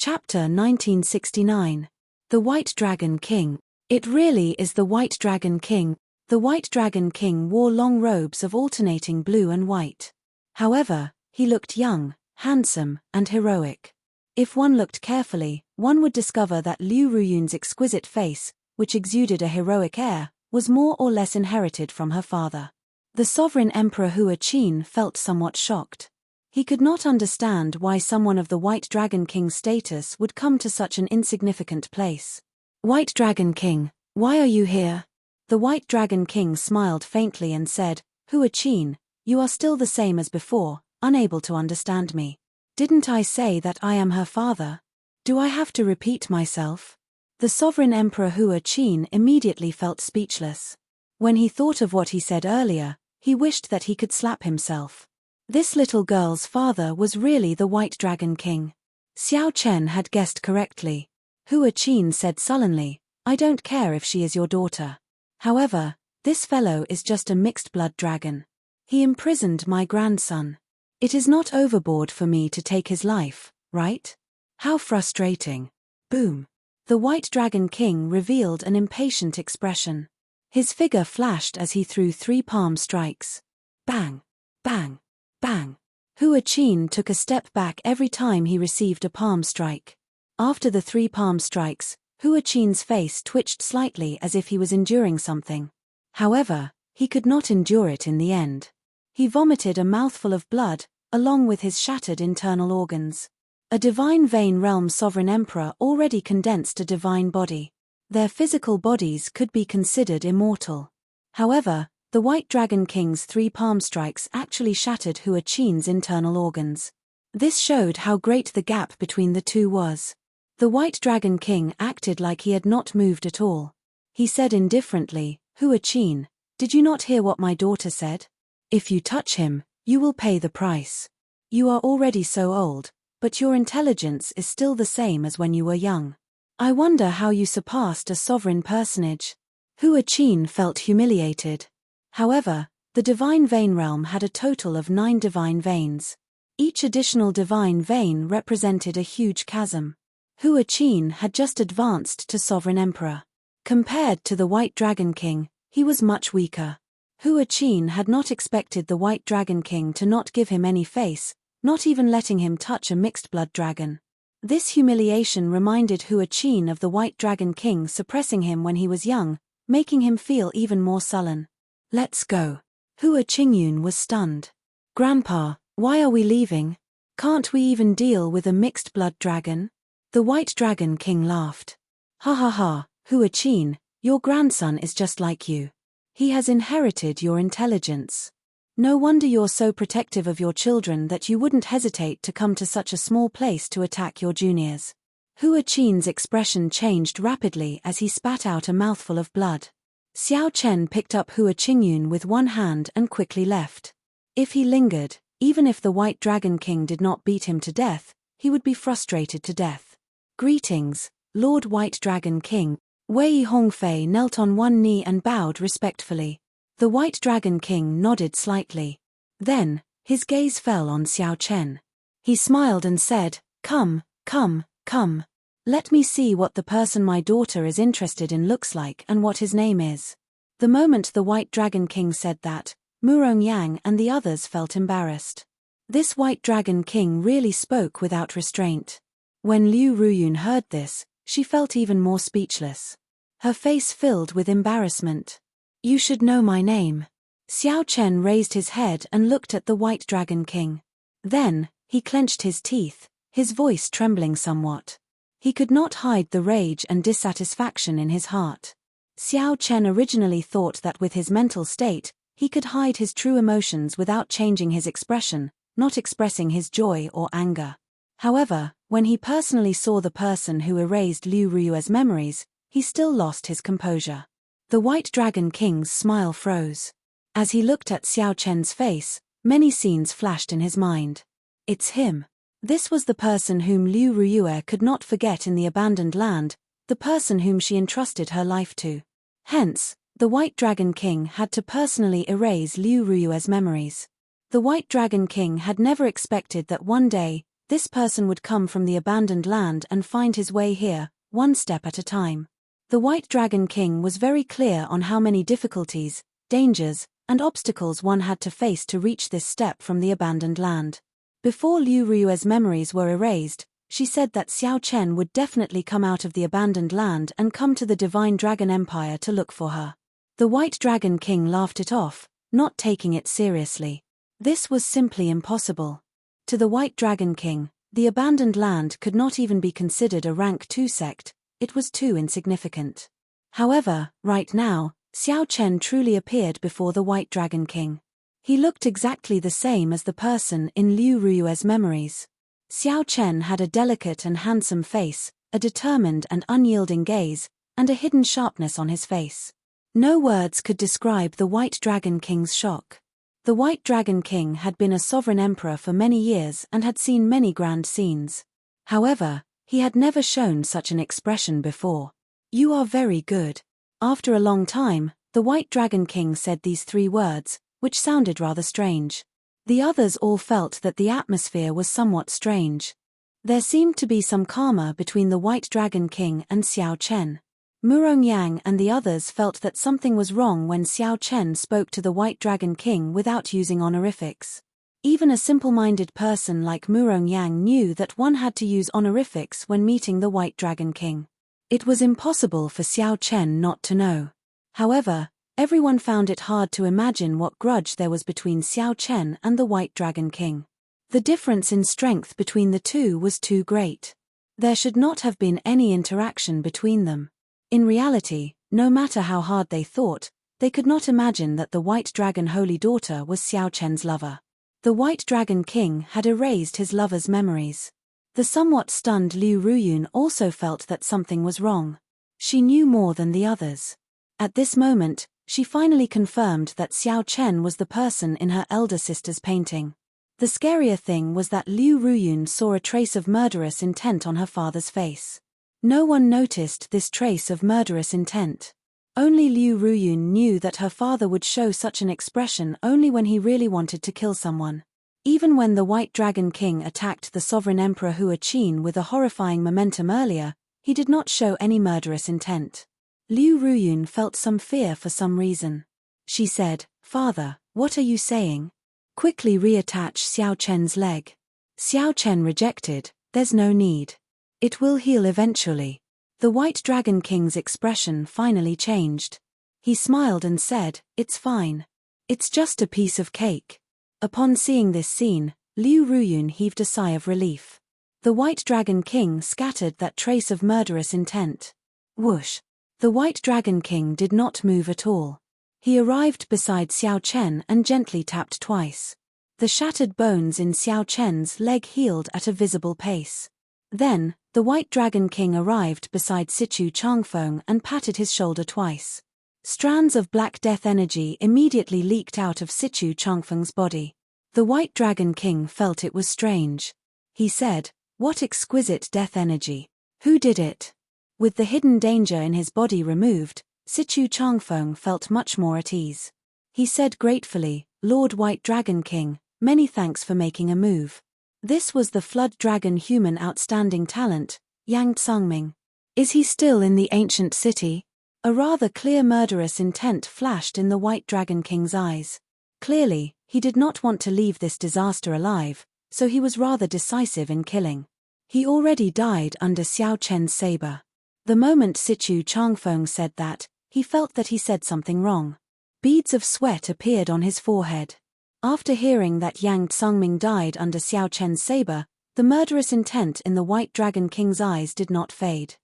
Chapter 1969. The White Dragon King. It really is the White Dragon King. The White Dragon King wore long robes of alternating blue and white. However, he looked young, handsome, and heroic. If one looked carefully, one would discover that Liu Ruyun's exquisite face, which exuded a heroic air, was more or less inherited from her father. The sovereign Emperor Hua Qin felt somewhat shocked. He could not understand why someone of the White Dragon King's status would come to such an insignificant place. White Dragon King, why are you here? The White Dragon King smiled faintly and said, Hua Qin, you are still the same as before, unable to understand me. Didn't I say that I am her father? Do I have to repeat myself? The sovereign Emperor Hua Qin immediately felt speechless. When he thought of what he said earlier, he wished that he could slap himself. This little girl's father was really the White Dragon King. Xiao Chen had guessed correctly. Hua Qin said sullenly, I don't care if she is your daughter. However, this fellow is just a mixed-blood dragon. He imprisoned my grandson. It is not overboard for me to take his life, right? How frustrating. Boom. The White Dragon King revealed an impatient expression. His figure flashed as he threw 3 palm strikes. Bang, bang, bang. Hua Qin took a step back every time he received a palm strike. After the 3 palm strikes, Hua Qin's face twitched slightly as if he was enduring something. However, he could not endure it in the end. He vomited a mouthful of blood, along with his shattered internal organs. A divine vein realm sovereign emperor already condensed a divine body. Their physical bodies could be considered immortal. However, the White Dragon King's 3 palm strikes actually shattered Hua Qin's internal organs. This showed how great the gap between the two was. The White Dragon King acted like he had not moved at all. He said indifferently, Hua Qin, did you not hear what my daughter said? If you touch him, you will pay the price. You are already so old, but your intelligence is still the same as when you were young. I wonder how you surpassed a sovereign personage. Hua Qin felt humiliated. However, the divine vein realm had a total of 9 divine veins. Each additional divine vein represented a huge chasm. Hua Qin had just advanced to sovereign emperor. Compared to the White Dragon King, he was much weaker. Hua Qin had not expected the White Dragon King to not give him any face, not even letting him touch a mixed-blood dragon. This humiliation reminded Hua Qin of the White Dragon King suppressing him when he was young, making him feel even more sullen. Let's go. Hua Qingyun was stunned. Grandpa, why are we leaving? Can't we even deal with a mixed-blood dragon? The White Dragon King laughed. Ha ha ha, Hua Qin, your grandson is just like you. He has inherited your intelligence. No wonder you're so protective of your children that you wouldn't hesitate to come to such a small place to attack your juniors. Hua Qin's expression changed rapidly as he spat out a mouthful of blood. Xiao Chen picked up Hua Qingyun with one hand and quickly left. If he lingered, even if the White Dragon King did not beat him to death, he would be frustrated to death. Greetings, Lord White Dragon King. Wei Hongfei knelt on one knee and bowed respectfully. The White Dragon King nodded slightly. Then, his gaze fell on Xiao Chen. He smiled and said, Come, come, come. Let me see what the person my daughter is interested in looks like and what his name is. The moment the White Dragon King said that, Murong Yang and the others felt embarrassed. This White Dragon King really spoke without restraint. When Liu Ruyun heard this, she felt even more speechless. Her face filled with embarrassment. You should know my name. Xiao Chen raised his head and looked at the White Dragon King. Then, he clenched his teeth, his voice trembling somewhat. He could not hide the rage and dissatisfaction in his heart. Xiao Chen originally thought that with his mental state, he could hide his true emotions without changing his expression, not expressing his joy or anger. However, when he personally saw the person who erased Liu Ruyu's memories, he still lost his composure. The White Dragon King's smile froze. As he looked at Xiao Chen's face, many scenes flashed in his mind. It's him. This was the person whom Liu Ruyue could not forget in the abandoned land, the person whom she entrusted her life to. Hence, the White Dragon King had to personally erase Liu Ruyue's memories. The White Dragon King had never expected that one day, This person would come from the abandoned land and find his way here, one step at a time. The White Dragon King was very clear on how many difficulties, dangers, and obstacles one had to face to reach this step from the abandoned land. Before Liu Rui's memories were erased, she said that Xiao Chen would definitely come out of the abandoned land and come to the Divine Dragon Empire to look for her. The White Dragon King laughed it off, not taking it seriously. This was simply impossible. To the White Dragon King, the abandoned land could not even be considered a rank 2 sect, it was too insignificant. However, right now, Xiao Chen truly appeared before the White Dragon King. He looked exactly the same as the person in Liu Rui's memories. Xiao Chen had a delicate and handsome face, a determined and unyielding gaze, and a hidden sharpness on his face. No words could describe the White Dragon King's shock. The White Dragon King had been a sovereign emperor for many years and had seen many grand scenes. However, he had never shown such an expression before. "You are very good." After a long time, the White Dragon King said these 3 words, which sounded rather strange. The others all felt that the atmosphere was somewhat strange. There seemed to be some karma between the White Dragon King and Xiao Chen. Murong Yang and the others felt that something was wrong when Xiao Chen spoke to the White Dragon King without using honorifics. Even a simple-minded person like Murong Yang knew that one had to use honorifics when meeting the White Dragon King. It was impossible for Xiao Chen not to know. However, everyone found it hard to imagine what grudge there was between Xiao Chen and the White Dragon King. The difference in strength between the two was too great. There should not have been any interaction between them. In reality, no matter how hard they thought, they could not imagine that the White Dragon Holy Daughter was Xiao Chen's lover. The White Dragon King had erased his lover's memories. The somewhat stunned Liu Ruyun also felt that something was wrong. She knew more than the others. At this moment, she finally confirmed that Xiao Chen was the person in her elder sister's painting. The scarier thing was that Liu Ruyun saw a trace of murderous intent on her father's face. No one noticed this trace of murderous intent. Only Liu Ruyun knew that her father would show such an expression only when he really wanted to kill someone. Even when the White Dragon King attacked the sovereign Emperor Hua Qin with a horrifying momentum earlier, he did not show any murderous intent. Liu Ruyun felt some fear for some reason. She said, "Father, what are you saying? Quickly reattach Xiao Chen's leg." Xiao Chen rejected, "There's no need. It will heal eventually." The White Dragon King's expression finally changed. He smiled and said, "It's fine. It's just a piece of cake." Upon seeing this scene, Liu Ruyun heaved a sigh of relief. The White Dragon King scattered that trace of murderous intent. Whoosh! The White Dragon King did not move at all. He arrived beside Xiao Chen and gently tapped twice. The shattered bones in Xiao Chen's leg healed at a visible pace. Then, the White Dragon King arrived beside Sichu Changfeng and patted his shoulder twice. Strands of black death energy immediately leaked out of Sichu Changfeng's body. The White Dragon King felt it was strange. He said, "What exquisite death energy. Who did it?" With the hidden danger in his body removed, Sichu Changfeng felt much more at ease. He said gratefully, "Lord White Dragon King, many thanks for making a move." This was the Flood Dragon human outstanding talent, Yang Tsangming. "Is he still in the ancient city?" A rather clear murderous intent flashed in the White Dragon King's eyes. Clearly, he did not want to leave this disaster alive, so he was rather decisive in killing. He already died under Xiao Chen's saber. The moment Sichu Changfeng said that, he felt that he said something wrong. Beads of sweat appeared on his forehead. After hearing that Yang Tsangming died under Xiao Chen's saber, the murderous intent in the White Dragon King's eyes did not fade.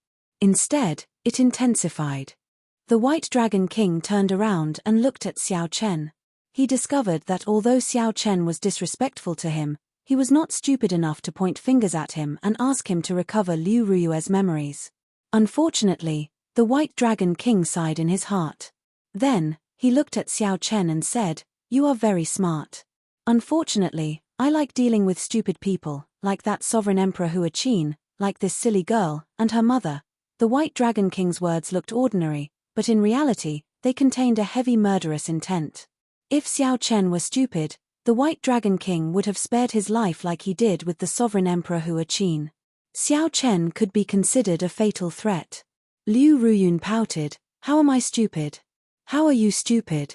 Instead, it intensified. The White Dragon King turned around and looked at Xiao Chen. He discovered that although Xiao Chen was disrespectful to him, he was not stupid enough to point fingers at him and ask him to recover Liu Rui's memories. Unfortunately, the White Dragon King sighed in his heart. Then, he looked at Xiao Chen and said, "You are very smart. Unfortunately, I like dealing with stupid people, like that sovereign Emperor Hua Qin, like this silly girl, and her mother." The White Dragon King's words looked ordinary, but in reality, they contained a heavy murderous intent. If Xiao Chen were stupid, the White Dragon King would have spared his life like he did with the sovereign Emperor Hua Qin. Xiao Chen could be considered a fatal threat. Liu Ruyun pouted, "How am I stupid? How are you stupid?"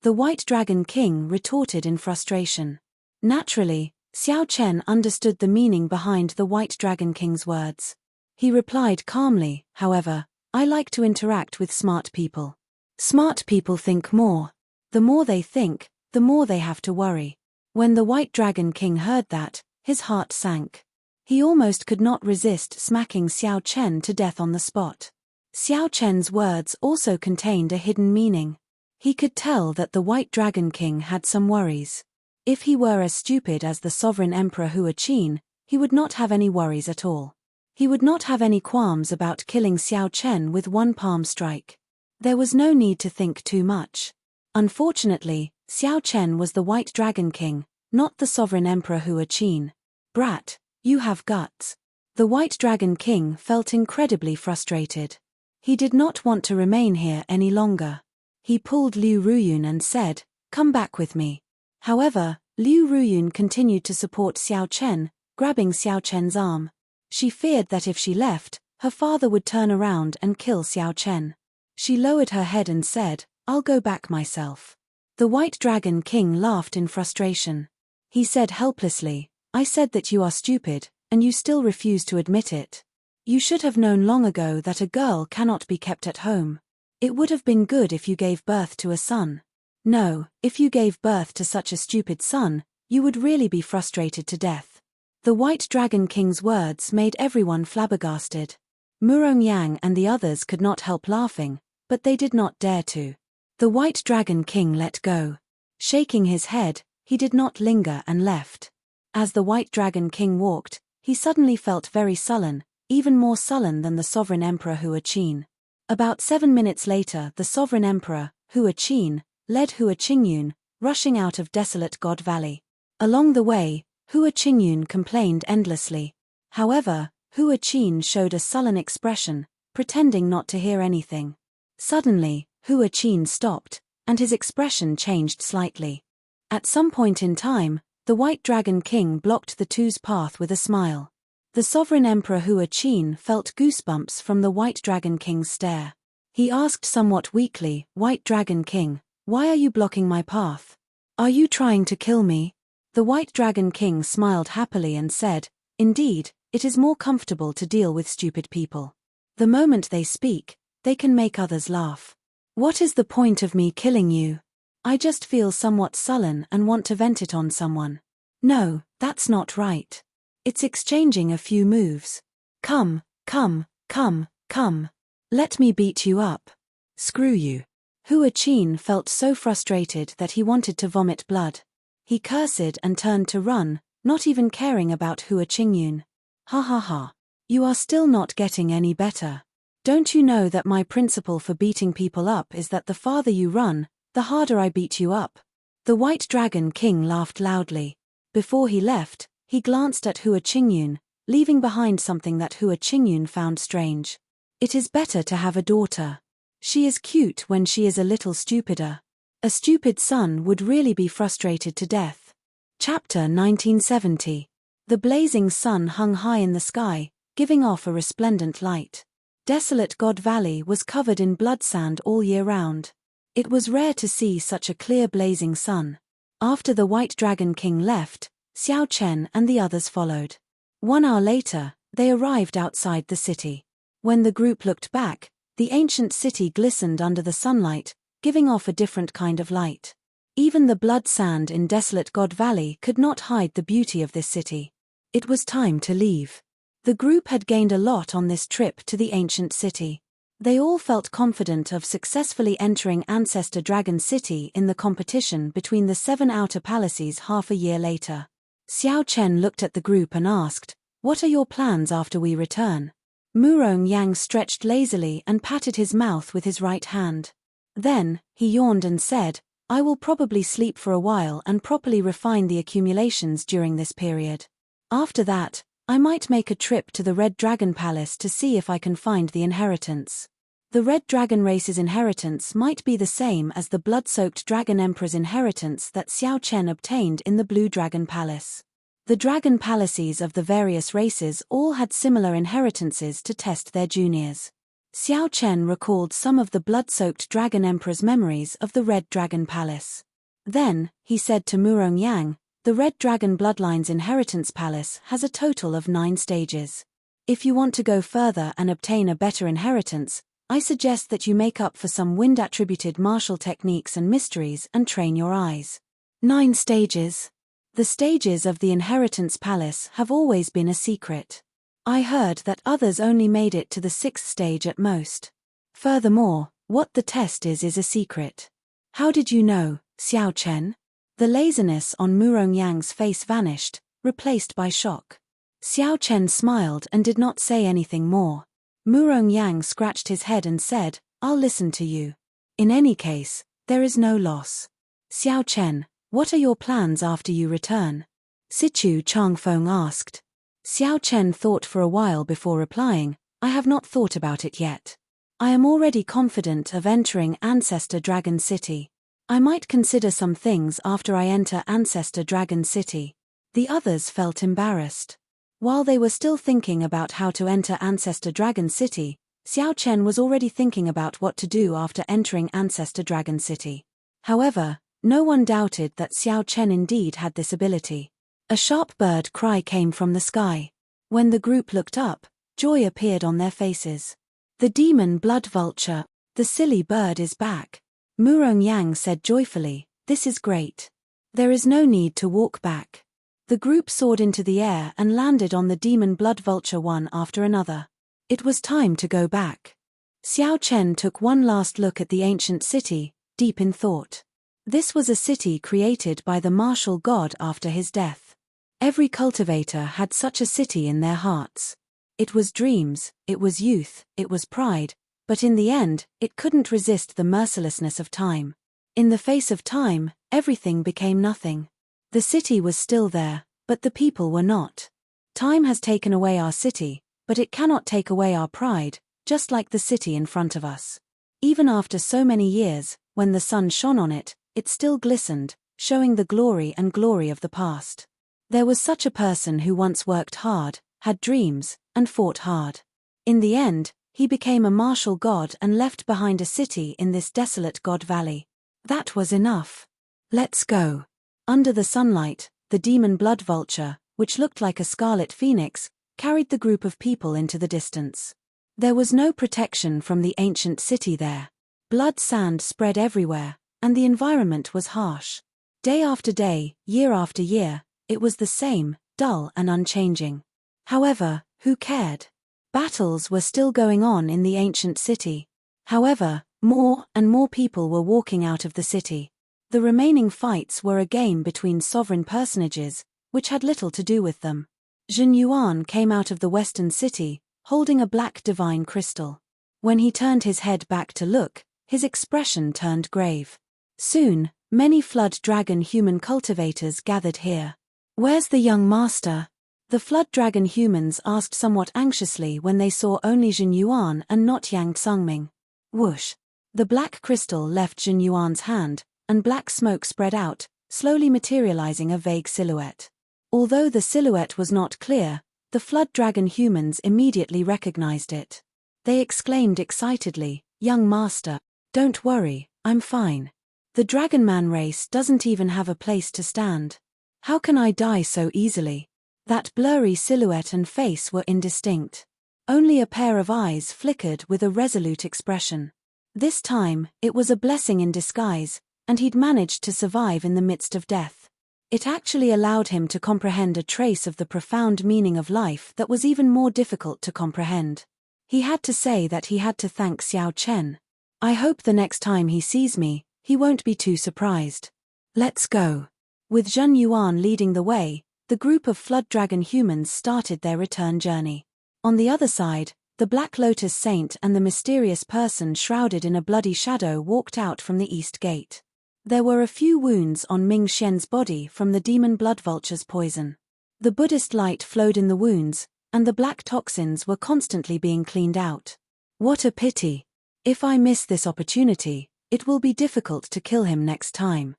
The White Dragon King retorted in frustration. Naturally, Xiao Chen understood the meaning behind the White Dragon King's words. He replied calmly, "However, I like to interact with smart people. Smart people think more. The more they think, the more they have to worry." When the White Dragon King heard that, his heart sank. He almost could not resist smacking Xiao Chen to death on the spot. Xiao Chen's words also contained a hidden meaning. He could tell that the White Dragon King had some worries. If he were as stupid as the sovereign Emperor Hua Qin, he would not have any worries at all. He would not have any qualms about killing Xiao Chen with one palm strike. There was no need to think too much. Unfortunately, Xiao Chen was the White Dragon King, not the sovereign Emperor Hua Qin. "Brat, you have guts." The White Dragon King felt incredibly frustrated. He did not want to remain here any longer. He pulled Liu Ruyun and said, "Come back with me." However, Liu Ruyun continued to support Xiao Chen, grabbing Xiao Chen's arm. She feared that if she left, her father would turn around and kill Xiao Chen. She lowered her head and said, "I'll go back myself." The White Dragon King laughed in frustration. He said helplessly, "I said that you are stupid, and you still refuse to admit it. You should have known long ago that a girl cannot be kept at home. It would have been good if you gave birth to a son. No, if you gave birth to such a stupid son, you would really be frustrated to death." The White Dragon King's words made everyone flabbergasted. Murong Yang and the others could not help laughing, but they did not dare to. The White Dragon King let go. Shaking his head, he did not linger and left. As the White Dragon King walked, he suddenly felt very sullen, even more sullen than the sovereign Emperor Hua Qin. About 7 minutes later, the sovereign Emperor, Hua Qin, led Hua Qingyun, rushing out of desolate God Valley. Along the way, Hua Qingyun complained endlessly. However, Hua Qin showed a sullen expression, pretending not to hear anything. Suddenly, Hua Qin stopped, and his expression changed slightly. At some point in time, the White Dragon King blocked the two's path with a smile. The sovereign Emperor Hua Qin felt goosebumps from the White Dragon King's stare. He asked somewhat weakly, "White Dragon King, why are you blocking my path? Are you trying to kill me?" The White Dragon King smiled happily and said, "Indeed, it is more comfortable to deal with stupid people. The moment they speak, they can make others laugh. What is the point of me killing you? I just feel somewhat sullen and want to vent it on someone. No, that's not right. It's exchanging a few moves. Come, come, come, come. Let me beat you up. Screw you." Hua Qin felt so frustrated that he wanted to vomit blood. He cursed and turned to run, not even caring about Hua Qingyun. "Ha ha ha. You are still not getting any better. Don't you know that my principle for beating people up is that the farther you run, the harder I beat you up?" The White Dragon King laughed loudly. Before he left, he glanced at Hua Qingyun, leaving behind something that Hua Qingyun found strange. "It is better to have a daughter. She is cute when she is a little stupider. A stupid son would really be frustrated to death." Chapter 1970. The blazing sun hung high in the sky, giving off a resplendent light. Desolate God Valley was covered in blood sand all year round. It was rare to see such a clear blazing sun. After the White Dragon King left, Xiao Chen and the others followed. 1 hour later, they arrived outside the city. When the group looked back, the ancient city glistened under the sunlight, giving off a different kind of light. Even the blood sand in desolate God Valley could not hide the beauty of this city. It was time to leave. The group had gained a lot on this trip to the ancient city. They all felt confident of successfully entering Ancestor Dragon City in the competition between the 7 outer palaces half a year later. Xiao Chen looked at the group and asked, "What are your plans after we return?" Murong Yang stretched lazily and patted his mouth with his right hand. Then, he yawned and said, "I will probably sleep for a while and properly refine the accumulations during this period. After that, I might make a trip to the Red Dragon Palace to see if I can find the inheritance." The Red Dragon race's inheritance might be the same as the blood-soaked Dragon Emperor's inheritance that Xiao Chen obtained in the Blue Dragon Palace. The Dragon Palaces of the various races all had similar inheritances to test their juniors. Xiao Chen recalled some of the blood-soaked Dragon Emperor's memories of the Red Dragon Palace. Then, he said to Murong Yang, the Red Dragon Bloodline's inheritance palace has a total of 9 stages. If you want to go further and obtain a better inheritance, I suggest that you make up for some wind-attributed martial techniques and mysteries and train your eyes. 9 stages. The stages of the inheritance palace have always been a secret. I heard that others only made it to the 6th stage at most. Furthermore, what the test is a secret. How did you know, Xiao Chen? The laziness on Murong Yang's face vanished, replaced by shock. Xiao Chen smiled and did not say anything more. Murong Yang scratched his head and said, I'll listen to you. In any case, there is no loss. Xiao Chen, what are your plans after you return? Sichu Changfeng asked. Xiao Chen thought for a while before replying, I have not thought about it yet. I am already confident of entering Ancestor Dragon City. I might consider some things after I enter Ancestor Dragon City. The others felt embarrassed. While they were still thinking about how to enter Ancestor Dragon City, Xiao Chen was already thinking about what to do after entering Ancestor Dragon City. However, no one doubted that Xiao Chen indeed had this ability. A sharp bird cry came from the sky. When the group looked up, joy appeared on their faces. The demon blood vulture, the silly bird is back. Murong Yang said joyfully, this is great. There is no need to walk back. The group soared into the air and landed on the demon blood vulture one after another. It was time to go back. Xiao Chen took one last look at the ancient city, deep in thought. This was a city created by the martial god after his death. Every cultivator had such a city in their hearts. It was dreams, it was youth, it was pride, but in the end, it couldn't resist the mercilessness of time. In the face of time, everything became nothing. The city was still there, but the people were not. Time has taken away our city, but it cannot take away our pride, just like the city in front of us. Even after so many years, when the sun shone on it, it still glistened, showing the glory of the past. There was such a person who once worked hard, had dreams, and fought hard. In the end, he became a martial god and left behind a city in this desolate god valley. That was enough. Let's go. Under the sunlight, the demon blood vulture, which looked like a scarlet phoenix, carried the group of people into the distance. There was no protection from the ancient city there. Blood sand spread everywhere, and the environment was harsh. Day after day, year after year, it was the same, dull and unchanging. However, who cared? Battles were still going on in the ancient city. However, more and more people were walking out of the city. The remaining fights were a game between sovereign personages, which had little to do with them. Zhen Yuan came out of the western city, holding a black divine crystal. When he turned his head back to look, his expression turned grave. Soon, many flood dragon human cultivators gathered here. Where's the young master? The flood dragon humans asked somewhat anxiously when they saw only Zhen Yuan and not Yang Tsungming. Whoosh! The black crystal left Zhen Yuan's hand, and black smoke spread out, slowly materializing a vague silhouette. Although the silhouette was not clear, the flood dragon humans immediately recognized it. They exclaimed excitedly, "Young master, don't worry, I'm fine. The Dragonman race doesn't even have a place to stand. How can I die so easily?" That blurry silhouette and face were indistinct. Only a pair of eyes flickered with a resolute expression. This time, it was a blessing in disguise, and he'd managed to survive in the midst of death. It actually allowed him to comprehend a trace of the profound meaning of life that was even more difficult to comprehend. He had to say that he had to thank Xiao Chen. I hope the next time he sees me, he won't be too surprised. Let's go. With Zhen Yuan leading the way, the group of flood dragon humans started their return journey. On the other side, the Black Lotus Saint and the mysterious person shrouded in a bloody shadow walked out from the east gate. There were a few wounds on Ming Xian's body from the demon blood vulture's poison. The Buddhist light flowed in the wounds, and the black toxins were constantly being cleaned out. What a pity! If I miss this opportunity, it will be difficult to kill him next time.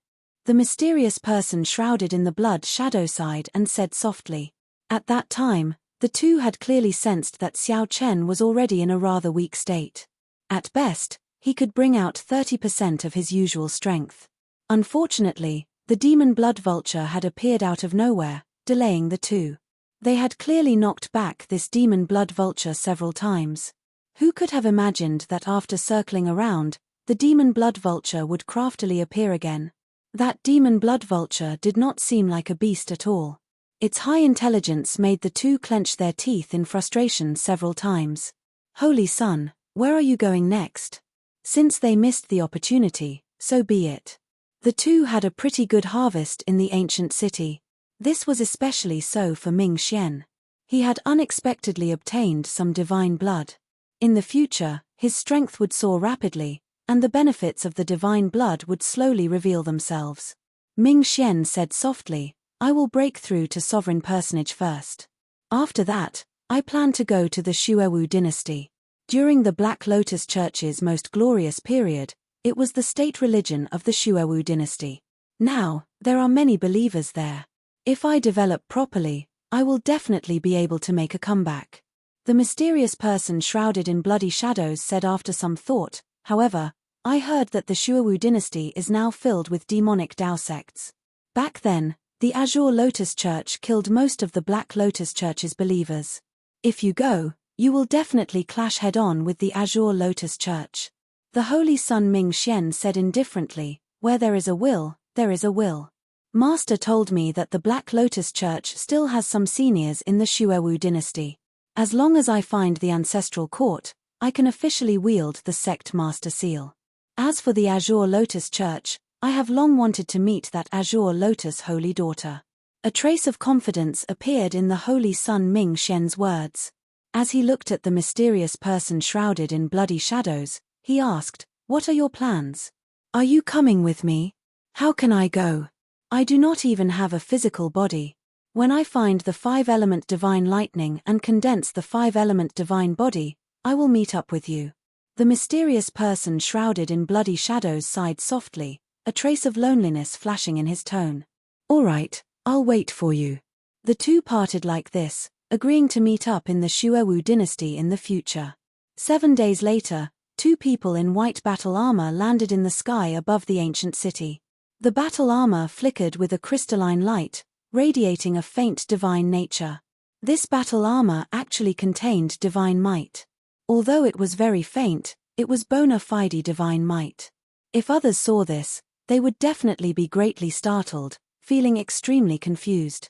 The mysterious person shrouded in the blood shadow sighed and said softly. At that time, the two had clearly sensed that Xiao Chen was already in a rather weak state. At best, he could bring out 30% of his usual strength. Unfortunately, the demon blood vulture had appeared out of nowhere, delaying the two. They had clearly knocked back this demon blood vulture several times. Who could have imagined that after circling around, the demon blood vulture would craftily appear again? That demon blood vulture did not seem like a beast at all. Its high intelligence made the two clench their teeth in frustration several times. Holy Sun, where are you going next? Since they missed the opportunity, so be it. The two had a pretty good harvest in the ancient city. This was especially so for Ming Xian. He had unexpectedly obtained some divine blood. In the future, his strength would soar rapidly, and the benefits of the divine blood would slowly reveal themselves. Ming Xian said softly, I will break through to sovereign personage first. After that, I plan to go to the Xuewu dynasty. During the Black Lotus Church's most glorious period, it was the state religion of the Xuewu dynasty. Now, there are many believers there. If I develop properly, I will definitely be able to make a comeback. The mysterious person shrouded in bloody shadows said after some thought, however, I heard that the Xuewu dynasty is now filled with demonic Dao sects. Back then, the Azure Lotus Church killed most of the Black Lotus Church's believers. If you go, you will definitely clash head-on with the Azure Lotus Church. The Holy Sun Ming Xian said indifferently, where there is a will, there is a will. Master told me that the Black Lotus Church still has some seniors in the Xuewu dynasty. As long as I find the ancestral court, I can officially wield the sect master seal. As for the Azure Lotus Church, I have long wanted to meet that Azure Lotus holy daughter. A trace of confidence appeared in the Holy Sun Ming Xian's words. As he looked at the mysterious person shrouded in bloody shadows, he asked, What are your plans? Are you coming with me? How can I go? I do not even have a physical body. When I find the 5-element divine lightning and condense the 5-element divine body, I will meet up with you. The mysterious person shrouded in bloody shadows sighed softly, a trace of loneliness flashing in his tone. All right, I'll wait for you. The two parted like this, agreeing to meet up in the Xuewu dynasty in the future. 7 days later, two people in white battle armor landed in the sky above the ancient city. The battle armor flickered with a crystalline light, radiating a faint divine nature. This battle armor actually contained divine might. Although it was very faint, it was bona fide divine might. If others saw this, they would definitely be greatly startled, feeling extremely confused.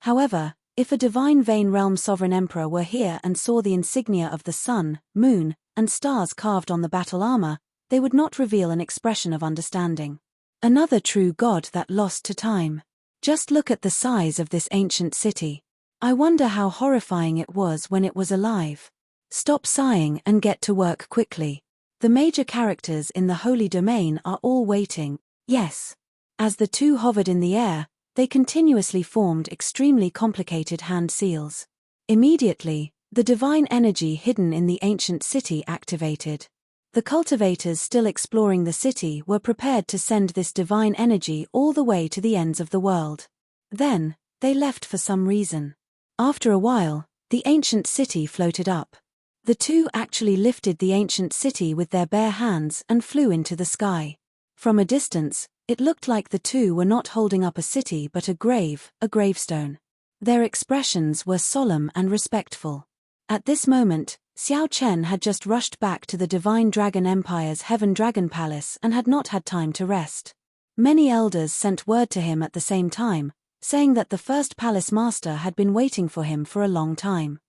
However, if a divine Vane Realm Sovereign Emperor were here and saw the insignia of the sun, moon, and stars carved on the battle armor, they would not reveal an expression of understanding. Another true god that lost to time. Just look at the size of this ancient city. I wonder how horrifying it was when it was alive. Stop sighing and get to work quickly. The major characters in the Holy Domain are all waiting, yes. As the two hovered in the air, they continuously formed extremely complicated hand seals. Immediately, the divine energy hidden in the ancient city activated. The cultivators still exploring the city were prepared to send this divine energy all the way to the ends of the world. Then, they left for some reason. After a while, the ancient city floated up. The two actually lifted the ancient city with their bare hands and flew into the sky. From a distance, it looked like the two were not holding up a city but a gravestone. Their expressions were solemn and respectful. At this moment, Xiao Chen had just rushed back to the Divine Dragon Empire's Heaven Dragon Palace and had not had time to rest. Many elders sent word to him at the same time, saying that the first palace master had been waiting for him for a long time.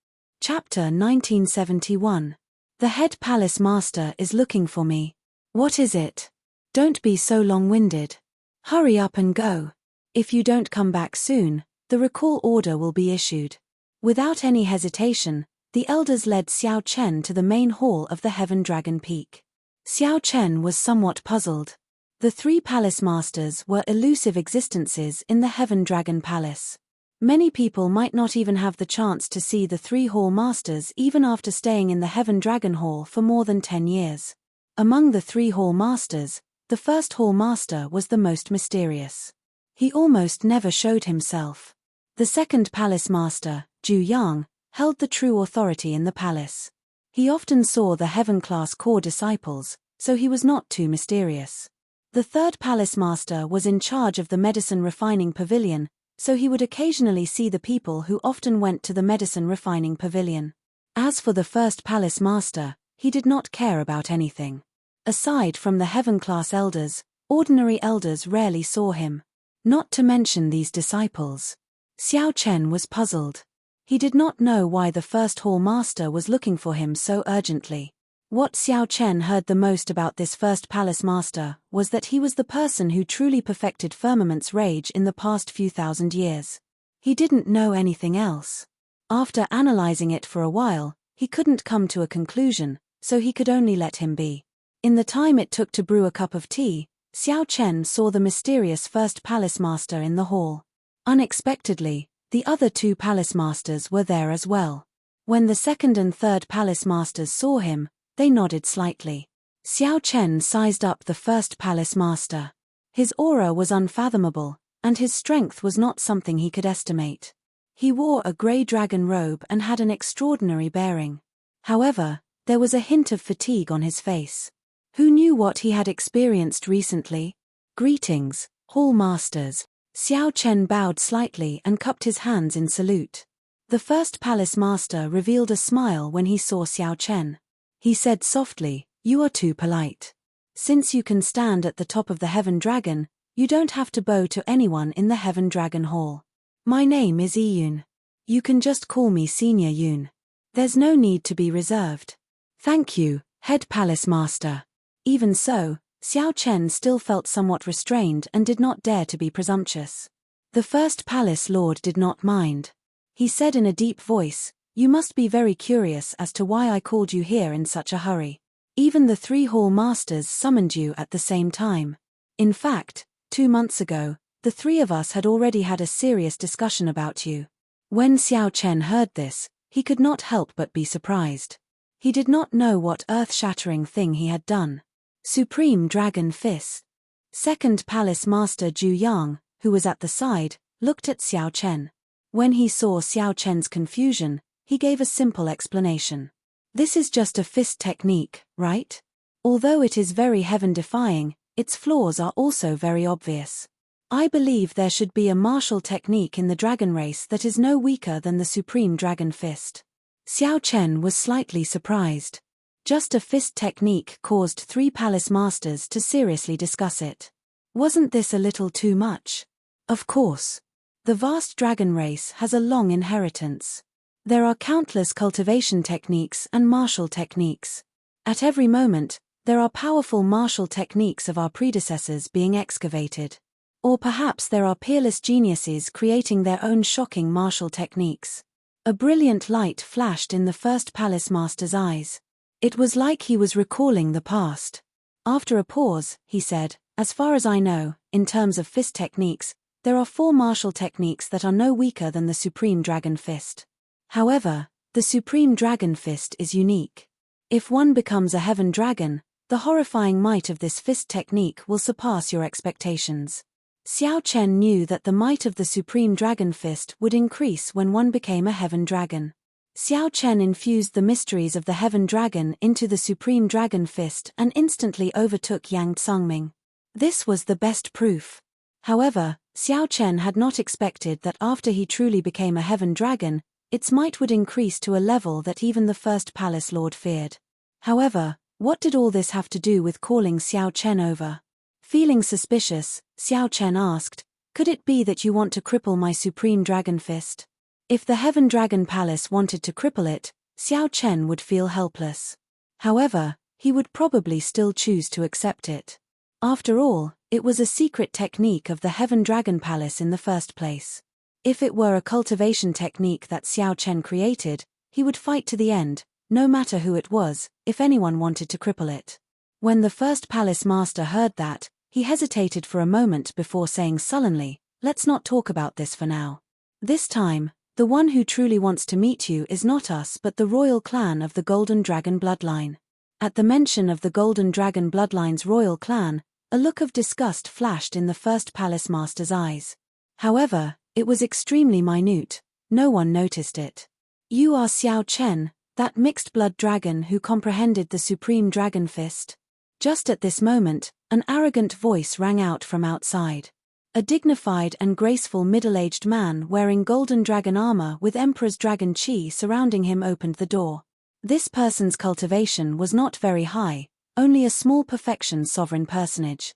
Chapter 1971. The head palace master is looking for me. What is it? Don't be so long-winded. Hurry up and go. If you don't come back soon, the recall order will be issued. Without any hesitation, the elders led Xiao Chen to the main hall of the Heaven Dragon Peak. Xiao Chen was somewhat puzzled. The three palace masters were elusive existences in the Heaven Dragon Palace. Many people might not even have the chance to see the three hall masters even after staying in the Heaven Dragon Hall for more than 10 years. Among the 3 hall masters, the first hall master was the most mysterious. He almost never showed himself. The second palace master, Ju Yang, held the true authority in the palace. He often saw the heaven-class core disciples, so he was not too mysterious. The third palace master was in charge of the medicine refining pavilion, so he would occasionally see the people who often went to the medicine refining pavilion. As for the first palace master, he did not care about anything. Aside from the heaven-class elders, ordinary elders rarely saw him. Not to mention these disciples. Xiao Chen was puzzled. He did not know why the first hall master was looking for him so urgently. What Xiao Chen heard the most about this first palace master was that he was the person who truly perfected firmament's rage in the past few thousand years. He didn't know anything else. After analyzing it for a while, he couldn't come to a conclusion, so he could only let him be. In the time it took to brew a cup of tea, Xiao Chen saw the mysterious first palace master in the hall. Unexpectedly, the other 2 palace masters were there as well. When the second and third palace masters saw him, they nodded slightly. Xiao Chen sized up the first palace master. His aura was unfathomable, and his strength was not something he could estimate. He wore a grey dragon robe and had an extraordinary bearing. However, there was a hint of fatigue on his face. Who knew what he had experienced recently? Greetings, hall masters. Xiao Chen bowed slightly and cupped his hands in salute. The first palace master revealed a smile when he saw Xiao Chen. He said softly, "You are too polite. Since you can stand at the top of the Heaven Dragon, you don't have to bow to anyone in the Heaven Dragon Hall. My name is Yun. You can just call me Senior Yun. There's no need to be reserved." "Thank you, Head Palace Master." Even so, Xiao Chen still felt somewhat restrained and did not dare to be presumptuous. The first palace lord did not mind. He said in a deep voice, "You must be very curious as to why I called you here in such a hurry. Even the 3 hall masters summoned you at the same time. In fact, 2 months ago, the 3 of us had already had a serious discussion about you." When Xiao Chen heard this, he could not help but be surprised. He did not know what earth-shattering thing he had done. Supreme Dragon Fist. Second Palace Master Ju Yang, who was at the side, looked at Xiao Chen. When he saw Xiao Chen's confusion, he gave a simple explanation. "This is just a fist technique, right? Although it is very heaven-defying, its flaws are also very obvious. I believe there should be a martial technique in the dragon race that is no weaker than the Supreme Dragon Fist." Xiao Chen was slightly surprised. Just a fist technique caused 3 palace masters to seriously discuss it. Wasn't this a little too much? Of course. The vast dragon race has a long inheritance. There are countless cultivation techniques and martial techniques. At every moment, there are powerful martial techniques of our predecessors being excavated. Or perhaps there are peerless geniuses creating their own shocking martial techniques. A brilliant light flashed in the first palace master's eyes. It was like he was recalling the past. After a pause, he said, "As far as I know, in terms of fist techniques, there are 4 martial techniques that are no weaker than the Supreme Dragon Fist. However, the Supreme Dragon Fist is unique. If one becomes a heaven dragon, the horrifying might of this fist technique will surpass your expectations." Xiao Chen knew that the might of the Supreme Dragon Fist would increase when one became a heaven dragon. Xiao Chen infused the mysteries of the Heaven Dragon into the Supreme Dragon Fist and instantly overtook Yang Tsungming. This was the best proof. However, Xiao Chen had not expected that after he truly became a Heaven Dragon, its might would increase to a level that even the first Palace Lord feared. However, what did all this have to do with calling Xiao Chen over? Feeling suspicious, Xiao Chen asked, "Could it be that you want to cripple my Supreme Dragon Fist?" If the Heaven Dragon Palace wanted to cripple it, Xiao Chen would feel helpless. However, he would probably still choose to accept it. After all, it was a secret technique of the Heaven Dragon Palace in the first place. If it were a cultivation technique that Xiao Chen created, he would fight to the end, no matter who it was, if anyone wanted to cripple it. When the first palace master heard that, he hesitated for a moment before saying sullenly, "Let's not talk about this for now. This time, the one who truly wants to meet you is not us but the royal clan of the Golden Dragon bloodline. At the mention of the Golden Dragon bloodline's royal clan, a look of disgust flashed in the first palace master's eyes. However, it was extremely minute, no one noticed it. You are Xiao Chen, that mixed-blood dragon who comprehended the supreme dragon fist? Just at this moment, an arrogant voice rang out from outside. A dignified and graceful middle-aged man wearing golden dragon armor with Emperor's dragon chi surrounding him opened the door. This person's cultivation was not very high, only a small perfection sovereign personage.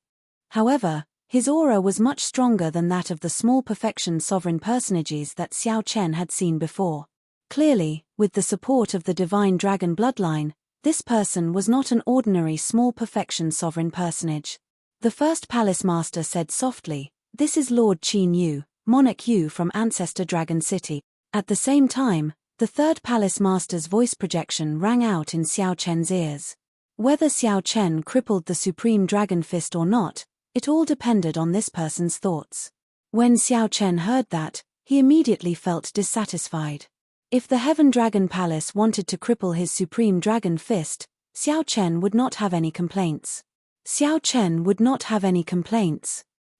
However, his aura was much stronger than that of the small perfection sovereign personages that Xiao Chen had seen before. Clearly, with the support of the divine dragon bloodline, this person was not an ordinary small perfection sovereign personage. The first palace master said softly, "This is Lord Qin Yu, Monarch Yu from Ancestor Dragon City." At the same time, the third palace master's voice projection rang out in Xiao Chen's ears. Whether Xiao Chen crippled the supreme dragon fist or not, it all depended on this person's thoughts. When Xiao Chen heard that, he immediately felt dissatisfied. If the Heaven Dragon Palace wanted to cripple his supreme dragon fist, Xiao Chen would not have any complaints.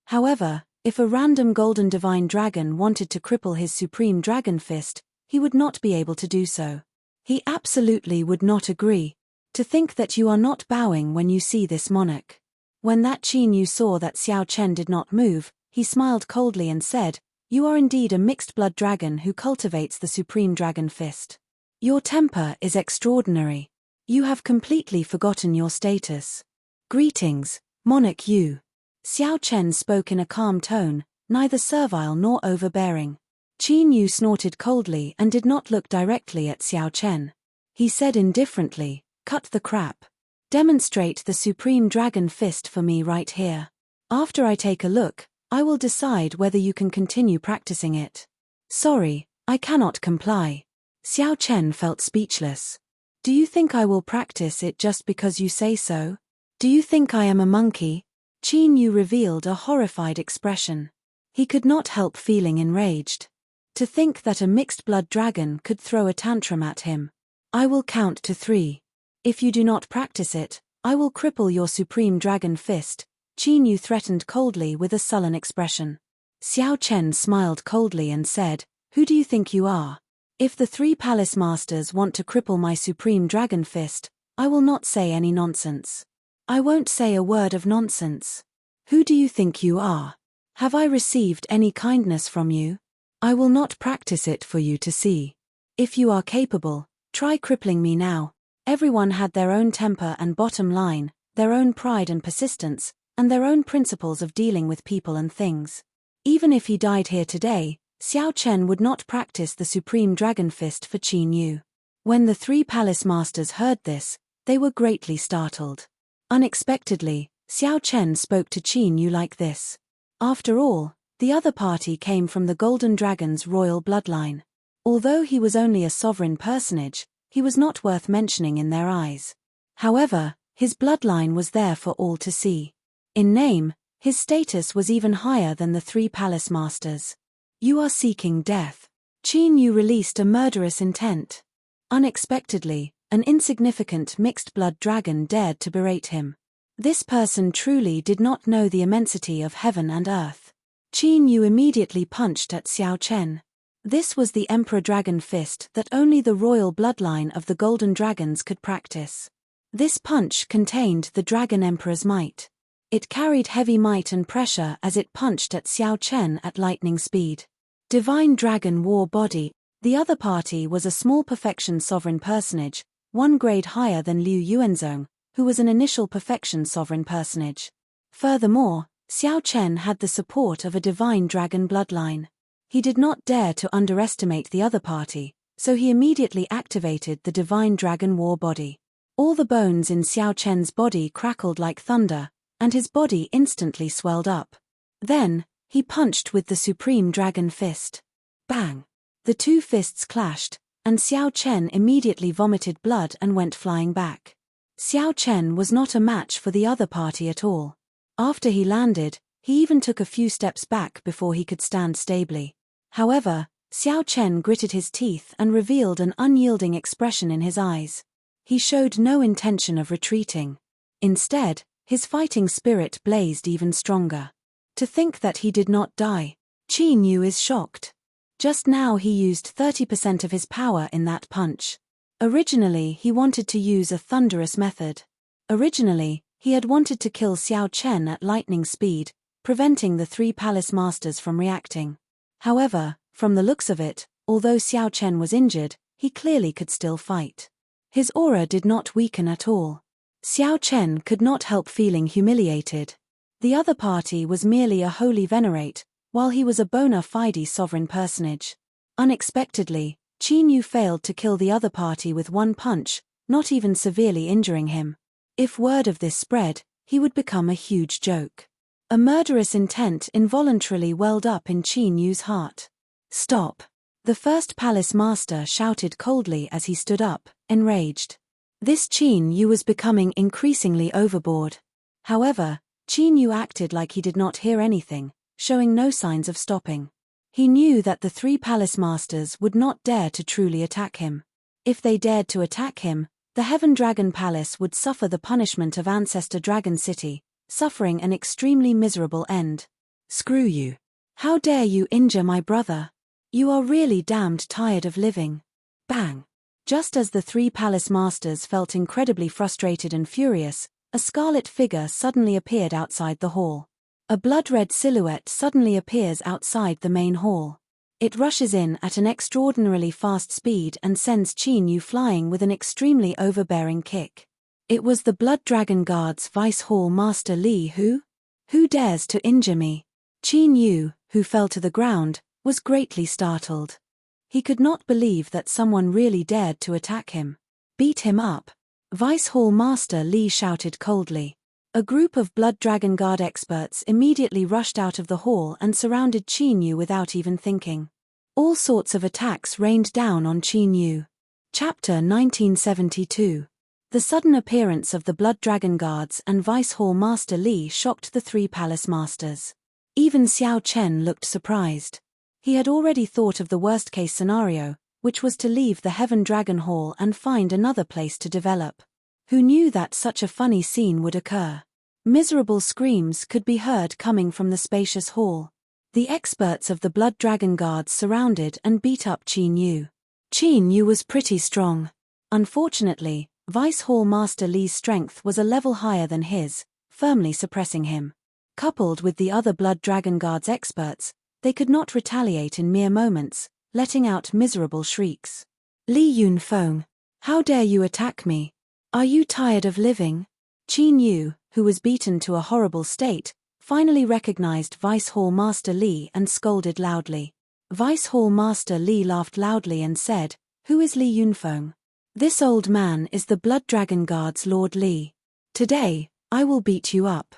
However, if a random golden divine dragon wanted to cripple his supreme dragon fist, he would not be able to do so. He absolutely would not agree. To think that you are not bowing when you see this monarch. When that Qin Yu saw that Xiao Chen did not move, he smiled coldly and said, "You are indeed a mixed-blood dragon who cultivates the supreme dragon fist. Your temper is extraordinary. You have completely forgotten your status. Greetings, Monarch Yu." Xiao Chen spoke in a calm tone, neither servile nor overbearing. Qin Yu snorted coldly and did not look directly at Xiao Chen. He said indifferently, "Cut the crap. Demonstrate the supreme dragon fist for me right here. After I take a look, I will decide whether you can continue practicing it." "Sorry, I cannot comply." Xiao Chen felt speechless. "Do you think I will practice it just because you say so? Do you think I am a monkey?" Qin Yu revealed a horrified expression. He could not help feeling enraged. To think that a mixed-blood dragon could throw a tantrum at him. "I will count to 3. If you do not practice it, I will cripple your supreme dragon fist," Qin Yu threatened coldly with a sullen expression. Xiao Chen smiled coldly and said, "Who do you think you are? If the 3 palace masters want to cripple my supreme dragon fist, I will not say any nonsense. I won't say a word of nonsense. Who do you think you are? Have I received any kindness from you? I will not practice it for you to see. If you are capable, try crippling me now." Everyone had their own temper and bottom line, their own pride and persistence, and their own principles of dealing with people and things. Even if he died here today, Xiao Chen would not practice the supreme dragon fist for Qin Yu. When the 3 palace masters heard this, they were greatly startled. Unexpectedly, Xiao Chen spoke to Qin Yu like this. After all, the other party came from the Golden Dragon's royal bloodline. Although he was only a sovereign personage, he was not worth mentioning in their eyes. However, his bloodline was there for all to see. In name, his status was even higher than the 3 palace masters. "You are seeking death." Qin Yu released a murderous intent. Unexpectedly, an insignificant mixed-blood dragon dared to berate him. This person truly did not know the immensity of heaven and earth. Qin Yu immediately punched at Xiao Chen. This was the Emperor Dragon Fist that only the royal bloodline of the Golden Dragons could practice. This punch contained the Dragon Emperor's might. It carried heavy might and pressure as it punched at Xiao Chen at lightning speed. Divine Dragon War Body. The other party was a small perfection sovereign personage, 1 grade higher than Liu Yuanzong, who was an initial perfection sovereign personage. Furthermore, Xiao Chen had the support of a divine dragon bloodline. He did not dare to underestimate the other party, so he immediately activated the divine dragon war body. All the bones in Xiao Chen's body crackled like thunder, and his body instantly swelled up. Then, he punched with the supreme dragon fist. Bang! The 2 fists clashed, and Xiao Chen immediately vomited blood and went flying back. Xiao Chen was not a match for the other party at all. After he landed, he even took a few steps back before he could stand stably. However, Xiao Chen gritted his teeth and revealed an unyielding expression in his eyes. He showed no intention of retreating. Instead, his fighting spirit blazed even stronger. To think that he did not die. Qin Yu is shocked. Just now he used 30% of his power in that punch. Originally he wanted to use a thunderous method. Originally, he had wanted to kill Xiao Chen at lightning speed, preventing the three palace masters from reacting. However, from the looks of it, although Xiao Chen was injured, he clearly could still fight. His aura did not weaken at all. Xiao Chen could not help feeling humiliated. The other party was merely a holy venerate, while he was a bona fide sovereign personage. Unexpectedly, Qin Yu failed to kill the other party with one punch, not even severely injuring him. If word of this spread, he would become a huge joke. A murderous intent involuntarily welled up in Qin Yu's heart. "Stop!" The first palace master shouted coldly as he stood up, enraged. This Qin Yu was becoming increasingly overboard. However, Qin Yu acted like he did not hear anything, showing no signs of stopping. He knew that the three palace masters would not dare to truly attack him. If they dared to attack him, the Heaven Dragon Palace would suffer the punishment of Ancestor Dragon City, suffering an extremely miserable end. "Screw you. How dare you injure my brother? You are really damned tired of living." Bang! Just as the three palace masters felt incredibly frustrated and furious, a scarlet figure suddenly appeared outside the hall. A blood-red silhouette suddenly appears outside the main hall. It rushes in at an extraordinarily fast speed and sends Qin Yu flying with an extremely overbearing kick. It was the Blood Dragon Guard's Vice Hall Master Li who? "Who dares to injure me?" Qin Yu, who fell to the ground, was greatly startled. He could not believe that someone really dared to attack him. "Beat him up." Vice Hall Master Li shouted coldly. A group of Blood Dragon Guard experts immediately rushed out of the hall and surrounded Qin Yu without even thinking. All sorts of attacks rained down on Qin Yu. Chapter 1972. The sudden appearance of the Blood Dragon Guards and Vice Hall Master Li shocked the three palace masters. Even Xiao Chen looked surprised. He had already thought of the worst-case scenario, which was to leave the Heaven Dragon Hall and find another place to develop. Who knew that such a funny scene would occur? Miserable screams could be heard coming from the spacious hall. The experts of the Blood Dragon Guards surrounded and beat up Qin Yu. Qin Yu was pretty strong. Unfortunately, Vice Hall Master Li's strength was a level higher than his, firmly suppressing him. Coupled with the other Blood Dragon Guards experts, they could not retaliate in mere moments, letting out miserable shrieks. "Li Yunfeng, how dare you attack me? Are you tired of living?" Qin Yu, who was beaten to a horrible state, finally recognized Vice Hall Master Li and scolded loudly. Vice Hall Master Li laughed loudly and said, "Who is Li Yunfeng?" "This old man is the Blood Dragon Guard's Lord Li. Today, I will beat you up.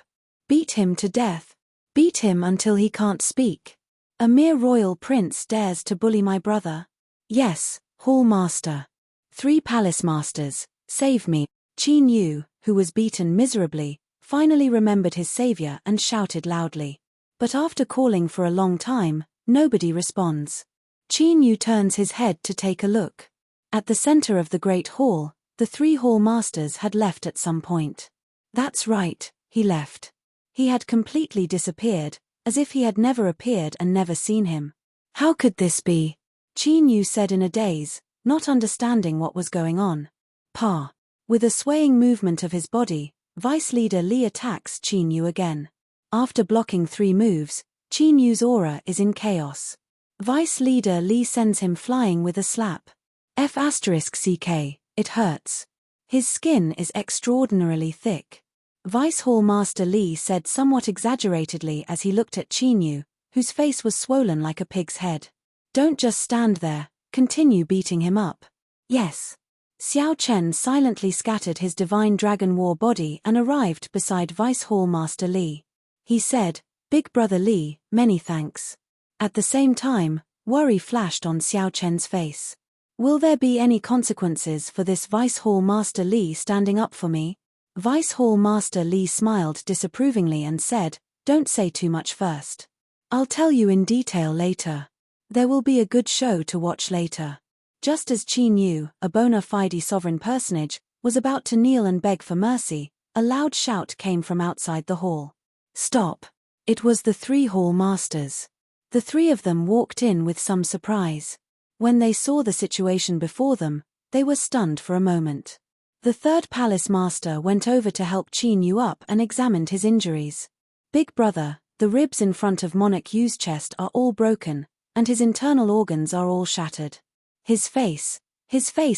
Beat him to death. Beat him until he can't speak. A mere royal prince dares to bully my brother. Yes, Hall Master. Three palace masters, save me." Qin Yu, who was beaten miserably, finally remembered his savior and shouted loudly. But after calling for a long time, nobody responds. Qin Yu turns his head to take a look. At the center of the Great Hall, the three hall masters had left at some point. That's right, he left. He had completely disappeared, as if he had never appeared and never seen him. "How could this be?" Qin Yu said in a daze, not understanding what was going on. "Pa." With a swaying movement of his body, Vice Leader Li attacks Qin Yu again. After blocking 3 moves, Qin Yu's aura is in chaos. Vice Leader Li sends him flying with a slap. F***CK, it hurts. His skin is extraordinarily thick. Vice Hall Master Li said somewhat exaggeratedly as he looked at Qin Yu, whose face was swollen like a pig's head. "Don't just stand there, continue beating him up." "Yes." Xiao Chen silently scattered his Divine Dragon War body and arrived beside Vice Hall Master Li. He said, "Big Brother Li, many thanks." At the same time, worry flashed on Xiao Chen's face. "Will there be any consequences for this Vice Hall Master Li standing up for me?" Vice Hall Master Li smiled disapprovingly and said, "Don't say too much first. I'll tell you in detail later. There will be a good show to watch later." Just as Qin Yu, a bona fide sovereign personage, was about to kneel and beg for mercy, a loud shout came from outside the hall. "Stop!" It was the 3 hall masters. The 3 of them walked in with some surprise. When they saw the situation before them, they were stunned for a moment. The 3rd palace master went over to help Qin Yu up and examined his injuries. "Big brother, the ribs in front of Monarch Yu's chest are all broken, and his internal organs are all shattered. His face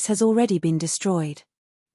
has already been destroyed."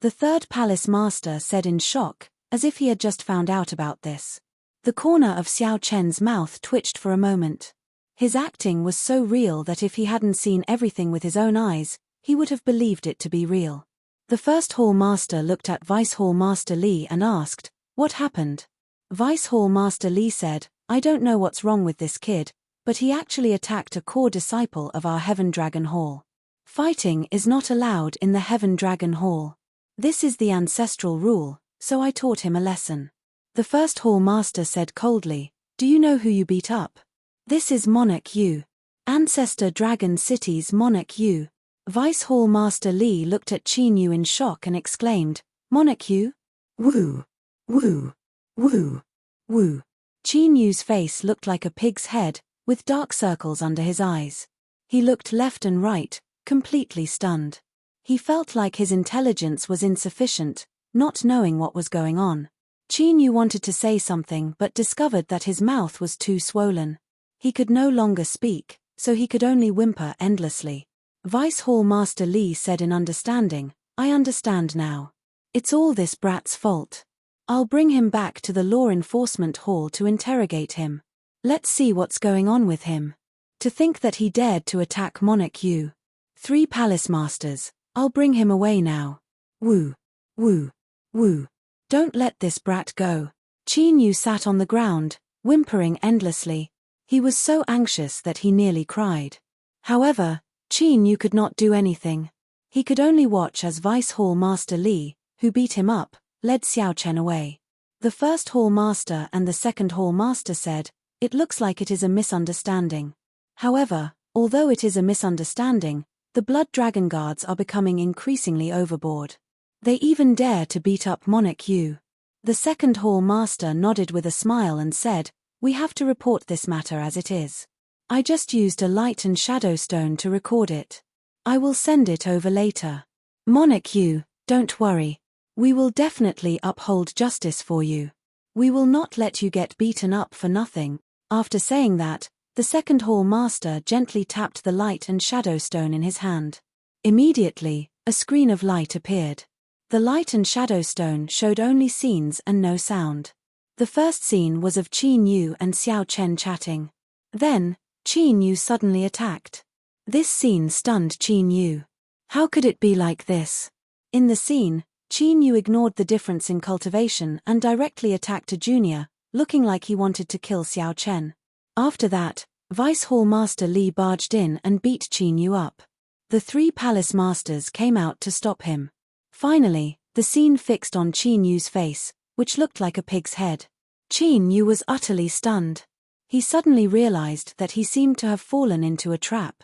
The 3rd palace master said in shock, as if he had just found out about this. The corner of Xiao Chen's mouth twitched for a moment. His acting was so real that if he hadn't seen everything with his own eyes, he would have believed it to be real. The 1st hall master looked at Vice Hall Master Li and asked, "What happened?" Vice Hall Master Li said, "I don't know what's wrong with this kid, but he actually attacked a core disciple of our Heaven Dragon Hall. Fighting is not allowed in the Heaven Dragon Hall. This is the ancestral rule, so I taught him a lesson." The 1st hall master said coldly, "Do you know who you beat up?" "This is Monarch Yu. Ancestor Dragon City's Monarch Yu." Vice Hall Master Li looked at Qin Yu in shock and exclaimed, "Monarch Yu? Woo! Woo! Woo! Woo!" Qin Yu's face looked like a pig's head, with dark circles under his eyes. He looked left and right, completely stunned. He felt like his intelligence was insufficient, not knowing what was going on. Qin Yu wanted to say something but discovered that his mouth was too swollen. He could no longer speak, so he could only whimper endlessly. Vice Hall Master Li said in understanding, "I understand now. It's all this brat's fault. I'll bring him back to the Law Enforcement Hall to interrogate him. Let's see what's going on with him. To think that he dared to attack Monarch Yu. 3 palace masters, I'll bring him away now. Woo! Woo! Woo! Don't let this brat go." Qin Yu sat on the ground, whimpering endlessly. He was so anxious that he nearly cried. However, Qin Yu could not do anything. He could only watch as Vice Hall Master Li, who beat him up, led Xiao Chen away. The 1st hall master and the 2nd hall master said, "It looks like it is a misunderstanding." However, although it is a misunderstanding, the Blood Dragon Guards are becoming increasingly overboard. They even dare to beat up Monarch Yu. The 2nd hall master nodded with a smile and said, "We have to report this matter as it is. I just used a light and shadow stone to record it. I will send it over later. Monarch Yu, don't worry. We will definitely uphold justice for you. We will not let you get beaten up for nothing." After saying that, the 2nd hall master gently tapped the light and shadow stone in his hand. Immediately, a screen of light appeared. The light and shadow stone showed only scenes and no sound. The first scene was of Qin Yu and Xiao Chen chatting. Then, Qin Yu suddenly attacked. This scene stunned Qin Yu. How could it be like this? In the scene, Qin Yu ignored the difference in cultivation and directly attacked a junior, looking like he wanted to kill Xiao Chen. After that, Vice Hall Master Li barged in and beat Qin Yu up. The 3 palace masters came out to stop him. Finally, the scene fixed on Qin Yu's face, which looked like a pig's head. Qin Yu was utterly stunned. He suddenly realized that he seemed to have fallen into a trap.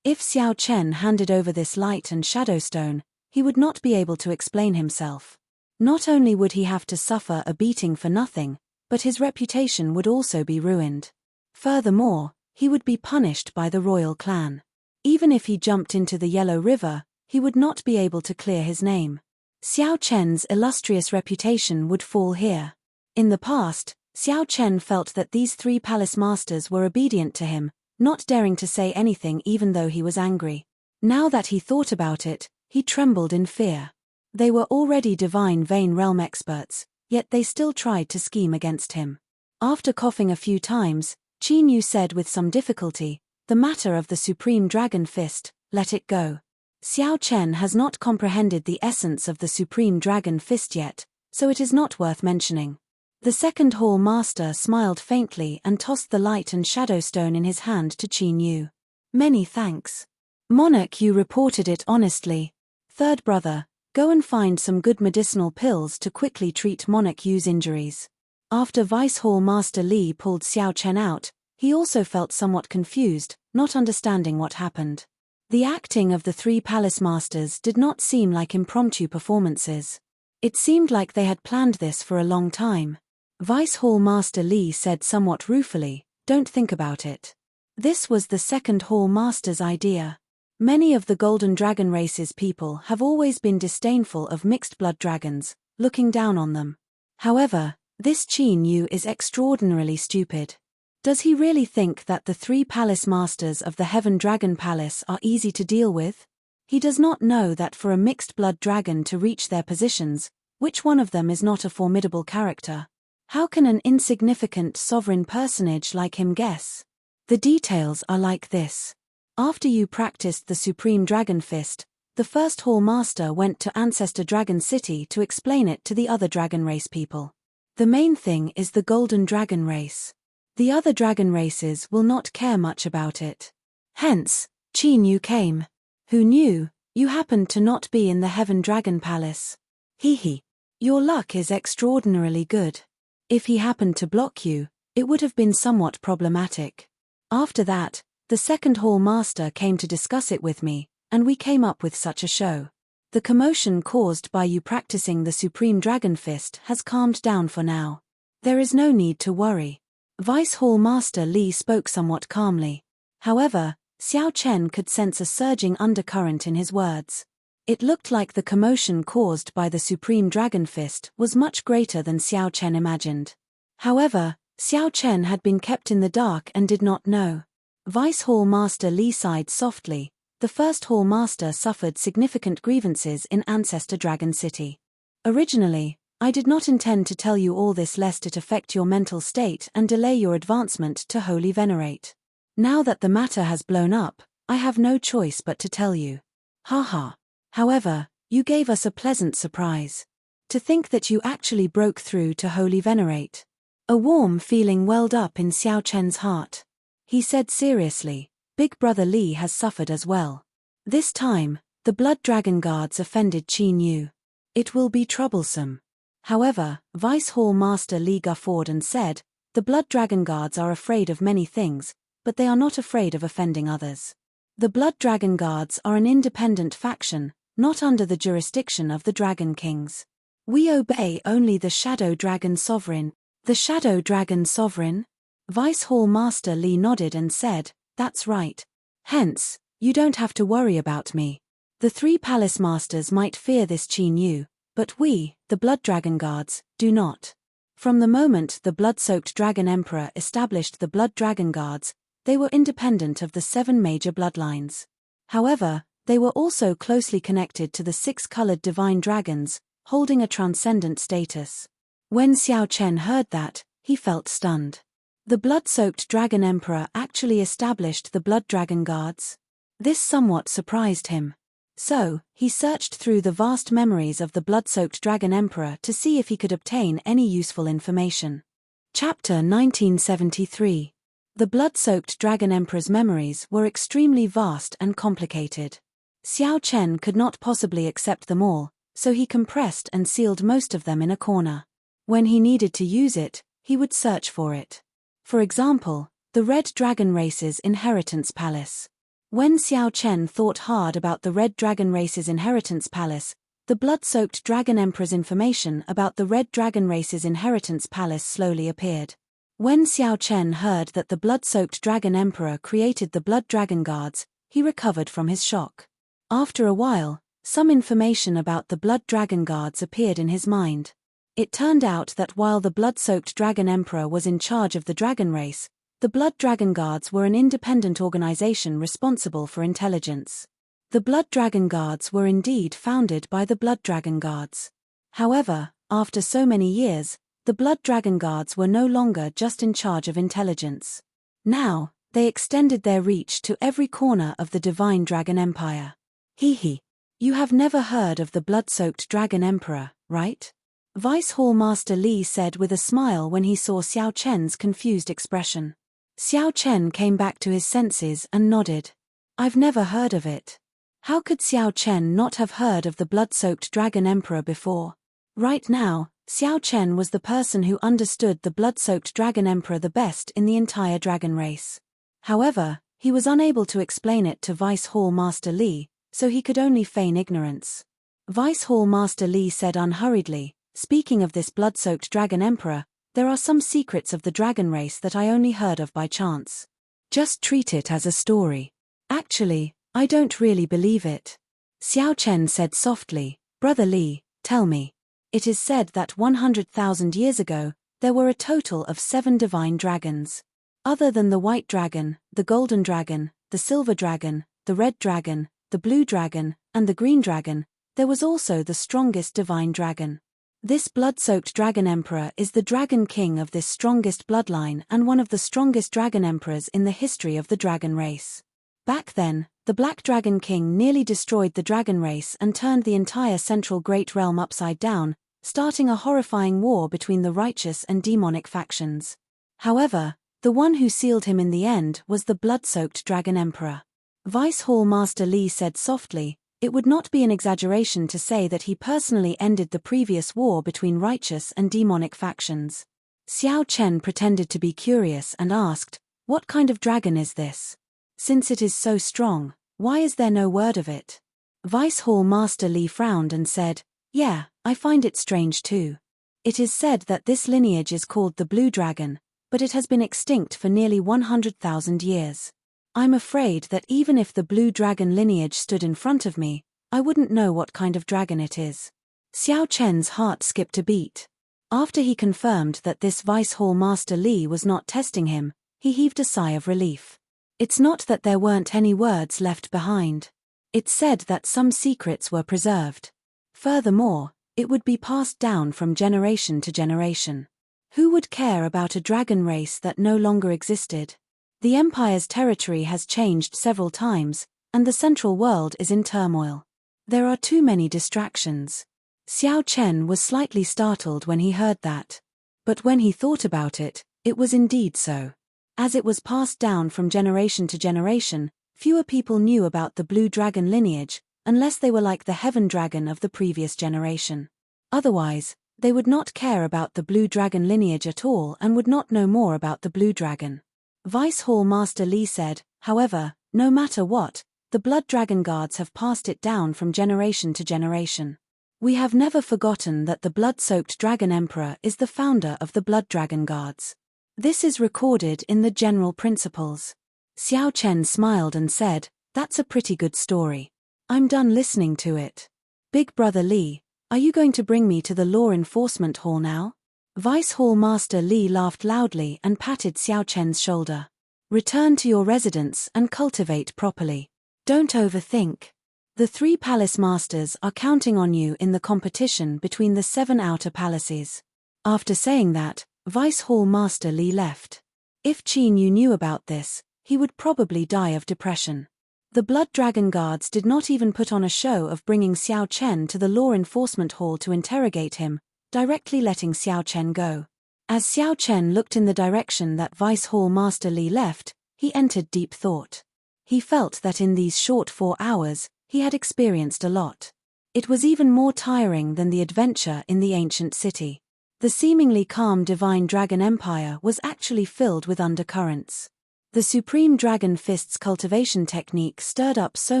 If Xiao Chen handed over this light and shadow stone, he would not be able to explain himself. Not only would he have to suffer a beating for nothing, but his reputation would also be ruined. Furthermore, he would be punished by the royal clan. Even if he jumped into the Yellow River, he would not be able to clear his name. Xiao Chen's illustrious reputation would fall here. In the past, Xiao Chen felt that these 3 palace masters were obedient to him, not daring to say anything even though he was angry. Now that he thought about it, he trembled in fear. They were already divine Vein Realm experts, yet they still tried to scheme against him. After coughing a few times, Qin Yu said with some difficulty, "The matter of the Supreme Dragon Fist, let it go. Xiao Chen has not comprehended the essence of the Supreme Dragon Fist yet, so it is not worth mentioning." The 2nd hall master smiled faintly and tossed the light and shadow stone in his hand to Qin Yu. "Many thanks." Monarch Yu reported it honestly. "Third brother, go and find some good medicinal pills to quickly treat Monarch Yu's injuries." After Vice Hall Master Li pulled Xiao Chen out, he also felt somewhat confused, not understanding what happened. The acting of the three palace masters did not seem like impromptu performances. It seemed like they had planned this for a long time. Vice Hall Master Li said somewhat ruefully, "Don't think about it. This was the second Hall Master's idea. Many of the Golden Dragon race's people have always been disdainful of mixed blood dragons, looking down on them. However, this Qin Yu is extraordinarily stupid. Does he really think that the three palace masters of the Heaven Dragon Palace are easy to deal with? He does not know that for a mixed blood dragon to reach their positions, which one of them is not a formidable character? How can an insignificant sovereign personage like him guess? The details are like this. After you practiced the Supreme Dragon Fist, the first Hall Master went to Ancestor Dragon City to explain it to the other dragon race people. The main thing is the Golden Dragon race. The other dragon races will not care much about it. Hence, Qin Yu came. Who knew? You happened to not be in the Heaven Dragon Palace. Hee. Your luck is extraordinarily good. If he happened to block you, it would have been somewhat problematic. After that, the second Hall Master came to discuss it with me, and we came up with such a show. The commotion caused by you practicing the Supreme Dragon Fist has calmed down for now. There is no need to worry." Vice Hall Master Li spoke somewhat calmly. However, Xiao Chen could sense a surging undercurrent in his words. It looked like the commotion caused by the Supreme Dragon Fist was much greater than Xiao Chen imagined. However, Xiao Chen had been kept in the dark and did not know. Vice Hall Master Li sighed softly. The first Hall Master suffered significant grievances in Ancestor Dragon City. Originally, I did not intend to tell you all this lest it affect your mental state and delay your advancement to Holy Venerate. Now that the matter has blown up, I have no choice but to tell you. Haha. However, you gave us a pleasant surprise. To think that you actually broke through to Holy Venerate. A warm feeling welled up in Xiao Chen's heart. He said seriously, Big Brother Li has suffered as well. This time, the Blood Dragon Guards offended Qin Yu. It will be troublesome. However, Vice Hall Master Li guffawed and said, the Blood Dragon Guards are afraid of many things, but they are not afraid of offending others. The Blood Dragon Guards are an independent faction, not under the jurisdiction of the Dragon Kings. We obey only the Shadow Dragon Sovereign. The Shadow Dragon Sovereign? Vice Hall Master Li nodded and said, that's right. Hence, you don't have to worry about me. The three Palace Masters might fear this Qin Yu, but we, the Blood Dragon Guards, do not. From the moment the blood-soaked Dragon Emperor established the Blood Dragon Guards, they were independent of the 7 major bloodlines. However, they were also closely connected to the 6-colored divine dragons, holding a transcendent status. When Xiao Chen heard that, he felt stunned. The blood-soaked Dragon Emperor actually established the Blood Dragon Guards? This somewhat surprised him. So, he searched through the vast memories of the blood-soaked Dragon Emperor to see if he could obtain any useful information. Chapter 1973. The blood-soaked Dragon Emperor's memories were extremely vast and complicated. Xiao Chen could not possibly accept them all, so he compressed and sealed most of them in a corner. When he needed to use it, he would search for it. For example, the Red Dragon Race's Inheritance Palace. When Xiao Chen thought hard about the Red Dragon Race's Inheritance Palace, the blood-soaked Dragon Emperor's information about the Red Dragon Race's Inheritance Palace slowly appeared. When Xiao Chen heard that the blood-soaked Dragon Emperor created the Blood Dragon Guards, he recovered from his shock. After a while, some information about the Blood Dragon Guards appeared in his mind. It turned out that while the blood-soaked Dragon Emperor was in charge of the Dragon Race, the Blood Dragon Guards were an independent organization responsible for intelligence. The Blood Dragon Guards were indeed founded by the Blood Dragon Guards. However, after so many years, the Blood Dragon Guards were no longer just in charge of intelligence. Now, they extended their reach to every corner of the Divine Dragon Empire. Hee. You have never heard of the blood-soaked Dragon Emperor, right? Vice Hall Master Li said with a smile when he saw Xiao Chen's confused expression. Xiao Chen came back to his senses and nodded. I've never heard of it. How could Xiao Chen not have heard of the blood-soaked Dragon Emperor before? Right now, Xiao Chen was the person who understood the blood-soaked Dragon Emperor the best in the entire dragon race. However, He was unable to explain it to Vice Hall Master Li, so he could only feign ignorance. Vice Hall Master Li said unhurriedly, "Speaking of this blood-soaked dragon emperor, there are some secrets of the dragon race that I only heard of by chance. Just treat it as a story. Actually, I don't really believe it." Xiao Chen said softly, "Brother Li, tell me. It is said that 100,000 years ago, there were a total of 7 divine dragons. Other than the white dragon, the golden dragon, the silver dragon, the red dragon, the blue dragon, and the green dragon, there was also the strongest divine dragon. This blood-soaked dragon emperor is the dragon king of this strongest bloodline and one of the strongest dragon emperors in the history of the dragon race. Back then, the Black Dragon King nearly destroyed the dragon race and turned the entire central Great Realm upside down, starting a horrifying war between the righteous and demonic factions. However, the one who sealed him in the end was the blood-soaked dragon emperor." Vice Hall Master Li said softly, "It would not be an exaggeration to say that he personally ended the previous war between righteous and demonic factions." Xiao Chen pretended to be curious and asked, "What kind of dragon is this? Since it is so strong, why is there no word of it?" Vice Hall Master Li frowned and said, "Yeah, I find it strange too. It is said that this lineage is called the Blue Dragon, but it has been extinct for nearly 100,000 years. I'm afraid that even if the Blue Dragon lineage stood in front of me, I wouldn't know what kind of dragon it is." Xiao Chen's heart skipped a beat. After he confirmed that this Vice Hall Master Li was not testing him, he heaved a sigh of relief. It's not that there weren't any words left behind. It said that some secrets were preserved. Furthermore, it would be passed down from generation to generation. Who would care about a dragon race that no longer existed? The Empire's territory has changed several times, and the central world is in turmoil. There are too many distractions. Xiao Chen was slightly startled when he heard that. But when he thought about it, it was indeed so. As it was passed down from generation to generation, fewer people knew about the Blue Dragon lineage, unless they were like the Heaven Dragon of the previous generation. Otherwise, they would not care about the Blue Dragon lineage at all and would not know more about the Blue Dragon. Vice Hall Master Li said, "However, no matter what, the Blood Dragon Guards have passed it down from generation to generation. We have never forgotten that the blood-soaked Dragon Emperor is the founder of the Blood Dragon Guards. This is recorded in the General Principles." Xiao Chen smiled and said, "That's a pretty good story. I'm done listening to it. Big Brother Li, are you going to bring me to the Law Enforcement Hall now?" Vice Hall Master Li laughed loudly and patted Xiao Chen's shoulder. "Return to your residence and cultivate properly. Don't overthink. The 3 palace masters are counting on you in the competition between the 7 outer palaces." After saying that, Vice Hall Master Li left. If Qin Yu knew about this, he would probably die of depression. The Blood Dragon Guards did not even put on a show of bringing Xiao Chen to the Law Enforcement Hall to interrogate him, directly letting Xiao Chen go. As Xiao Chen looked in the direction that Vice Hall Master Li left, he entered deep thought. He felt that in these short 4 hours, he had experienced a lot. It was even more tiring than the adventure in the ancient city. The seemingly calm divine dragon empire was actually filled with undercurrents. The Supreme Dragon Fist's cultivation technique stirred up so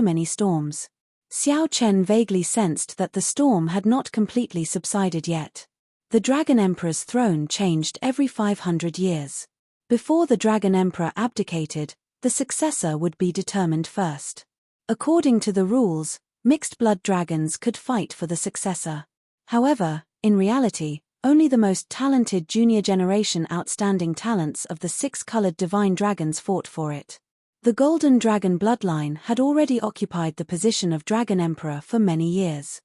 many storms. Xiao Chen vaguely sensed that the storm had not completely subsided yet. The Dragon Emperor's throne changed every 500 years. Before the Dragon Emperor abdicated, the successor would be determined first. According to the rules, mixed blood dragons could fight for the successor. However, in reality, only the most talented junior generation outstanding talents of the 6-colored divine dragons fought for it. The Golden Dragon bloodline had already occupied the position of Dragon Emperor for many years.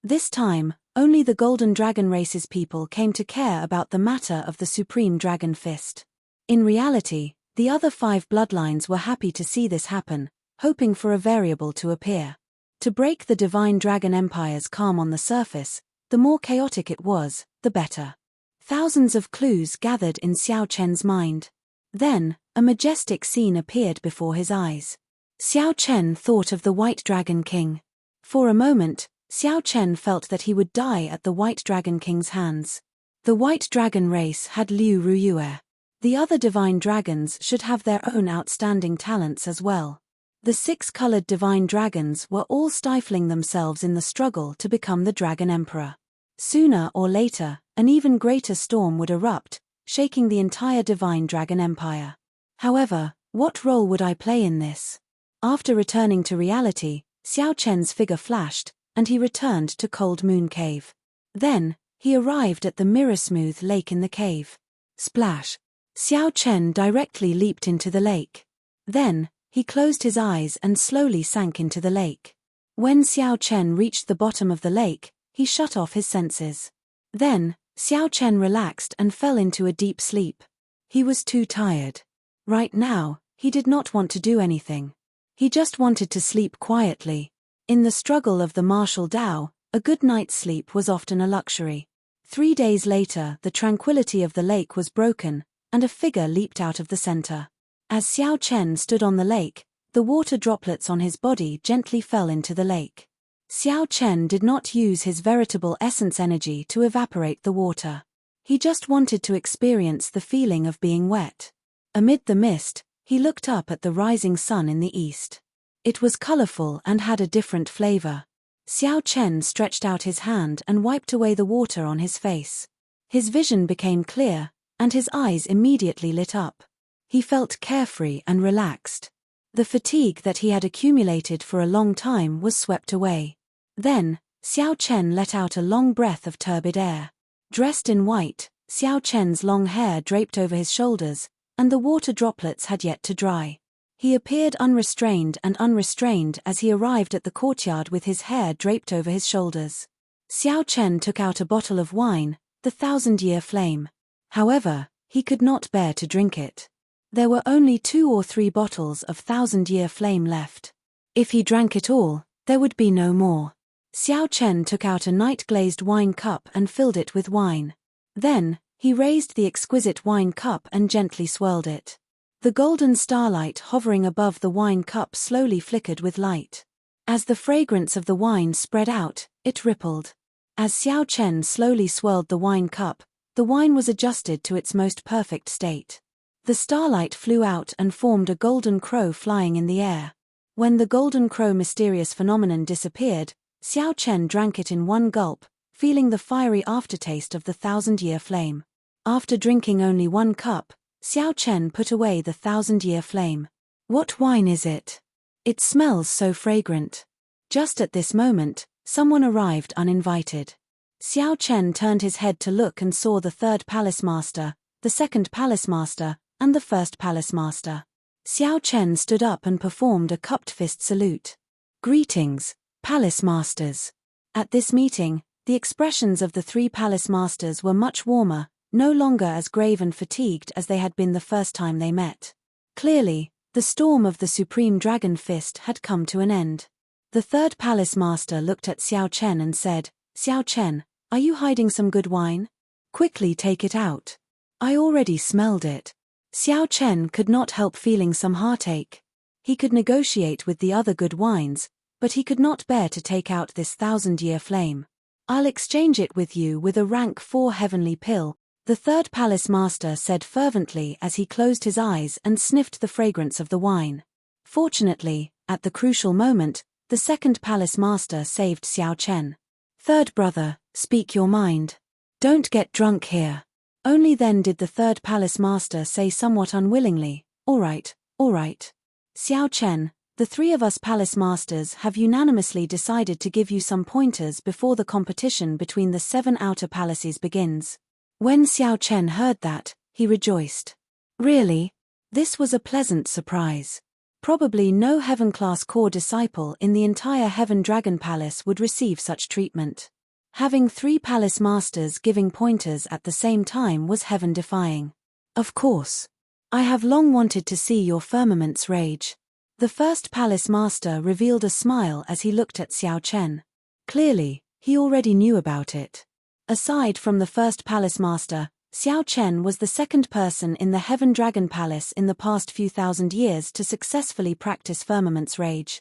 This time, only the Golden Dragon race's people came to care about the matter of the Supreme Dragon Fist. In reality, the other 5 bloodlines were happy to see this happen, hoping for a variable to appear. To break the Divine Dragon Empire's calm on the surface, the more chaotic it was, the better. Thousands of clues gathered in Xiao Chen's mind. Then, a majestic scene appeared before his eyes. Xiao Chen thought of the White Dragon King. For a moment, Xiao Chen felt that he would die at the White Dragon King's hands. The White Dragon race had Liu Ruyue. The other divine dragons should have their own outstanding talents as well. The 6-colored divine dragons were all stifling themselves in the struggle to become the Dragon Emperor. Sooner or later, an even greater storm would erupt, shaking the entire divine dragon empire. However, what role would I play in this? After returning to reality, Xiao Chen's figure flashed, and he returned to Cold Moon Cave. Then, he arrived at the mirror-smooth lake in the cave. Splash! Xiao Chen directly leaped into the lake. Then, he closed his eyes and slowly sank into the lake. When Xiao Chen reached the bottom of the lake, he shut off his senses. Then, Xiao Chen relaxed and fell into a deep sleep. He was too tired. Right now, he did not want to do anything. He just wanted to sleep quietly. In the struggle of the martial Tao, a good night's sleep was often a luxury. 3 days later, the tranquility of the lake was broken, and a figure leaped out of the center. As Xiao Chen stood on the lake, the water droplets on his body gently fell into the lake. Xiao Chen did not use his veritable essence energy to evaporate the water. He just wanted to experience the feeling of being wet. Amid the mist, he looked up at the rising sun in the east. It was colorful and had a different flavor. Xiao Chen stretched out his hand and wiped away the water on his face. His vision became clear, and his eyes immediately lit up. He felt carefree and relaxed. The fatigue that he had accumulated for a long time was swept away. Then, Xiao Chen let out a long breath of turbid air. Dressed in white, Xiao Chen's long hair draped over his shoulders, and the water droplets had yet to dry. He appeared unrestrained as he arrived at the courtyard with his hair draped over his shoulders. Xiao Chen took out a bottle of wine, the 1,000-year flame. However, he could not bear to drink it. There were only 2 or 3 bottles of 1,000-year flame left. If he drank it all, there would be no more. Xiao Chen took out a night-glazed wine cup and filled it with wine. Then, he raised the exquisite wine cup and gently swirled it. The golden starlight hovering above the wine cup slowly flickered with light. As the fragrance of the wine spread out, it rippled. As Xiao Chen slowly swirled the wine cup, the wine was adjusted to its most perfect state. The starlight flew out and formed a golden crow flying in the air. When the golden crow mysterious phenomenon disappeared, Xiao Chen drank it in one gulp, feeling the fiery aftertaste of the 1,000-year flame. After drinking only 1 cup, Xiao Chen put away the 1,000-year flame. What wine is it? It smells so fragrant. Just at this moment, someone arrived uninvited. Xiao Chen turned his head to look and saw the 3rd Palace Master, the 2nd Palace Master, and the 1st Palace Master. Xiao Chen stood up and performed a cupped fist salute. Greetings, Palace Masters. At this meeting, the expressions of the 3 Palace Masters were much warmer, no longer as grave and fatigued as they had been the first time they met. Clearly, the storm of the Supreme Dragon Fist had come to an end. The 3rd Palace Master looked at Xiao Chen and said, Xiao Chen, are you hiding some good wine? Quickly take it out. I already smelled it. Xiao Chen could not help feeling some heartache. He could negotiate with the other good wines, but he could not bear to take out this 1,000-year flame. I'll exchange it with you with a rank 4 heavenly pill, the 3rd Palace Master said fervently as he closed his eyes and sniffed the fragrance of the wine. Fortunately, at the crucial moment, the 2nd Palace Master saved Xiao Chen. 3rd brother, speak your mind. Don't get drunk here. Only then did the 3rd Palace Master say somewhat unwillingly, all right. Xiao Chen, the 3 of us Palace Masters have unanimously decided to give you some pointers before the competition between the 7 outer palaces begins. When Xiao Chen heard that, he rejoiced. Really? This was a pleasant surprise. Probably no Heaven-class core disciple in the entire Heaven Dragon Palace would receive such treatment. Having 3 Palace Masters giving pointers at the same time was heaven-defying. Of course. I have long wanted to see your firmaments rage. The 1st Palace Master revealed a smile as he looked at Xiao Chen. Clearly, he already knew about it. Aside from the 1st Palace Master, Xiao Chen was the 2nd person in the Heaven Dragon Palace in the past few thousand years to successfully practice firmament's rage.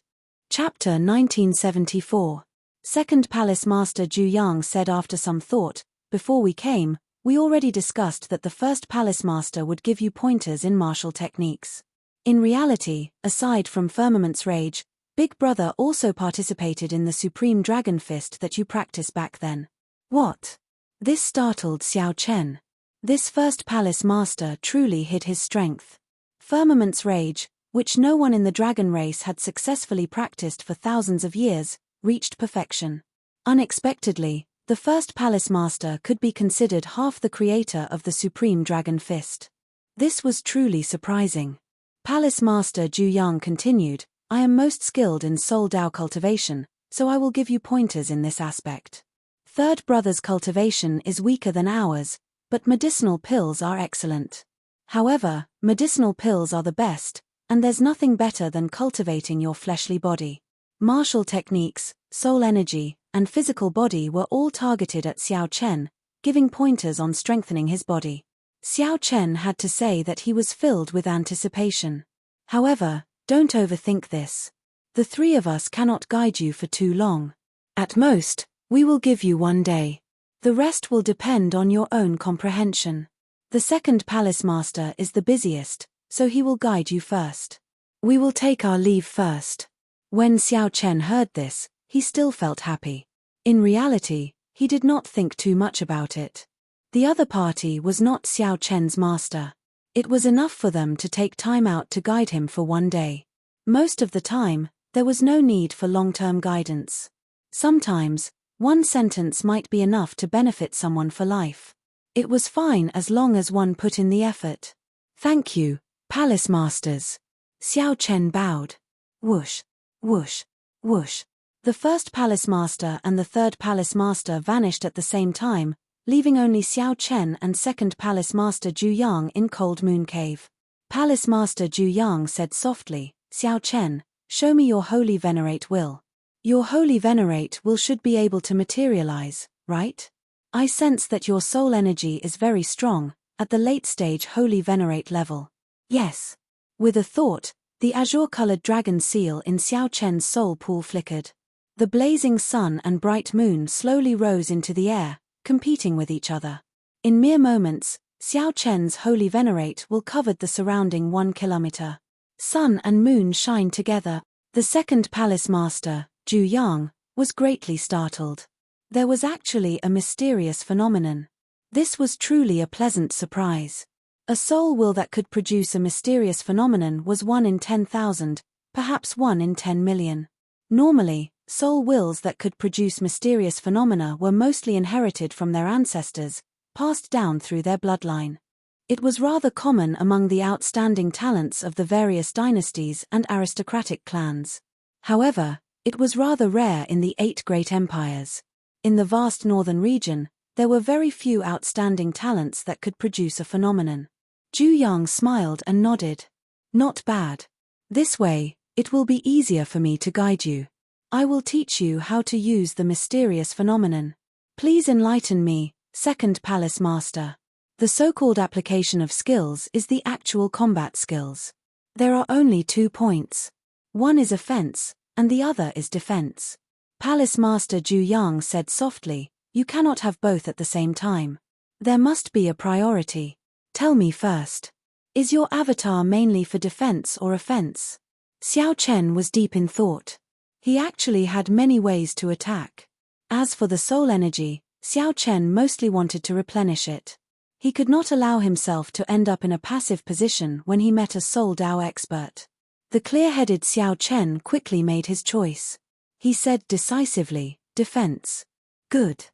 Chapter 1974. 2nd Palace Master Zhu Yang said after some thought, before we came, We already discussed that the first palace master would give you pointers in martial techniques. In reality, aside from Firmament's Rage, Big Brother also participated in the Supreme Dragon Fist that you practiced back then. What? This startled Xiao Chen. This first palace master truly hid his strength. Firmament's Rage, which no one in the dragon race had successfully practiced for thousands of years, reached perfection. Unexpectedly, the first palace master could be considered half the creator of the Supreme Dragon Fist. This was truly surprising. Palace Master Zhu Yang continued, I am most skilled in Soul Dao cultivation, so I will give you pointers in this aspect. Third brother's cultivation is weaker than ours, but medicinal pills are excellent. However, medicinal pills are the best, and there's nothing better than cultivating your fleshly body. Martial techniques, soul energy, and physical body were all targeted at Xiao Chen, giving pointers on strengthening his body. Xiao Chen had to say that he was filled with anticipation. However, don't overthink this. The three of us cannot guide you for too long. At most, we will give you 1 day. The rest will depend on your own comprehension. The second palace master is the busiest, so he will guide you first. We will take our leave first. When Xiao Chen heard this, he still felt happy. In reality, he did not think too much about it. The other party was not Xiao Chen's master. It was enough for them to take time out to guide him for 1 day. Most of the time, there was no need for long-term guidance. Sometimes, 1 sentence might be enough to benefit someone for life. It was fine as long as one put in the effort. Thank you, Palace Masters. Xiao Chen bowed. Whoosh, whoosh, whoosh. The first palace master and the third palace master vanished at the same time, leaving only Xiao Chen and second palace master Zhu Yang in Cold Moon Cave. Palace master Zhu Yang said softly, Xiao Chen, show me your holy venerate will. Your holy venerate will should be able to materialize, right? I sense that your soul energy is very strong, at the late stage holy venerate level. Yes. With a thought, the azure-colored dragon seal in Xiao Chen's soul pool flickered. The blazing sun and bright moon slowly rose into the air, competing with each other. In mere moments, Xiao Chen's holy venerate will covered the surrounding 1 kilometer. Sun and moon shine together. The second palace master, Zhu Yang, was greatly startled. There was actually a mysterious phenomenon. This was truly a pleasant surprise. A soul will that could produce a mysterious phenomenon was 1 in 10,000, perhaps 1 in 10 million. Normally, soul wills that could produce mysterious phenomena were mostly inherited from their ancestors, passed down through their bloodline. It was rather common among the outstanding talents of the various dynasties and aristocratic clans. However, it was rather rare in the 8 great empires. In the vast northern region, there were very few outstanding talents that could produce a phenomenon. Zhu Yang smiled and nodded. Not bad. This way, it will be easier for me to guide you. I will teach you how to use the mysterious phenomenon. Please enlighten me, second palace master. The so-called application of skills is the actual combat skills. There are only 2 points. One is offense, and the other is defense. Palace Master Zhu Yang said softly, you cannot have both at the same time. There must be a priority. Tell me first. Is your avatar mainly for defense or offense? Xiao Chen was deep in thought. He actually had many ways to attack. As for the soul energy, Xiao Chen mostly wanted to replenish it. He could not allow himself to end up in a passive position when he met a soul Dao expert. The clear-headed Xiao Chen quickly made his choice. He said decisively, defense. Good.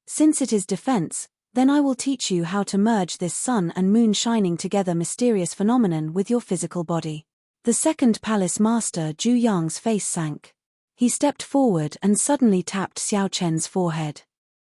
Since it is defense, then I will teach you how to merge this sun and moon shining together mysterious phenomenon with your physical body. The second palace master Zhu Yang's face sank. He stepped forward and suddenly tapped Xiao Chen's forehead.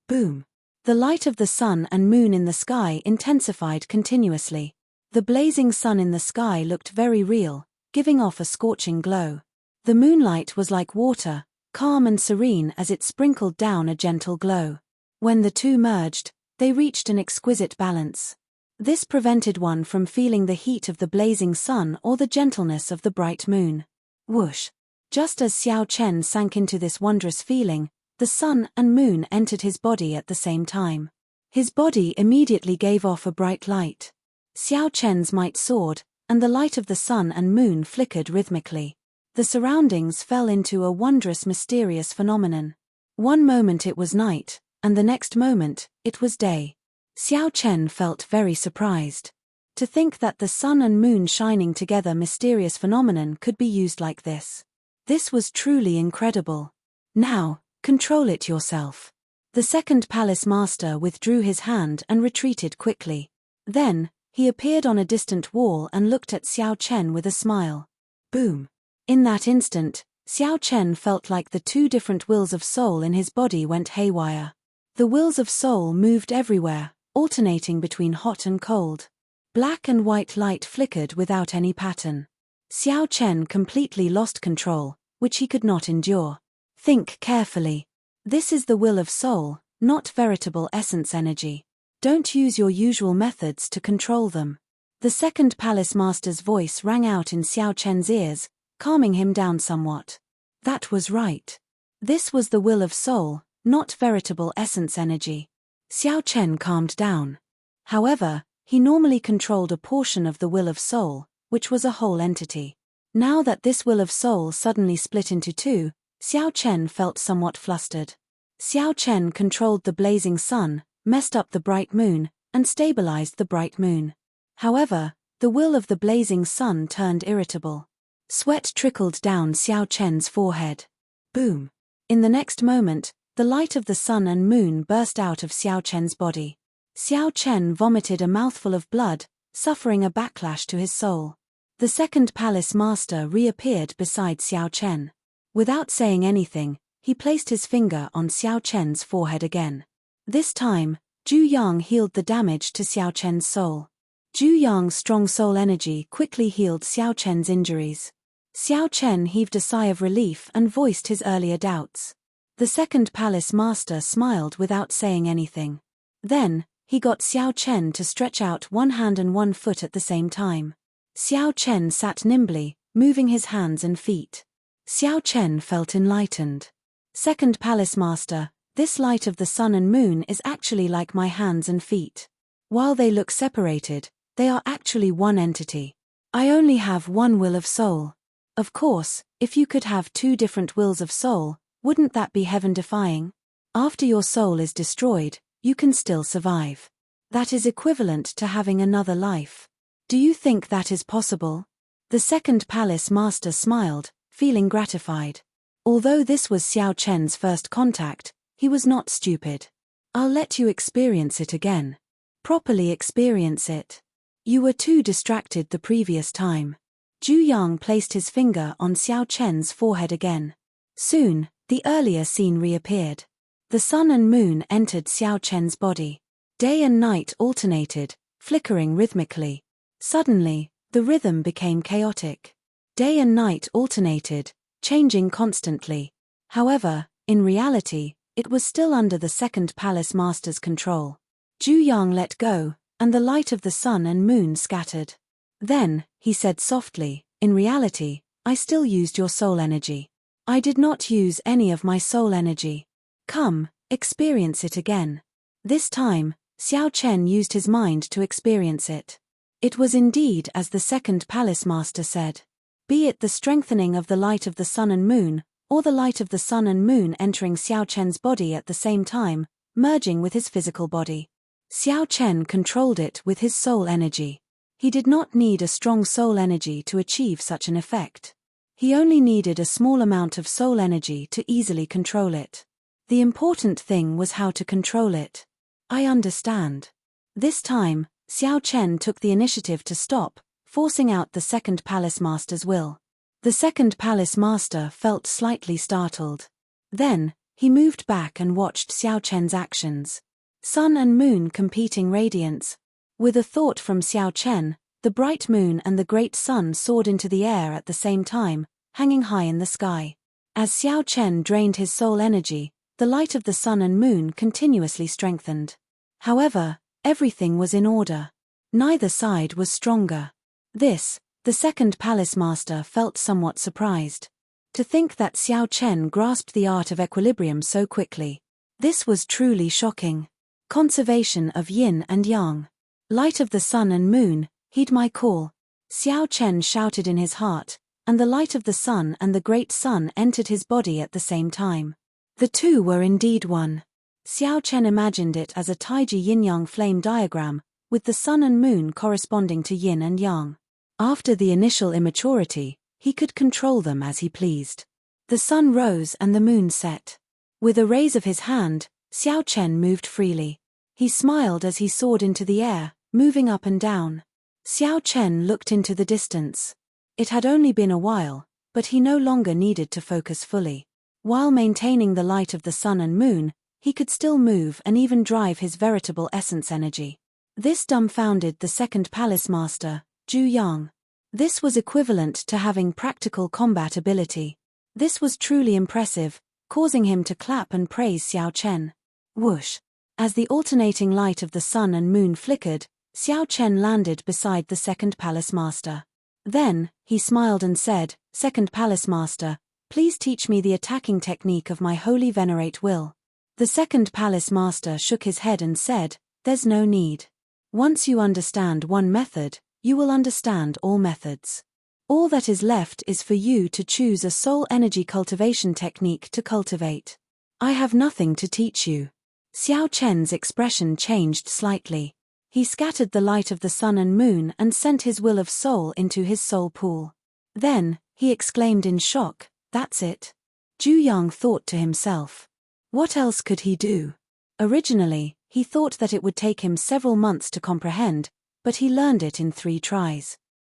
Boom. The light of the sun and moon in the sky intensified continuously. The blazing sun in the sky looked very real, giving off a scorching glow. The moonlight was like water, calm and serene as it sprinkled down a gentle glow. When the two merged, they reached an exquisite balance. This prevented one from feeling the heat of the blazing sun or the gentleness of the bright moon. Whoosh! Just as Xiao Chen sank into this wondrous feeling, the sun and moon entered his body at the same time. His body immediately gave off a bright light. Xiao Chen's might soared, and the light of the sun and moon flickered rhythmically. The surroundings fell into a wondrous, mysterious phenomenon. One moment it was night, and the next moment, it was day. Xiao Chen felt very surprised. To think that the sun and moon shining together mysterious phenomenon could be used like this. This was truly incredible. Now, control it yourself. The second palace master withdrew his hand and retreated quickly. Then, he appeared on a distant wall and looked at Xiao Chen with a smile. Boom! In that instant, Xiao Chen felt like the two different wills of soul in his body went haywire. The wills of soul moved everywhere, alternating between hot and cold. Black and white light flickered without any pattern. Xiao Chen completely lost control, which he could not endure. Think carefully. This is the will of soul, not veritable essence energy. Don't use your usual methods to control them. The second palace master's voice rang out in Xiao Chen's ears, calming him down somewhat. That was right. This was the will of soul, not veritable essence energy. Xiao Chen calmed down. However, he normally controlled a portion of the will of soul, which was a whole entity. Now that this will of soul suddenly split into two, Xiao Chen felt somewhat flustered. Xiao Chen controlled the blazing sun, messed up the bright moon, and stabilized the bright moon. However, the will of the blazing sun turned irritable. Sweat trickled down Xiao Chen's forehead. Boom! In the next moment, the light of the sun and moon burst out of Xiao Chen's body. Xiao Chen vomited a mouthful of blood, suffering a backlash to his soul. The second palace master reappeared beside Xiao Chen. Without saying anything, he placed his finger on Xiao Chen's forehead again. This time, Zhu Yang healed the damage to Xiao Chen's soul. Zhu Yang's strong soul energy quickly healed Xiao Chen's injuries. Xiao Chen heaved a sigh of relief and voiced his earlier doubts. The second palace master smiled without saying anything. Then, he got Xiao Chen to stretch out one hand and one foot at the same time. Xiao Chen sat nimbly, moving his hands and feet. Xiao Chen felt enlightened. Second palace master, this light of the sun and moon is actually like my hands and feet. While they look separated, they are actually one entity. I only have one will of soul. Of course, if you could have two different wills of soul, wouldn't that be heaven-defying? After your soul is destroyed, you can still survive. That is equivalent to having another life. Do you think that is possible? The second palace master smiled, feeling gratified. Although this was Xiao Chen's first contact, he was not stupid. I'll let you experience it again. Properly experience it. You were too distracted the previous time. Zhu Yang placed his finger on Xiao Chen's forehead again. Soon, the earlier scene reappeared. The sun and moon entered Xiao Chen's body. Day and night alternated, flickering rhythmically. Suddenly, the rhythm became chaotic. Day and night alternated, changing constantly. However, in reality, it was still under the second palace master's control. Zhu Yang let go, and the light of the sun and moon scattered. Then, he said softly, in reality, I still used your soul energy. I did not use any of my soul energy. Come, experience it again. This time, Xiao Chen used his mind to experience it. It was indeed as the second palace master said. Be it the strengthening of the light of the sun and moon, or the light of the sun and moon entering Xiao Chen's body at the same time, merging with his physical body. Xiao Chen controlled it with his soul energy. He did not need a strong soul energy to achieve such an effect. He only needed a small amount of soul energy to easily control it. The important thing was how to control it. I understand. This time, Xiao Chen took the initiative to stop, forcing out the second palace master's will. The second palace master felt slightly startled. Then, he moved back and watched Xiao Chen's actions. Sun and moon competing radiance. With a thought from Xiao Chen, the bright moon and the great sun soared into the air at the same time, hanging high in the sky. As Xiao Chen drained his soul energy, the light of the sun and moon continuously strengthened. However, everything was in order. Neither side was stronger. This, the second palace master felt somewhat surprised. To think that Xiao Chen grasped the art of equilibrium so quickly. This was truly shocking. Conservation of yin and yang. Light of the sun and moon, heed my call. Xiao Chen shouted in his heart, and the light of the sun and the great sun entered his body at the same time. The two were indeed one. Xiao Chen imagined it as a Taiji yin-yang flame diagram, with the sun and moon corresponding to yin and yang. After the initial immaturity, he could control them as he pleased. The sun rose and the moon set. With a raise of his hand, Xiao Chen moved freely. He smiled as he soared into the air, moving up and down. Xiao Chen looked into the distance. It had only been a while, but he no longer needed to focus fully. While maintaining the light of the sun and moon, he could still move and even drive his veritable essence energy. This dumbfounded the second palace master, Zhu Yang. This was equivalent to having practical combat ability. This was truly impressive, causing him to clap and praise Xiao Chen. Whoosh! As the alternating light of the sun and moon flickered, Xiao Chen landed beside the second palace master. Then, he smiled and said, "Second palace master, please teach me the attacking technique of my holy venerate will." The second palace master shook his head and said, "There's no need. Once you understand one method, you will understand all methods. All that is left is for you to choose a soul energy cultivation technique to cultivate. I have nothing to teach you." Xiao Chen's expression changed slightly. He scattered the light of the sun and moon and sent his will of soul into his soul pool. Then, he exclaimed in shock, "That's it." Zhu Yang thought to himself. What else could he do? Originally, he thought that it would take him several months to comprehend, but he learned it in 3 tries.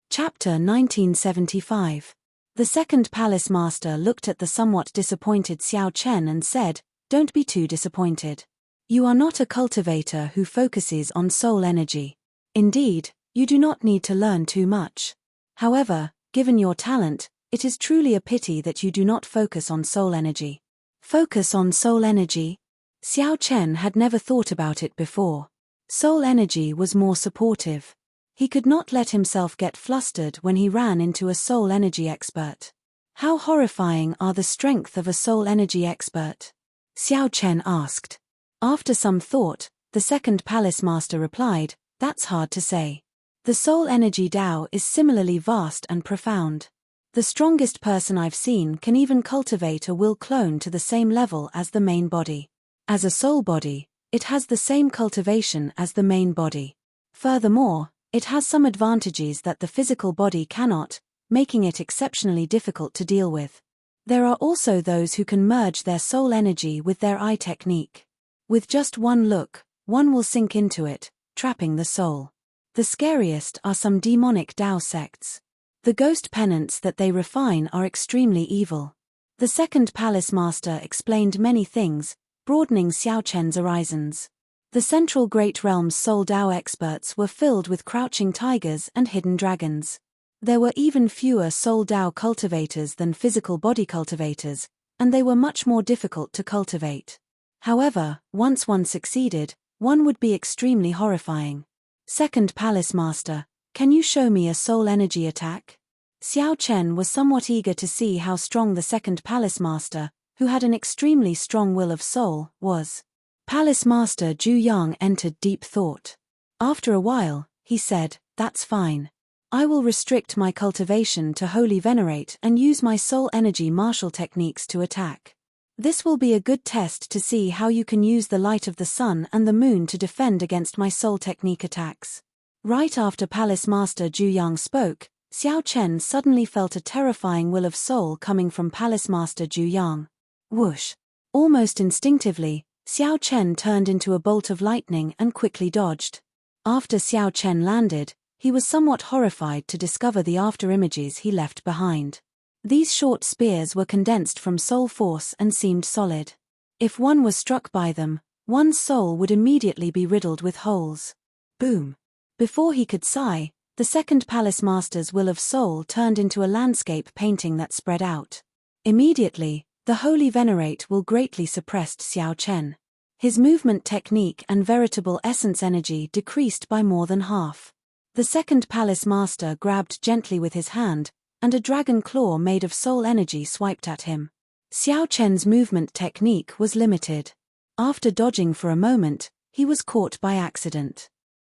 Chapter 1975. The second palace master looked at the somewhat disappointed Xiao Chen and said, "Don't be too disappointed. You are not a cultivator who focuses on soul energy. Indeed, you do not need to learn too much. However, given your talent, it is truly a pity that you do not focus on soul energy." Focus on soul energy? Xiao Chen had never thought about it before. Soul energy was more supportive. He could not let himself get flustered when he ran into a soul energy expert. How horrifying are the strength of a soul energy expert? Xiao Chen asked. After some thought, the second palace master replied, "That's hard to say. The soul energy Tao is similarly vast and profound. The strongest person I've seen can even cultivate a will clone to the same level as the main body. As a soul body, it has the same cultivation as the main body. Furthermore, it has some advantages that the physical body cannot, making it exceptionally difficult to deal with. There are also those who can merge their soul energy with their eye technique. With just one look, one will sink into it, trapping the soul. The scariest are some demonic Tao sects. The ghost penance that they refine are extremely evil." The second palace master explained many things, broadening Xiao Chen's horizons. The central Great Realm's soul Tao experts were filled with crouching tigers and hidden dragons. There were even fewer soul Tao cultivators than physical body cultivators, and they were much more difficult to cultivate. However, once one succeeded, one would be extremely horrifying. Second palace master, can you show me a soul energy attack? Xiao Chen was somewhat eager to see how strong the second palace master, who had an extremely strong will of soul, was. Palace master Zhu Yang entered deep thought. After a while, he said, "That's fine. I will restrict my cultivation to holy venerate and use my soul energy martial techniques to attack. This will be a good test to see how you can use the light of the sun and the moon to defend against my soul technique attacks." Right after Palace Master Zhu Yang spoke, Xiao Chen suddenly felt a terrifying will of soul coming from Palace Master Zhu Yang. Whoosh! Almost instinctively, Xiao Chen turned into a bolt of lightning and quickly dodged. After Xiao Chen landed, he was somewhat horrified to discover the after-images he left behind. These short spears were condensed from soul force and seemed solid. If one was struck by them, one's soul would immediately be riddled with holes. Boom! Before he could sigh, the second palace master's will of soul turned into a landscape painting that spread out. Immediately, the holy venerate will greatly suppressed Xiao Chen. His movement technique and veritable essence energy decreased by more than half. The second palace master grabbed gently with his hand, and a dragon claw made of soul energy swiped at him. Xiao Chen's movement technique was limited. After dodging for a moment, he was caught by accident.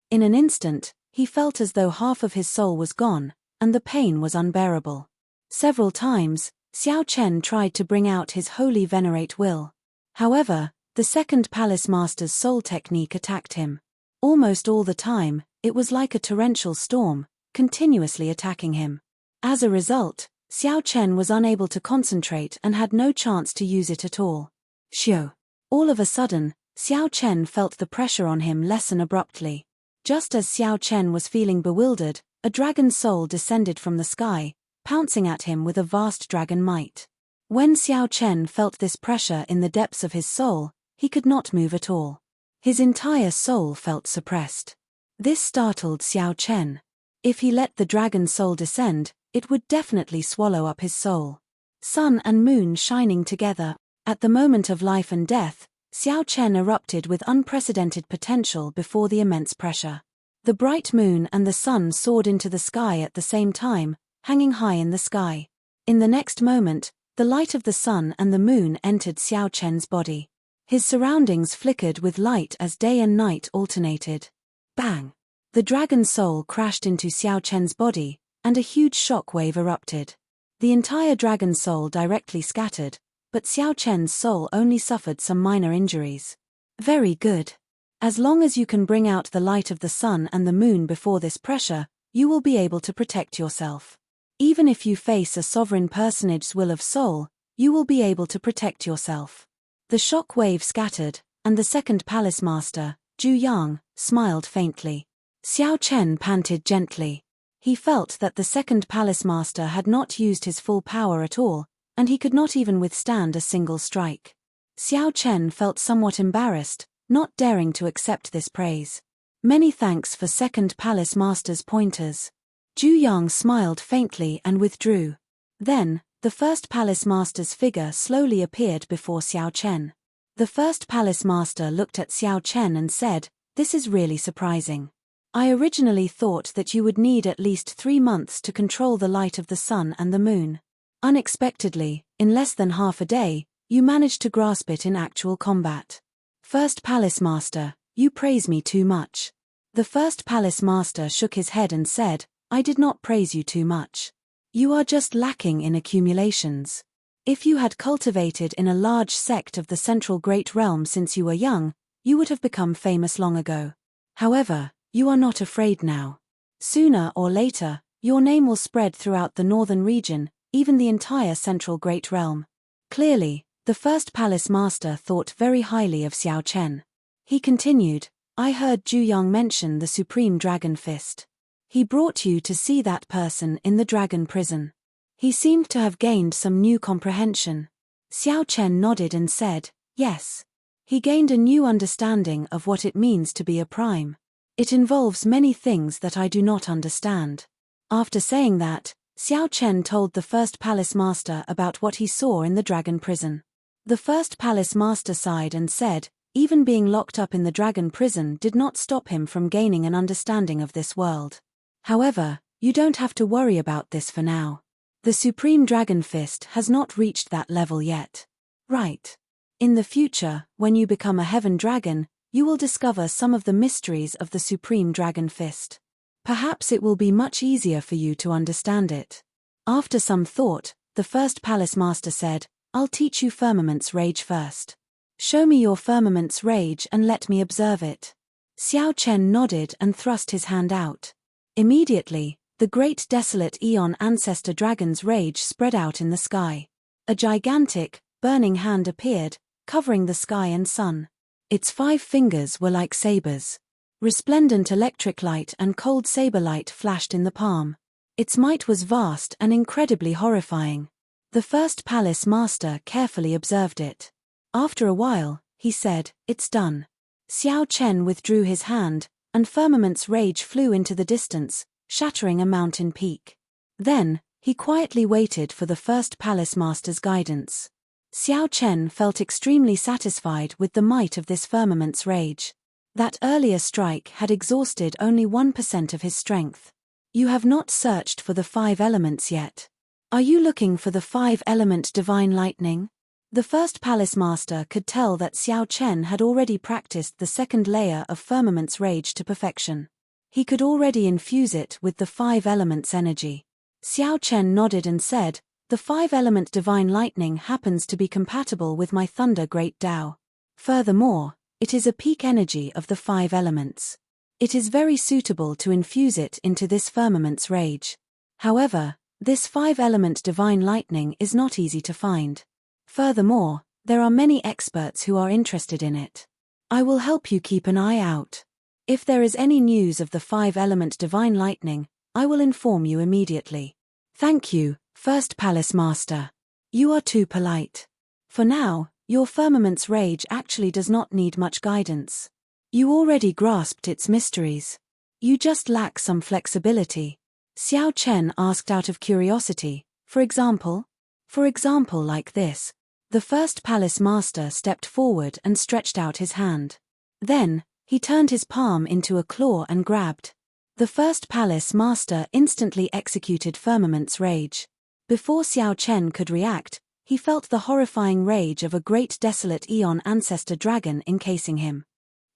In an instant, he felt as though half of his soul was gone, and the pain was unbearable. Several times, Xiao Chen tried to bring out his holy venerate will. However, the second palace master's soul technique attacked him. Almost all the time, it was like a torrential storm, continuously attacking him. As a result, Xiao Chen was unable to concentrate and had no chance to use it at all. Xiao. All of a sudden, Xiao Chen felt the pressure on him lessen abruptly. Just as Xiao Chen was feeling bewildered, a dragon soul descended from the sky, pouncing at him with a vast dragon might. When Xiao Chen felt this pressure in the depths of his soul, he could not move at all. His entire soul felt suppressed. This startled Xiao Chen. If he let the dragon soul descend, it would definitely swallow up his soul. Sun and moon shining together. At the moment of life and death, Xiao Chen erupted with unprecedented potential before the immense pressure. The bright moon and the sun soared into the sky at the same time, hanging high in the sky. In the next moment, the light of the sun and the moon entered Xiao Chen's body. His surroundings flickered with light as day and night alternated. Bang! The dragon soul crashed into Xiao Chen's body, and a huge shock wave erupted. The entire dragon soul directly scattered, but Xiao Chen's soul only suffered some minor injuries. Very good. As long as you can bring out the light of the sun and the moon before this pressure, you will be able to protect yourself. Even if you face a sovereign personage's will of soul, you will be able to protect yourself. The shock wave scattered, and the second palace master, Zhu Yang, smiled faintly. Xiao Chen panted gently. He felt that the second palace master had not used his full power at all, and he could not even withstand a single strike. Xiao Chen felt somewhat embarrassed, not daring to accept this praise. Many thanks for second palace master's pointers. Zhu Yang smiled faintly and withdrew. Then, the first palace master's figure slowly appeared before Xiao Chen. The first palace master looked at Xiao Chen and said, "This is really surprising. I originally thought that you would need at least 3 months to control the light of the sun and the moon. Unexpectedly, in less than half a day, you managed to grasp it in actual combat. First palace master, you praise me too much." The first palace master shook his head and said, "I did not praise you too much. You are just lacking in accumulations. If you had cultivated in a large sect of the central great realm since you were young, you would have become famous long ago. However, you are not afraid now. Sooner or later, your name will spread throughout the northern region, even the entire central great realm." Clearly, the first palace master thought very highly of Xiao Chen. He continued, "I heard Zhu Yang mention the Supreme Dragon Fist. He brought you to see that person in the dragon prison." He seemed to have gained some new comprehension. Xiao Chen nodded and said, "Yes." He gained a new understanding of what it means to be a prime. "It involves many things that I do not understand." After saying that, Xiao Chen told the first palace master about what he saw in the dragon prison. The first palace master sighed and said, even being locked up in the dragon prison did not stop him from gaining an understanding of this world. However, you don't have to worry about this for now. The Supreme Dragon Fist has not reached that level yet. Right. In the future, when you become a heaven dragon, you will discover some of the mysteries of the Supreme Dragon Fist. Perhaps it will be much easier for you to understand it. After some thought, the first palace master said, "I'll teach you Firmament's Rage first. Show me your Firmament's Rage and let me observe it." Xiao Chen nodded and thrust his hand out. Immediately, the great desolate Eon ancestor dragon's rage spread out in the sky. A gigantic, burning hand appeared, covering the sky and sun. Its 5 fingers were like sabers. Resplendent electric light and cold saber light flashed in the palm. Its might was vast and incredibly horrifying. The first palace master carefully observed it. After a while, he said, "It's done." Xiao Chen withdrew his hand, and Firmament's Rage flew into the distance, shattering a mountain peak. Then, he quietly waited for the first palace master's guidance. Xiao Chen felt extremely satisfied with the might of this Firmament's Rage. That earlier strike had exhausted only 1% of his strength. You have not searched for the 5 elements yet. Are you looking for the 5-element divine lightning? The first palace master could tell that Xiao Chen had already practiced the second layer of Firmament's rage to perfection. He could already infuse it with the 5 elements energy. Xiao Chen nodded and said, "The 5-element divine lightning happens to be compatible with my thunder great Tao. Furthermore, it is a peak energy of the 5 elements. It is very suitable to infuse it into this Firmament's rage. However, this 5-element divine lightning is not easy to find. Furthermore, there are many experts who are interested in it. I will help you keep an eye out. If there is any news of the 5-element divine lightning, I will inform you immediately." "Thank you, First Palace Master. You are too polite. For now, your Firmament's rage actually does not need much guidance. You already grasped its mysteries. You just lack some flexibility." Xiao Chen asked out of curiosity, "For example?" "For example like this." The first palace master stepped forward and stretched out his hand. Then, he turned his palm into a claw and grabbed. The first palace master instantly executed Firmament's rage. Before Xiao Chen could react, he felt the horrifying rage of a great desolate eon ancestor dragon encasing him.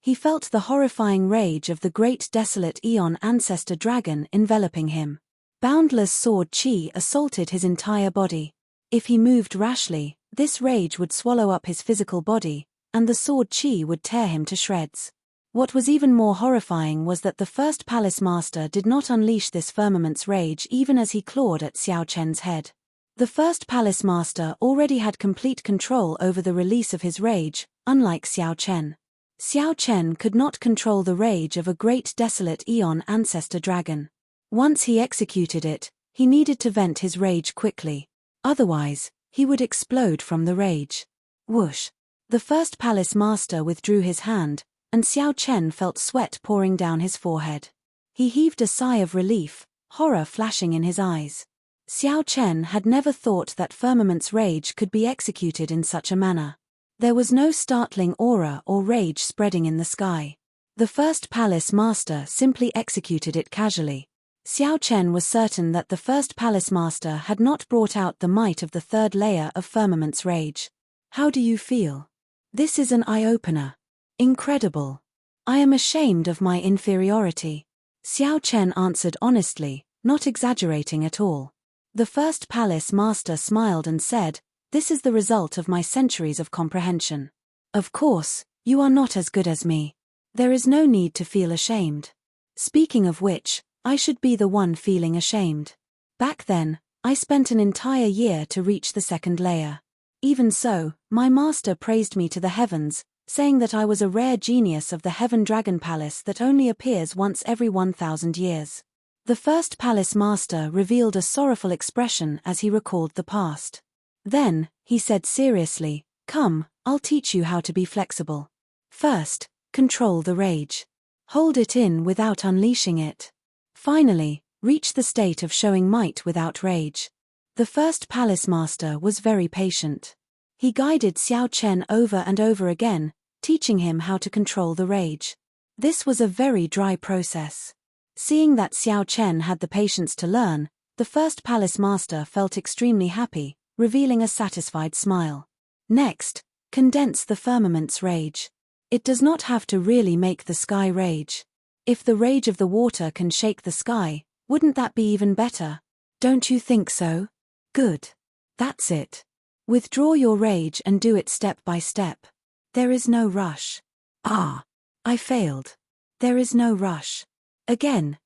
He felt the horrifying rage of the great desolate eon ancestor dragon enveloping him. Boundless sword chi assaulted his entire body. If he moved rashly, this rage would swallow up his physical body, and the sword chi would tear him to shreds. What was even more horrifying was that the first palace master did not unleash this Firmament's rage even as he clawed at Xiao Chen's head. The first palace master already had complete control over the release of his rage, unlike Xiao Chen. Xiao Chen could not control the rage of a great desolate eon ancestor dragon. Once he executed it, he needed to vent his rage quickly. Otherwise, he would explode from the rage. Whoosh! The first palace master withdrew his hand, and Xiao Chen felt sweat pouring down his forehead. He heaved a sigh of relief, horror flashing in his eyes. Xiao Chen had never thought that Firmament's rage could be executed in such a manner. There was no startling aura or rage spreading in the sky. The first palace master simply executed it casually. Xiao Chen was certain that the first palace master had not brought out the might of the 3rd layer of Firmament's rage. "How do you feel?" "This is an eye-opener. Incredible. I am ashamed of my inferiority." Xiao Chen answered honestly, not exaggerating at all. The first palace master smiled and said, "This is the result of my centuries of comprehension. Of course, you are not as good as me. There is no need to feel ashamed. Speaking of which, I should be the one feeling ashamed. Back then, I spent an entire year to reach the 2nd layer. Even so, my master praised me to the heavens, saying that I was a rare genius of the Heaven Dragon Palace that only appears once every 1,000 years. The first palace master revealed a sorrowful expression as he recalled the past. Then, he said seriously, "Come, I'll teach you how to be flexible. First, control the rage. Hold it in without unleashing it. Finally, reach the state of showing might without rage." The first palace master was very patient. He guided Xiao Chen over and over again, teaching him how to control the rage. This was a very dry process. Seeing that Xiao Chen had the patience to learn, the first palace master felt extremely happy, revealing a satisfied smile. Next, condense the Firmament's rage. It does not have to really make the sky rage. If the rage of the water can shake the sky, wouldn't that be even better? Don't you think so? Good. That's it. Withdraw your rage and do it step by step. There is no rush. Ah! I failed. There is no rush. Again.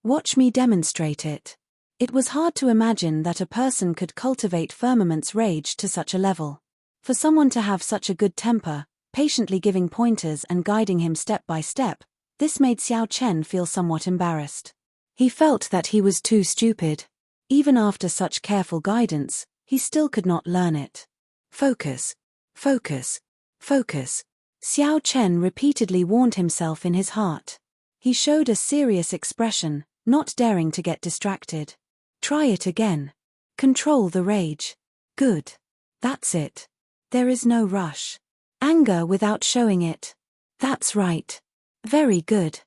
Watch me demonstrate it. It was hard to imagine that a person could cultivate Firmament's rage to such a level. For someone to have such a good temper, patiently giving pointers and guiding him step by step, this made Xiao Chen feel somewhat embarrassed. He felt that he was too stupid. Even after such careful guidance, he still could not learn it. Focus. Xiao Chen repeatedly warned himself in his heart. He showed a serious expression, not daring to get distracted. Try it again. Control the rage. Good. That's it. There is no rush. Anger without showing it. That's right. Very good.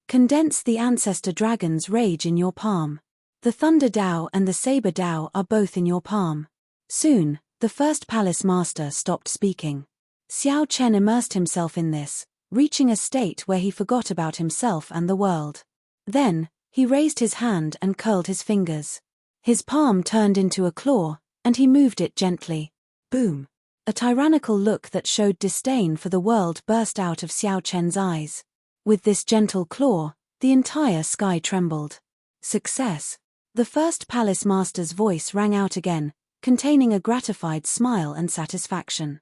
Condense the ancestor dragon's rage in your palm. The Thunder Dao and the Saber Dao are both in your palm. Soon, The first palace master stopped speaking. Xiao Chen immersed himself in this, reaching a state where he forgot about himself and the world. Then, he raised his hand and curled his fingers. His palm turned into a claw, and he moved it gently. Boom! A tyrannical look that showed disdain for the world burst out of Xiao Chen's eyes. With this gentle claw, the entire sky trembled. Success! The first palace master's voice rang out again, containing a gratified smile and satisfaction.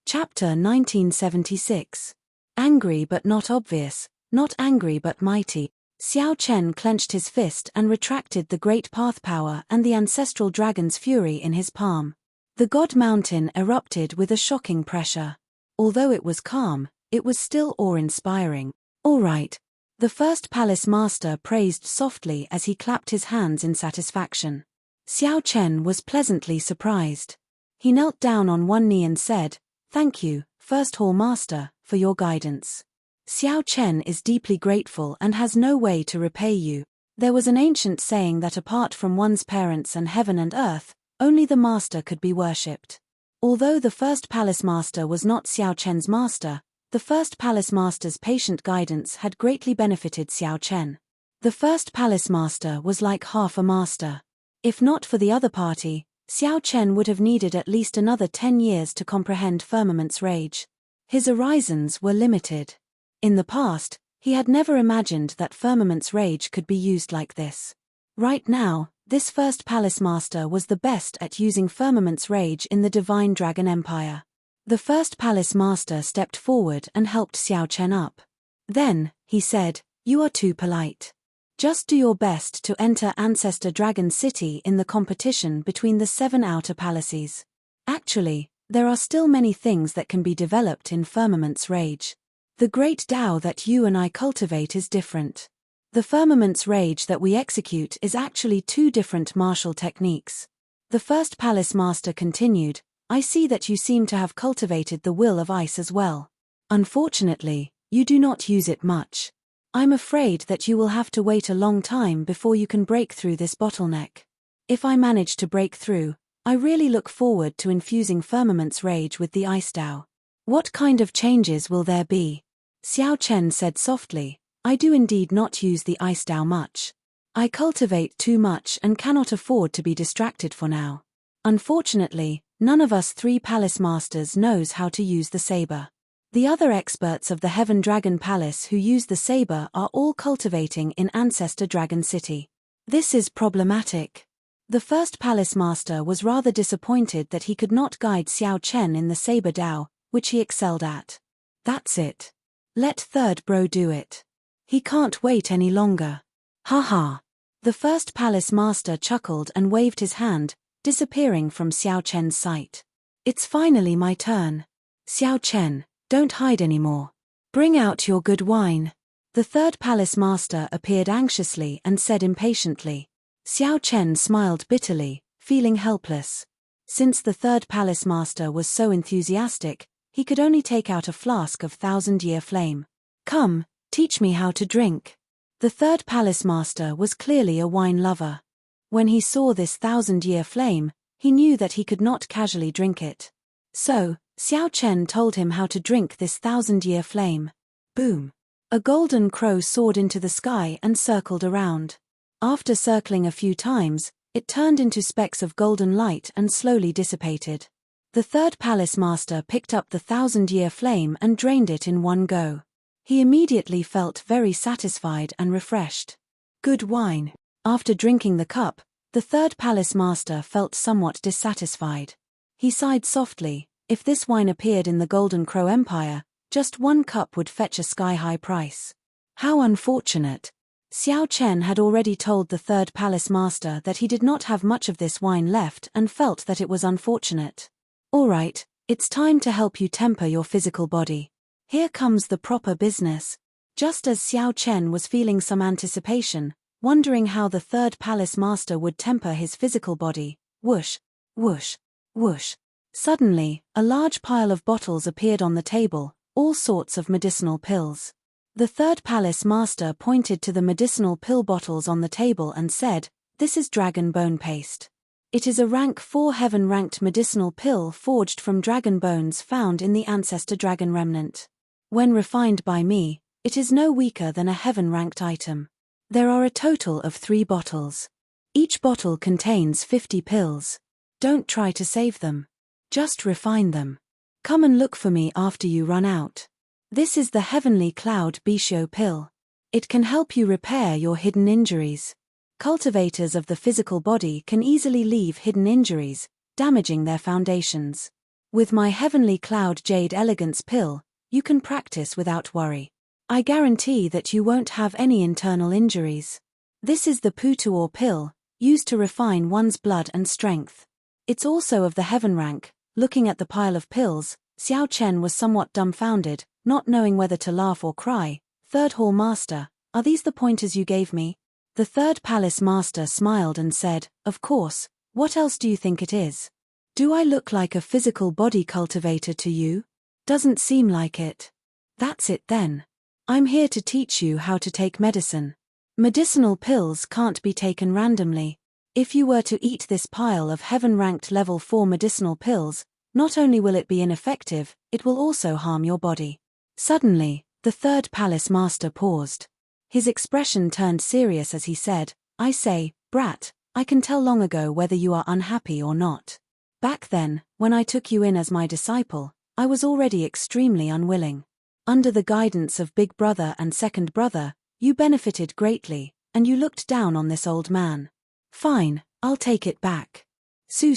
Chapter 1976. Angry but not obvious, not angry but mighty. Xiao Chen clenched his fist and retracted the great path power and the ancestral dragon's fury in his palm. The god mountain erupted with a shocking pressure. Although it was calm, it was still awe-inspiring. All right. The first palace master praised softly as he clapped his hands in satisfaction. Xiao Chen was pleasantly surprised. He knelt down on one knee and said, "Thank you, First Hall Master, for your guidance. Xiao Chen is deeply grateful and has no way to repay you. There was an ancient saying that apart from one's parents and heaven and earth, only the master could be worshipped." Although the first palace master was not Xiao Chen's master, the first palace master's patient guidance had greatly benefited Xiao Chen. The first palace master was like half a master. If not for the other party, Xiao Chen would have needed at least another 10 years to comprehend Firmament's rage. His horizons were limited. In the past, he had never imagined that Firmament's rage could be used like this. Right now, this first palace master was the best at using Firmament's rage in the Divine Dragon Empire. The first palace master stepped forward and helped Xiao Chen up. Then, he said, "You are too polite. Just do your best to enter Ancestor Dragon City in the competition between the 7 outer palaces. Actually, there are still many things that can be developed in Firmament's rage. The great Tao that you and I cultivate is different. The Firmament's rage that we execute is actually 2 different martial techniques." The first palace master continued, "I see that you seem to have cultivated the will of ice as well. Unfortunately, you do not use it much. I'm afraid that you will have to wait a long time before you can break through this bottleneck. If I manage to break through, I really look forward to infusing Firmament's rage with the ice Tao. What kind of changes will there be?" Xiao Chen said softly, "I do indeed not use the ice Tao much. I cultivate too much and cannot afford to be distracted for now. Unfortunately, none of us 3 palace masters knows how to use the saber. The other experts of the Heaven Dragon Palace who use the saber are all cultivating in Ancestor Dragon City. This is problematic." The first palace master was rather disappointed that he could not guide Xiao Chen in the saber Tao, which he excelled at. "That's it. Let third bro do it. He can't wait any longer. Ha ha." The first palace master chuckled and waved his hand, disappearing from Xiao Chen's sight. "It's finally my turn. Xiao Chen, don't hide anymore. Bring out your good wine." The third palace master appeared anxiously and said impatiently. Xiao Chen smiled bitterly, feeling helpless. Since the third palace master was so enthusiastic, he could only take out a flask of 1,000-year flame. "Come, teach me how to drink." The third palace master was clearly a wine lover. When he saw this 1,000-year flame, he knew that he could not casually drink it. So, Xiao Chen told him how to drink this 1,000-year flame. Boom! A golden crow soared into the sky and circled around. After circling a few times, it turned into specks of golden light and slowly dissipated. The third palace master picked up the 1,000-year flame and drained it in one go. He immediately felt very satisfied and refreshed. Good wine. After drinking the cup, the third palace master felt somewhat dissatisfied. He sighed softly. If this wine appeared in the Golden Crow Empire, just 1 cup would fetch a sky-high price. How unfortunate. Xiao Chen had already told the third palace master that he did not have much of this wine left and felt that it was unfortunate. All right, it's time to help you temper your physical body. Here comes the proper business. Just as Xiao Chen was feeling some anticipation, wondering how the third palace master would temper his physical body, whoosh, whoosh, whoosh. Suddenly, a large pile of bottles appeared on the table, all sorts of medicinal pills. The third palace master pointed to the medicinal pill bottles on the table and said, "This is dragon bone paste. It is a rank 4 heaven-ranked medicinal pill forged from dragon bones found in the ancestor dragon remnant. When refined by me, it is no weaker than a heaven-ranked item. There are a total of 3 bottles. Each bottle contains 50 pills. Don't try to save them. Just refine them. Come and look for me after you run out. This is the Heavenly Cloud Bisho pill. It can help you repair your hidden injuries. Cultivators of the physical body can easily leave hidden injuries, damaging their foundations. With my Heavenly Cloud Jade Elegance pill, you can practice without worry. I guarantee that you won't have any internal injuries. This is the Putuor pill, used to refine one's blood and strength. It's also of the heaven rank. Looking at the pile of pills, Xiao Chen was somewhat dumbfounded, not knowing whether to laugh or cry. Third Hall Master, are these the pointers you gave me? The Third Palace Master smiled and said, of course, what else do you think it is? Do I look like a physical body cultivator to you? Doesn't seem like it. That's it then. I'm here to teach you how to take medicine. Medicinal pills can't be taken randomly. If you were to eat this pile of heaven-ranked level 4 medicinal pills, not only will it be ineffective, it will also harm your body. Suddenly, the Third Palace Master paused. His expression turned serious as he said, I say, brat, I can tell long ago whether you are unhappy or not. Back then, when I took you in as my disciple, I was already extremely unwilling. Under the guidance of Big Brother and Second Brother, you benefited greatly, and you looked down on this old man. Fine, I'll take it back. Su.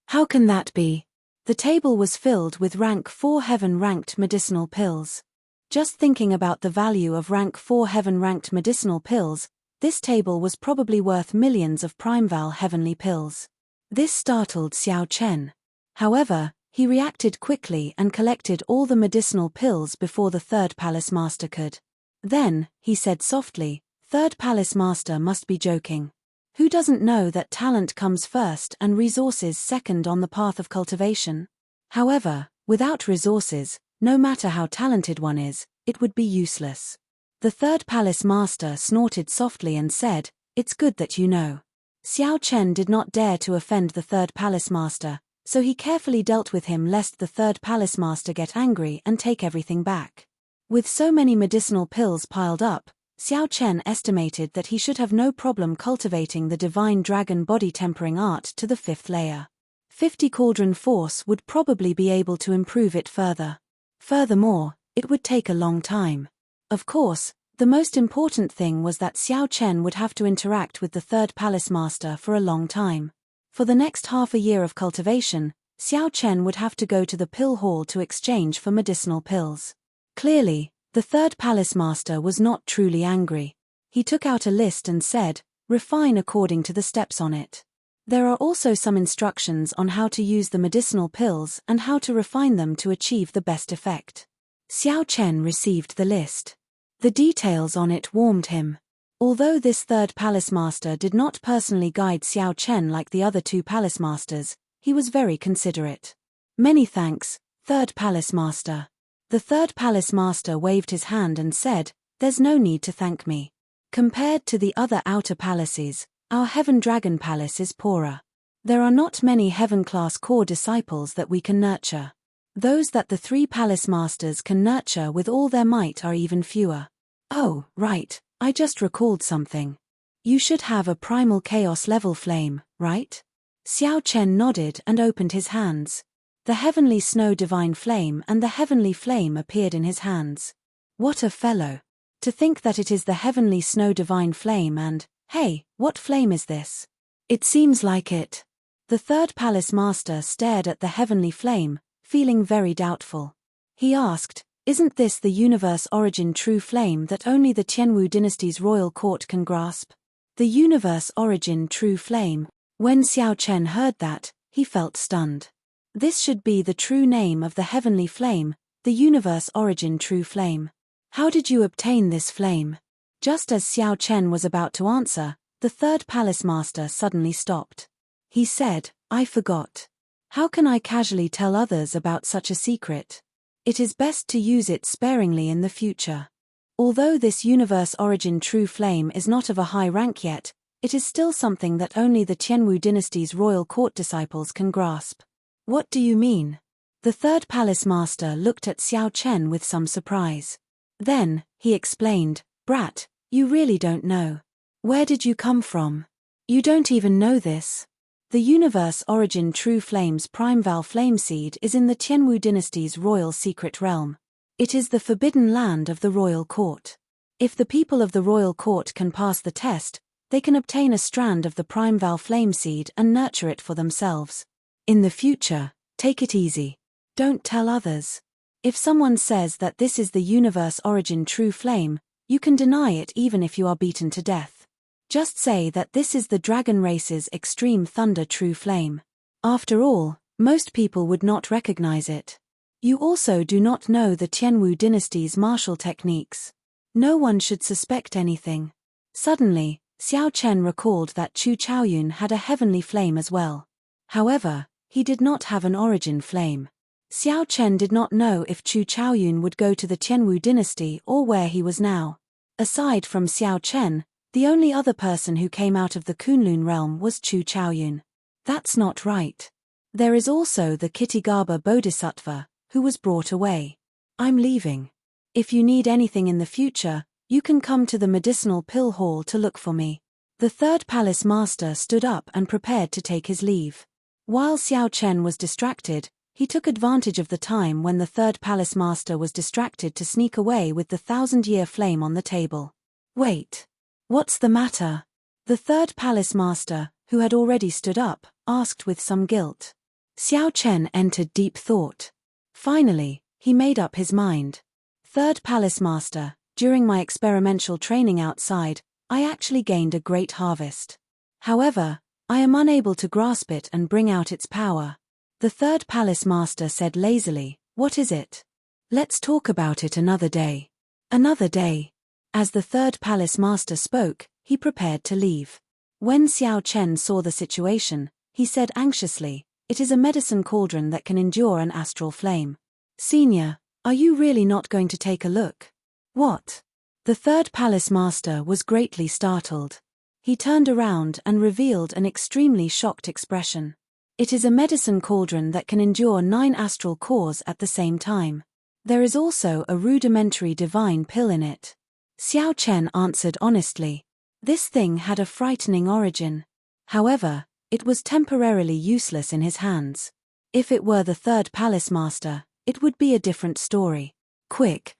How can that be? The table was filled with rank 4 heaven-ranked medicinal pills. Just thinking about the value of rank 4 heaven-ranked medicinal pills, this table was probably worth millions of Primeval heavenly pills. This startled Xiao Chen. However, he reacted quickly and collected all the medicinal pills before the Third Palace Master could. Then, he said softly, Third Palace Master must be joking. Who doesn't know that talent comes first and resources second on the path of cultivation? However, without resources, no matter how talented one is, it would be useless. The Third Palace Master snorted softly and said, it's good that you know. Xiao Chen did not dare to offend the Third Palace Master, so he carefully dealt with him lest the Third Palace Master get angry and take everything back. With so many medicinal pills piled up, Xiao Chen estimated that he should have no problem cultivating the divine dragon body tempering art to the 5th layer. 50 cauldron force would probably be able to improve it further. Furthermore, it would take a long time. Of course, the most important thing was that Xiao Chen would have to interact with the Third Palace Master for a long time. For the next half a year of cultivation, Xiao Chen would have to go to the pill hall to exchange for medicinal pills. Clearly, the Third Palace Master was not truly angry. He took out a list and said, refine according to the steps on it. There are also some instructions on how to use the medicinal pills and how to refine them to achieve the best effect. Xiao Chen received the list. The details on it warmed him. Although this Third Palace Master did not personally guide Xiao Chen like the other 2 Palace Masters, he was very considerate. Many thanks, Third Palace Master. The Third Palace Master waved his hand and said, there's no need to thank me. Compared to the other outer palaces, our Heaven Dragon Palace is poorer. There are not many Heaven-class core disciples that we can nurture. Those that the 3 Palace Masters can nurture with all their might are even fewer. Oh, right, I just recalled something. You should have a primal chaos level flame, right? Xiao Chen nodded and opened his hands. The Heavenly Snow Divine Flame and the Heavenly Flame appeared in his hands. What a fellow! To think that it is the Heavenly Snow Divine Flame and, hey, what flame is this? It seems like it. The Third Palace Master stared at the Heavenly Flame, feeling very doubtful. He asked, isn't this the Universe Origin True Flame that only the Tianwu dynasty's royal court can grasp? The Universe Origin True Flame. When Xiao Chen heard that, he felt stunned. This should be the true name of the Heavenly Flame, the Universe Origin True Flame. How did you obtain this flame? Just as Xiao Chen was about to answer, the Third Palace Master suddenly stopped. He said, I forgot. How can I casually tell others about such a secret? It is best to use it sparingly in the future. Although this Universe Origin True Flame is not of a high rank yet, it is still something that only the Qianwu dynasty's royal court disciples can grasp. What do you mean? The third palace master looked at Xiao Chen with some surprise. Then, he explained, "Brat, you really don't know. Where did you come from? You don't even know this. The universe origin True Flame's prime Val flame seed is in the Qianwu dynasty's royal secret realm. It is the forbidden land of the royal court. If the people of the royal court can pass the test, they can obtain a strand of the prime Val flame seed and nurture it for themselves. In the future, take it easy. Don't tell others. If someone says that this is the universe origin True Flame, you can deny it even if you are beaten to death. Just say that this is the dragon race's extreme thunder True Flame. After all, most people would not recognize it. You also do not know the Qianwu dynasty's martial techniques. No one should suspect anything." Suddenly, Xiao Chen recalled that Chu Chaoyun had a heavenly flame as well. However, he did not have an origin flame. Xiao Chen did not know if Chu Chaoyun would go to the Qianwu dynasty or where he was now. Aside from Xiao Chen, the only other person who came out of the Kunlun realm was Chu Chaoyun. That's not right. There is also the Kittigaba Bodhisattva, who was brought away. I'm leaving. If you need anything in the future, you can come to the medicinal pill hall to look for me. The third palace master stood up and prepared to take his leave. While Xiao Chen was distracted, he took advantage of the time when the third palace master was distracted to sneak away with the 1,000-year flame on the table. Wait. What's the matter? The third palace master, who had already stood up, asked with some guilt. Xiao Chen entered deep thought. Finally, he made up his mind. Third palace master, during my experimental training outside, I actually gained a great harvest. However, I am unable to grasp it and bring out its power. The third palace master said lazily, "What is it? Let's talk about it another day." Another day. As the third palace master spoke, he prepared to leave. When Xiao Chen saw the situation, he said anxiously, "It is a medicine cauldron that can endure an astral flame. Senior, are you really not going to take a look?" "What?" The third palace master was greatly startled. He turned around and revealed an extremely shocked expression. "It is a medicine cauldron that can endure 9 astral cores at the same time. There is also a rudimentary divine pill in it." Xiao Chen answered honestly. This thing had a frightening origin. However, it was temporarily useless in his hands. If it were the third palace master, it would be a different story. Quick,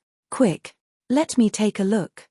let me take a look.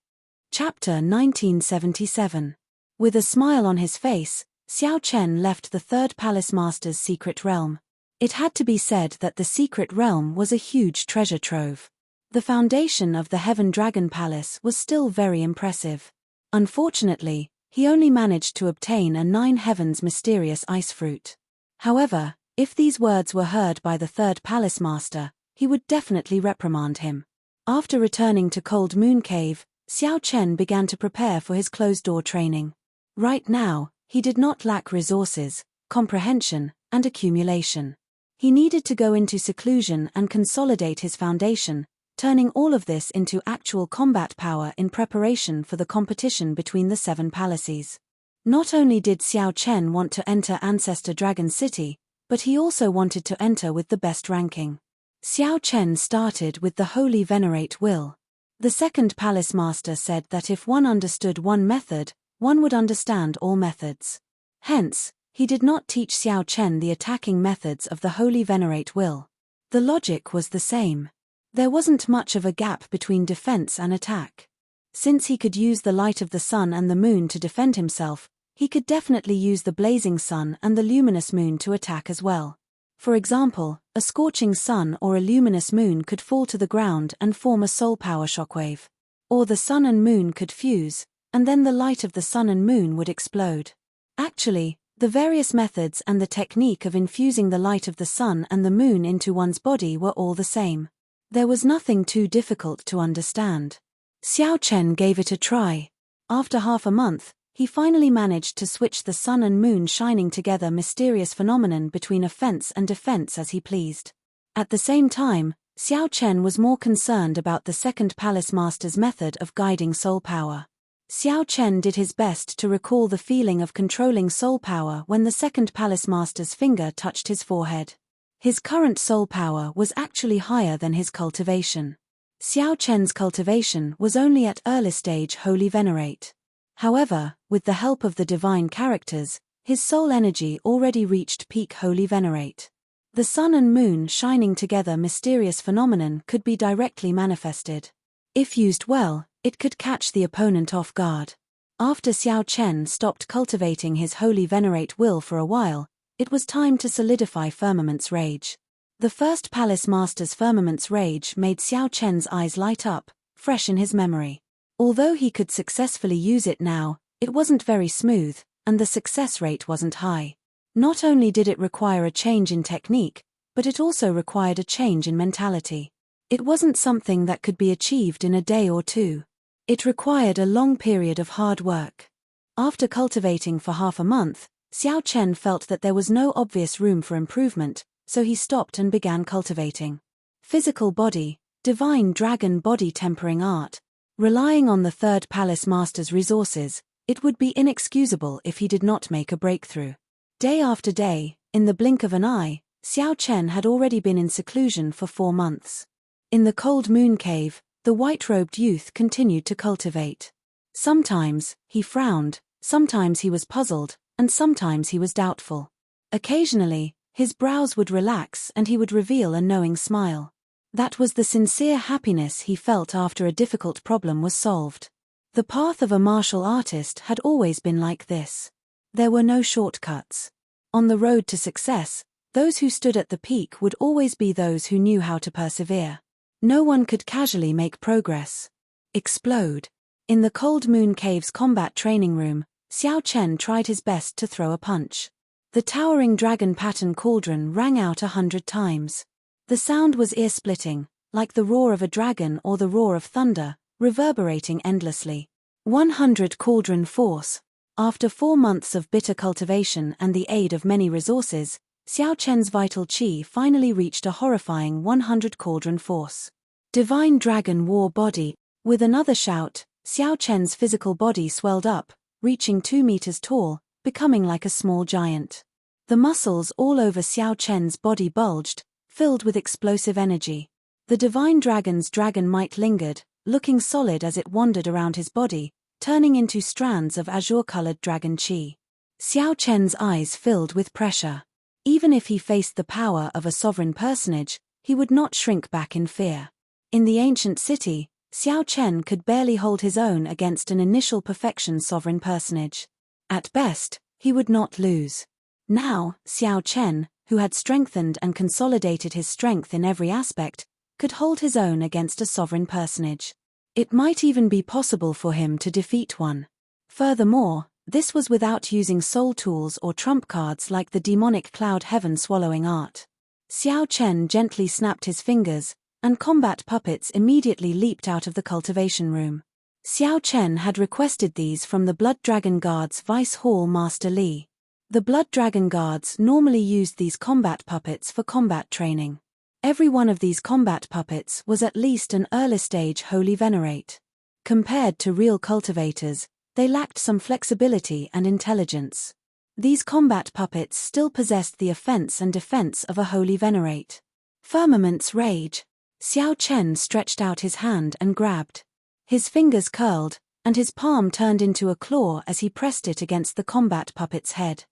Chapter 1977. With a smile on his face, Xiao Chen left the third palace master's secret realm. It had to be said that the secret realm was a huge treasure trove. The foundation of the Heaven Dragon Palace was still very impressive. Unfortunately, he only managed to obtain a 9 heavens mysterious ice fruit. However, if these words were heard by the third palace master, he would definitely reprimand him. After returning to Cold Moon Cave, Xiao Chen began to prepare for his closed-door training. Right now, he did not lack resources, comprehension, and accumulation. He needed to go into seclusion and consolidate his foundation, turning all of this into actual combat power in preparation for the competition between the 7 palaces. Not only did Xiao Chen want to enter Ancestor Dragon City, but he also wanted to enter with the best ranking. Xiao Chen started with the Holy Venerate Will. The second palace master said that if one understood one method, one would understand all methods. Hence, he did not teach Xiao Chen the attacking methods of the Holy Venerate Will. The logic was the same. There wasn't much of a gap between defense and attack. Since he could use the light of the sun and the moon to defend himself, he could definitely use the blazing sun and the luminous moon to attack as well. For example, a scorching sun or a luminous moon could fall to the ground and form a soul power shockwave. Or the sun and moon could fuse, and then the light of the sun and moon would explode. Actually, the various methods and the technique of infusing the light of the sun and the moon into one's body were all the same. There was nothing too difficult to understand. Xiao Chen gave it a try. After half a month, he finally managed to switch the sun and moon shining together mysterious phenomenon between offense and defense as he pleased. At the same time, Xiao Chen was more concerned about the second palace master's method of guiding soul power. Xiao Chen did his best to recall the feeling of controlling soul power when the second palace master's finger touched his forehead. His current soul power was actually higher than his cultivation. Xiao Chen's cultivation was only at early stage Holy Venerate. However, with the help of the divine characters, his soul energy already reached peak Holy Venerate. The sun and moon shining together mysterious phenomenon could be directly manifested. If used well, it could catch the opponent off guard. After Xiao Chen stopped cultivating his Holy Venerate will for a while, it was time to solidify Firmament's Rage. The first palace master's Firmament's Rage made Xiao Chen's eyes light up, fresh in his memory. Although he could successfully use it now, it wasn't very smooth, and the success rate wasn't high. Not only did it require a change in technique, but it also required a change in mentality. It wasn't something that could be achieved in a day or two. It required a long period of hard work. After cultivating for half a month, Xiao Chen felt that there was no obvious room for improvement, so he stopped and began cultivating. Physical body, divine dragon body tempering art. Relying on the third palace master's resources, it would be inexcusable if he did not make a breakthrough. Day after day, in the blink of an eye, Xiao Chen had already been in seclusion for 4 months. In the cold moon cave, the white-robed youth continued to cultivate. Sometimes, he frowned, sometimes he was puzzled, and sometimes he was doubtful. Occasionally, his brows would relax and he would reveal a knowing smile. That was the sincere happiness he felt after a difficult problem was solved. The path of a martial artist had always been like this. There were no shortcuts. On the road to success, those who stood at the peak would always be those who knew how to persevere. No one could casually make progress. Explode. In the cold moon cave's combat training room, Xiao Chen tried his best to throw a punch. The towering dragon pattern cauldron rang out 100 times. The sound was ear-splitting, like the roar of a dragon or the roar of thunder, reverberating endlessly. 100 cauldron force. After 4 months of bitter cultivation and the aid of many resources, Xiao Chen's vital qi finally reached a horrifying 100 cauldron force. Divine Dragon War Body. With another shout, Xiao Chen's physical body swelled up, reaching 2 meters tall, becoming like a small giant. The muscles all over Xiao Chen's body bulged, filled with explosive energy. The divine dragon's dragon might lingered, looking solid as it wandered around his body, turning into strands of azure-colored dragon qi. Xiao Chen's eyes filled with pressure. Even if he faced the power of a sovereign personage, he would not shrink back in fear. In the ancient city, Xiao Chen could barely hold his own against an initial perfection sovereign personage. At best, he would not lose. Now, Xiao Chen, who had strengthened and consolidated his strength in every aspect, could hold his own against a sovereign personage. It might even be possible for him to defeat one. Furthermore, this was without using soul tools or trump cards like the demonic cloud heaven swallowing art. Xiao Chen gently snapped his fingers, and combat puppets immediately leaped out of the cultivation room. Xiao Chen had requested these from the Blood Dragon Guard's Vice Hall Master Li. The Blood Dragon Guards normally used these combat puppets for combat training. Every one of these combat puppets was at least an early stage Holy Venerate. Compared to real cultivators, they lacked some flexibility and intelligence. These combat puppets still possessed the offense and defense of a Holy Venerate. Firmament's Rage. Xiao Chen stretched out his hand and grabbed. His fingers curled, and his palm turned into a claw as he pressed it against the combat puppet's head.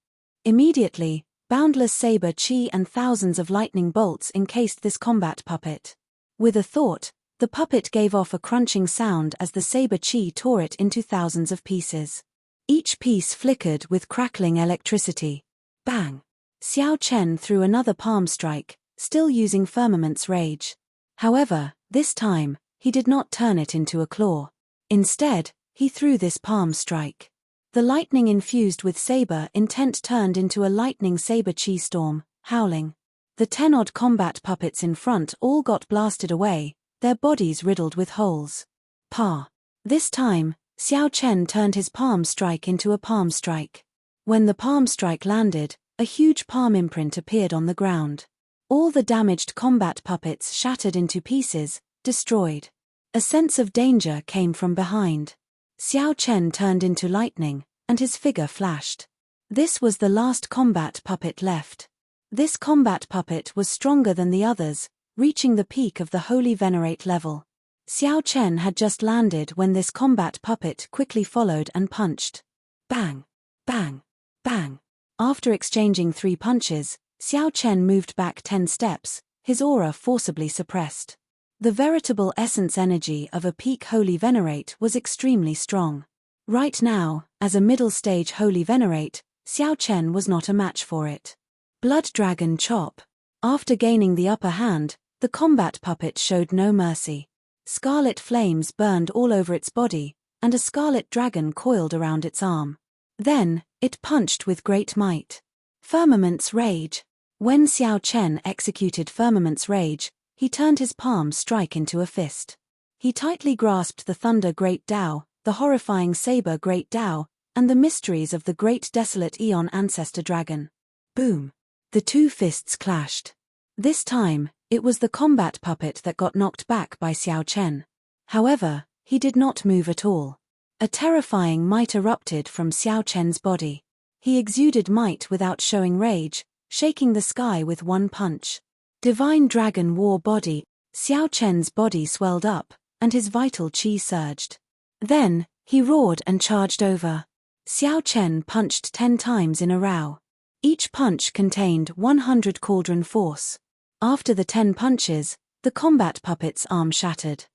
Immediately, boundless saber qi and thousands of lightning bolts encased this combat puppet. With a thought, the puppet gave off a crunching sound as the saber qi tore it into thousands of pieces. Each piece flickered with crackling electricity. Bang! Xiao Chen threw another palm strike, still using Firmament's Rage. However, this time, he did not turn it into a claw. Instead, he threw this palm strike. The lightning infused with saber intent turned into a lightning saber qi storm, howling. The 10-odd combat puppets in front all got blasted away, their bodies riddled with holes. Pa. This time, Xiao Chen turned his palm strike into a palm strike. When the palm strike landed, a huge palm imprint appeared on the ground. All the damaged combat puppets shattered into pieces, destroyed. A sense of danger came from behind. Xiao Chen turned into lightning, and his figure flashed. This was the last combat puppet left. This combat puppet was stronger than the others, reaching the peak of the Holy Venerate level. Xiao Chen had just landed when this combat puppet quickly followed and punched. Bang! Bang! Bang! After exchanging 3 punches, Xiao Chen moved back 10 steps, his aura forcibly suppressed. The veritable essence energy of a peak Holy Venerate was extremely strong. Right now, as a middle-stage Holy Venerate, Xiao Chen was not a match for it. Blood Dragon Chop. After gaining the upper hand, the combat puppet showed no mercy. Scarlet flames burned all over its body, and a scarlet dragon coiled around its arm. Then, it punched with great might. Firmament's Rage. When Xiao Chen executed Firmament's Rage, he turned his palm strike into a fist. He tightly grasped the Thunder Great Tao, the horrifying Saber Great Tao, and the mysteries of the great desolate Eon Ancestor Dragon. Boom! The 2 fists clashed. This time, it was the combat puppet that got knocked back by Xiao Chen. However, he did not move at all. A terrifying might erupted from Xiao Chen's body. He exuded might without showing rage, shaking the sky with 1 punch. Divine Dragon War Body. Xiao Chen's body swelled up, and his vital chi surged. Then, he roared and charged over. Xiao Chen punched 10 times in a row. Each punch contained 100 cauldron force. After the 10 punches, the combat puppet's arm shattered.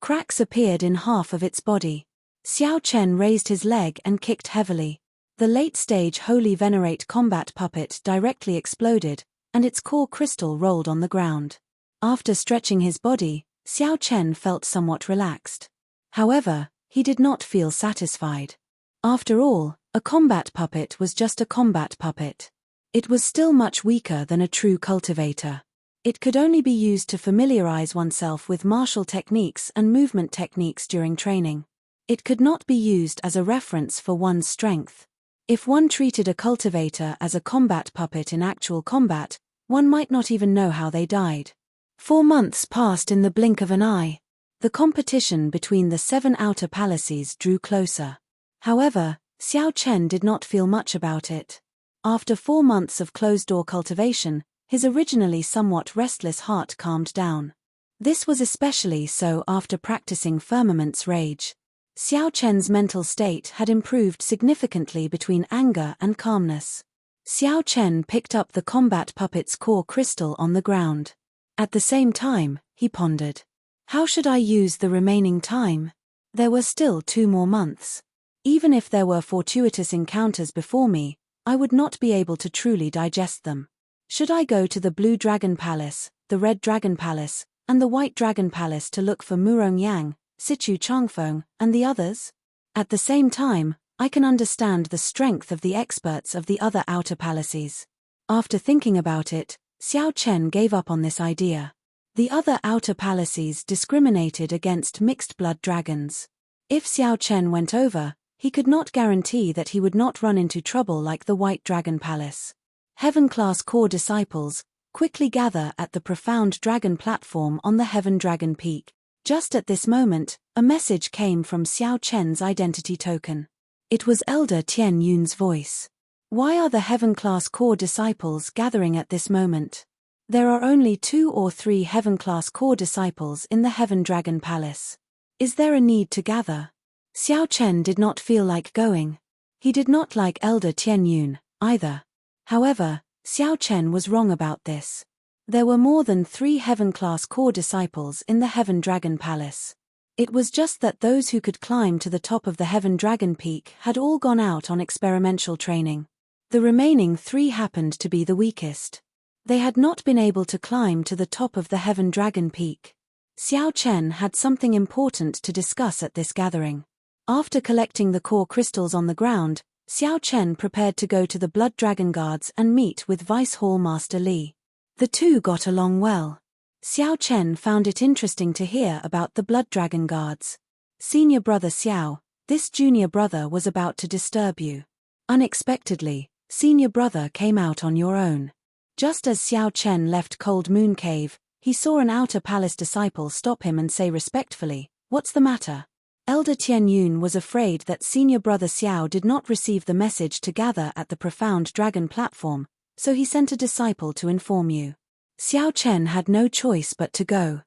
Cracks appeared in half of its body. Xiao Chen raised his leg and kicked heavily. The late-stage Holy Venerate combat puppet directly exploded, and its core crystal rolled on the ground. After stretching his body, Xiao Chen felt somewhat relaxed. However, he did not feel satisfied. After all, a combat puppet was just a combat puppet. It was still much weaker than a true cultivator. It could only be used to familiarize oneself with martial techniques and movement techniques during training. It could not be used as a reference for one's strength. If one treated a cultivator as a combat puppet in actual combat, one might not even know how they died. 4 months passed in the blink of an eye. The competition between the 7 outer palaces drew closer. However, Xiao Chen did not feel much about it. After 4 months of closed-door cultivation, his originally somewhat restless heart calmed down. This was especially so after practicing Firmament's Rage. Xiao Chen's mental state had improved significantly between anger and calmness. Xiao Chen picked up the combat puppet's core crystal on the ground. At the same time, he pondered. How should I use the remaining time? There were still 2 more months. Even if there were fortuitous encounters before me, I would not be able to truly digest them. Should I go to the Blue Dragon Palace, the Red Dragon Palace, and the White Dragon Palace to look for Murong Yang, Sichu Changfeng, and the others? At the same time, I can understand the strength of the experts of the other outer palaces. After thinking about it, Xiao Chen gave up on this idea. The other outer palaces discriminated against mixed-blood dragons. If Xiao Chen went over, he could not guarantee that he would not run into trouble like the White Dragon Palace. Heaven-class core disciples quickly gather at the profound dragon platform on the Heaven Dragon Peak. Just at this moment, a message came from Xiao Chen's identity token. It was Elder Tian Yun's voice. Why are the Heaven-class core disciples gathering at this moment? There are only 2 or 3 Heaven-class core disciples in the Heaven Dragon Palace. Is there a need to gather? Xiao Chen did not feel like going. He did not like Elder Tian Yun, either. However, Xiao Chen was wrong about this. There were more than 3 Heaven-class core disciples in the Heaven Dragon Palace. It was just that those who could climb to the top of the Heaven Dragon Peak had all gone out on experimental training. The remaining 3 happened to be the weakest. They had not been able to climb to the top of the Heaven Dragon Peak. Xiao Chen had something important to discuss at this gathering. After collecting the core crystals on the ground, Xiao Chen prepared to go to the Blood Dragon Guards and meet with Vice Hall Master Li. The 2 got along well. Xiao Chen found it interesting to hear about the Blood Dragon Guards. Senior brother Xiao, this junior brother was about to disturb you. Unexpectedly, senior brother came out on your own. Just as Xiao Chen left Cold Moon Cave, he saw an outer palace disciple stop him and say respectfully, "What's the matter?" Elder Tian Yun was afraid that senior brother Xiao did not receive the message to gather at the profound dragon platform, so he sent a disciple to inform you. Xiao Chen had no choice but to go.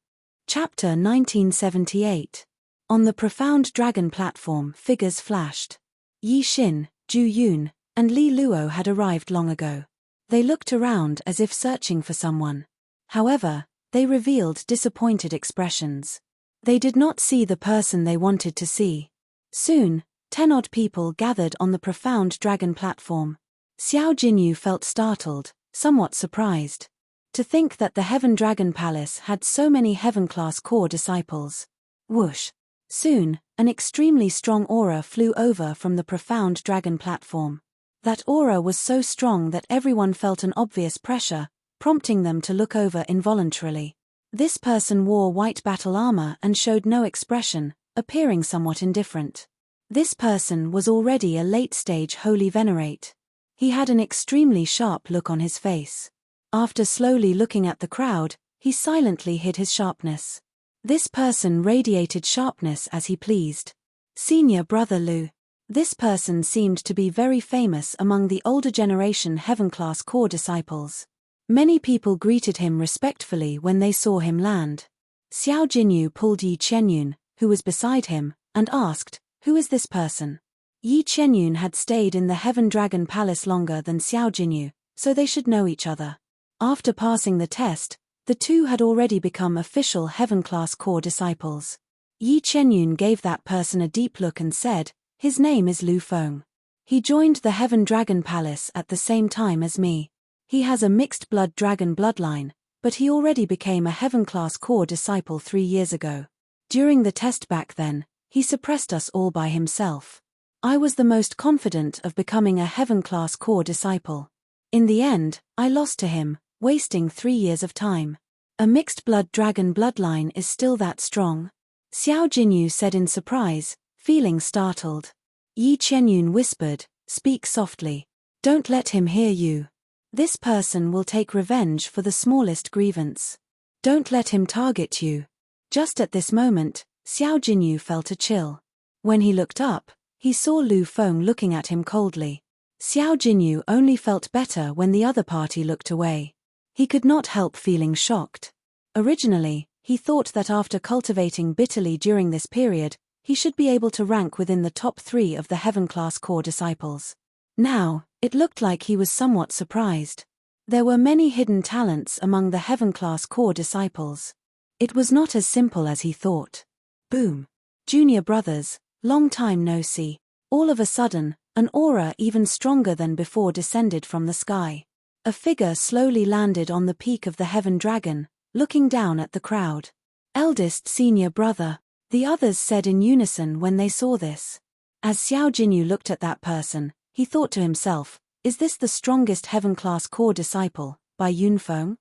Chapter 1978. On the profound dragon platform, figures flashed. Yi Xin, Zhu Yun, and Li Luo had arrived long ago. They looked around as if searching for someone. However, they revealed disappointed expressions. They did not see the person they wanted to see. Soon, 10-odd people gathered on the profound dragon platform. Xiao Jinyu felt startled, somewhat surprised. To think that the Heaven Dragon Palace had so many heaven-class core disciples. Whoosh! Soon, an extremely strong aura flew over from the profound dragon platform. That aura was so strong that everyone felt an obvious pressure, prompting them to look over involuntarily. This person wore white battle armor and showed no expression, appearing somewhat indifferent. This person was already a late-stage holy venerate. He had an extremely sharp look on his face. After slowly looking at the crowd, he silently hid his sharpness. This person radiated sharpness as he pleased. Senior Brother Lu. This person seemed to be very famous among the older generation heaven-class core disciples. Many people greeted him respectfully when they saw him land. Xiao Jinyu pulled Yi Qianyun, who was beside him, and asked, "Who is this person?" Yi Qianyun had stayed in the Heaven Dragon Palace longer than Xiao Jinyu, so they should know each other. After passing the test, the two had already become official heaven-class core disciples. Yi Qianyun gave that person a deep look and said, "His name is Lu Feng. He joined the Heaven Dragon Palace at the same time as me. He has a mixed blood dragon bloodline, but he already became a heaven-class core disciple 3 years ago. During the test back then, he suppressed us all by himself. I was the most confident of becoming a heaven-class core disciple. In the end, I lost to him, wasting 3 years of time. A mixed blood dragon bloodline is still that strong?" Xiao Jinyu said in surprise, feeling startled. Yi Qianyun whispered, "Speak softly. Don't let him hear you. This person will take revenge for the smallest grievance. Don't let him target you." Just at this moment, Xiao Jinyu felt a chill. When he looked up, he saw Lu Feng looking at him coldly. Xiao Jinyu only felt better when the other party looked away. He could not help feeling shocked. Originally, he thought that after cultivating bitterly during this period, he should be able to rank within the top 3 of the heaven-class core disciples. Now, it looked like he was somewhat surprised. There were many hidden talents among the heaven-class core disciples. It was not as simple as he thought. Boom! Junior brothers, long time no see. All of a sudden, an aura even stronger than before descended from the sky. A figure slowly landed on the peak of the Heaven Dragon, looking down at the crowd. "Eldest senior brother," the others said in unison when they saw this. As Xiao Jinyu looked at that person, he thought to himself, "Is this the strongest heaven-class core disciple, Bai Yunfeng?"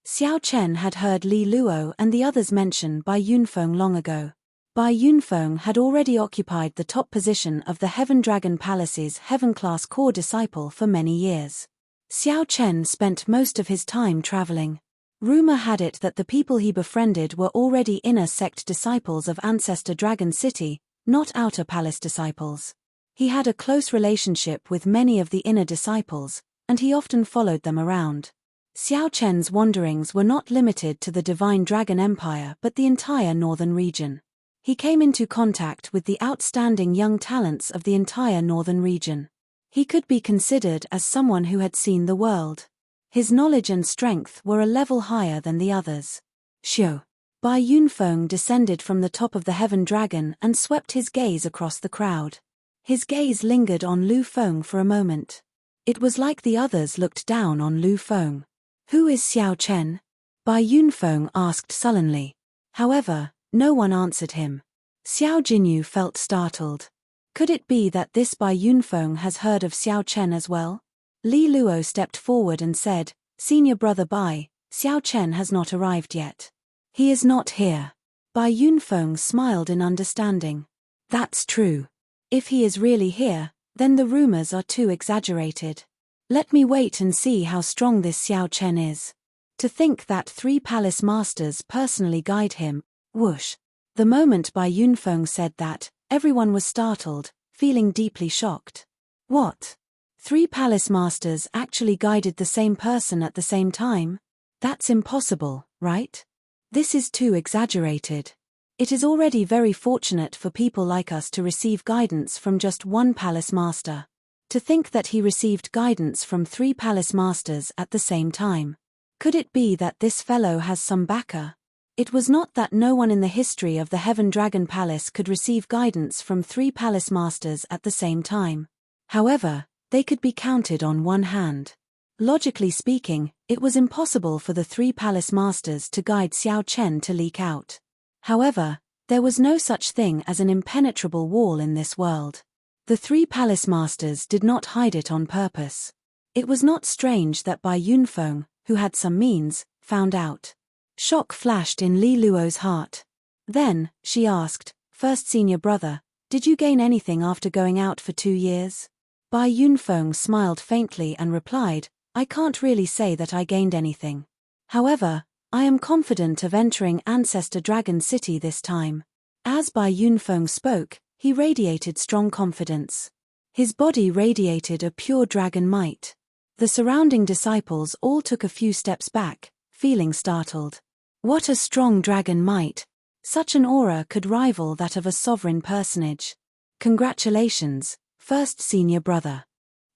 Xiao Chen had heard Li Luo and the others mention Bai Yunfeng long ago. Bai Yunfeng had already occupied the top position of the Heaven Dragon Palace's heaven-class core disciple for many years. Xiao Chen spent most of his time traveling. Rumor had it that the people he befriended were already inner sect disciples of Ancestor Dragon City, not outer palace disciples. He had a close relationship with many of the inner disciples, and he often followed them around. Xiao Chen's wanderings were not limited to the Divine Dragon Empire but the entire northern region. He came into contact with the outstanding young talents of the entire northern region. He could be considered as someone who had seen the world. His knowledge and strength were a level higher than the others. Xiu. Bai Yunfeng descended from the top of the Heaven Dragon and swept his gaze across the crowd. His gaze lingered on Lu Feng for a moment. It was like the others looked down on Lu Feng. "Who is Xiao Chen?" Bai Yunfeng asked sullenly. However, no one answered him. Xiao Jinyu felt startled. Could it be that this Bai Yunfeng has heard of Xiao Chen as well? Li Luo stepped forward and said, "Senior brother Bai, Xiao Chen has not arrived yet. He is not here." Bai Yunfeng smiled in understanding. "That's true. If he is really here, then the rumors are too exaggerated. Let me wait and see how strong this Xiao Chen is." To think that 3 palace masters personally guide him, whoosh. The moment Bai Yunfeng said that, Everyone was startled, feeling deeply shocked. What? 3 palace masters actually guided the same person at the same time? That's impossible, right? This is too exaggerated. It is already very fortunate for people like us to receive guidance from just one palace master. To think that he received guidance from 3 palace masters at the same time. Could it be that this fellow has some backer? It was not that no one in the history of the Heaven Dragon Palace could receive guidance from 3 palace masters at the same time. However, they could be counted on one hand. Logically speaking, it was impossible for the 3 palace masters to guide Xiao Chen to leak out. However, there was no such thing as an impenetrable wall in this world. The 3 palace masters did not hide it on purpose. It was not strange that Bai Yunfeng, who had some means, found out. Shock flashed in Li Luo's heart. Then, she asked, "First senior brother, did you gain anything after going out for 2 years?" Bai Yunfeng smiled faintly and replied, "I can't really say that I gained anything. However, I am confident of entering Ancestor Dragon City this time." As Bai Yunfeng spoke, he radiated strong confidence. His body radiated a pure dragon might. The surrounding disciples all took a few steps back, feeling startled. What a strong dragon might! Such an aura could rival that of a sovereign personage. Congratulations, first senior brother.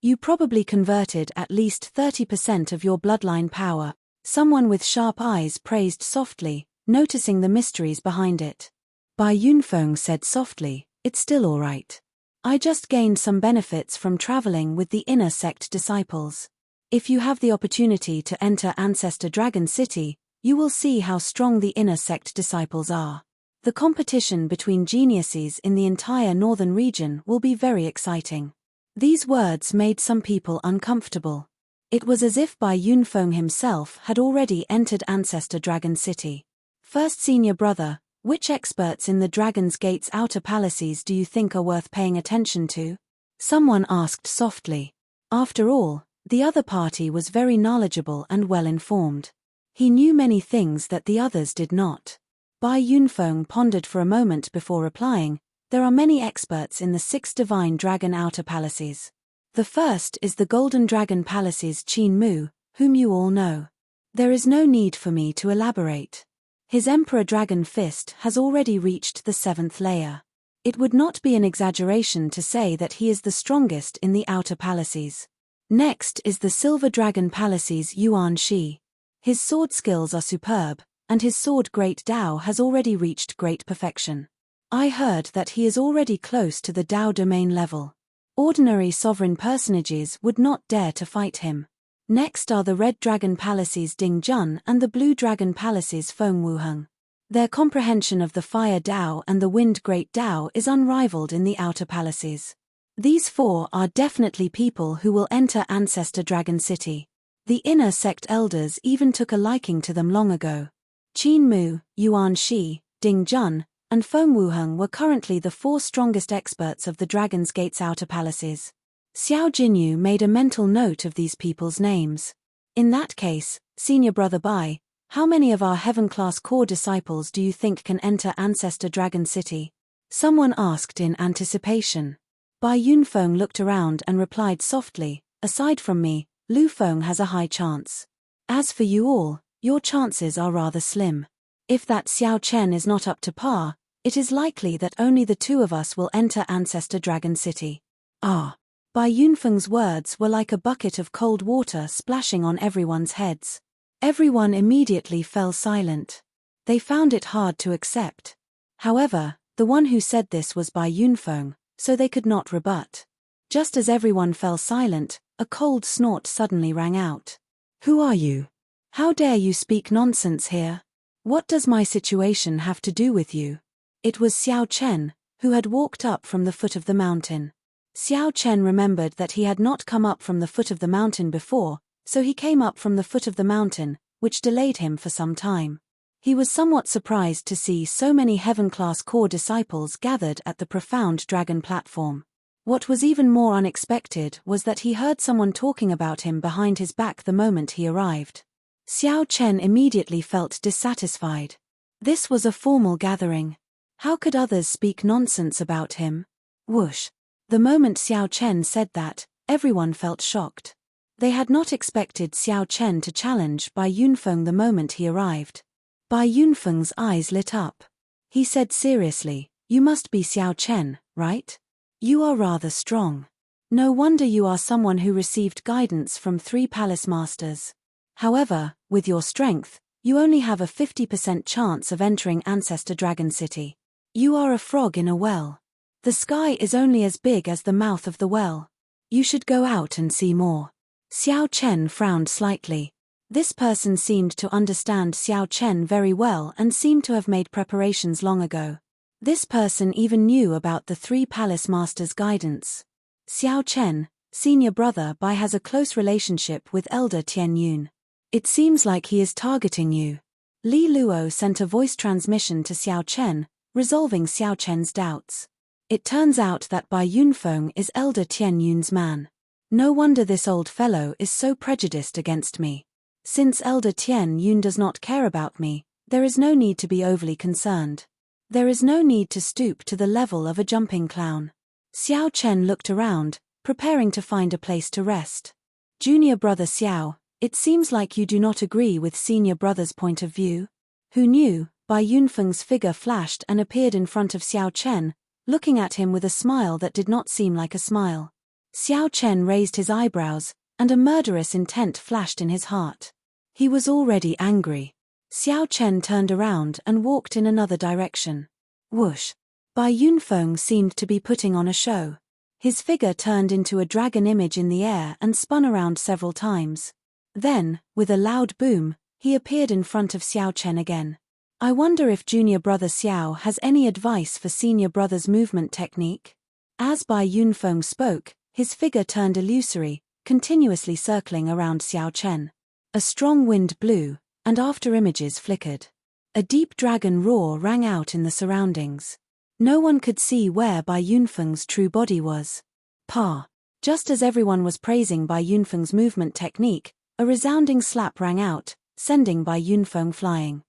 You probably converted at least 30% of your bloodline power, someone with sharp eyes praised softly, noticing the mysteries behind it. Bai Yunfeng said softly, "It's still alright. I just gained some benefits from traveling with the inner sect disciples. If you have the opportunity to enter Ancestor Dragon City, you will see how strong the inner sect disciples are. The competition between geniuses in the entire northern region will be very exciting." These words made some people uncomfortable. It was as if Bai Yunfeng himself had already entered Ancestor Dragon City. First senior brother, which experts in the Dragon's Gate's outer palaces do you think are worth paying attention to? Someone asked softly. After all, the other party was very knowledgeable and well-informed. He knew many things that the others did not. Bai Yunfeng pondered for a moment before replying, "There are many experts in the 6 divine dragon outer palaces. The first is the Golden Dragon Palace's Qin Mu, whom you all know. There is no need for me to elaborate. His Emperor Dragon Fist has already reached the 7th layer. It would not be an exaggeration to say that he is the strongest in the outer palaces. Next is the Silver Dragon Palace's Yuan Shi. His sword skills are superb, and his sword Great Dao has already reached great perfection. I heard that he is already close to the Dao domain level. Ordinary sovereign personages would not dare to fight him. Next are the Red Dragon Palace's Ding Jun and the Blue Dragon Palace's Feng Wuheng. Their comprehension of the Fire Dao and the Wind Great Dao is unrivaled in the outer palaces. These 4 are definitely people who will enter Ancestor Dragon City. The inner sect elders even took a liking to them long ago. Qin Mu, Yuan Shi, Ding Jun, and Feng Wuheng were currently the 4 strongest experts of the Dragon's Gate's outer palaces. Xiao Jinyu made a mental note of these people's names. In that case, senior brother Bai, how many of our heaven-class core disciples do you think can enter Ancestor Dragon City? Someone asked in anticipation. Bai Yunfeng looked around and replied softly, "Aside from me, Lu Feng has a high chance. As for you all, your chances are rather slim. If that Xiao Chen is not up to par, it is likely that only the 2 of us will enter Ancestor Dragon City." Ah! Bai Yunfeng's words were like a bucket of cold water splashing on everyone's heads. Everyone immediately fell silent. They found it hard to accept. However, the one who said this was Bai Yunfeng, so they could not rebut. Just as everyone fell silent, a cold snort suddenly rang out. "Who are you? How dare you speak nonsense here? What does my situation have to do with you?" It was Xiao Chen, who had walked up from the foot of the mountain. Xiao Chen remembered that he had not come up from the foot of the mountain before, so he came up from the foot of the mountain, which delayed him for some time. He was somewhat surprised to see so many heaven-class core disciples gathered at the profound dragon platform. What was even more unexpected was that he heard someone talking about him behind his back the moment he arrived. Xiao Chen immediately felt dissatisfied. This was a formal gathering. How could others speak nonsense about him? Whoosh. The moment Xiao Chen said that, everyone felt shocked. They had not expected Xiao Chen to challenge Bai Yunfeng the moment he arrived. Bai Yunfeng's eyes lit up. He said seriously, "You must be Xiao Chen, right? You are rather strong. No wonder you are someone who received guidance from 3 palace masters. However, with your strength, you only have a 50% chance of entering Ancestor Dragon City. You are a frog in a well. The sky is only as big as the mouth of the well. You should go out and see more." Xiao Chen frowned slightly. This person seemed to understand Xiao Chen very well and seemed to have made preparations long ago. This person even knew about the 3 palace masters' guidance. Xiao Chen, senior brother Bai, has a close relationship with Elder Tian Yun. It seems like he is targeting you. Li Luo sent a voice transmission to Xiao Chen, resolving Xiao Chen's doubts. It turns out that Bai Yunfeng is Elder Tian Yun's man. No wonder this old fellow is so prejudiced against me. Since Elder Tian Yun does not care about me, there is no need to be overly concerned. There is no need to stoop to the level of a jumping clown. Xiao Chen looked around, preparing to find a place to rest. Junior brother Xiao, it seems like you do not agree with senior brother's point of view. Who knew? Bai Yunfeng's figure flashed and appeared in front of Xiao Chen, looking at him with a smile that did not seem like a smile. Xiao Chen raised his eyebrows, and a murderous intent flashed in his heart. He was already angry. Xiao Chen turned around and walked in another direction. Whoosh. Bai Yunfeng seemed to be putting on a show. His figure turned into a dragon image in the air and spun around several times. Then, with a loud boom, he appeared in front of Xiao Chen again. I wonder if junior brother Xiao has any advice for senior brother's movement technique? As Bai Yunfeng spoke, his figure turned illusory, continuously circling around Xiao Chen. A strong wind blew, and after images flickered. A deep dragon roar rang out in the surroundings. No one could see where Bai Yunfeng's true body was. Pa! Just as everyone was praising Bai Yunfeng's movement technique, a resounding slap rang out, sending Bai Yunfeng flying.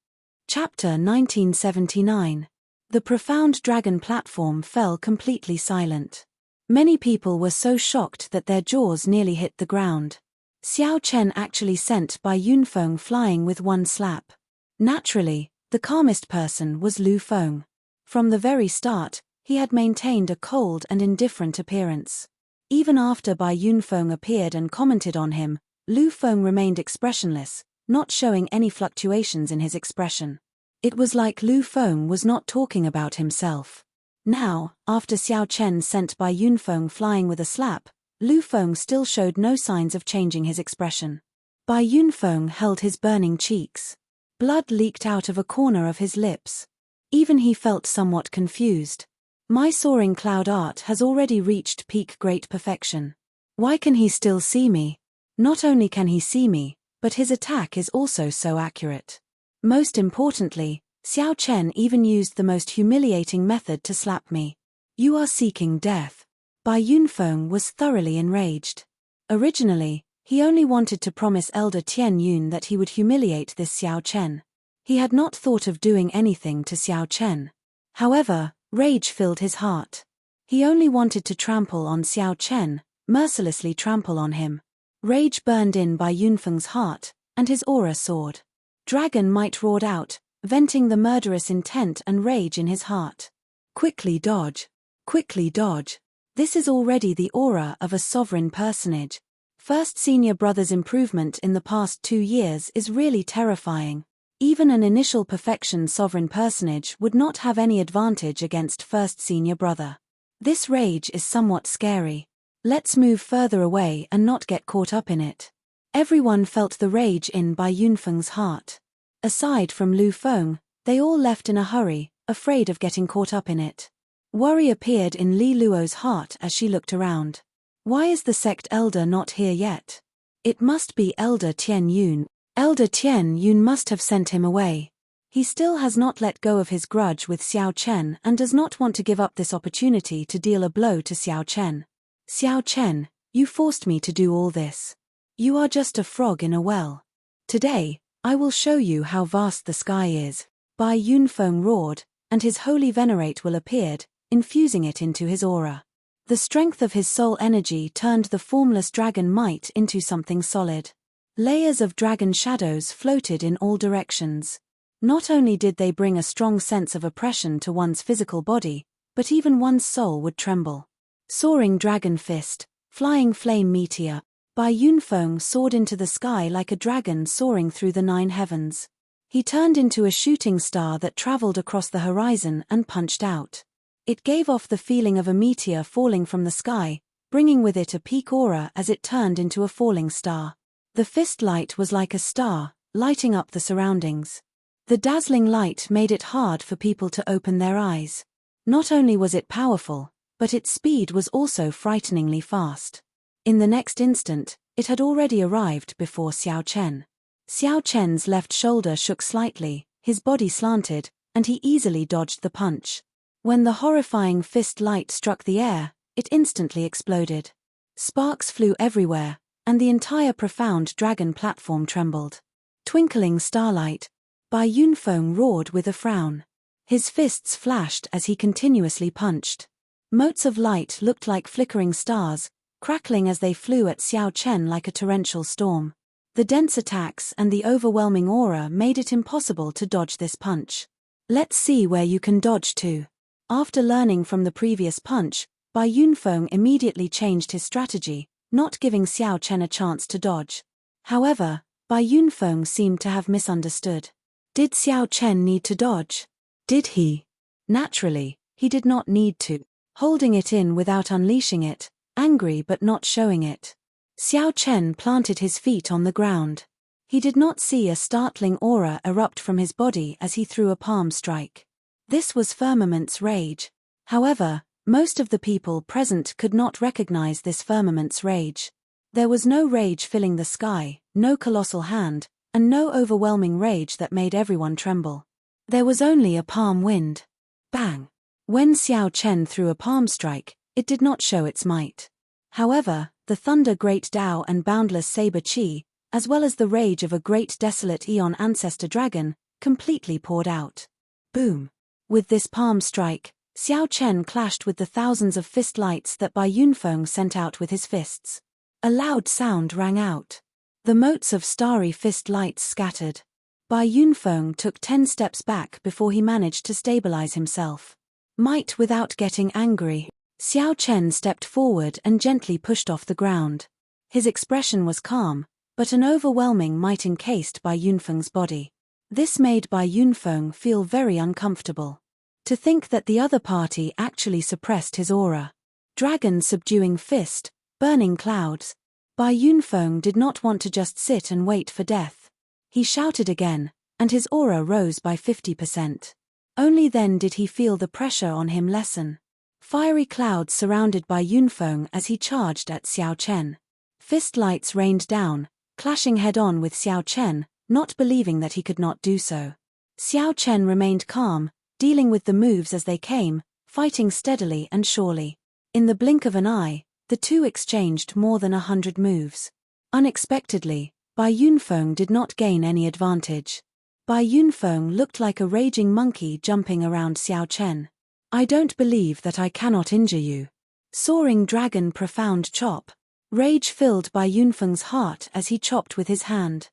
Chapter 1979. The profound dragon platform fell completely silent. Many people were so shocked that their jaws nearly hit the ground. Xiao Chen actually sent Bai Yunfeng flying with one slap. Naturally, the calmest person was Lu Feng. From the very start, he had maintained a cold and indifferent appearance. Even after Bai Yunfeng appeared and commented on him, Lu Feng remained expressionless, not showing any fluctuations in his expression. It was like Lu Feng was not talking about himself. Now, after Xiao Chen sent Bai Yunfeng flying with a slap, Lu Feng still showed no signs of changing his expression. Bai Yunfeng held his burning cheeks. Blood leaked out of a corner of his lips. Even he felt somewhat confused. My soaring cloud art has already reached peak great perfection. Why can he still see me? Not only can he see me, but his attack is also so accurate. Most importantly, Xiao Chen even used the most humiliating method to slap me. You are seeking death. Bai Yunfeng was thoroughly enraged. Originally, he only wanted to promise Elder Tian Yun that he would humiliate this Xiao Chen. He had not thought of doing anything to Xiao Chen. However, rage filled his heart. He only wanted to trample on Xiao Chen, mercilessly trample on him. Rage burned in Bai Yunfeng's heart, and his aura soared. Dragon might roared out, venting the murderous intent and rage in his heart. Quickly dodge. Quickly dodge. This is already the aura of a sovereign personage. First senior brother's improvement in the past 2 years is really terrifying. Even an initial perfection sovereign personage would not have any advantage against first senior brother. This rage is somewhat scary. Let's move further away and not get caught up in it. Everyone felt the rage in Bai Yunfeng's heart. Aside from Lu Feng, they all left in a hurry, afraid of getting caught up in it. Worry appeared in Li Luo's heart as she looked around. Why is the sect elder not here yet? It must be Elder Tian Yun. Elder Tian Yun must have sent him away. He still has not let go of his grudge with Xiao Chen and does not want to give up this opportunity to deal a blow to Xiao Chen. Xiao Chen, you forced me to do all this. You are just a frog in a well. Today, I will show you how vast the sky is. Bai Yunfeng roared, and his holy venerate will appeared, infusing it into his aura. The strength of his soul energy turned the formless dragon might into something solid. Layers of dragon shadows floated in all directions. Not only did they bring a strong sense of oppression to one's physical body, but even one's soul would tremble. Soaring dragon fist, flying flame meteor, Bai Yunfeng soared into the sky like a dragon soaring through the 9 heavens. He turned into a shooting star that traveled across the horizon and punched out. It gave off the feeling of a meteor falling from the sky, bringing with it a peak aura as it turned into a falling star. The fist light was like a star, lighting up the surroundings. The dazzling light made it hard for people to open their eyes. Not only was it powerful, but its speed was also frighteningly fast. In the next instant, it had already arrived before Xiao Chen. Xiao Chen's left shoulder shook slightly, his body slanted, and he easily dodged the punch. When the horrifying fist light struck the air, it instantly exploded. Sparks flew everywhere, and the entire profound dragon platform trembled. Twinkling starlight, Bai Yunfeng roared with a frown. His fists flashed as he continuously punched. Motes of light looked like flickering stars, crackling as they flew at Xiao Chen like a torrential storm. The dense attacks and the overwhelming aura made it impossible to dodge this punch. Let's see where you can dodge to. After learning from the previous punch, Bai Yunfeng immediately changed his strategy, not giving Xiao Chen a chance to dodge. However, Bai Yunfeng seemed to have misunderstood. Did Xiao Chen need to dodge? Did he? Naturally, he did not need to. Holding it in without unleashing it, angry but not showing it. Xiao Chen planted his feet on the ground. He did not see a startling aura erupt from his body as he threw a palm strike. This was Firmament's rage. However, most of the people present could not recognize this Firmament's rage. There was no rage filling the sky, no colossal hand, and no overwhelming rage that made everyone tremble. There was only a palm wind. Bang! When Xiao Chen threw a palm strike, it did not show its might. However, the thunder great Tao and boundless saber chi, as well as the rage of a great desolate eon ancestor dragon, completely poured out. Boom! With this palm strike, Xiao Chen clashed with the thousands of fist lights that Bai Yunfeng sent out with his fists. A loud sound rang out. The motes of starry fist lights scattered. Bai Yunfeng took 10 steps back before he managed to stabilize himself. Might without getting angry, Xiao Chen stepped forward and gently pushed off the ground. His expression was calm, but an overwhelming might encased Bai Yunfeng's body. This made Bai Yunfeng feel very uncomfortable. To think that the other party actually suppressed his aura. Dragon subduing fist, burning clouds. Bai Yunfeng did not want to just sit and wait for death. He shouted again, and his aura rose by 50%. Only then did he feel the pressure on him lessen. Fiery clouds surrounded Bai Yunfeng as he charged at Xiao Chen. Fist lights rained down, clashing head-on with Xiao Chen, not believing that he could not do so. Xiao Chen remained calm, dealing with the moves as they came, fighting steadily and surely. In the blink of an eye, the two exchanged more than 100 moves. Unexpectedly, Bai Yunfeng did not gain any advantage. Bai Yunfeng looked like a raging monkey jumping around Xiao Chen. I don't believe that I cannot injure you. Soaring dragon profound chop. Rage filled Bai Yunfeng's heart as he chopped with his hand.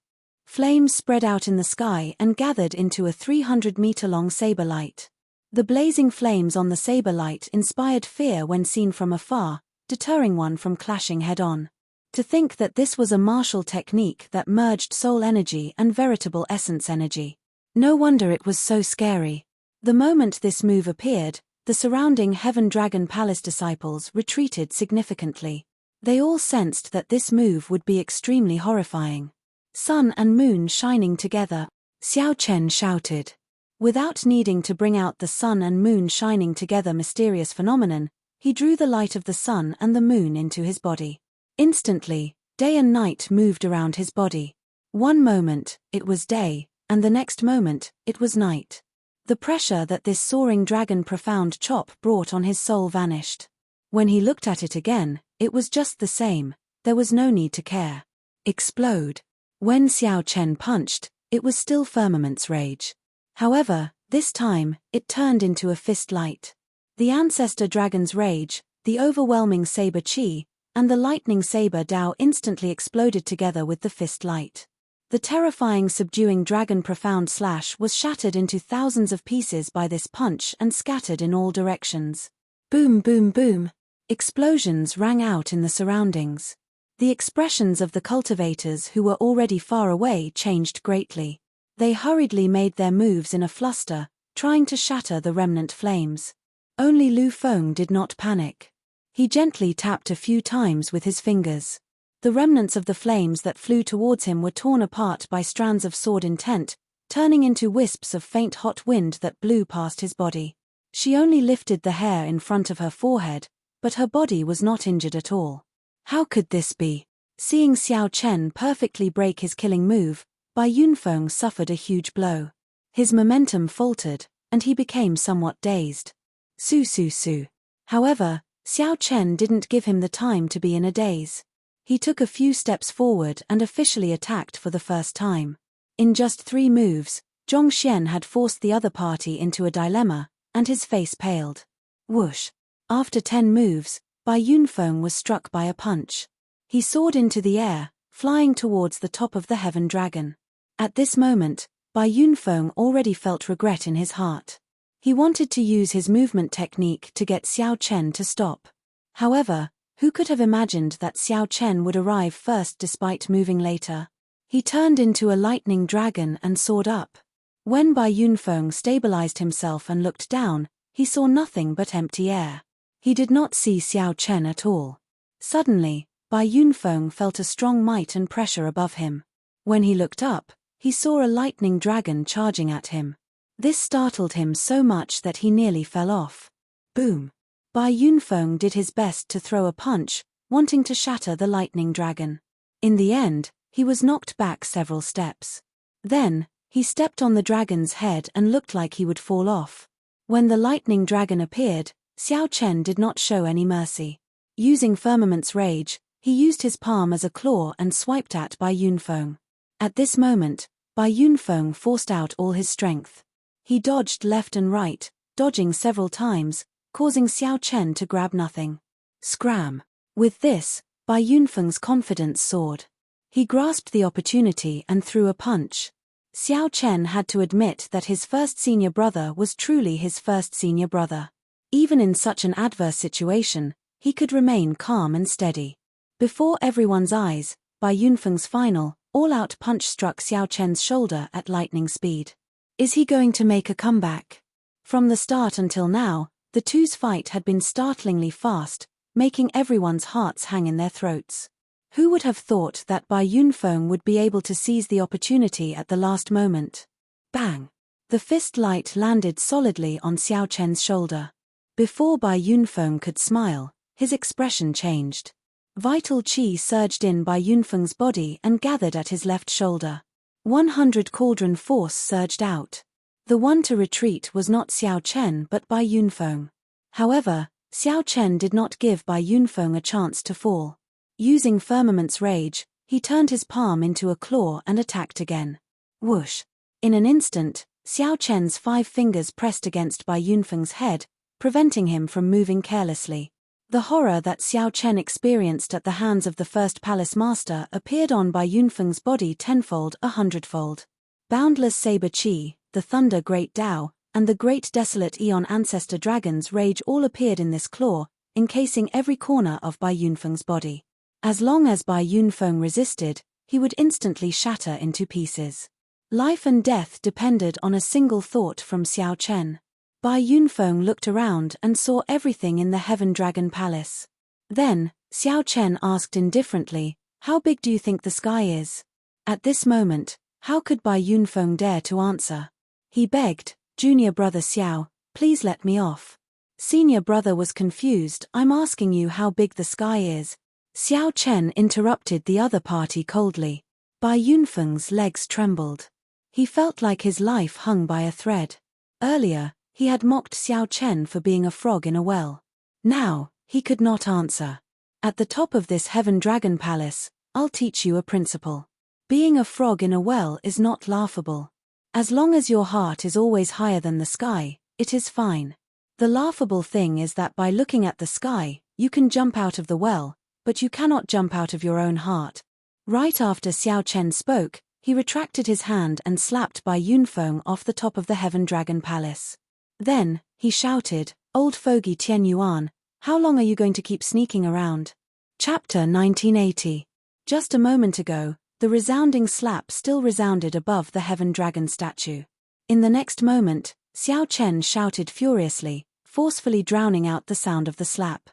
Flames spread out in the sky and gathered into a 300-meter-long saber light. The blazing flames on the saber light inspired fear when seen from afar, deterring one from clashing head-on. To think that this was a martial technique that merged soul energy and veritable essence energy. No wonder it was so scary. The moment this move appeared, the surrounding Heaven Dragon Palace disciples retreated significantly. They all sensed that this move would be extremely horrifying. Sun and moon shining together, Xiao Chen shouted. Without needing to bring out the sun and moon shining together mysterious phenomenon, he drew the light of the sun and the moon into his body. Instantly, day and night moved around his body. One moment, it was day, and the next moment, it was night. The pressure that this soaring dragon profound chop brought on his soul vanished. When he looked at it again, it was just the same, there was no need to care. Explode. When Xiao Chen punched, it was still Firmament's rage. However, This time, it turned into a fist light. The ancestor dragon's rage, the overwhelming saber chi, and the lightning saber Dao instantly exploded together with the fist light. The terrifying subduing dragon profound slash was shattered into thousands of pieces by this punch and scattered in all directions. Boom boom boom. Explosions rang out in the surroundings. The expressions of the cultivators who were already far away changed greatly. They hurriedly made their moves in a fluster, trying to shatter the remnant flames. Only Lu Feng did not panic. He gently tapped a few times with his fingers. The remnants of the flames that flew towards him were torn apart by strands of sword intent, turning into wisps of faint hot wind that blew past his body. She only lifted the hair in front of her forehead, but her body was not injured at all. How could this be? Seeing Xiao Chen perfectly break his killing move, Bai Yunfeng suffered a huge blow. His momentum faltered, and he became somewhat dazed. Su. However, Xiao Chen didn't give him the time to be in a daze. He took a few steps forward and officially attacked for the first time. In just 3 moves, Zhong Xian had forced the other party into a dilemma, and his face paled. Whoosh! After 10 moves, Bai Yunfeng was struck by a punch. He soared into the air, flying towards the top of the heaven dragon. At this moment, Bai Yunfeng already felt regret in his heart. He wanted to use his movement technique to get Xiao Chen to stop. However, who could have imagined that Xiao Chen would arrive first despite moving later? He turned into a lightning dragon and soared up. When Bai Yunfeng stabilized himself and looked down, he saw nothing but empty air. He did not see Xiao Chen at all. Suddenly, Bai Yunfeng felt a strong might and pressure above him. When he looked up, he saw a lightning dragon charging at him. This startled him so much that he nearly fell off. Boom! Bai Yunfeng did his best to throw a punch, wanting to shatter the lightning dragon. In the end, he was knocked back several steps. Then, he stepped on the dragon's head and looked like he would fall off. When the lightning dragon appeared, Xiao Chen did not show any mercy. Using Firmament's rage, he used his palm as a claw and swiped at Bai Yunfeng. At this moment, Bai Yunfeng forced out all his strength. He dodged left and right, dodging several times, causing Xiao Chen to grab nothing. Scram! With this, Bai Yunfeng's confidence soared. He grasped the opportunity and threw a punch. Xiao Chen had to admit that his first senior brother was truly his first senior brother. Even in such an adverse situation, he could remain calm and steady. Before everyone's eyes, Bai Yunfeng's final, all-out punch struck Xiao Chen's shoulder at lightning speed. Is he going to make a comeback? From the start until now, the two's fight had been startlingly fast, making everyone's hearts hang in their throats. Who would have thought that Bai Yunfeng would be able to seize the opportunity at the last moment? Bang! The fist light landed solidly on Xiao Chen's shoulder. Before Bai Yunfeng could smile, his expression changed. Vital qi surged in Bai Yunfeng's body and gathered at his left shoulder. 100 cauldron force surged out. The one to retreat was not Xiao Chen but Bai Yunfeng. However, Xiao Chen did not give Bai Yunfeng a chance to fall. Using Firmament's rage, he turned his palm into a claw and attacked again. Whoosh! In an instant, Xiao Chen's 5 fingers pressed against Bai Yunfeng's head, preventing him from moving carelessly. The horror that Xiao Chen experienced at the hands of the first palace master appeared on Bai Yunfeng's body tenfold, 100-fold. Boundless saber chi, the thunder great Dao, and the great desolate Eon ancestor dragon's rage all appeared in this claw, encasing every corner of Bai Yunfeng's body. As long as Bai Yunfeng resisted, he would instantly shatter into pieces. Life and death depended on a single thought from Xiao Chen. Bai Yunfeng looked around and saw everything in the Heaven Dragon Palace. Then, Xiao Chen asked indifferently, "How big do you think the sky is?" At this moment, how could Bai Yunfeng dare to answer? He begged, "Junior brother Xiao, please let me off." Senior brother was confused, "I'm asking you how big the sky is." Xiao Chen interrupted the other party coldly. Bai Yunfeng's legs trembled. He felt like his life hung by a thread. Earlier, he had mocked Xiao Chen for being a frog in a well. Now, he could not answer. At the top of this Heaven Dragon Palace, I'll teach you a principle. Being a frog in a well is not laughable. As long as your heart is always higher than the sky, it is fine. The laughable thing is that by looking at the sky, you can jump out of the well, but you cannot jump out of your own heart. Right after Xiao Chen spoke, he retracted his hand and slapped Bai Yunfeng off the top of the Heaven Dragon Palace. Then, he shouted, "Old fogey Tian Yuan, how long are you going to keep sneaking around?" Chapter 1980. Just a moment ago, the resounding slap still resounded above the Heaven Dragon statue. In the next moment, Xiao Chen shouted furiously, forcefully drowning out the sound of the slap.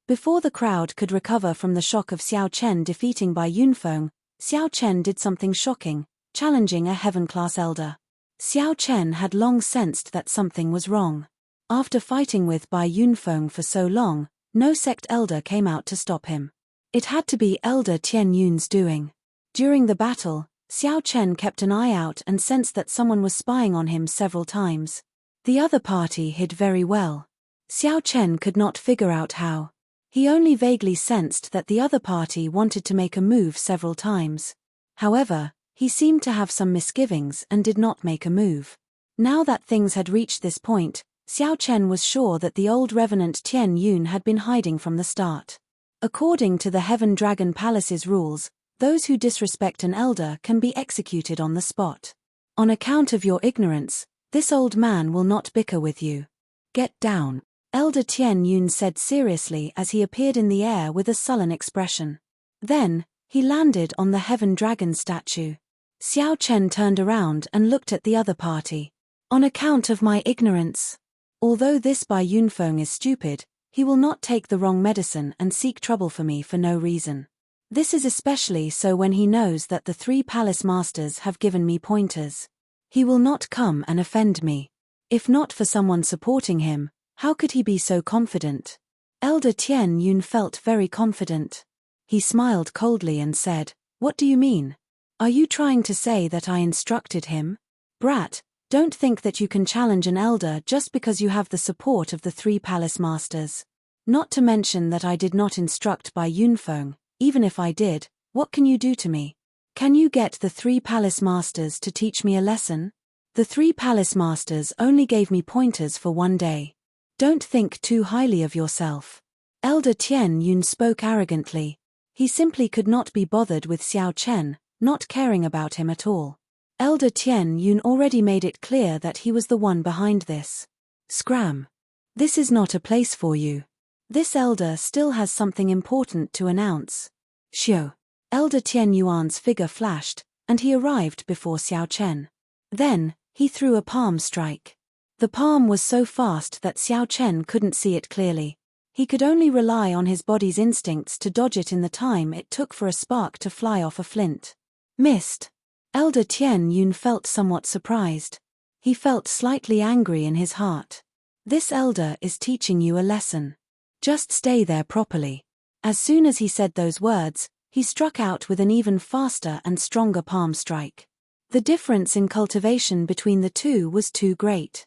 Before the crowd could recover from the shock of Xiao Chen defeating Bai Yunfeng, Xiao Chen did something shocking, challenging a heaven-class elder. Xiao Chen had long sensed that something was wrong. After fighting with Bai Yunfeng for so long, no sect elder came out to stop him. It had to be Elder Tian Yun's doing. During the battle, Xiao Chen kept an eye out and sensed that someone was spying on him several times. The other party hid very well. Xiao Chen could not figure out how. He only vaguely sensed that the other party wanted to make a move several times. However, he seemed to have some misgivings and did not make a move. Now that things had reached this point, Xiao Chen was sure that the old revenant Tian Yun had been hiding from the start. According to the Heaven Dragon Palace's rules, those who disrespect an elder can be executed on the spot. On account of your ignorance, this old man will not bicker with you. Get down, Elder Tian Yun said seriously as he appeared in the air with a sullen expression. Then, he landed on the Heaven Dragon statue. Xiao Chen turned around and looked at the other party. On account of my ignorance. Although this Bai Yunfeng is stupid, he will not take the wrong medicine and seek trouble for me for no reason. This is especially so when he knows that the 3 palace masters have given me pointers. He will not come and offend me. If not for someone supporting him, how could he be so confident? Elder Tian Yun felt very confident. He smiled coldly and said, "What do you mean? Are you trying to say that I instructed him? Brat, don't think that you can challenge an elder just because you have the support of the 3 palace masters. Not to mention that I did not instruct Bai Yunfeng. Even if I did, what can you do to me? Can you get the 3 palace masters to teach me a lesson? The 3 palace masters only gave me pointers for 1 day. Don't think too highly of yourself." Elder Tian Yun spoke arrogantly. He simply could not be bothered with Xiao Chen, not caring about him at all. Elder Tian Yun already made it clear that he was the one behind this. Scram. This is not a place for you. This elder still has something important to announce. Xiao. Elder Tian Yuan's figure flashed, and he arrived before Xiao Chen. Then, he threw a palm strike. The palm was so fast that Xiao Chen couldn't see it clearly. He could only rely on his body's instincts to dodge it in the time it took for a spark to fly off a flint. Missed. Elder Tian Yun felt somewhat surprised. He felt slightly angry in his heart. This elder is teaching you a lesson. Just stay there properly. As soon as he said those words, he struck out with an even faster and stronger palm strike. The difference in cultivation between the two was too great.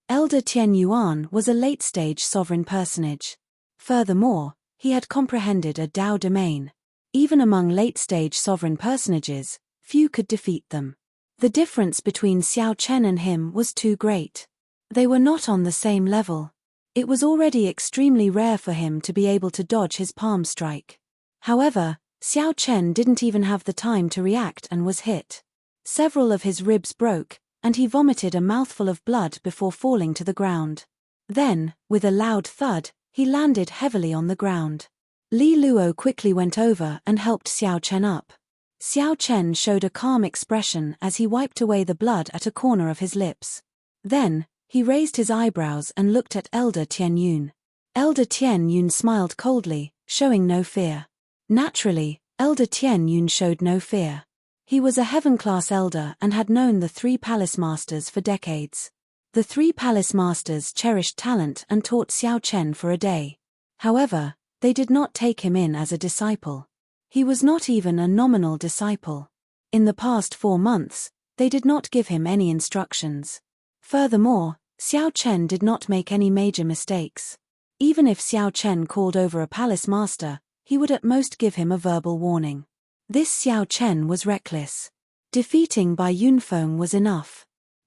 Elder Tian Yuan was a late-stage sovereign personage. Furthermore, he had comprehended a Dao domain. Even among late-stage sovereign personages, few could defeat them. The difference between Xiao Chen and him was too great. They were not on the same level. It was already extremely rare for him to be able to dodge his palm strike. However, Xiao Chen didn't even have the time to react and was hit. Several of his ribs broke, and he vomited a mouthful of blood before falling to the ground. Then, with a loud thud, he landed heavily on the ground. Li Luo quickly went over and helped Xiao Chen up. Xiao Chen showed a calm expression as he wiped away the blood at a corner of his lips. Then, he raised his eyebrows and looked at Elder Tian Yun. Elder Tian Yun smiled coldly, showing no fear. Naturally, Elder Tian Yun showed no fear. He was a heaven-class elder and had known the 3 palace masters for decades. The 3 palace masters cherished talent and taught Xiao Chen for a day. However, they did not take him in as a disciple. He was not even a nominal disciple. In the past 4 months, they did not give him any instructions. Furthermore, Xiao Chen did not make any major mistakes. Even if Xiao Chen called over a palace master, he would at most give him a verbal warning. This Xiao Chen was reckless. Defeating Bai Yunfeng was enough.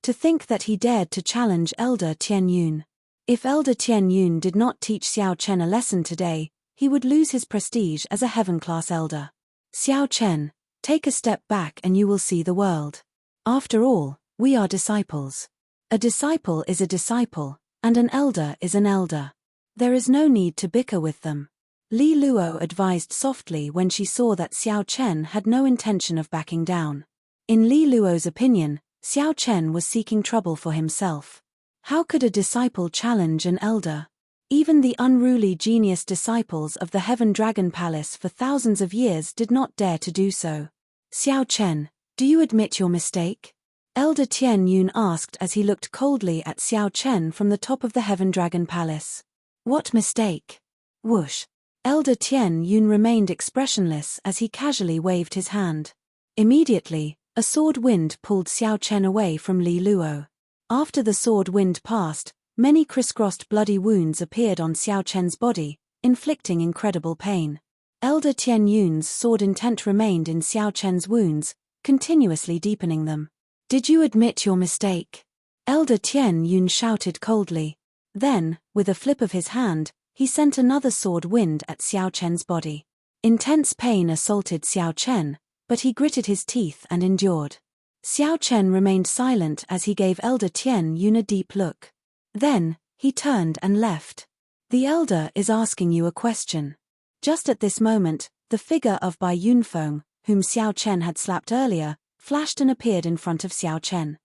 To think that he dared to challenge Elder Tian Yun. If Elder Tian Yun did not teach Xiao Chen a lesson today, he would lose his prestige as a heaven-class elder. Xiao Chen, take a step back and you will see the world. After all, we are disciples. A disciple is a disciple, and an elder is an elder. There is no need to bicker with them. Li Luo advised softly when she saw that Xiao Chen had no intention of backing down. In Li Luo's opinion, Xiao Chen was seeking trouble for himself. How could a disciple challenge an elder? Even the unruly genius disciples of the Heaven Dragon Palace for thousands of years did not dare to do so. Xiao Chen, do you admit your mistake? Elder Tian Yun asked as he looked coldly at Xiao Chen from the top of the Heaven Dragon Palace. What mistake? Whoosh. Elder Tian Yun remained expressionless as he casually waved his hand. Immediately, a sword wind pulled Xiao Chen away from Li Luo. After the sword wind passed, many crisscrossed bloody wounds appeared on Xiao Chen's body, inflicting incredible pain. Elder Tian Yun's sword intent remained in Xiao Chen's wounds, continuously deepening them. Did you admit your mistake? Elder Tian Yun shouted coldly. Then, with a flip of his hand, he sent another sword wind at Xiao Chen's body. Intense pain assaulted Xiao Chen, but he gritted his teeth and endured. Xiao Chen remained silent as he gave Elder Tian Yun a deep look. Then, he turned and left. The elder is asking you a question. Just at this moment, the figure of Bai Yunfeng, whom Xiao Chen had slapped earlier, flashed and appeared in front of Xiao Chen.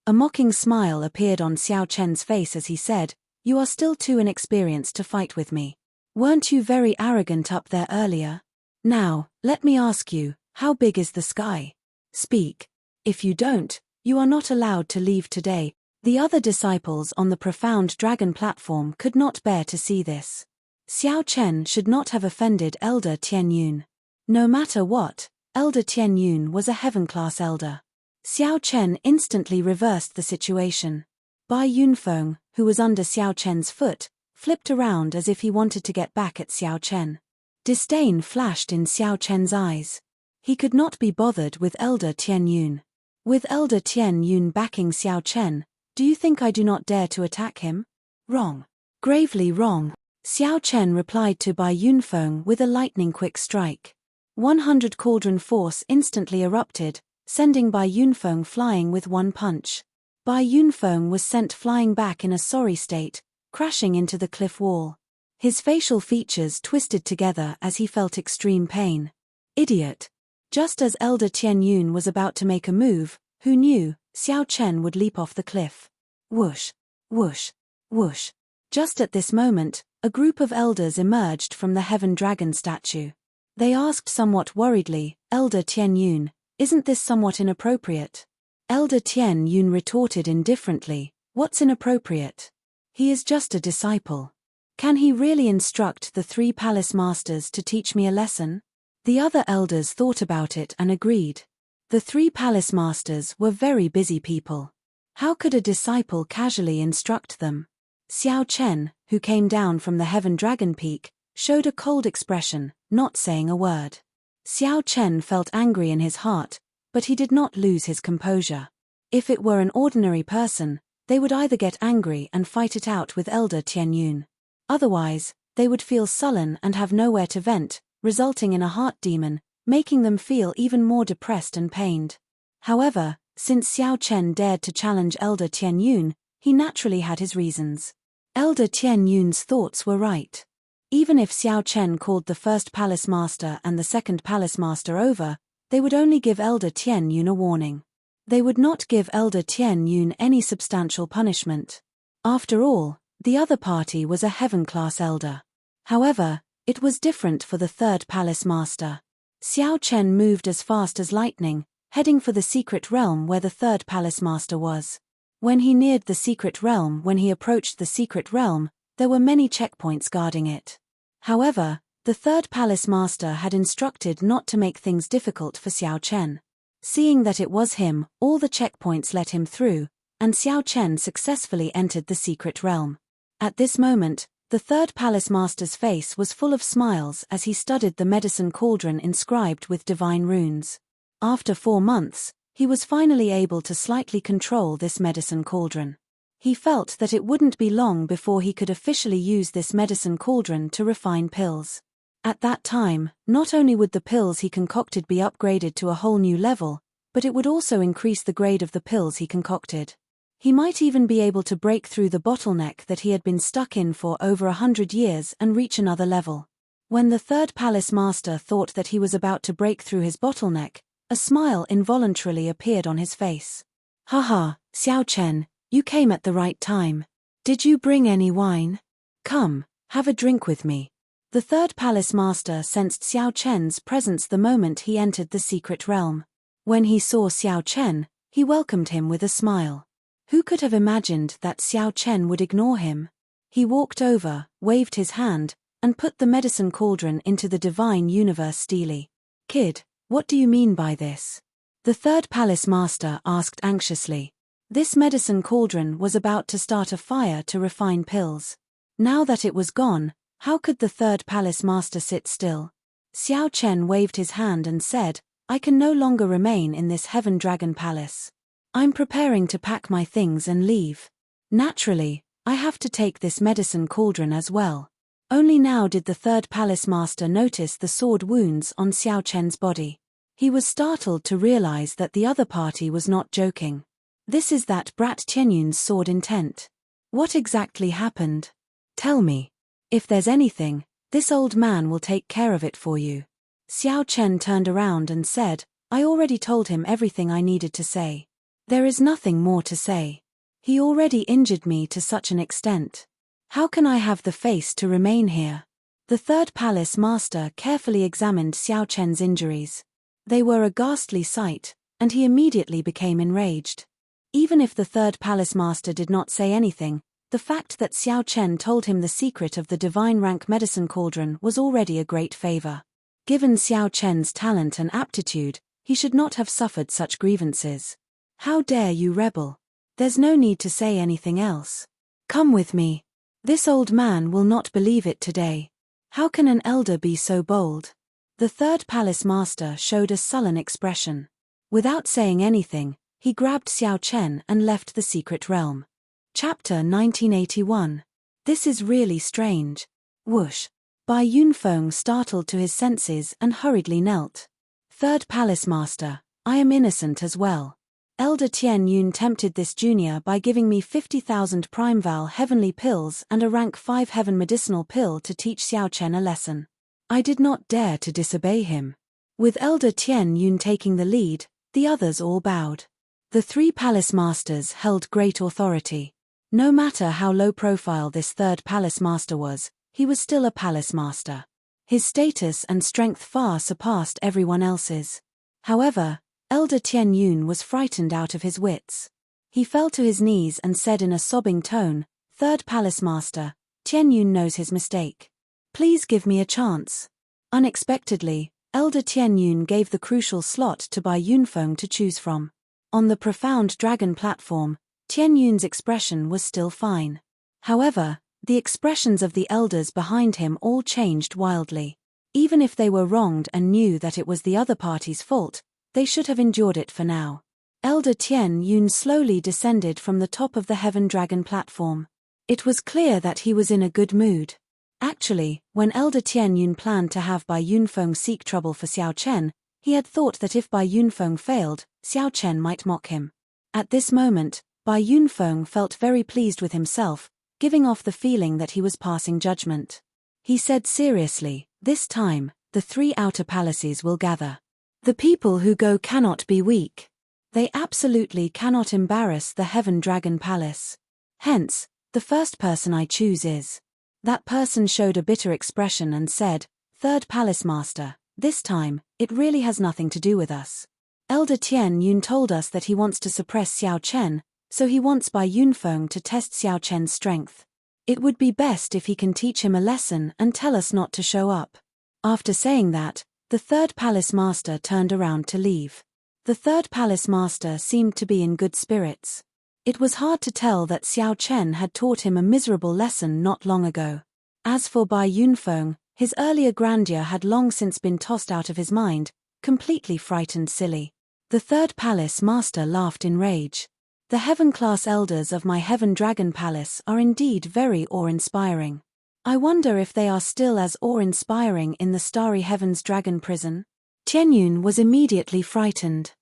A mocking smile appeared on Xiao Chen's face as he said, "You are still too inexperienced to fight with me. Weren't you very arrogant up there earlier? Now, let me ask you, how big is the sky? Speak. If you don't, you are not allowed to leave today." The other disciples on the profound dragon platform could not bear to see this. Xiao Chen should not have offended Elder Tian Yun. No matter what, Elder Tian Yun was a heaven-class elder. Xiao Chen instantly reversed the situation. Bai Yunfeng, who was under Xiao Chen's foot, flipped around as if he wanted to get back at Xiao Chen. Disdain flashed in Xiao Chen's eyes. He could not be bothered with Elder Tian Yun. With Elder Tian Yun backing Xiao Chen, do you think I do not dare to attack him? Wrong. Gravely wrong. Xiao Chen replied to Bai Yunfeng with a lightning-quick strike. 100 cauldron force instantly erupted, sending Bai Yunfeng flying with one punch. Bai Yunfeng was sent flying back in a sorry state, crashing into the cliff wall. His facial features twisted together as he felt extreme pain. Idiot. Just as Elder Tian Yun was about to make a move, who knew, Xiao Chen would leap off the cliff. Whoosh, whoosh, whoosh. Just at this moment, a group of elders emerged from the Heaven Dragon statue. They asked somewhat worriedly, "Elder Tian Yun, isn't this somewhat inappropriate?" Elder Tian Yun retorted indifferently, "What's inappropriate? He is just a disciple. Can he really instruct the 3 palace masters to teach me a lesson?" The other elders thought about it and agreed. The 3 palace masters were very busy people. How could a disciple casually instruct them? Xiao Chen, who came down from the Heaven Dragon Peak, showed a cold expression, not saying a word. Xiao Chen felt angry in his heart, but he did not lose his composure. If it were an ordinary person, they would either get angry and fight it out with Elder Tian Yun. Otherwise, they would feel sullen and have nowhere to vent, resulting in a heart demon, making them feel even more depressed and pained. However, since Xiao Chen dared to challenge Elder Tian Yun, he naturally had his reasons. Elder Tian Yun's thoughts were right. Even if Xiao Chen called the first palace master and the second palace master over, they would only give Elder Tian Yun a warning. They would not give Elder Tian Yun any substantial punishment. After all, the other party was a heaven-class elder. However, it was different for the third palace master. Xiao Chen moved as fast as lightning, heading for the secret realm where the third palace master was. When he neared the secret realm, approached the secret realm, there were many checkpoints guarding it. However, the third palace master had instructed not to make things difficult for Xiao Chen. Seeing that it was him, all the checkpoints let him through, and Xiao Chen successfully entered the secret realm. At this moment, the third palace master's face was full of smiles as he studied the medicine cauldron inscribed with divine runes. After 4 months, He was finally able to slightly control this medicine cauldron. He felt that it wouldn't be long before he could officially use this medicine cauldron to refine pills. At that time, not only would the pills he concocted be upgraded to a whole new level, but it would also increase the grade of the pills he concocted. He might even be able to break through the bottleneck that he had been stuck in for over 100 years and reach another level. When the third palace master thought that he was about to break through his bottleneck, a smile involuntarily appeared on his face. Haha, Xiao Chen, you came at the right time. Did you bring any wine? Come, have a drink with me. The third palace master sensed Xiao Chen's presence the moment he entered the secret realm. When he saw Xiao Chen, he welcomed him with a smile. Who could have imagined that Xiao Chen would ignore him? He walked over, waved his hand, and put the medicine cauldron into the divine universe stele. Kid, what do you mean by this? The third palace master asked anxiously. This medicine cauldron was about to start a fire to refine pills. Now that it was gone, how could the third palace master sit still? Xiao Chen waved his hand and said, I can no longer remain in this heaven dragon palace. I'm preparing to pack my things and leave. Naturally, I have to take this medicine cauldron as well. Only now did the third palace master notice the sword wounds on Xiao Chen's body. He was startled to realize that the other party was not joking. This is that brat Tianyun's sword intent. What exactly happened? Tell me. If there's anything, this old man will take care of it for you. Xiao Chen turned around and said, I already told him everything I needed to say. There is nothing more to say. He already injured me to such an extent. How can I have the face to remain here? The third palace master carefully examined Xiao Chen's injuries. They were a ghastly sight, and he immediately became enraged. Even if the third palace master did not say anything, the fact that Xiao Chen told him the secret of the divine rank medicine cauldron was already a great favor. Given Xiao Chen's talent and aptitude, he should not have suffered such grievances. How dare you rebel? There's no need to say anything else. Come with me. This old man will not believe it today. How can an elder be so bold? The third palace master showed a sullen expression. Without saying anything, he grabbed Xiao Chen and left the secret realm. Chapter 1981. This is really strange. Whoosh. Bai Yunfeng startled to his senses and hurriedly knelt. Third palace master, I am innocent as well. Elder Tian Yun tempted this junior by giving me 50,000 Primeval heavenly pills and a rank 5 heaven medicinal pill to teach Xiao Chen a lesson. I did not dare to disobey him. With Elder Tian Yun taking the lead, the others all bowed. The 3 palace masters held great authority. No matter how low profile this third palace master was, he was still a palace master. His status and strength far surpassed everyone else's. However, Elder Tian Yun was frightened out of his wits. He fell to his knees and said in a sobbing tone, Third palace master, Tian Yun knows his mistake. Please give me a chance. Unexpectedly, Elder Tian Yun gave the crucial slot to Bai Yunfeng to choose from. On the profound dragon platform, Tian Yun's expression was still fine. However, the expressions of the elders behind him all changed wildly. Even if they were wronged and knew that it was the other party's fault, they should have endured it for now. Elder Tian Yun slowly descended from the top of the Heaven Dragon platform. It was clear that he was in a good mood. Actually, when Elder Tian Yun planned to have Bai Yunfeng seek trouble for Xiao Chen, he had thought that if Bai Yunfeng failed, Xiao Chen might mock him. At this moment, Bai Yunfeng felt very pleased with himself, giving off the feeling that he was passing judgment. He said seriously, this time, the 3 outer palaces will gather. The people who go cannot be weak. They absolutely cannot embarrass the Heaven Dragon Palace. Hence, the first person I choose is. That person showed a bitter expression and said, Third Palace Master, this time, it really has nothing to do with us. Elder Tian Yun told us that he wants to suppress Xiao Chen, so he wants Bai Yunfeng to test Xiao Chen's strength. It would be best if he can teach him a lesson and tell us not to show up. After saying that, the third palace master turned around to leave. The third palace master seemed to be in good spirits. It was hard to tell that Xiao Chen had taught him a miserable lesson not long ago. As for Bai Yunfeng, his earlier grandeur had long since been tossed out of his mind, completely frightened silly. The third palace master laughed in rage. The heaven-class elders of my Heaven Dragon Palace are indeed very awe-inspiring. I wonder if they are still as awe-inspiring in the starry heavens dragon prison? Tianyun was immediately frightened.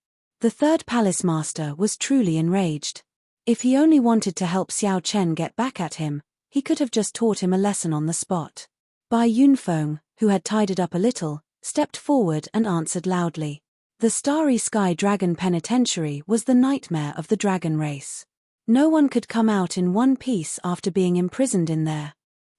The third palace master was truly enraged. If he only wanted to help Xiao Chen get back at him, he could have just taught him a lesson on the spot. Bai Yunfeng, who had tidied up a little, stepped forward and answered loudly. The Starry Sky Dragon Penitentiary was the nightmare of the dragon race. No one could come out in one piece after being imprisoned in there.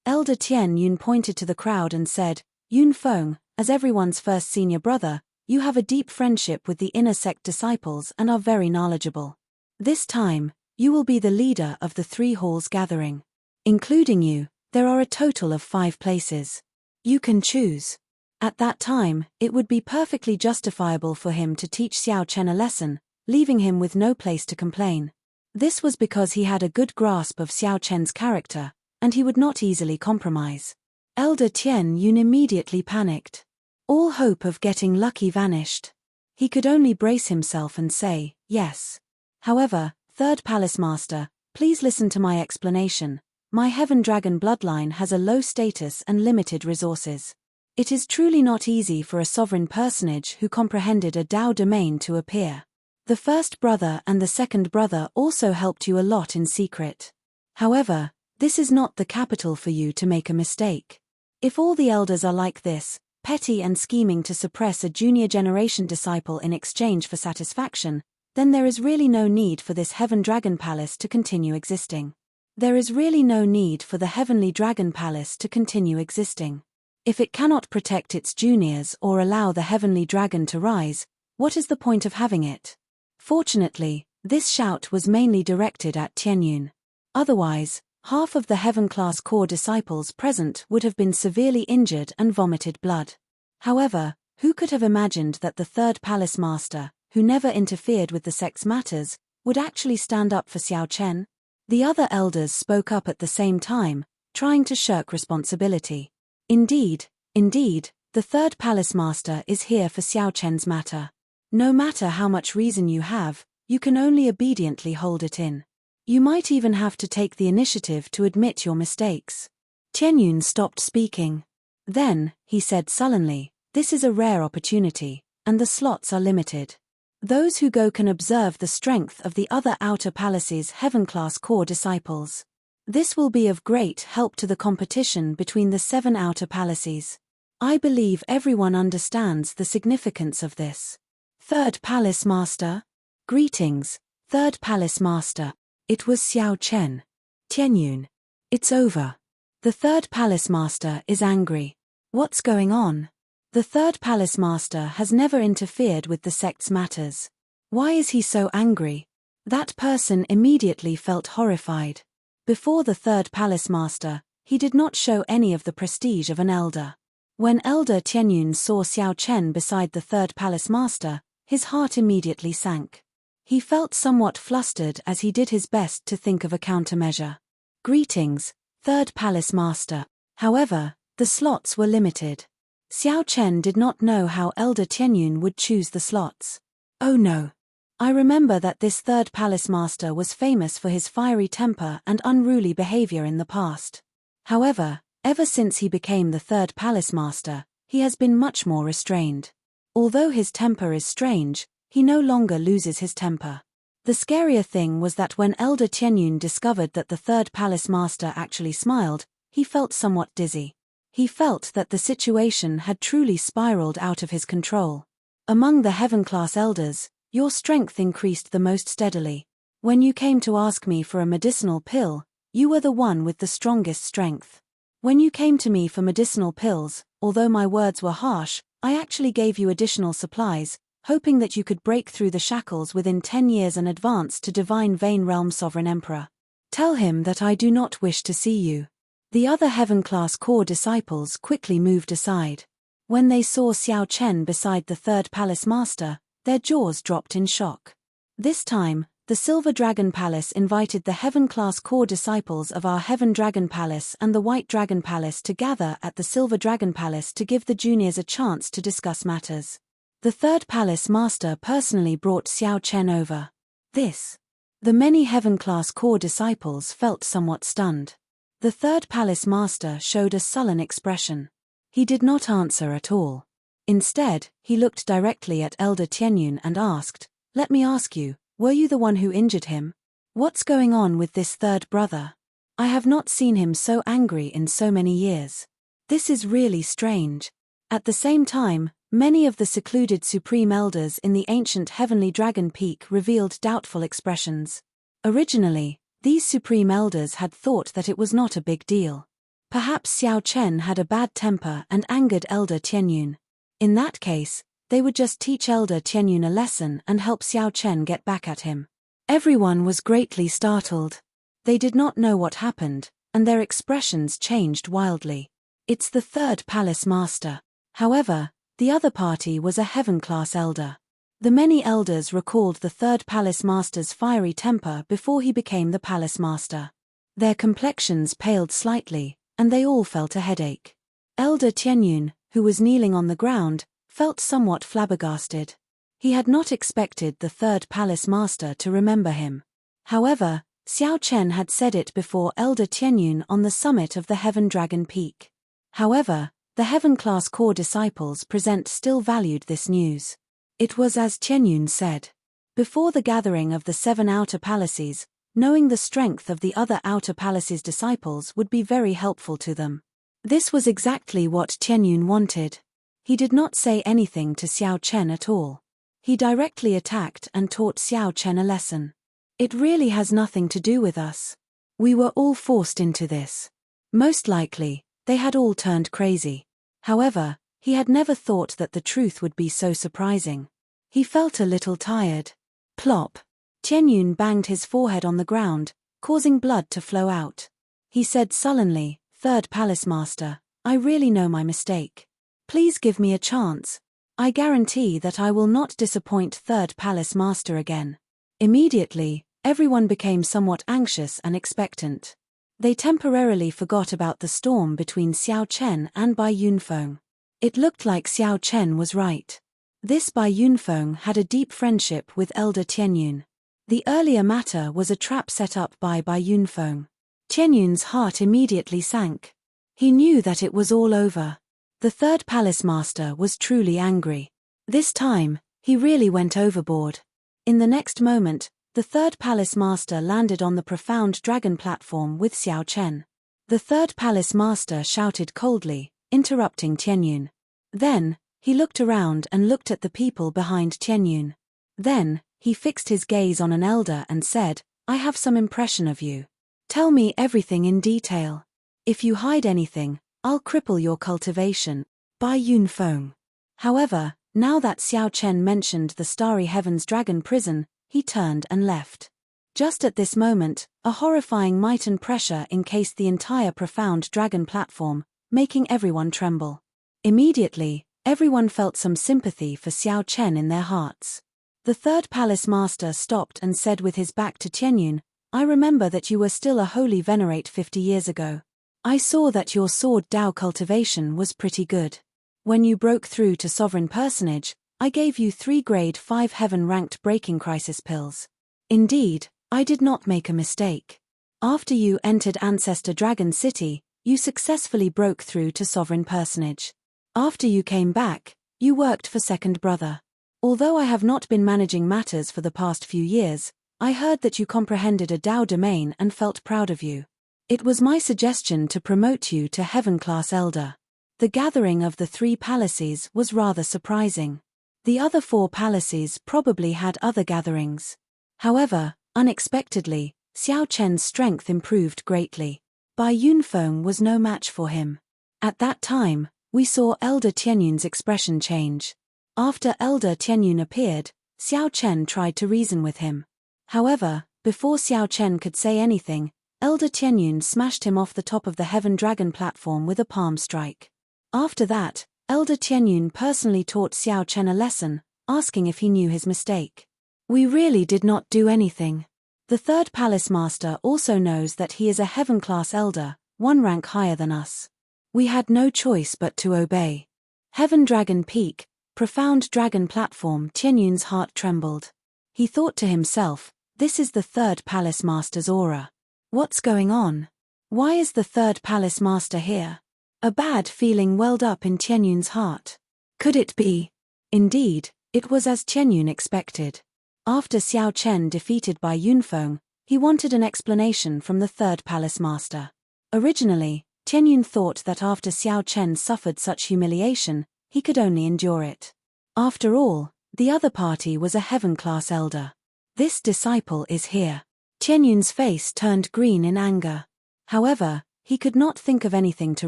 Elder Tian Yun pointed to the crowd and said, Yunfeng, as everyone's first senior brother, you have a deep friendship with the inner sect disciples and are very knowledgeable. This time, you will be the leader of the 3 halls gathering. Including you, there are a total of 5 places. You can choose. At that time, it would be perfectly justifiable for him to teach Xiao Chen a lesson, leaving him with no place to complain. This was because he had a good grasp of Xiao Chen's character, and he would not easily compromise. Elder Tian Yun immediately panicked. All hope of getting lucky vanished. He could only brace himself and say, yes. However, third palace master, please listen to my explanation. My Heaven Dragon bloodline has a low status and limited resources. It is truly not easy for a sovereign personage who comprehended a Dao domain to appear. The first brother and the second brother also helped you a lot in secret. However, this is not the capital for you to make a mistake. If all the elders are like this, petty and scheming to suppress a junior generation disciple in exchange for satisfaction, then there is really no need for this Heaven Dragon Palace to continue existing. There is really no need for the Heavenly Dragon Palace to continue existing. If it cannot protect its juniors or allow the Heavenly Dragon to rise, what is the point of having it? Fortunately, this shout was mainly directed at Tianyun. Otherwise, half of the Heaven-class core disciples present would have been severely injured and vomited blood. However, who could have imagined that the third palace master, who never interfered with the sect's matters, would actually stand up for Xiao Chen? The other elders spoke up at the same time, trying to shirk responsibility. Indeed, the third palace master is here for Xiao Chen's matter. No matter how much reason you have, you can only obediently hold it in. You might even have to take the initiative to admit your mistakes. Tianyun stopped speaking. Then, he said sullenly, this is a rare opportunity, and the slots are limited. Those who go can observe the strength of the other outer palace's heaven-class core disciples. This will be of great help to the competition between the 7 outer palaces. I believe everyone understands the significance of this. Third Palace Master? Greetings, Third Palace Master. It was Xiao Chen. Tianyun. It's over. The Third Palace Master is angry. What's going on? The Third Palace Master has never interfered with the sect's matters. Why is he so angry? That person immediately felt horrified. Before the Third Palace Master, he did not show any of the prestige of an elder. When Elder Tianyun saw Xiao Chen beside the Third Palace Master, his heart immediately sank. He felt somewhat flustered as he did his best to think of a countermeasure. Greetings, Third Palace Master. However, the slots were limited. Xiao Chen did not know how Elder Tianyun would choose the slots. Oh no. I remember that this Third Palace Master was famous for his fiery temper and unruly behavior in the past. However, ever since he became the Third Palace Master, he has been much more restrained. Although his temper is strange, he no longer loses his temper. The scarier thing was that when Elder Tianyun discovered that the Third Palace Master actually smiled, he felt somewhat dizzy. He felt that the situation had truly spiraled out of his control. Among the Heaven-class elders, your strength increased the most steadily. When you came to ask me for a medicinal pill, you were the one with the strongest strength. When you came to me for medicinal pills, although my words were harsh, I actually gave you additional supplies, hoping that you could break through the shackles within 10 years and advance to Divine Vein Realm Sovereign Emperor. Tell him that I do not wish to see you. The other Heaven-class core disciples quickly moved aside. When they saw Xiao Chen beside the Third Palace Master, their jaws dropped in shock. This time, the Silver Dragon Palace invited the Heaven-class core disciples of our Heaven Dragon Palace and the White Dragon Palace to gather at the Silver Dragon Palace to give the juniors a chance to discuss matters. The third palace master personally brought Xiao Chen over. This. The many heaven-class core disciples felt somewhat stunned. The third palace master showed a sullen expression. He did not answer at all. Instead, he looked directly at Elder Tianyun and asked, "Let me ask you, were you the one who injured him? What's going on with this third brother? I have not seen him so angry in so many years. This is really strange." At the same time, many of the secluded supreme elders in the ancient heavenly dragon peak revealed doubtful expressions. Originally, these supreme elders had thought that it was not a big deal. Perhaps Xiao Chen had a bad temper and angered Elder Tianyun. In that case, they would just teach Elder Tianyun a lesson and help Xiao Chen get back at him. Everyone was greatly startled. They did not know what happened, and their expressions changed wildly. It's the third palace master. However, the other party was a heaven-class elder. The many elders recalled the third palace master's fiery temper before he became the palace master. Their complexions paled slightly, and they all felt a headache. Elder Tianyun, who was kneeling on the ground, felt somewhat flabbergasted. He had not expected the third palace master to remember him. However, Xiao Chen had said it before Elder Tianyun on the summit of the Heaven Dragon Peak. However, the heaven-class core disciples present still valued this news. It was as Tianyun said. Before the gathering of the 7 outer palaces, knowing the strength of the other outer palaces' disciples would be very helpful to them. This was exactly what Tianyun wanted. He did not say anything to Xiao Chen at all. He directly attacked and taught Xiao Chen a lesson. It really has nothing to do with us. We were all forced into this. Most likely, they had all turned crazy. However, he had never thought that the truth would be so surprising. He felt a little tired. Plop. Tianyun banged his forehead on the ground, causing blood to flow out. He said sullenly, "Third palace master, I really know my mistake. Please give me a chance. I guarantee that I will not disappoint third palace master again." Immediately, everyone became somewhat anxious and expectant. They temporarily forgot about the storm between Xiao Chen and Bai Yunfeng. It looked like Xiao Chen was right. This Bai Yunfeng had a deep friendship with Elder Tianyun. The earlier matter was a trap set up by Bai Yunfeng. Tianyun's heart immediately sank. He knew that it was all over. The third palace master was truly angry. This time, he really went overboard. In the next moment, the third palace master landed on the profound dragon platform with Xiao Chen. The third palace master shouted coldly, interrupting Tianyun. Then, he looked around and looked at the people behind Tianyun. Then, he fixed his gaze on an elder and said, "I have some impression of you. Tell me everything in detail. If you hide anything, I'll cripple your cultivation." Bai Yunfeng. However, now that Xiao Chen mentioned the Starry Heavens Dragon Prison, he turned and left. Just at this moment, a horrifying might and pressure encased the entire profound dragon platform, making everyone tremble. Immediately, everyone felt some sympathy for Xiao Chen in their hearts. The third palace master stopped and said with his back to Tianyun, "I remember that you were still a holy venerate 50 years ago. I saw that your sword Dao cultivation was pretty good. When you broke through to sovereign personage, I gave you 3 grade 5 heaven-ranked breaking crisis pills. Indeed, I did not make a mistake. After you entered Ancestor Dragon City, you successfully broke through to sovereign personage. After you came back, you worked for Second Brother. Although I have not been managing matters for the past few years, I heard that you comprehended a Dao domain and felt proud of you. It was my suggestion to promote you to Heaven-class Elder." The gathering of the 3 palaces was rather surprising. The other 4 palaces probably had other gatherings. However, unexpectedly, Xiao Chen's strength improved greatly. Bai Yunfeng was no match for him. At that time, we saw Elder Tianyun's expression change. After Elder Tianyun appeared, Xiao Chen tried to reason with him. However, before Xiao Chen could say anything, Elder Tianyun smashed him off the top of the Heaven Dragon platform with a palm strike. After that, Elder Tianyun personally taught Xiao Chen a lesson, asking if he knew his mistake. "We really did not do anything. The third palace master also knows that he is a heaven-class elder, 1 rank higher than us. We had no choice but to obey. Heaven Dragon Peak, profound dragon platform. Tianyun's heart trembled. He thought to himself, this is the third palace master's aura. What's going on? Why is the third palace master here? A bad feeling welled up in Tianyun's heart. Could it be? Indeed, it was as Tianyun expected. After Xiao Chen defeated by Yunfeng, he wanted an explanation from the third palace master. Originally, Tianyun thought that after Xiao Chen suffered such humiliation, he could only endure it. After all, the other party was a heaven-class elder. This disciple is here. Tianyun's face turned green in anger. However, he could not think of anything to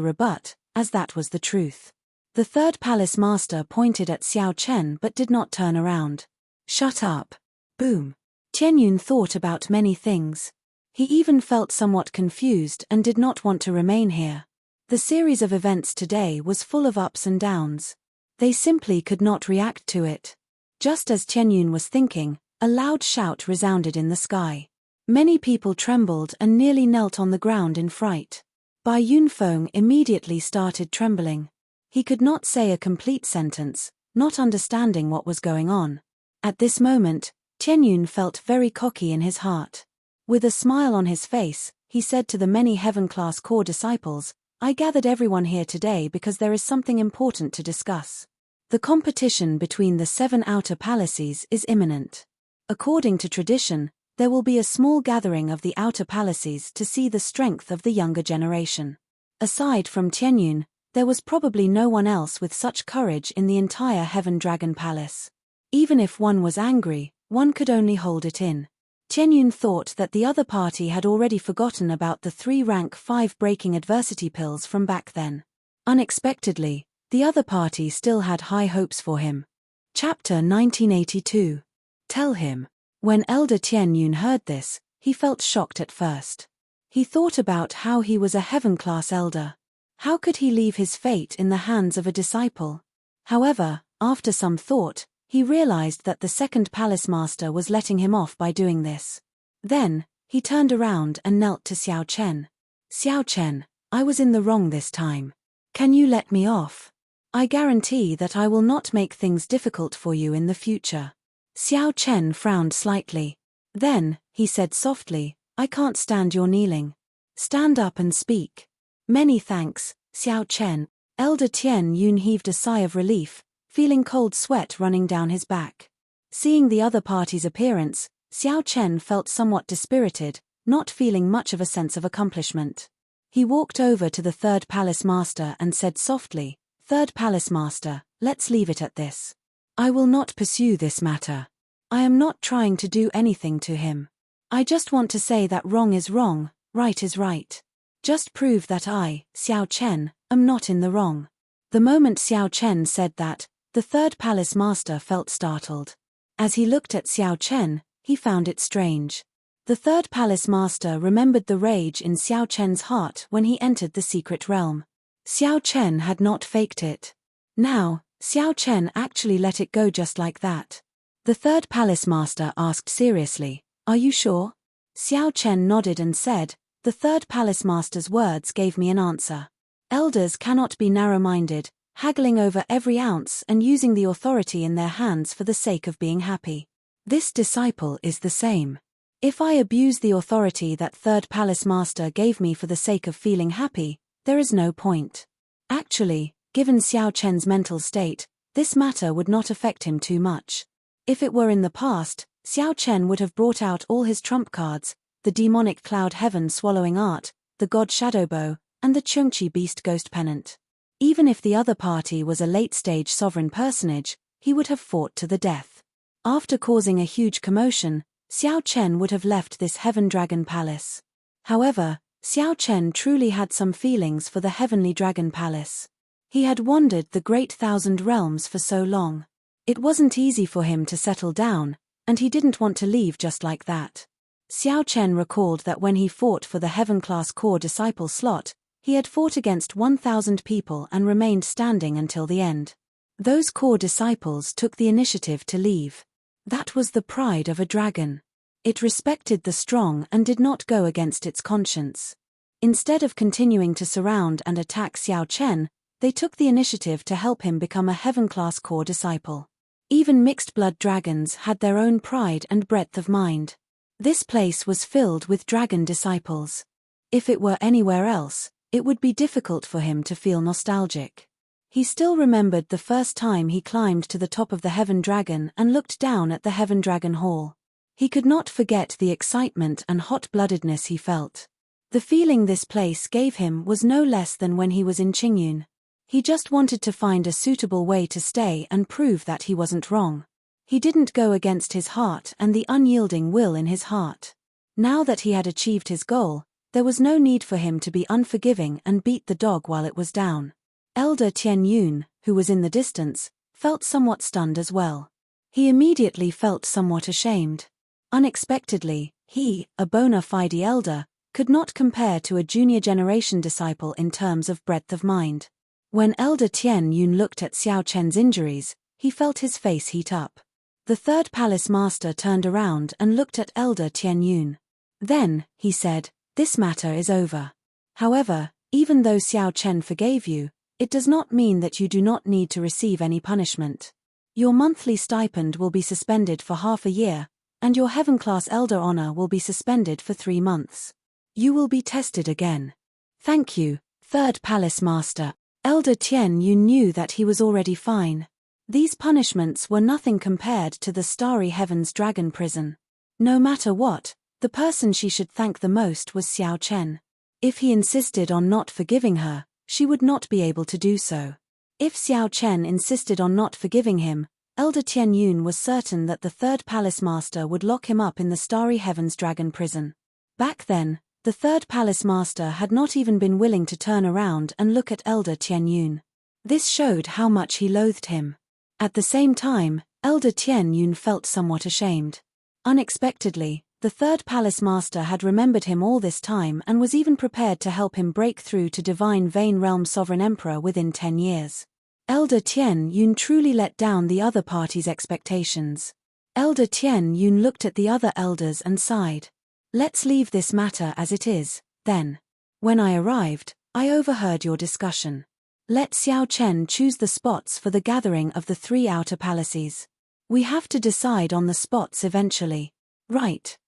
rebut, as that was the truth. The third palace master pointed at Xiao Chen but did not turn around. Shut up. Boom. Tianyun thought about many things. He even felt somewhat confused and did not want to remain here. The series of events today was full of ups and downs. They simply could not react to it. Just as Tianyun was thinking, a loud shout resounded in the sky. Many people trembled and nearly knelt on the ground in fright. Bai Yunfeng immediately started trembling. He could not say a complete sentence, not understanding what was going on. At this moment, Tianyun felt very cocky in his heart. With a smile on his face, he said to the many heaven-class core disciples, I gathered everyone here today because there is something important to discuss. The competition between the 7 outer palaces is imminent. According to tradition, there will be a small gathering of the outer palaces to see the strength of the younger generation. Aside from Tianyun, there was probably no one else with such courage in the entire Heaven Dragon Palace. Even if one was angry, one could only hold it in. Tianyun thought that the other party had already forgotten about the 3 rank 5 breaking adversity pills from back then. Unexpectedly, the other party still had high hopes for him. Chapter 1982. Tell him. When Elder Tianyun heard this, he felt shocked at first. He thought about how he was a heaven-class elder. How could he leave his fate in the hands of a disciple? However, after some thought, he realized that the second palace master was letting him off by doing this. Then, he turned around and knelt to Xiao Chen. Xiao Chen, I was in the wrong this time. Can you let me off? I guarantee that I will not make things difficult for you in the future. Xiao Chen frowned slightly. Then, he said softly, I can't stand your kneeling. Stand up and speak. Many thanks, Xiao Chen. Elder Tianyun heaved a sigh of relief, feeling cold sweat running down his back. Seeing the other party's appearance, Xiao Chen felt somewhat dispirited, not feeling much of a sense of accomplishment. He walked over to the third palace master and said softly, Third palace master, let's leave it at this. I will not pursue this matter. I am not trying to do anything to him. I just want to say that wrong is wrong, right is right. Just prove that I, Xiao Chen, am not in the wrong. The moment Xiao Chen said that, the third palace master felt startled. As he looked at Xiao Chen, he found it strange. The third palace master remembered the rage in Xiao Chen's heart when he entered the secret realm. Xiao Chen had not faked it. Now, Xiao Chen actually let it go just like that. The third palace master asked seriously, Are you sure? Xiao Chen nodded and said, The third palace master's words gave me an answer. Elders cannot be narrow-minded, haggling over every ounce and using the authority in their hands for the sake of being happy. This disciple is the same. If I abuse the authority that third palace master gave me for the sake of feeling happy, there is no point. Actually, given Xiao Chen's mental state, this matter would not affect him too much. If it were in the past, Xiao Chen would have brought out all his trump cards, the demonic cloud heaven swallowing art, the god shadow bow, and the Chengqi beast ghost pennant. Even if the other party was a late-stage sovereign personage, he would have fought to the death. After causing a huge commotion, Xiao Chen would have left this Heaven Dragon Palace. However, Xiao Chen truly had some feelings for the Heavenly Dragon Palace. He had wandered the great 1,000 realms for so long. It wasn't easy for him to settle down, and he didn't want to leave just like that. Xiao Chen recalled that when he fought for the Heaven-class core disciple slot, he had fought against 1,000 people and remained standing until the end. Those core disciples took the initiative to leave. That was the pride of a dragon. It respected the strong and did not go against its conscience. Instead of continuing to surround and attack Xiao Chen, They took the initiative to help him become a heaven-class core disciple. Even mixed-blood dragons had their own pride and breadth of mind. This place was filled with dragon disciples. If it were anywhere else, it would be difficult for him to feel nostalgic. He still remembered the first time he climbed to the top of the Heaven Dragon and looked down at the Heaven Dragon Hall. He could not forget the excitement and hot-bloodedness he felt. The feeling this place gave him was no less than when he was in Qingyun. He just wanted to find a suitable way to stay and prove that he wasn't wrong. He didn't go against his heart and the unyielding will in his heart. Now that he had achieved his goal, there was no need for him to be unforgiving and beat the dog while it was down. Elder Tian Yun, who was in the distance, felt somewhat stunned as well. He immediately felt somewhat ashamed. Unexpectedly, he, a bona fide elder, could not compare to a junior generation disciple in terms of breadth of mind. When Elder Tian Yun looked at Xiao Chen's injuries, he felt his face heat up. The third palace master turned around and looked at Elder Tian Yun. Then, he said, "This matter is over. However, even though Xiao Chen forgave you, it does not mean that you do not need to receive any punishment. Your monthly stipend will be suspended for half a year, and your heaven-class elder honor will be suspended for 3 months. You will be tested again." "Thank you, third palace master." Elder Tian Yun knew that he was already fine. These punishments were nothing compared to the Starry Heavens Dragon Prison. No matter what, the person she should thank the most was Xiao Chen. If he insisted on not forgiving her, she would not be able to do so. If Xiao Chen insisted on not forgiving him, Elder Tian Yun was certain that the third palace master would lock him up in the Starry Heavens Dragon Prison. Back then, the third palace master had not even been willing to turn around and look at Elder Tian Yun. This showed how much he loathed him. At the same time, Elder Tian Yun felt somewhat ashamed. Unexpectedly, the third palace master had remembered him all this time and was even prepared to help him break through to Divine Vein Realm Sovereign Emperor within 10 years. Elder Tian Yun truly let down the other party's expectations. Elder Tian Yun looked at the other elders and sighed. "Let's leave this matter as it is, then. When I arrived, I overheard your discussion. Let Xiao Chen choose the spots for the gathering of the 3 outer palaces. We have to decide on the spots eventually." Right.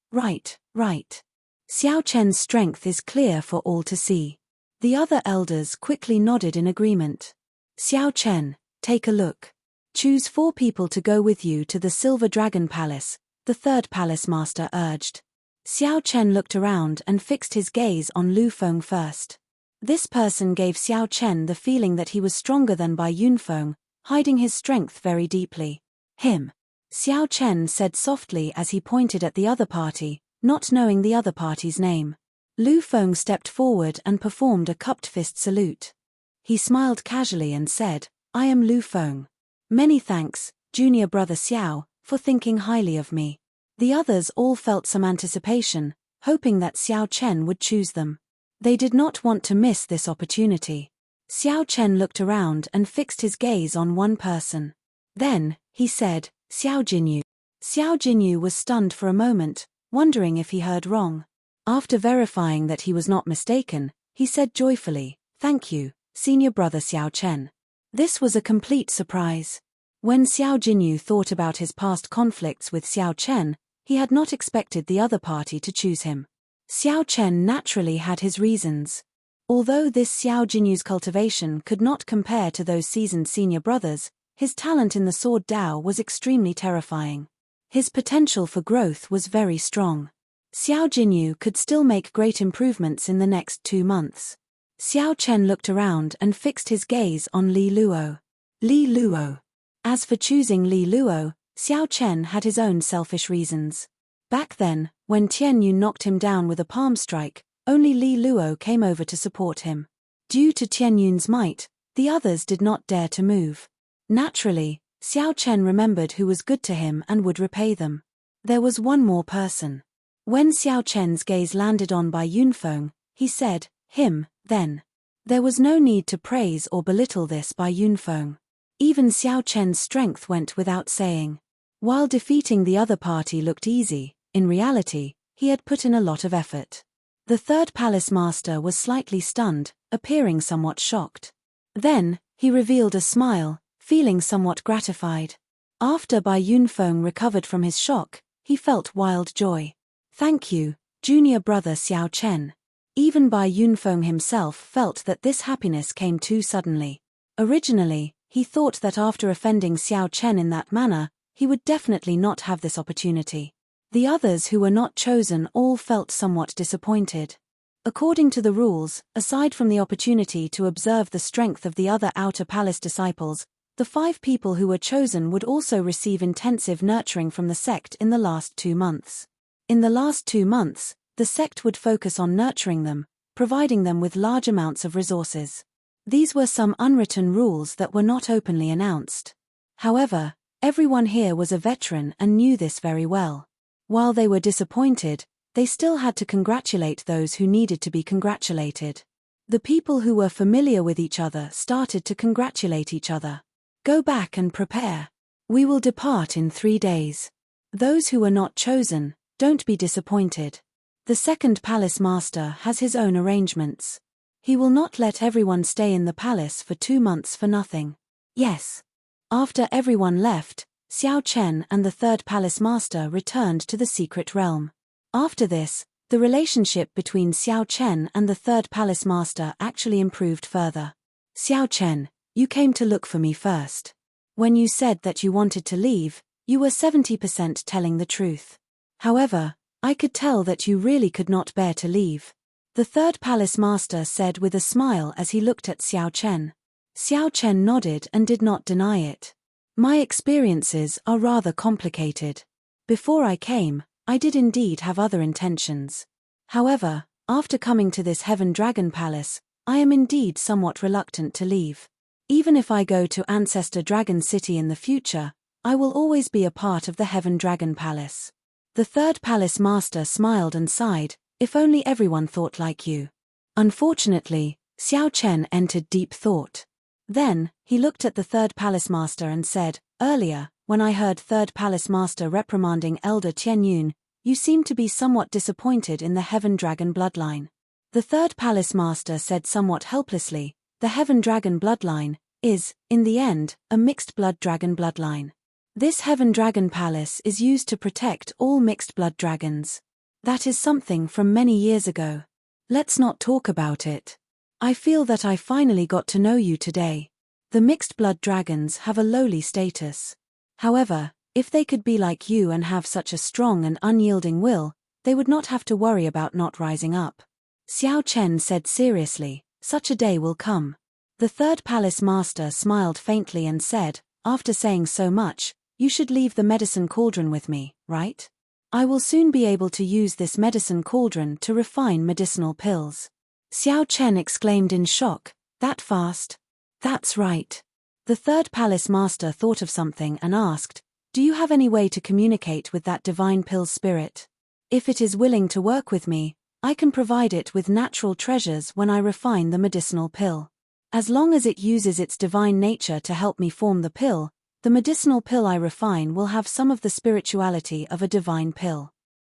Xiao Chen's strength is clear for all to see. The other elders quickly nodded in agreement. "Xiao Chen, take a look. Choose 4 people to go with you to the Silver Dragon Palace," the third palace master urged. Xiao Chen looked around and fixed his gaze on Lu Feng first. This person gave Xiao Chen the feeling that he was stronger than Bai Yunfeng, hiding his strength very deeply. "Him," Xiao Chen said softly as he pointed at the other party, not knowing the other party's name. Lu Feng stepped forward and performed a cupped fist salute. He smiled casually and said, "I am Lu Feng. Many thanks, junior brother Xiao, for thinking highly of me." The others all felt some anticipation, hoping that Xiao Chen would choose them. They did not want to miss this opportunity. Xiao Chen looked around and fixed his gaze on one person. Then, he said, "Xiao Jinyu." Xiao Jinyu was stunned for a moment, wondering if he heard wrong. After verifying that he was not mistaken, he said joyfully, "Thank you, senior brother Xiao Chen." This was a complete surprise. When Xiao Jinyu thought about his past conflicts with Xiao Chen, he had not expected the other party to choose him. Xiao Chen naturally had his reasons. Although this Xiao Jinyu's cultivation could not compare to those seasoned senior brothers, his talent in the sword Dao was extremely terrifying. His potential for growth was very strong. Xiao Jinyu could still make great improvements in the next 2 months. Xiao Chen looked around and fixed his gaze on Li Luo. Li Luo. As for choosing Li Luo, Xiao Chen had his own selfish reasons. Back then, when Tian Yu knocked him down with a palm strike, only Li Luo came over to support him. Due to Tian Yun's might, the others did not dare to move. Naturally, Xiao Chen remembered who was good to him and would repay them. There was one more person. When Xiao Chen's gaze landed on Bai Yunfeng, he said, "Him, then." There was no need to praise or belittle this Bai Yunfeng. Even Xiao Chen's strength went without saying. While defeating the other party looked easy, in reality, he had put in a lot of effort. The third palace master was slightly stunned, appearing somewhat shocked. Then, he revealed a smile, feeling somewhat gratified. After Bai Yunfeng recovered from his shock, he felt wild joy. Thank you, junior brother Xiao Chen. Even Bai Yunfeng himself felt that this happiness came too suddenly. Originally, he thought that after offending Xiao Chen in that manner, he would definitely not have this opportunity. The others who were not chosen all felt somewhat disappointed. According to the rules, aside from the opportunity to observe the strength of the other outer palace disciples, the 5 people who were chosen would also receive intensive nurturing from the sect in the last 2 months. In the last 2 months, the sect would focus on nurturing them, providing them with large amounts of resources. These were some unwritten rules that were not openly announced. However, everyone here was a veteran and knew this very well. While they were disappointed, they still had to congratulate those who needed to be congratulated. The people who were familiar with each other started to congratulate each other. Go back and prepare. We will depart in 3 days. Those who were not chosen, don't be disappointed. The second palace master has his own arrangements. He will not let everyone stay in the palace for 2 months for nothing. Yes. After everyone left, Xiao Chen and the third palace master returned to the secret realm. After this, the relationship between Xiao Chen and the third palace master actually improved further. Xiao Chen, you came to look for me first. When you said that you wanted to leave, you were 70% telling the truth. However, I could tell that you really could not bear to leave. The third palace master said with a smile as he looked at Xiao Chen. Xiao Chen nodded and did not deny it. My experiences are rather complicated. Before I came, I did indeed have other intentions. However, after coming to this Heaven Dragon Palace, I am indeed somewhat reluctant to leave. Even if I go to Ancestor Dragon City in the future, I will always be a part of the Heaven Dragon Palace. The third palace master smiled and sighed, if only everyone thought like you. Unfortunately, Xiao Chen entered deep thought. Then, he looked at the third palace master and said, earlier, when I heard third palace master reprimanding Elder Tianyun, you seemed to be somewhat disappointed in the Heaven Dragon bloodline. The third palace master said somewhat helplessly, the Heaven Dragon bloodline is, in the end, a mixed blood dragon bloodline. This Heaven Dragon Palace is used to protect all mixed blood dragons. That is something from many years ago. Let's not talk about it. I feel that I finally got to know you today. The mixed blood dragons have a lowly status. However, if they could be like you and have such a strong and unyielding will, they would not have to worry about not rising up. Xiao Chen said seriously, such a day will come. The third palace master smiled faintly and said, after saying so much, you should leave the medicine cauldron with me, right? I will soon be able to use this medicine cauldron to refine medicinal pills. Xiao Chen exclaimed in shock, that fast? That's right. The third palace master thought of something and asked, do you have any way to communicate with that divine pill spirit? If it is willing to work with me, I can provide it with natural treasures when I refine the medicinal pill. As long as it uses its divine nature to help me form the pill, the medicinal pill I refine will have some of the spirituality of a divine pill.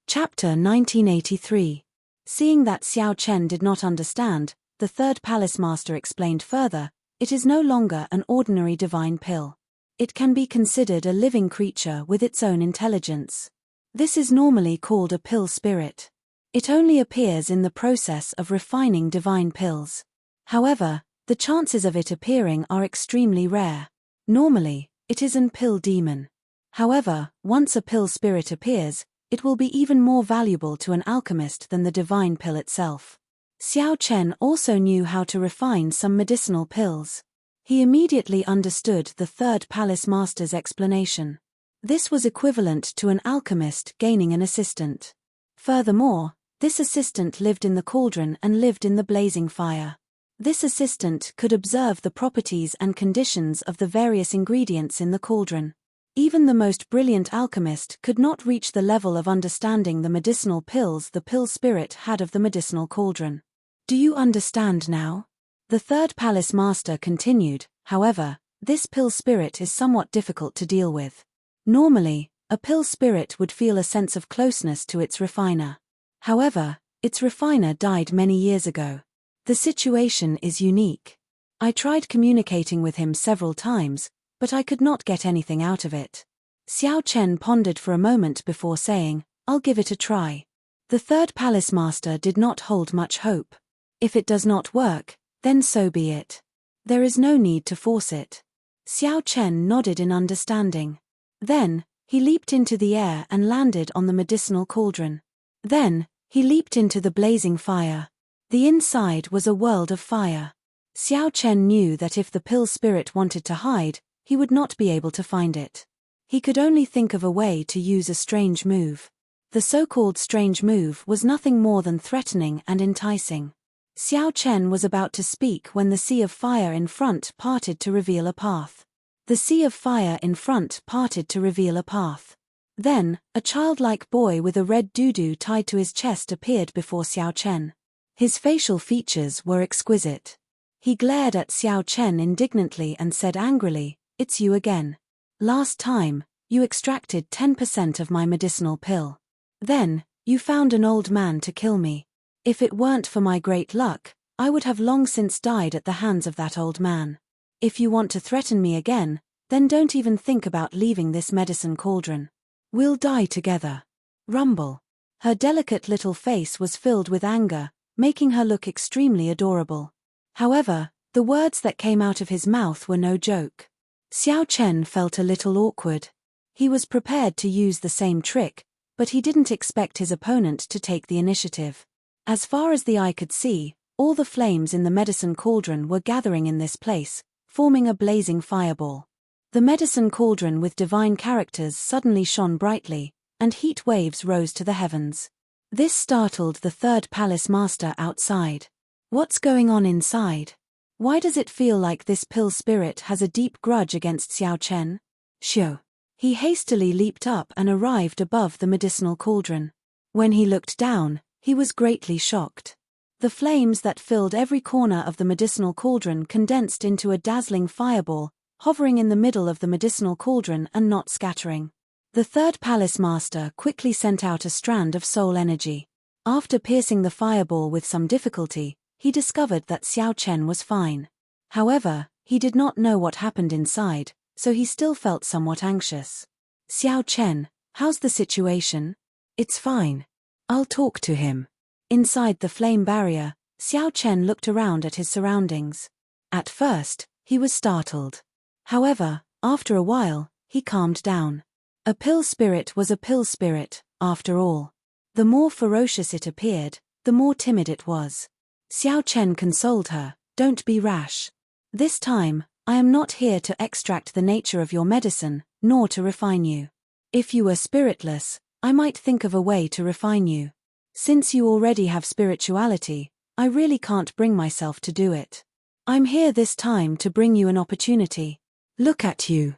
Chapter 1983. Seeing that Xiao Chen did not understand, the third palace master explained further, it is no longer an ordinary divine pill. It can be considered a living creature with its own intelligence. This is normally called a pill spirit. It only appears in the process of refining divine pills. However, the chances of it appearing are extremely rare. Normally, it is an pill demon. However, once a pill spirit appears, it will be even more valuable to an alchemist than the divine pill itself. Xiao Chen also knew how to refine some medicinal pills. He immediately understood the third palace master's explanation. This was equivalent to an alchemist gaining an assistant. Furthermore, this assistant lived in the cauldron and lived in the blazing fire. This assistant could observe the properties and conditions of the various ingredients in the cauldron. Even the most brilliant alchemist could not reach the level of understanding the medicinal pills the pill spirit had of the medicinal cauldron. Do you understand now? The third palace master continued, however, this pill spirit is somewhat difficult to deal with. Normally, a pill spirit would feel a sense of closeness to its refiner. However, its refiner died many years ago. The situation is unique. I tried communicating with him several times, but I could not get anything out of it. Xiao Chen pondered for a moment before saying, I'll give it a try. The third palace master did not hold much hope. If it does not work, then so be it. There is no need to force it. Xiao Chen nodded in understanding. Then, he leaped into the air and landed on the medicinal cauldron. Then, he leaped into the blazing fire. The inside was a world of fire. Xiao Chen knew that if the pill spirit wanted to hide, he would not be able to find it. He could only think of a way to use a strange move. The so-called strange move was nothing more than threatening and enticing. Xiao Chen was about to speak when the sea of fire in front parted to reveal a path. The sea of fire in front parted to reveal a path. Then, a childlike boy with a red doo-doo tied to his chest appeared before Xiao Chen. His facial features were exquisite. He glared at Xiao Chen indignantly and said angrily, It's you again. Last time, you extracted 10% of my medicinal pill. Then, you found an old man to kill me. If it weren't for my great luck, I would have long since died at the hands of that old man. If you want to threaten me again, then don't even think about leaving this medicine cauldron. We'll die together. Rumble. Her delicate little face was filled with anger, making her look extremely adorable. However, the words that came out of his mouth were no joke. Xiao Chen felt a little awkward. He was prepared to use the same trick, but he didn't expect his opponent to take the initiative. As far as the eye could see, all the flames in the medicine cauldron were gathering in this place, forming a blazing fireball. The medicine cauldron with divine characters suddenly shone brightly, and heat waves rose to the heavens. This startled the third palace master outside. What's going on inside? Why does it feel like this pill spirit has a deep grudge against Xiao Chen? Shoo. He hastily leaped up and arrived above the medicinal cauldron. When he looked down, he was greatly shocked. The flames that filled every corner of the medicinal cauldron condensed into a dazzling fireball, hovering in the middle of the medicinal cauldron and not scattering. The third palace master quickly sent out a strand of soul energy. After piercing the fireball with some difficulty, he discovered that Xiao Chen was fine. However, he did not know what happened inside, so he still felt somewhat anxious. Xiao Chen, how's the situation? It's fine. I'll talk to him. Inside the flame barrier, Xiao Chen looked around at his surroundings. At first, he was startled. However, after a while, he calmed down. A pill spirit was a pill spirit, after all. The more ferocious it appeared, the more timid it was. Xiao Chen consoled her, Don't be rash. This time, I am not here to extract the nature of your medicine, nor to refine you. If you were spiritless, I might think of a way to refine you. Since you already have spirituality, I really can't bring myself to do it. I'm here this time to bring you an opportunity. Look at you.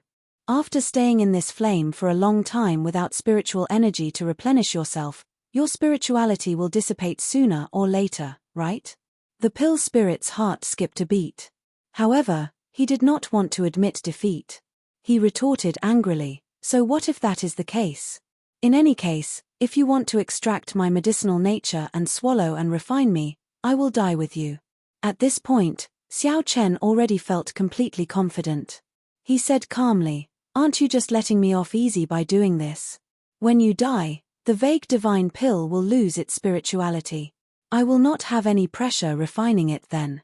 After staying in this flame for a long time without spiritual energy to replenish yourself, your spirituality will dissipate sooner or later, right? The pill spirit's heart skipped a beat. However, he did not want to admit defeat. He retorted angrily, So what if that is the case? In any case, if you want to extract my medicinal nature and swallow and refine me, I will die with you. At this point, Xiao Chen already felt completely confident. He said calmly, Aren't you just letting me off easy by doing this? When you die, the vague divine pill will lose its spirituality. I will not have any pressure refining it then.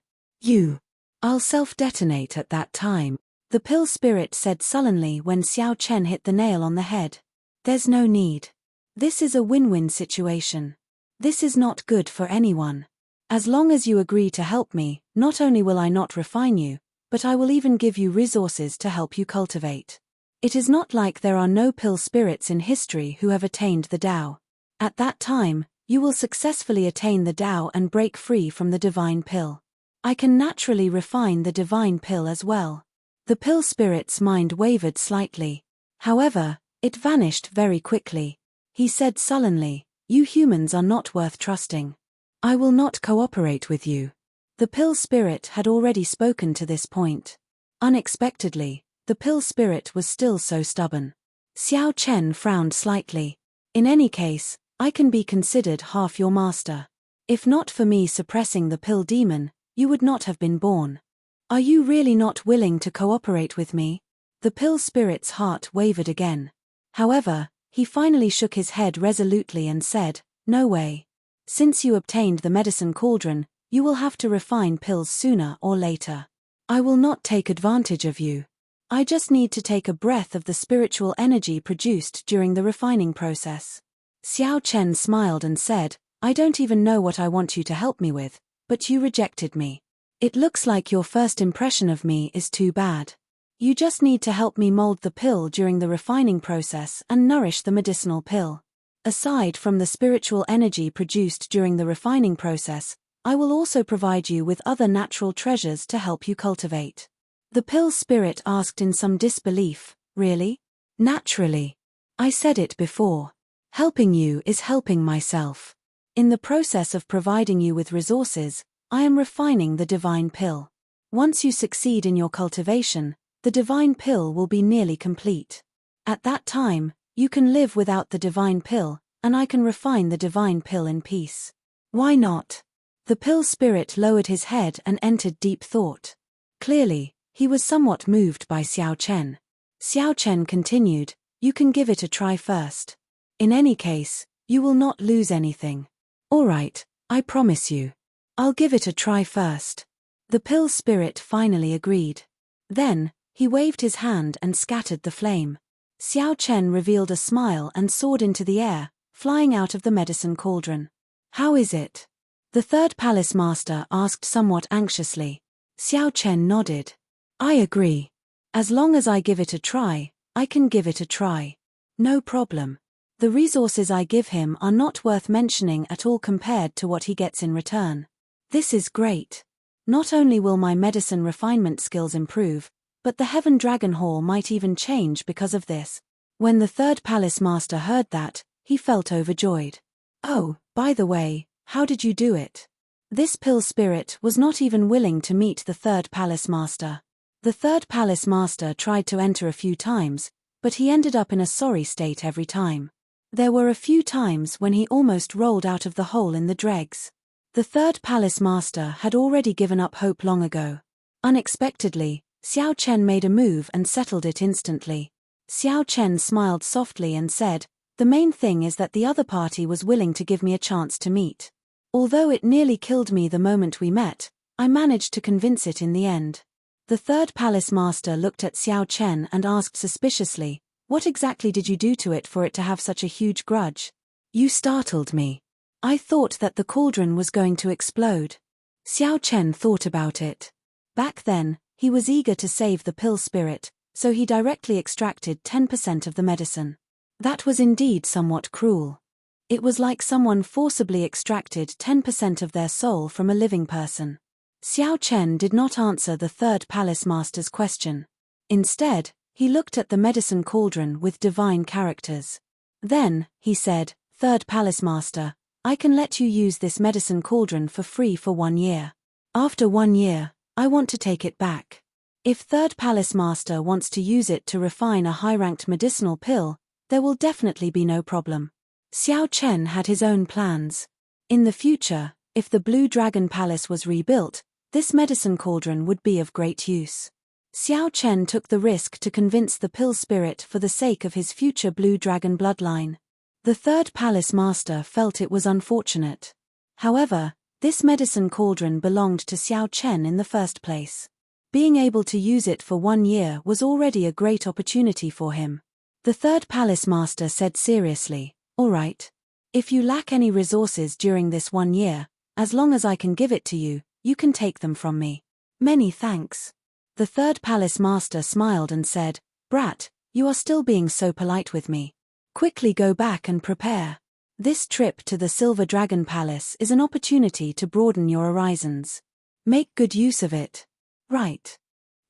I'll self-detonate at that time, the pill spirit said sullenly when Xiao Chen hit the nail on the head. There's no need. This is a win-win situation. This is not good for anyone. As long as you agree to help me, not only will I not refine you, but I will even give you resources to help you cultivate. It is not like there are no pill spirits in history who have attained the Tao. At that time, you will successfully attain the Tao and break free from the divine pill. I can naturally refine the divine pill as well. The pill spirit's mind wavered slightly. However, it vanished very quickly. He said sullenly, You humans are not worth trusting. I will not cooperate with you. The pill spirit had already spoken to this point. Unexpectedly, the pill spirit was still so stubborn. Xiao Chen frowned slightly. In any case, I can be considered half your master. If not for me suppressing the pill demon, you would not have been born. Are you really not willing to cooperate with me? The pill spirit's heart wavered again. However, he finally shook his head resolutely and said, "No way. Since you obtained the medicine cauldron, you will have to refine pills sooner or later. I will not take advantage of you. I just need to take a breath of the spiritual energy produced during the refining process." Xiao Chen smiled and said, "I don't even know what I want you to help me with, but you rejected me. It looks like your first impression of me is too bad. You just need to help me mold the pill during the refining process and nourish the medicinal pill. Aside from the spiritual energy produced during the refining process, I will also provide you with other natural treasures to help you cultivate." The pill spirit asked in some disbelief, "Really?" "Naturally. I said it before. Helping you is helping myself. In the process of providing you with resources, I am refining the divine pill. Once you succeed in your cultivation, the divine pill will be nearly complete. At that time, you can live without the divine pill, and I can refine the divine pill in peace." "Why not?" The pill spirit lowered his head and entered deep thought. Clearly, he was somewhat moved by Xiao Chen. Xiao Chen continued, "You can give it a try first. In any case, you will not lose anything." "All right, I promise you. I'll give it a try first." The pill spirit finally agreed. Then, he waved his hand and scattered the flame. Xiao Chen revealed a smile and soared into the air, flying out of the medicine cauldron. "How is it?" the third palace master asked somewhat anxiously. Xiao Chen nodded. "I agree. As long as I give it a try, I can give it a try. No problem. The resources I give him are not worth mentioning at all compared to what he gets in return. This is great. Not only will my medicine refinement skills improve, but the Heaven Dragon Hall might even change because of this." When the third palace master heard that, he felt overjoyed. "Oh, by the way, how did you do it?" This pill spirit was not even willing to meet the third palace master. The third palace master tried to enter a few times, but he ended up in a sorry state every time. There were a few times when he almost rolled out of the hole in the dregs. The third palace master had already given up hope long ago. Unexpectedly, Xiao Chen made a move and settled it instantly. Xiao Chen smiled softly and said, "The main thing is that the other party was willing to give me a chance to meet. Although it nearly killed me the moment we met, I managed to convince it in the end." The third palace master looked at Xiao Chen and asked suspiciously, "What exactly did you do to it for it to have such a huge grudge?" "You startled me. I thought that the cauldron was going to explode." Xiao Chen thought about it. Back then, he was eager to save the pill spirit, so he directly extracted 10% of the medicine. That was indeed somewhat cruel. It was like someone forcibly extracted 10% of their soul from a living person. Xiao Chen did not answer the third palace master's question. Instead, he looked at the medicine cauldron with divine characters. Then, he said, "Third palace master, I can let you use this medicine cauldron for free for 1 year. After 1 year, I want to take it back. If third palace master wants to use it to refine a high-ranked medicinal pill, there will definitely be no problem." Xiao Chen had his own plans. In the future, if the Blue Dragon Palace was rebuilt, this medicine cauldron would be of great use. Xiao Chen took the risk to convince the pill spirit for the sake of his future Blue Dragon bloodline. The third palace master felt it was unfortunate. However, this medicine cauldron belonged to Xiao Chen in the first place. Being able to use it for 1 year was already a great opportunity for him. The third palace master said seriously, "All right. If you lack any resources during this 1 year, as long as I can give it to you, you can take them from me." "Many thanks." The third palace master smiled and said, "Brat, you are still being so polite with me. Quickly go back and prepare. This trip to the Silver Dragon Palace is an opportunity to broaden your horizons. Make good use of it." Right.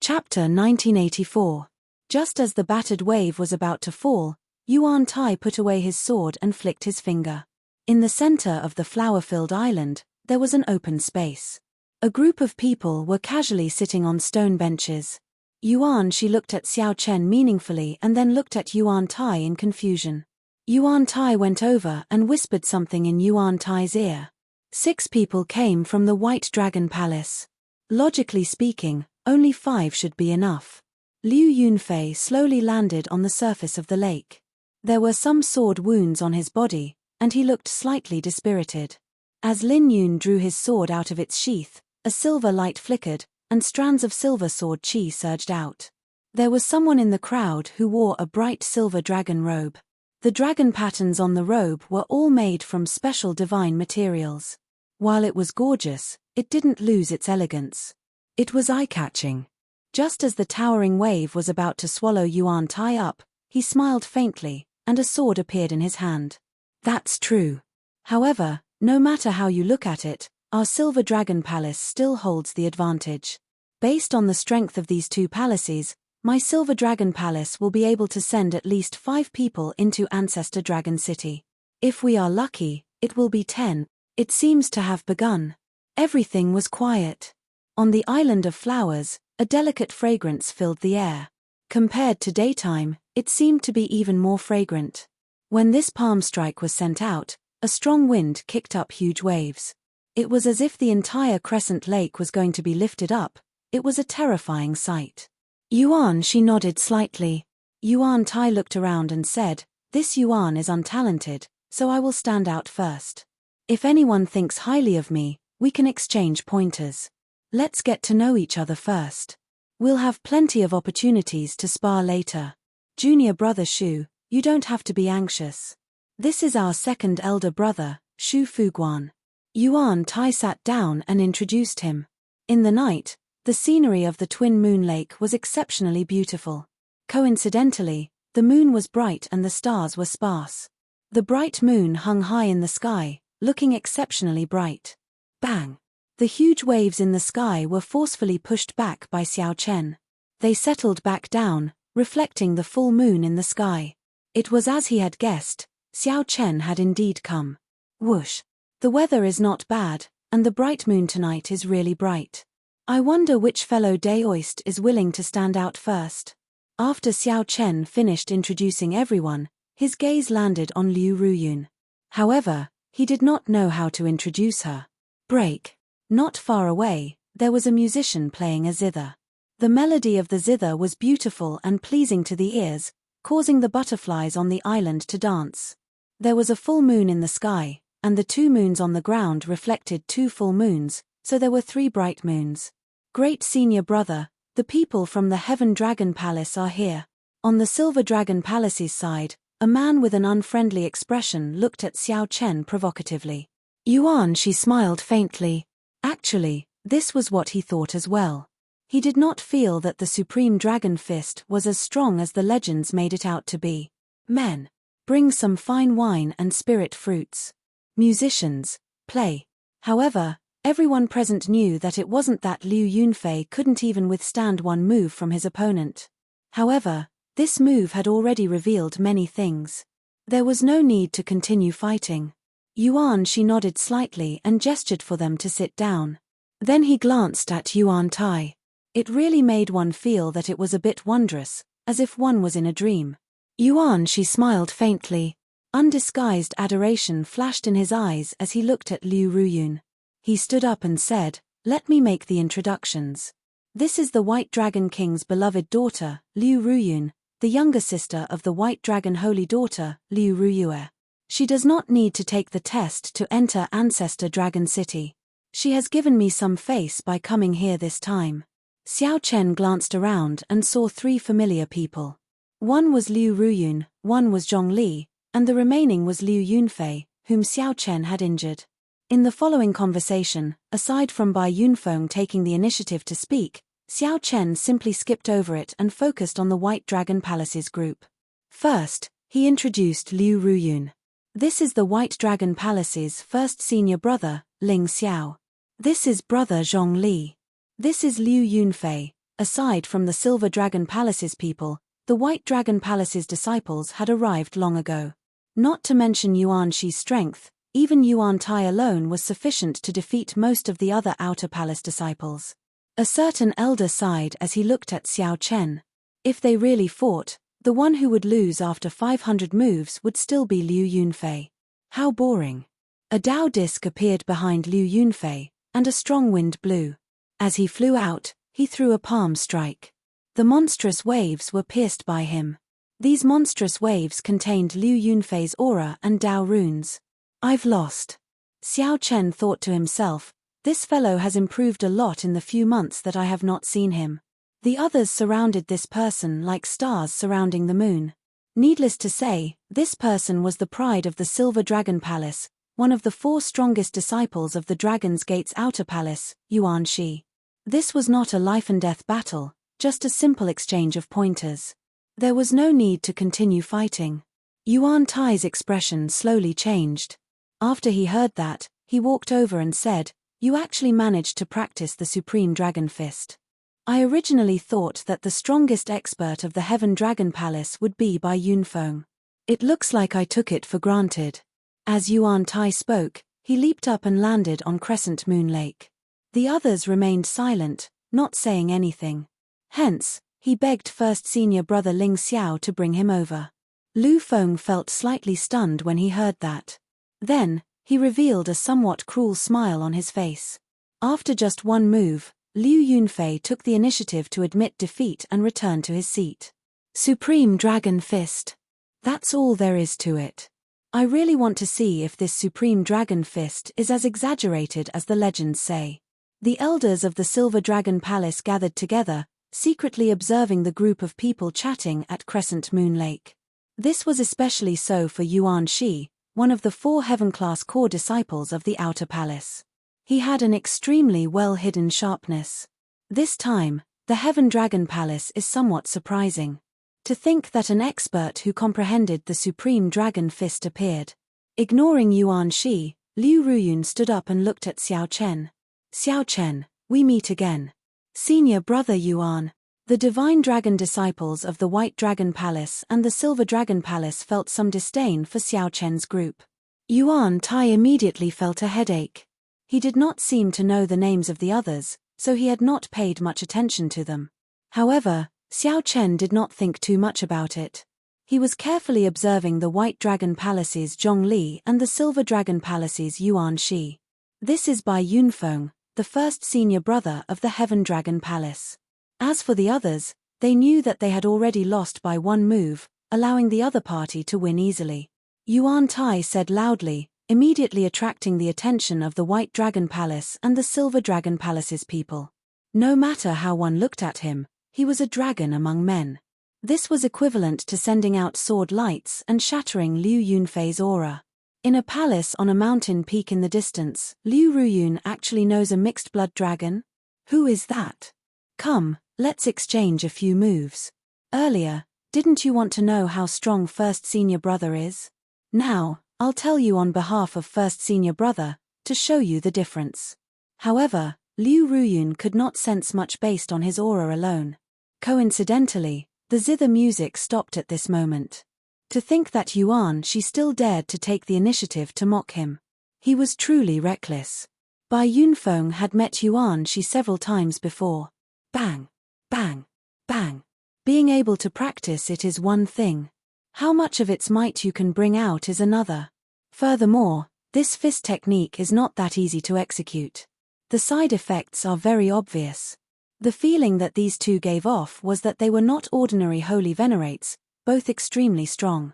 Chapter 1984. Just as the battered wave was about to fall, Yuan Tai put away his sword and flicked his finger. In the center of the flower-filled island, there was an open space. A group of people were casually sitting on stone benches. She looked at Xiao Chen meaningfully and then looked at Yuan Tai in confusion. Yuan Tai went over and whispered something in Yuan Tai's ear. 6 people came from the White Dragon Palace. Logically speaking, Only 5 should be enough. Liu Yunfei slowly landed on the surface of the lake. There were some sword wounds on his body, and he looked slightly dispirited. As Lin Yun drew his sword out of its sheath, a silver light flickered, and strands of silver sword chi surged out. There was someone in the crowd who wore a bright silver dragon robe. The dragon patterns on the robe were all made from special divine materials. While it was gorgeous, it didn't lose its elegance. It was eye-catching. Just as the towering wave was about to swallow Yuan Tai up, he smiled faintly, and a sword appeared in his hand. That's true. However, no matter how you look at it, our Silver Dragon Palace still holds the advantage. Based on the strength of these 2 palaces, my Silver Dragon Palace will be able to send at least 5 people into Ancestor Dragon City. If we are lucky, it will be 10. It seems to have begun. Everything was quiet. On the island of flowers, a delicate fragrance filled the air. Compared to daytime, it seemed to be even more fragrant. When this palm strike was sent out, a strong wind kicked up huge waves. It was as if the entire Crescent Lake was going to be lifted up. It was a terrifying sight. Yuan, she nodded slightly. Yuan Tai looked around and said, "This Yuan is untalented, so I will stand out first. If anyone thinks highly of me, we can exchange pointers. Let's get to know each other first. We'll have plenty of opportunities to spar later. Junior brother Shu, you don't have to be anxious. This is our second elder brother, Shu Fuguan." Yuan Tai sat down and introduced him. In the night, the scenery of the Twin Moon Lake was exceptionally beautiful. Coincidentally, the moon was bright and the stars were sparse. The bright moon hung high in the sky, looking exceptionally bright. Bang! The huge waves in the sky were forcefully pushed back by Xiao Chen. They settled back down, reflecting the full moon in the sky. It was as he had guessed, Xiao Chen had indeed come. Whoosh! The weather is not bad, and the bright moon tonight is really bright. I wonder which fellow Daoist is willing to stand out first. After Xiao Chen finished introducing everyone, his gaze landed on Liu Ruyun. However, he did not know how to introduce her. Break. Not far away, there was a musician playing a zither. The melody of the zither was beautiful and pleasing to the ears, causing the butterflies on the island to dance. There was a full moon in the sky, and the 2 moons on the ground reflected 2 full moons, so there were 3 bright moons. Great senior brother, the people from the Heaven Dragon Palace are here. On the Silver Dragon Palace's side, a man with an unfriendly expression looked at Xiao Chen provocatively. Yuan, she smiled faintly. Actually, this was what he thought as well. He did not feel that the Supreme Dragon Fist was as strong as the legends made it out to be. Men, bring some fine wine and spirit fruits. Musicians, play. However, everyone present knew that it wasn't that Liu Yunfei couldn't even withstand one move from his opponent. However, this move had already revealed many things. There was no need to continue fighting. Yuan, she nodded slightly and gestured for them to sit down. Then he glanced at Yuan Tai. It really made one feel that it was a bit wondrous, as if one was in a dream. Yuan, she smiled faintly. Undisguised adoration flashed in his eyes as he looked at Liu Ruyun. He stood up and said, "Let me make the introductions. This is the White Dragon King's beloved daughter, Liu Ruyun, the younger sister of the White Dragon Holy Daughter, Liu Ruyue. She does not need to take the test to enter Ancestor Dragon City. She has given me some face by coming here this time." Xiao Chen glanced around and saw 3 familiar people. One was Liu Ruyun, one was Zhongli, and the remaining was Liu Yunfei, whom Xiao Chen had injured. In the following conversation, aside from Bai Yunfeng taking the initiative to speak, Xiao Chen simply skipped over it and focused on the White Dragon Palace's group. First, he introduced Liu Ruyun. This is the White Dragon Palace's first senior brother, Ling Xiao. This is brother Zhongli. This is Liu Yunfei. Aside from the Silver Dragon Palace's people, the White Dragon Palace's disciples had arrived long ago. Not to mention Yuan Shi's strength, even Yuan Tai alone was sufficient to defeat most of the other Outer Palace disciples. A certain elder sighed as he looked at Xiao Chen. If they really fought, the one who would lose after 500 moves would still be Liu Yunfei. How boring. A Dao disc appeared behind Liu Yunfei, and a strong wind blew. As he flew out, he threw a palm strike. The monstrous waves were pierced by him. These monstrous waves contained Liu Yunfei's aura and Dao runes. I've lost. Xiao Chen thought to himself, this fellow has improved a lot in the few months that I have not seen him. The others surrounded this person like stars surrounding the moon. Needless to say, this person was the pride of the Silver Dragon Palace, one of the 4 strongest disciples of the Dragon's Gate's outer palace, Yuan Shi. This was not a life-and-death battle, just a simple exchange of pointers. There was no need to continue fighting. Yuan Tai's expression slowly changed. After he heard that, he walked over and said, "You actually managed to practice the Supreme Dragon Fist. I originally thought that the strongest expert of the Heaven Dragon Palace would be Bai Yunfeng. It looks like I took it for granted." As Yuan Tai spoke, he leaped up and landed on Crescent Moon Lake. The others remained silent, not saying anything. Hence, he begged first senior brother Ling Xiao to bring him over. Lu Feng felt slightly stunned when he heard that. Then, he revealed a somewhat cruel smile on his face. After just one move, Liu Yunfei took the initiative to admit defeat and return to his seat. Supreme Dragon Fist. That's all there is to it. I really want to see if this Supreme Dragon Fist is as exaggerated as the legends say. The elders of the Silver Dragon Palace gathered together, secretly observing the group of people chatting at Crescent Moon Lake. This was especially so for Yuan Shi, one of the 4 heaven-class core disciples of the Outer Palace. He had an extremely well-hidden sharpness. This time, the Heaven Dragon Palace is somewhat surprising. To think that an expert who comprehended the Supreme Dragon Fist appeared. Ignoring Yuan Shi, Liu Ruyun stood up and looked at Xiao Chen. "Xiao Chen, we meet again. Senior brother Yuan." The Divine Dragon disciples of the White Dragon Palace and the Silver Dragon Palace felt some disdain for Xiao Chen's group. Yuan Tai immediately felt a headache. He did not seem to know the names of the others, so he had not paid much attention to them. However, Xiao Chen did not think too much about it. He was carefully observing the White Dragon Palace's Zhong Li and the Silver Dragon Palace's Yuan Shi. This is Bai Yunfeng, the first senior brother of the Heaven Dragon Palace. As for the others, they knew that they had already lost by one move, allowing the other party to win easily. Yuan Tai said loudly, immediately attracting the attention of the White Dragon Palace and the Silver Dragon Palace's people. No matter how one looked at him, he was a dragon among men. This was equivalent to sending out sword lights and shattering Liu Yunfei's aura. In a palace on a mountain peak in the distance, Liu Ruyun actually knows a mixed-blood dragon? Who is that? Come, let's exchange a few moves. Earlier, didn't you want to know how strong First Senior Brother is? Now, I'll tell you on behalf of First Senior Brother, to show you the difference. However, Liu Ruyun could not sense much based on his aura alone. Coincidentally, the zither music stopped at this moment. To think that Yuan Shi still dared to take the initiative to mock him. He was truly reckless. Bai Yunfeng had met Yuan Shi several times before. Bang, bang, bang. Being able to practice it is one thing. How much of its might you can bring out is another. Furthermore, this fist technique is not that easy to execute. The side effects are very obvious. The feeling that these two gave off was that they were not ordinary holy venerates, both extremely strong.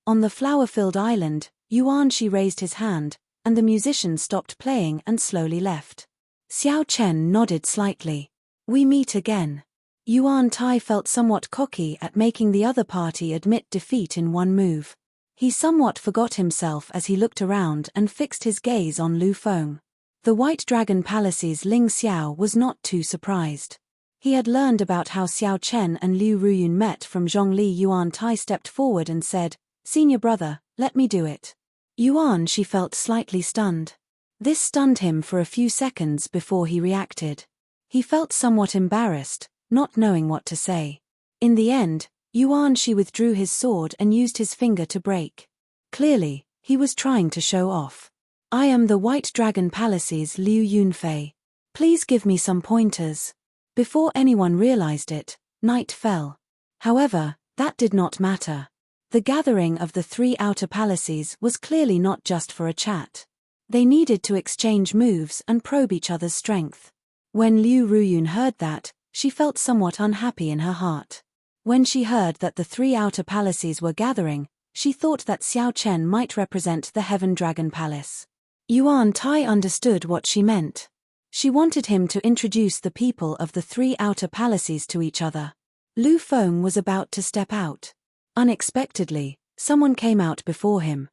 On the flower-filled island, Yuan Shi raised his hand, and the musician stopped playing and slowly left. Xiao Chen nodded slightly. We meet again. Yuan Tai felt somewhat cocky at making the other party admit defeat in one move. He somewhat forgot himself as he looked around and fixed his gaze on Lu Feng. The White Dragon Palace's Ling Xiao was not too surprised. He had learned about how Xiao Chen and Liu Ruyun met from Zhongli. Yuan Tai stepped forward and said, "Senior brother, let me do it." Yuan Shi felt slightly stunned. This stunned him for a few seconds before he reacted. He felt somewhat embarrassed, not knowing what to say. In the end, Yuan Shi withdrew his sword and used his finger to break. Clearly, he was trying to show off. I am the White Dragon Palace's Liu Yunfei. Please give me some pointers. Before anyone realized it, night fell. However, that did not matter. The gathering of the 3 outer palaces was clearly not just for a chat. They needed to exchange moves and probe each other's strength. When Liu Ruyun heard that, she felt somewhat unhappy in her heart. When she heard that the 3 outer palaces were gathering, she thought that Xiao Chen might represent the Heaven Dragon Palace. Yuan Tai understood what she meant. She wanted him to introduce the people of the 3 outer palaces to each other. Lu Feng was about to step out. Unexpectedly, someone came out before him.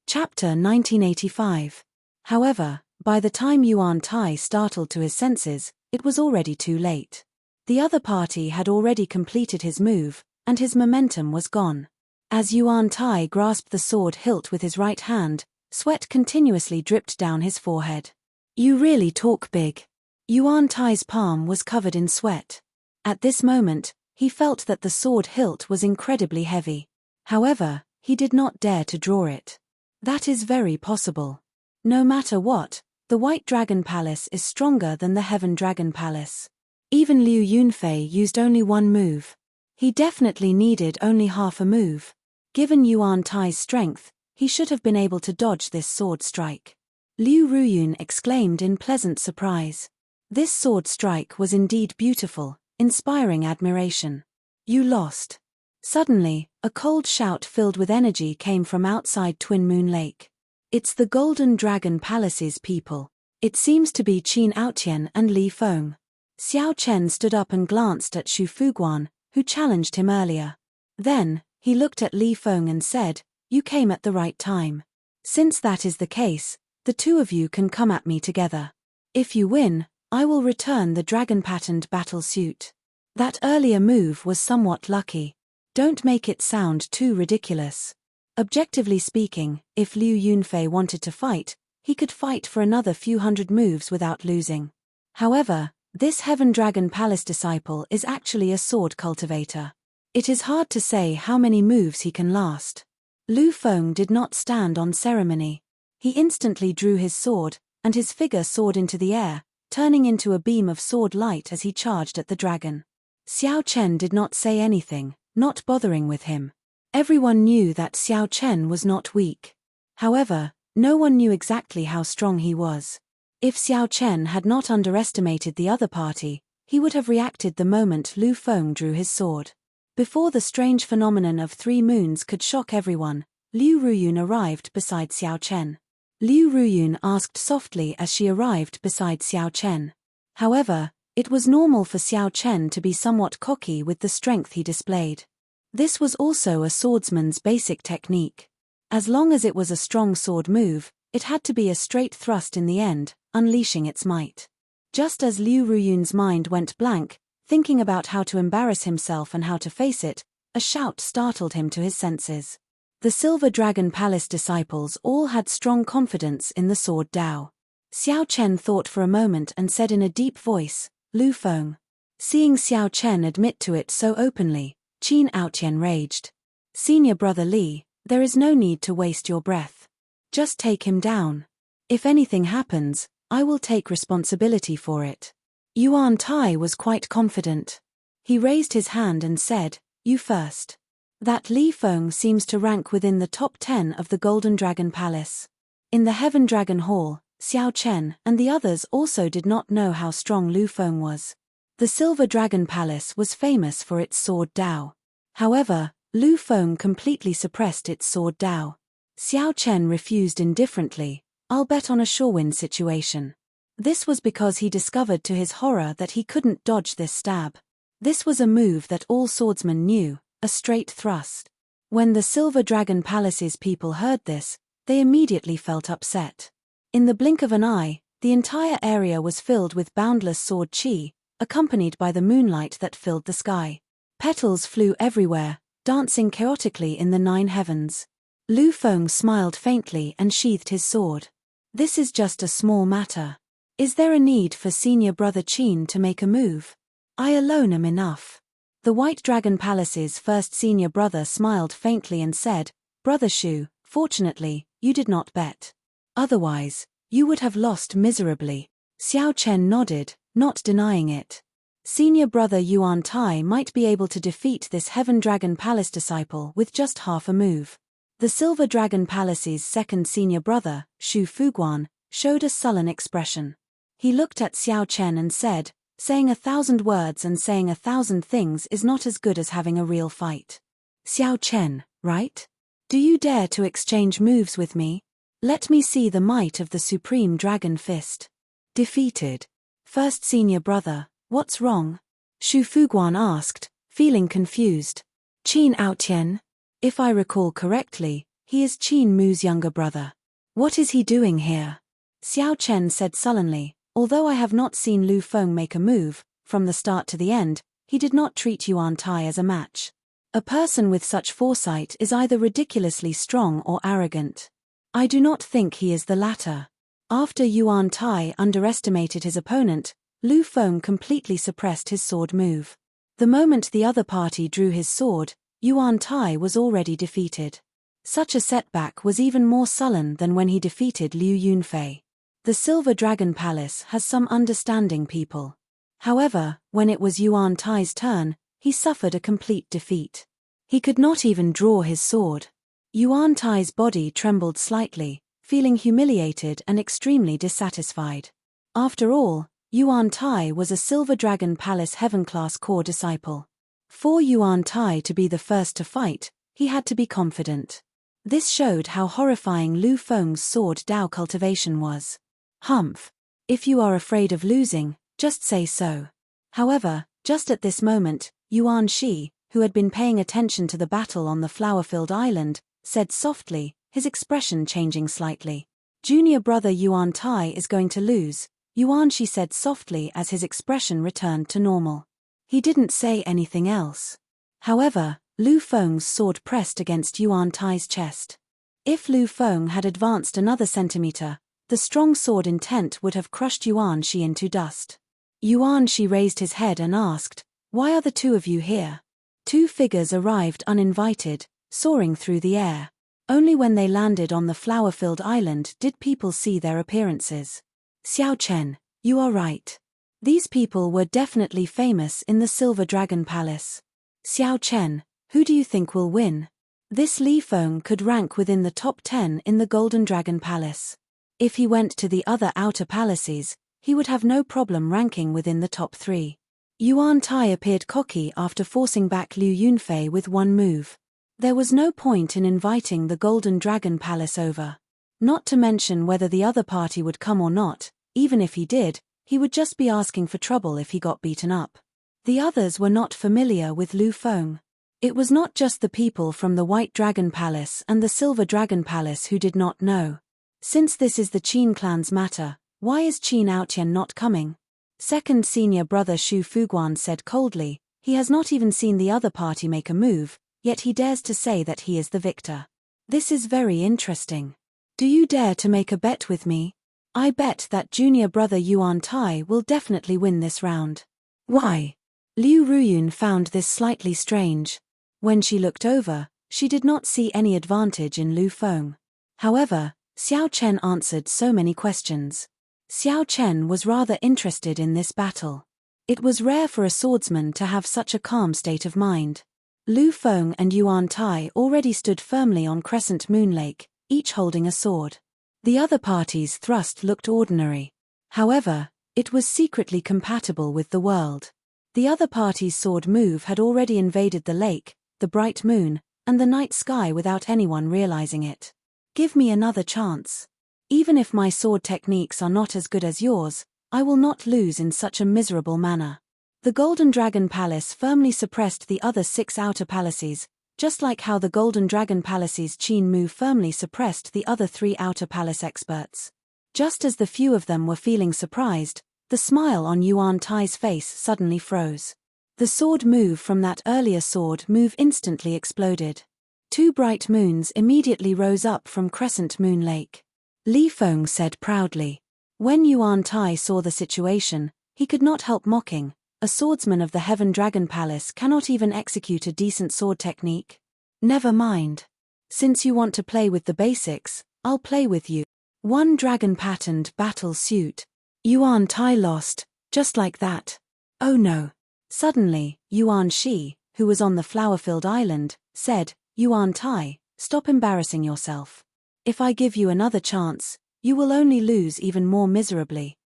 Chapter 1985. However, by the time Yuan Tai startled to his senses, it was already too late. The other party had already completed his move, and his momentum was gone. As Yuan Tai grasped the sword hilt with his right hand, sweat continuously dripped down his forehead. You really talk big. Yuan Tai's palm was covered in sweat. At this moment, he felt that the sword hilt was incredibly heavy. However, he did not dare to draw it. That is very possible. No matter what, the White Dragon Palace is stronger than the Heaven Dragon Palace. Even Liu Yunfei used only one move. He definitely needed only half a move. Given Yuan Tai's strength, he should have been able to dodge this sword strike. Liu Ruyun exclaimed in pleasant surprise. This sword strike was indeed beautiful, inspiring admiration. You lost. Suddenly, a cold shout filled with energy came from outside Twin Moon Lake. It's the Golden Dragon Palace's people. It seems to be Qin Aotian and Li Feng. Xiao Chen stood up and glanced at Xu Fuguan, who challenged him earlier. Then, he looked at Li Feng and said, You came at the right time. Since that is the case, the 2 of you can come at me together. If you win, I will return the dragon-patterned battle suit. That earlier move was somewhat lucky. Don't make it sound too ridiculous. Objectively speaking, if Liu Yunfei wanted to fight, he could fight for another few hundred moves without losing. However, this Heaven Dragon Palace disciple is actually a sword cultivator. It is hard to say how many moves he can last. Lu Feng did not stand on ceremony. He instantly drew his sword, and his figure soared into the air, turning into a beam of sword light as he charged at the dragon. Xiao Chen did not say anything, not bothering with him. Everyone knew that Xiao Chen was not weak. However, no one knew exactly how strong he was. If Xiao Chen had not underestimated the other party, he would have reacted the moment Lu Feng drew his sword. Before the strange phenomenon of 3 moons could shock everyone, Liu Ruyun arrived beside Xiao Chen. Liu Ruyun asked softly as she arrived beside Xiao Chen. However, it was normal for Xiao Chen to be somewhat cocky with the strength he displayed. This was also a swordsman's basic technique. As long as it was a strong sword move, it had to be a straight thrust in the end, unleashing its might. Just as Liu Ruyun's mind went blank, thinking about how to embarrass himself and how to face it, a shout startled him to his senses. The Silver Dragon Palace disciples all had strong confidence in the sword Dao. Xiao Chen thought for a moment and said in a deep voice, Lu Feng. Seeing Xiao Chen admit to it so openly, Qin Aotian raged. Senior brother Li, there is no need to waste your breath. Just take him down. If anything happens, I will take responsibility for it. Yuan Tai was quite confident. He raised his hand and said, You first. That Li Feng seems to rank within the top 10 of the Golden Dragon Palace. In the Heaven Dragon Hall, Xiao Chen and the others also did not know how strong Lu Feng was. The Silver Dragon Palace was famous for its sword Dao. However, Lu Feng completely suppressed its sword Dao. Xiao Chen refused indifferently, I'll bet on a sure win situation. This was because he discovered to his horror that he couldn't dodge this stab. This was a move that all swordsmen knew, a straight thrust. When the Silver Dragon Palace's people heard this, they immediately felt upset. In the blink of an eye, the entire area was filled with boundless sword qi, accompanied by the moonlight that filled the sky. Petals flew everywhere, dancing chaotically in the 9 heavens. Lu Feng smiled faintly and sheathed his sword. This is just a small matter. Is there a need for senior brother Qin to make a move? I alone am enough. The White Dragon Palace's first senior brother smiled faintly and said, Brother Xu, fortunately, you did not bet. Otherwise, you would have lost miserably. Xiao Chen nodded, not denying it. Senior brother Yuan Tai might be able to defeat this Heaven Dragon Palace disciple with just half a move. The Silver Dragon Palace's second senior brother, Xu Fuguan, showed a sullen expression. He looked at Xiao Chen and said, Saying 1,000 words and saying 1,000 things is not as good as having a real fight. Xiao Chen, right? Do you dare to exchange moves with me? Let me see the might of the Supreme Dragon Fist. Defeated. First senior brother, what's wrong? Shu Fuguan asked, feeling confused. Qin Aotian? If I recall correctly, he is Qin Mu's younger brother. What is he doing here? Xiao Chen said sullenly, although I have not seen Lu Feng make a move, from the start to the end, he did not treat Yuan Tai as a match. A person with such foresight is either ridiculously strong or arrogant. I do not think he is the latter. After Yuan Tai underestimated his opponent, Lu Feng completely suppressed his sword move. The moment the other party drew his sword, Yuan Tai was already defeated. Such a setback was even more sullen than when he defeated Liu Yunfei. The Silver Dragon Palace has some understanding people. However, when it was Yuan Tai's turn, he suffered a complete defeat. He could not even draw his sword. Yuan Tai's body trembled slightly, feeling humiliated and extremely dissatisfied. After all, Yuan Tai was a Silver Dragon Palace Heaven-class core disciple. For Yuan Tai to be the first to fight, he had to be confident. This showed how horrifying Lu Feng's sword Dao cultivation was. Humph. If you are afraid of losing, just say so. However, just at this moment, Yuan Shi, who had been paying attention to the battle on the flower-filled island, said softly, his expression changing slightly. Junior brother Yuan Tai is going to lose, Yuan Shi said softly as his expression returned to normal. He didn't say anything else. However, Lu Feng's sword pressed against Yuan Tai's chest. If Lu Feng had advanced another centimeter, the strong sword intent would have crushed Yuan Shi into dust. Yuan Shi raised his head and asked, "Why are the two of you here?" Two figures arrived uninvited, soaring through the air. Only when they landed on the flower-filled island did people see their appearances. Xiao Chen, you are right. These people were definitely famous in the Silver Dragon Palace. Xiao Chen, who do you think will win? This Li Feng could rank within the top 10 in the Golden Dragon Palace. If he went to the other outer palaces, he would have no problem ranking within the top 3. Yuan Tai appeared cocky after forcing back Liu Yunfei with one move. There was no point in inviting the Golden Dragon Palace over. Not to mention whether the other party would come or not, even if he did, he would just be asking for trouble if he got beaten up. The others were not familiar with Lu Feng. It was not just the people from the White Dragon Palace and the Silver Dragon Palace who did not know. Since this is the Qin clan's matter, why is Qin Aotian not coming? Second senior brother Shu Fuguan said coldly, he has not even seen the other party make a move, yet he dares to say that he is the victor. This is very interesting. Do you dare to make a bet with me? I bet that junior brother Yuan Tai will definitely win this round. Why? Liu Ruyun found this slightly strange. When she looked over, she did not see any advantage in Lu Feng. However, Xiao Chen answered so many questions. Xiao Chen was rather interested in this battle. It was rare for a swordsman to have such a calm state of mind. Lu Feng and Yuan Tai already stood firmly on Crescent Moon Lake, each holding a sword. The other party's thrust looked ordinary. However, it was secretly compatible with the world. The other party's sword move had already invaded the lake, the bright moon, and the night sky without anyone realizing it. Give me another chance. Even if my sword techniques are not as good as yours, I will not lose in such a miserable manner. The Golden Dragon Palace firmly suppressed the other 6 outer palaces, just like how the Golden Dragon Palace's Qin Mu firmly suppressed the other 3 outer palace experts. Just as the few of them were feeling surprised, the smile on Yuan Tai's face suddenly froze. The sword move from that earlier sword move instantly exploded. 2 bright moons immediately rose up from Crescent Moon Lake. Li Feng said proudly. When Yuan Tai saw the situation, he could not help mocking. A swordsman of the Heaven Dragon Palace cannot even execute a decent sword technique. Never mind. Since you want to play with the basics, I'll play with you. One dragon-patterned battle suit. Yuan Tai lost, just like that. Oh no. Suddenly, Yuan Shi, who was on the flower-filled island, said, Yuan Tai, stop embarrassing yourself. If I give you another chance, you will only lose even more miserably.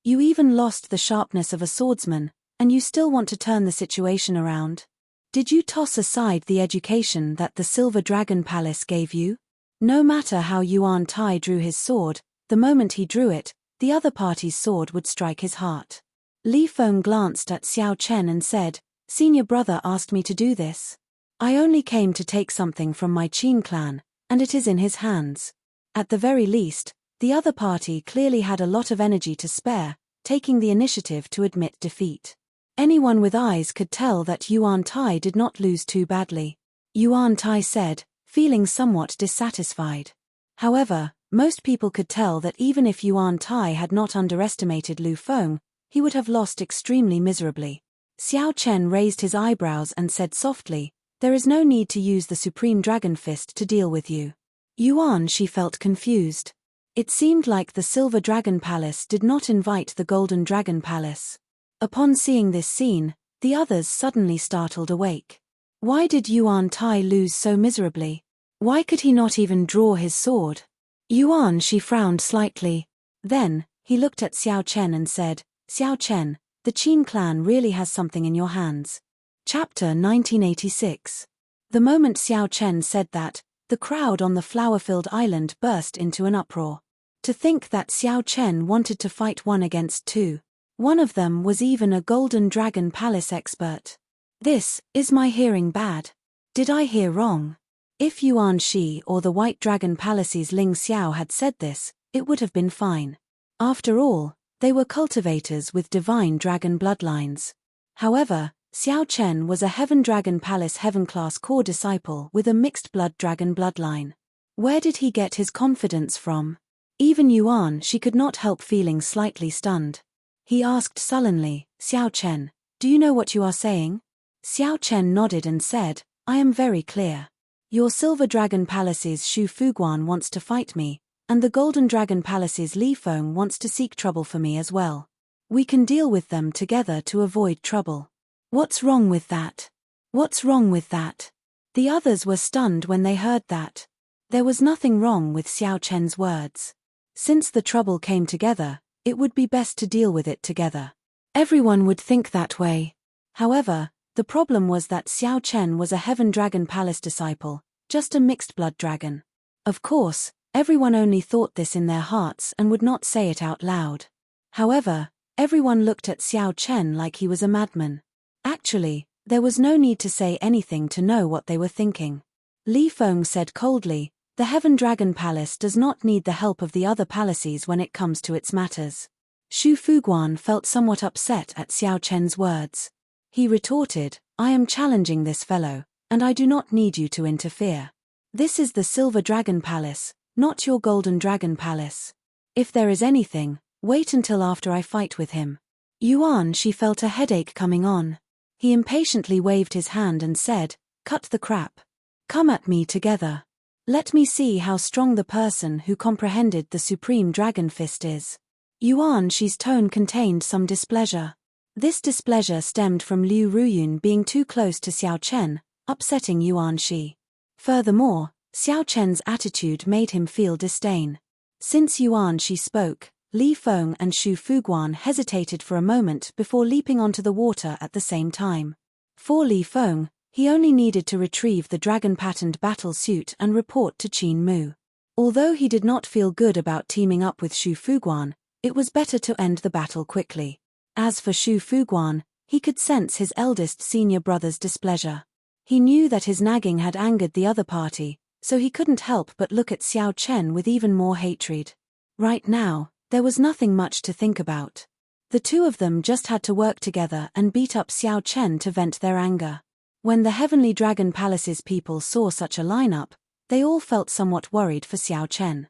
You even lost the sharpness of a swordsman, and you still want to turn the situation around? Did you toss aside the education that the Silver Dragon Palace gave you? No matter how Yuan Tai drew his sword, the moment he drew it, the other party's sword would strike his heart. Li Feng glanced at Xiao Chen and said, "Senior brother asked me to do this. I only came to take something from my Qin clan, and it is in his hands." At the very least, the other party clearly had a lot of energy to spare, taking the initiative to admit defeat. Anyone with eyes could tell that Yuan Tai did not lose too badly. Yuan Tai said, feeling somewhat dissatisfied. However, most people could tell that even if Yuan Tai had not underestimated Lu Feng, he would have lost extremely miserably. Xiao Chen raised his eyebrows and said softly, "There is no need to use the Supreme Dragon Fist to deal with you." Yuan, she felt confused. It seemed like the Silver Dragon Palace did not invite the Golden Dragon Palace. Upon seeing this scene, the others suddenly startled awake. Why did Yuan Tai lose so miserably? Why could he not even draw his sword? Yuan, she frowned slightly. Then, he looked at Xiao Chen and said, "Xiao Chen, the Qin clan really has something in your hands." Chapter 1986. The moment Xiao Chen said that, the crowd on the flower-filled island burst into an uproar. To think that Xiao Chen wanted to fight one against two. One of them was even a Golden Dragon Palace expert. Is my hearing bad? Did I hear wrong? If Yuan Shi or the White Dragon Palace's Ling Xiao had said this, it would have been fine. After all, they were cultivators with divine dragon bloodlines. However, Xiao Chen was a Heaven Dragon Palace Heaven-class core disciple with a mixed blood dragon bloodline. Where did he get his confidence from? Even Yuan, she could not help feeling slightly stunned. He asked sullenly, "Xiao Chen, do you know what you are saying?" Xiao Chen nodded and said, "I am very clear. Your Silver Dragon Palace's Shu Fuguan wants to fight me, and the Golden Dragon Palace's Li Feng wants to seek trouble for me as well. We can deal with them together to avoid trouble." What's wrong with that? What's wrong with that? The others were stunned when they heard that. There was nothing wrong with Xiao Chen's words. Since the trouble came together, it would be best to deal with it together. Everyone would think that way. However, the problem was that Xiao Chen was a Heaven Dragon Palace disciple, just a mixed blood dragon. Of course, everyone only thought this in their hearts and would not say it out loud. However, everyone looked at Xiao Chen like he was a madman. Actually, there was no need to say anything to know what they were thinking. Li Feng said coldly, "The Heaven Dragon Palace does not need the help of the other palaces when it comes to its matters." Shu Fuguan felt somewhat upset at Xiao Chen's words. He retorted, "I am challenging this fellow, and I do not need you to interfere. This is the Silver Dragon Palace, not your Golden Dragon Palace. If there is anything, wait until after I fight with him." Yuan, she felt a headache coming on. He impatiently waved his hand and said, "Cut the crap. Come at me together. Let me see how strong the person who comprehended the Supreme Dragon Fist is." Yuan Shi's tone contained some displeasure. This displeasure stemmed from Liu Ruyun being too close to Xiao Chen, upsetting Yuan Shi. Furthermore, Xiao Chen's attitude made him feel disdain. Since Yuan Shi spoke, Li Feng and Shu Fuguan hesitated for a moment before leaping onto the water at the same time. For Li Feng, he only needed to retrieve the dragon-patterned battle suit and report to Qin Mu. Although he did not feel good about teaming up with Shu Fuguan, it was better to end the battle quickly. As for Shu Fuguan, he could sense his eldest senior brother's displeasure. He knew that his nagging had angered the other party, so he couldn't help but look at Xiao Chen with even more hatred. Right now, there was nothing much to think about. The two of them just had to work together and beat up Xiao Chen to vent their anger. When the Heavenly Dragon Palace's people saw such a lineup, they all felt somewhat worried for Xiao Chen.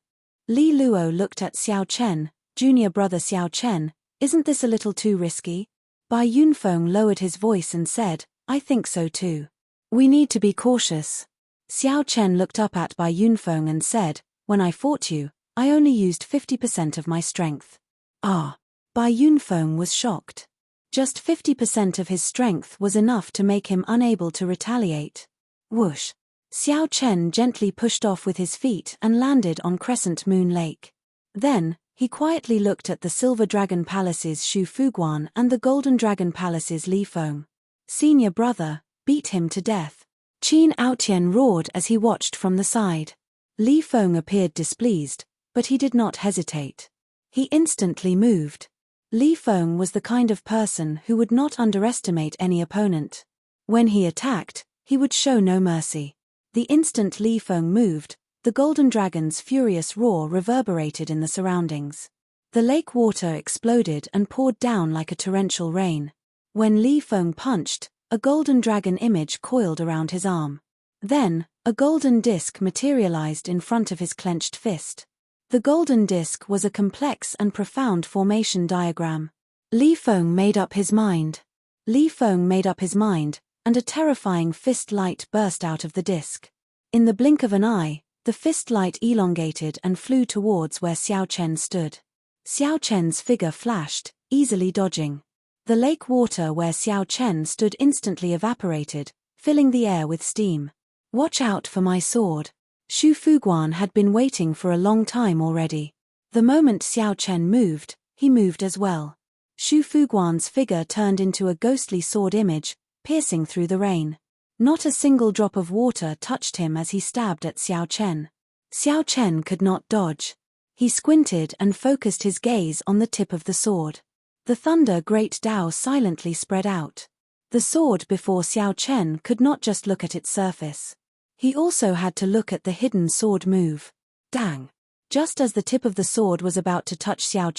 Li Luo looked at Xiao Chen, "Junior brother Xiao Chen, isn't this a little too risky?" Bai Yunfeng lowered his voice and said, "I think so too. We need to be cautious." Xiao Chen looked up at Bai Yunfeng and said, "When I fought you, I only used 50% of my strength." Ah! Bai Yunfeng was shocked. Just 50% of his strength was enough to make him unable to retaliate. Whoosh! Xiao Chen gently pushed off with his feet and landed on Crescent Moon Lake. Then, He quietly looked at the Silver Dragon Palace's Shu Fuguan and the Golden Dragon Palace's Li Feng. Senior brother, beat him to death. Qin Aotian roared as he watched from the side. Li Feng appeared displeased, but he did not hesitate. He instantly moved. Li Feng was the kind of person who would not underestimate any opponent. When he attacked, he would show no mercy. The instant Li Feng moved, the Golden Dragon's furious roar reverberated in the surroundings. The lake water exploded and poured down like a torrential rain. When Li Feng punched, a golden dragon image coiled around his arm. Then, a golden disc materialized in front of his clenched fist. The golden disc was a complex and profound formation diagram. Li Feng made up his mind. And a terrifying fist light burst out of the disc. In the blink of an eye, the fist light elongated and flew towards where Xiao Chen stood. Xiao Chen's figure flashed, easily dodging. The lake water where Xiao Chen stood instantly evaporated, filling the air with steam. "Watch out for my sword." Shu Fuguan had been waiting for a long time already. The moment Xiao Chen moved, he moved as well. Shu Fuguan's figure turned into a ghostly sword image, piercing through the rain. Not a single drop of water touched him as he stabbed at Xiao Chen. Xiao Chen could not dodge. He squinted and focused his gaze on the tip of the sword. The Thunder Great Dao silently spread out. The sword before Xiao Chen could not just look at its surface. He also had to look at the hidden sword move. Dang! Just as the tip of the sword was about to touch Xiao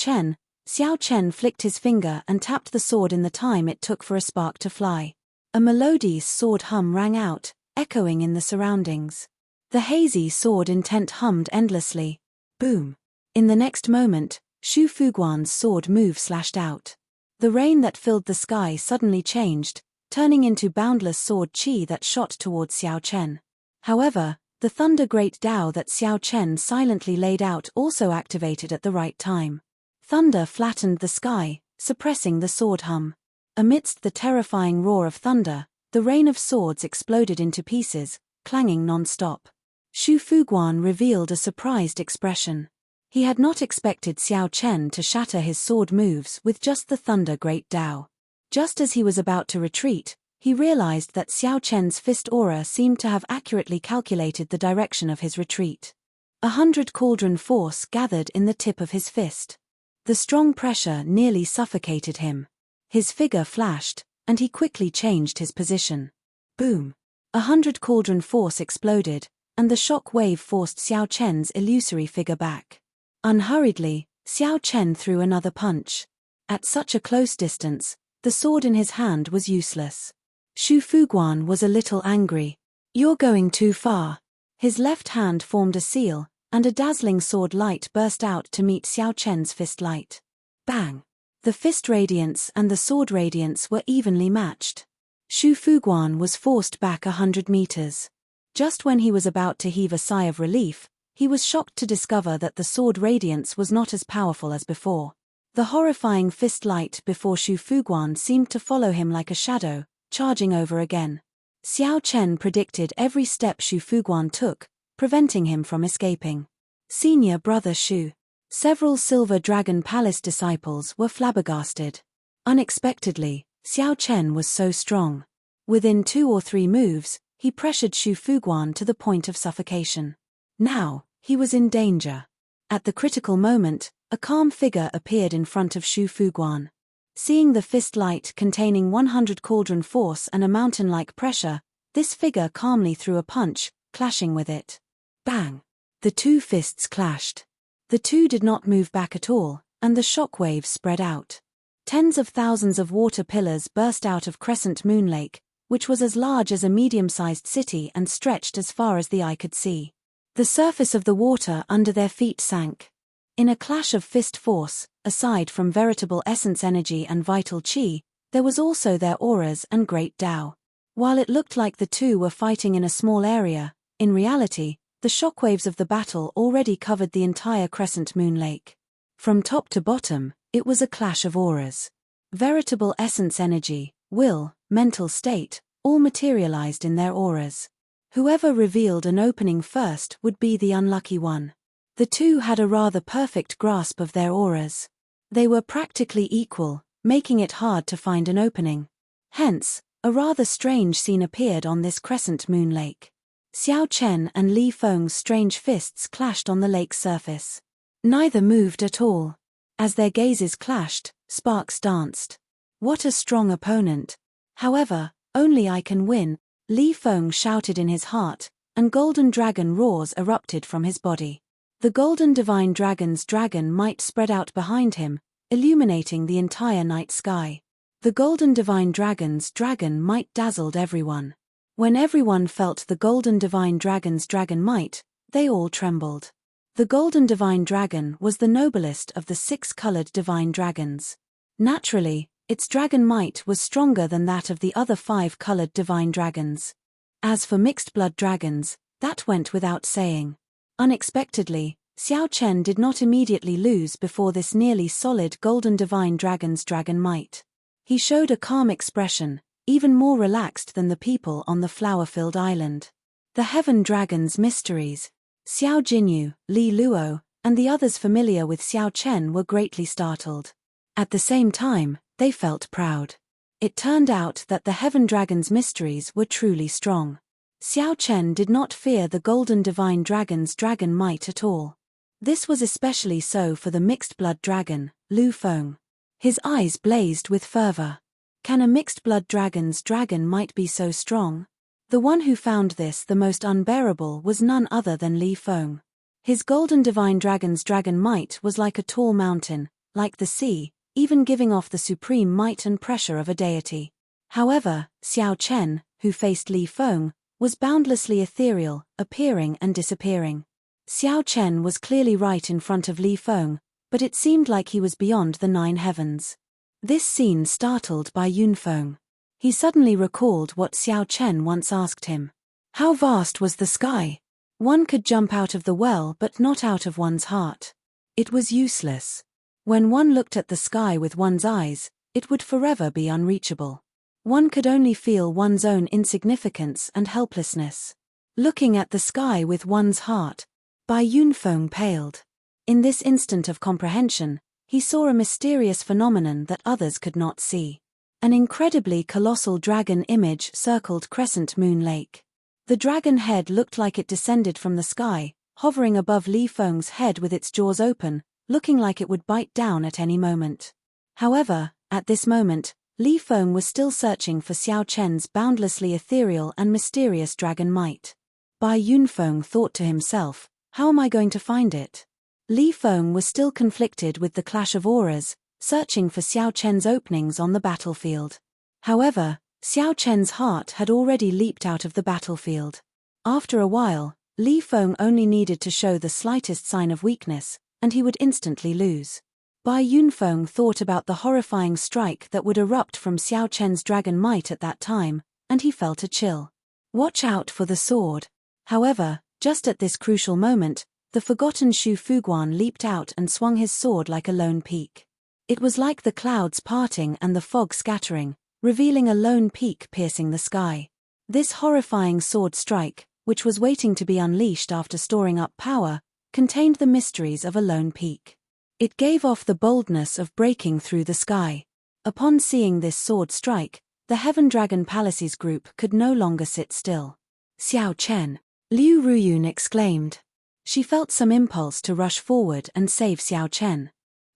Chen flicked his finger and tapped the sword in the time it took for a spark to fly. A melodious sword hum rang out, echoing in the surroundings. The hazy sword intent hummed endlessly. Boom! In the next moment, Shu Fuguan's sword move slashed out. The rain that filled the sky suddenly changed, turning into boundless sword chi that shot towards Xiao Chen. However, the Thunder Great Dao that Xiao Chen silently laid out also activated at the right time. Thunder flattened the sky, suppressing the sword hum. Amidst the terrifying roar of thunder, the rain of swords exploded into pieces, clanging non-stop. Shu Fuguan revealed a surprised expression. He had not expected Xiao Chen to shatter his sword moves with just the Thunder Great Dao. Just as he was about to retreat, he realized that Xiao Chen's fist aura seemed to have accurately calculated the direction of his retreat. 100 cauldron force gathered in the tip of his fist. The strong pressure nearly suffocated him. His figure flashed, and he quickly changed his position. Boom! 100 cauldron force exploded, and the shock wave forced Xiao Chen's illusory figure back. Unhurriedly, Xiao Chen threw another punch. At such a close distance, the sword in his hand was useless. Shu Fuguan was a little angry. "You're going too far." His left hand formed a seal, and a dazzling sword light burst out to meet Xiao Chen's fist light. Bang! The fist radiance and the sword radiance were evenly matched. Shu Fuguan was forced back 100 meters. Just when he was about to heave a sigh of relief, he was shocked to discover that the sword radiance was not as powerful as before. The horrifying fist light before Shu Fuguan seemed to follow him like a shadow, charging over again. Xiao Chen predicted every step Shu Fuguan took, preventing him from escaping. Senior brother Shu. Several Silver Dragon Palace disciples were flabbergasted. Unexpectedly, Xiao Chen was so strong. Within 2 or 3 moves, he pressured Shu Fuguan to the point of suffocation. Now, he was in danger. At the critical moment, a calm figure appeared in front of Shu Fuguan. Seeing the fist light containing 100 cauldron force and a mountain-like pressure, this figure calmly threw a punch, clashing with it. Bang! The 2 fists clashed. The 2 did not move back at all, and the shock waves spread out. Tens of thousands of water pillars burst out of Crescent Moon Lake, which was as large as a medium-sized city and stretched as far as the eye could see. The surface of the water under their feet sank. In a clash of fist force, aside from veritable essence energy and vital chi, there was also their auras and great Dao. While it looked like the 2 were fighting in a small area, in reality, the shockwaves of the battle already covered the entire Crescent Moon Lake. From top to bottom, it was a clash of auras. Veritable essence energy, will, mental state, all materialized in their auras. Whoever revealed an opening first would be the unlucky one. The two had a rather perfect grasp of their auras. They were practically equal, making it hard to find an opening. Hence, a rather strange scene appeared on this crescent moon lake. Xiao Chen and Li Feng's strange fists clashed on the lake's surface. Neither moved at all. As their gazes clashed, sparks danced. What a strong opponent. However, only I can win, Li Feng shouted in his heart, and golden dragon roars erupted from his body. The golden divine dragon's dragon might spread out behind him, illuminating the entire night sky. The golden divine dragon's dragon might dazzled everyone. When everyone felt the golden divine dragon's dragon might, they all trembled. The golden divine dragon was the noblest of the 6-colored divine dragons. Naturally, its dragon might was stronger than that of the other 5-colored divine dragons. As for mixed blood dragons, that went without saying. Unexpectedly, Xiao Chen did not immediately lose before this nearly solid golden divine dragon's dragon might. He showed a calm expression, even more relaxed than the people on the flower-filled island. The Heaven Dragon's mysteries. Xiao Jinyu, Li Luo, and the others familiar with Xiao Chen were greatly startled. At the same time, they felt proud. It turned out that the Heaven Dragon's mysteries were truly strong. Xiao Chen did not fear the golden divine dragon's dragon might at all. This was especially so for the mixed blood dragon, Lu Feng. His eyes blazed with fervor. Can a mixed blood dragon's dragon might be so strong? The one who found this the most unbearable was none other than Li Feng. His golden divine dragon's dragon might was like a tall mountain, like the sea, even giving off the supreme might and pressure of a deity. However, Xiao Chen, who faced Li Feng, was boundlessly ethereal, appearing and disappearing. Xiao Chen was clearly right in front of Li Feng, but it seemed like he was beyond the 9 heavens. This scene startled Bai Yunfeng. He suddenly recalled what Xiao Chen once asked him. How vast was the sky? One could jump out of the well but not out of one's heart. It was useless. When one looked at the sky with one's eyes, it would forever be unreachable. One could only feel one's own insignificance and helplessness. Looking at the sky with one's heart, Bai Yunfeng paled. In this instant of comprehension, he saw a mysterious phenomenon that others could not see. An incredibly colossal dragon image circled Crescent Moon Lake. The dragon head looked like it descended from the sky, hovering above Li Feng's head with its jaws open, looking like it would bite down at any moment. However, at this moment, Li Feng was still searching for Xiao Chen's boundlessly ethereal and mysterious dragon might. Bai Yunfeng thought to himself, how am I going to find it? Li Feng was still conflicted with the clash of auras, searching for Xiao Chen's openings on the battlefield. However, Xiao Chen's heart had already leaped out of the battlefield. After a while, Li Feng only needed to show the slightest sign of weakness, and he would instantly lose. Bai Yunfeng thought about the horrifying strike that would erupt from Xiao Chen's dragon might at that time, and he felt a chill. Watch out for the sword. However, just at this crucial moment, the forgotten Shu Fuguan leaped out and swung his sword like a lone peak. It was like the clouds parting and the fog scattering, revealing a lone peak piercing the sky. This horrifying sword strike, which was waiting to be unleashed after storing up power, contained the mysteries of a lone peak. It gave off the boldness of breaking through the sky. Upon seeing this sword strike, the Heaven Dragon Palaces group could no longer sit still. Xiao Chen, Liu Ruyun exclaimed. She felt some impulse to rush forward and save Xiao Chen.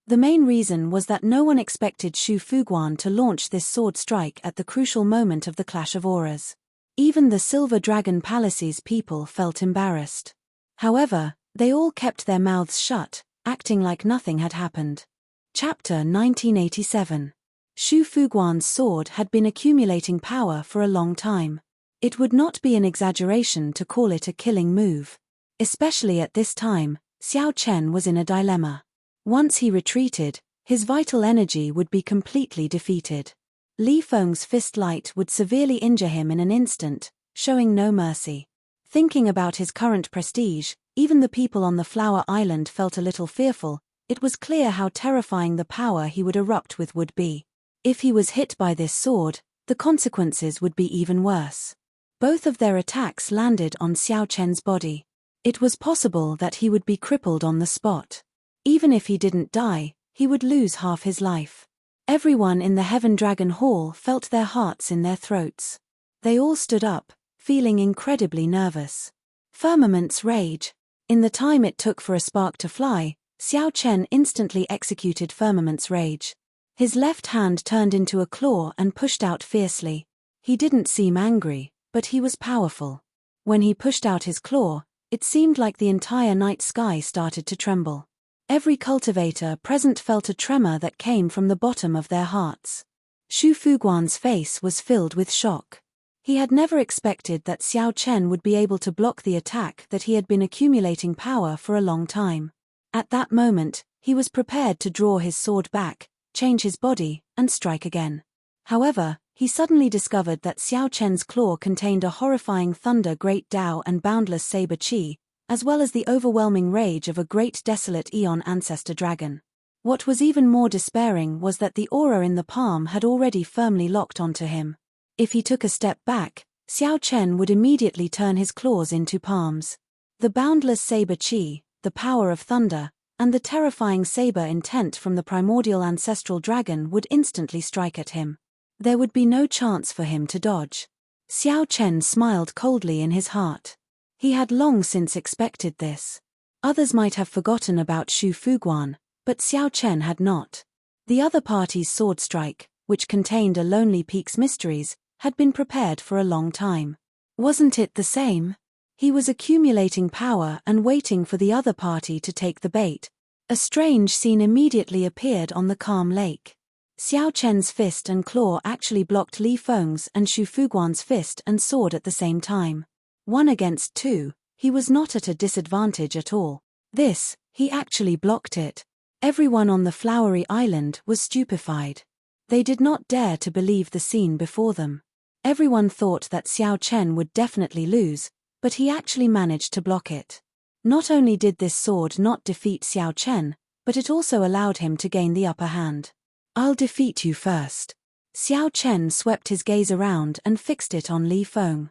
The main reason was that no one expected Shu Fuguan to launch this sword strike at the crucial moment of the clash of auras. Even the Silver Dragon Palaces people felt embarrassed. However, they all kept their mouths shut, acting like nothing had happened. Chapter 1987. Shu Fuguan's sword had been accumulating power for a long time. It would not be an exaggeration to call it a killing move. Especially at this time, Xiao Chen was in a dilemma. Once he retreated, his vital energy would be completely defeated. Li Feng's fist light would severely injure him in an instant, showing no mercy. Thinking about his current prestige, even the people on the Flower Island felt a little fearful. It was clear how terrifying the power he would erupt with would be. If he was hit by this sword, the consequences would be even worse. Both of their attacks landed on Xiao Chen's body. It was possible that he would be crippled on the spot. Even if he didn't die, he would lose half his life. Everyone in the Heaven Dragon Hall felt their hearts in their throats. They all stood up, feeling incredibly nervous. Firmament's rage. In the time it took for a spark to fly, Xiao Chen instantly executed Firmament's rage. His left hand turned into a claw and pushed out fiercely. He didn't seem angry, but he was powerful. When he pushed out his claw, it seemed like the entire night sky started to tremble. Every cultivator present felt a tremor that came from the bottom of their hearts. Xu Fuguan's face was filled with shock. He had never expected that Xiao Chen would be able to block the attack that he had been accumulating power for a long time. At that moment, he was prepared to draw his sword back, change his body, and strike again. However, he suddenly discovered that Xiao Chen's claw contained a horrifying thunder great Dao and boundless saber qi, as well as the overwhelming rage of a great desolate eon ancestor dragon. What was even more despairing was that the aura in the palm had already firmly locked onto him. If he took a step back, Xiao Chen would immediately turn his claws into palms. The boundless saber qi, the power of thunder, and the terrifying saber intent from the primordial ancestral dragon would instantly strike at him. There would be no chance for him to dodge. Xiao Chen smiled coldly in his heart. He had long since expected this. Others might have forgotten about Xu Fuguan, but Xiao Chen had not. The other party's sword strike, which contained a Lonely Peak's mysteries, had been prepared for a long time. Wasn't it the same? He was accumulating power and waiting for the other party to take the bait. A strange scene immediately appeared on the calm lake. Xiao Chen's fist and claw actually blocked Li Feng's and Xu Fuguan's fist and sword at the same time. 1 against 2, he was not at a disadvantage at all. He actually blocked it. Everyone on the flowery island was stupefied. They did not dare to believe the scene before them. Everyone thought that Xiao Chen would definitely lose, but he actually managed to block it. Not only did this sword not defeat Xiao Chen, but it also allowed him to gain the upper hand. I'll defeat you first. Xiao Chen swept his gaze around and fixed it on Li Feng.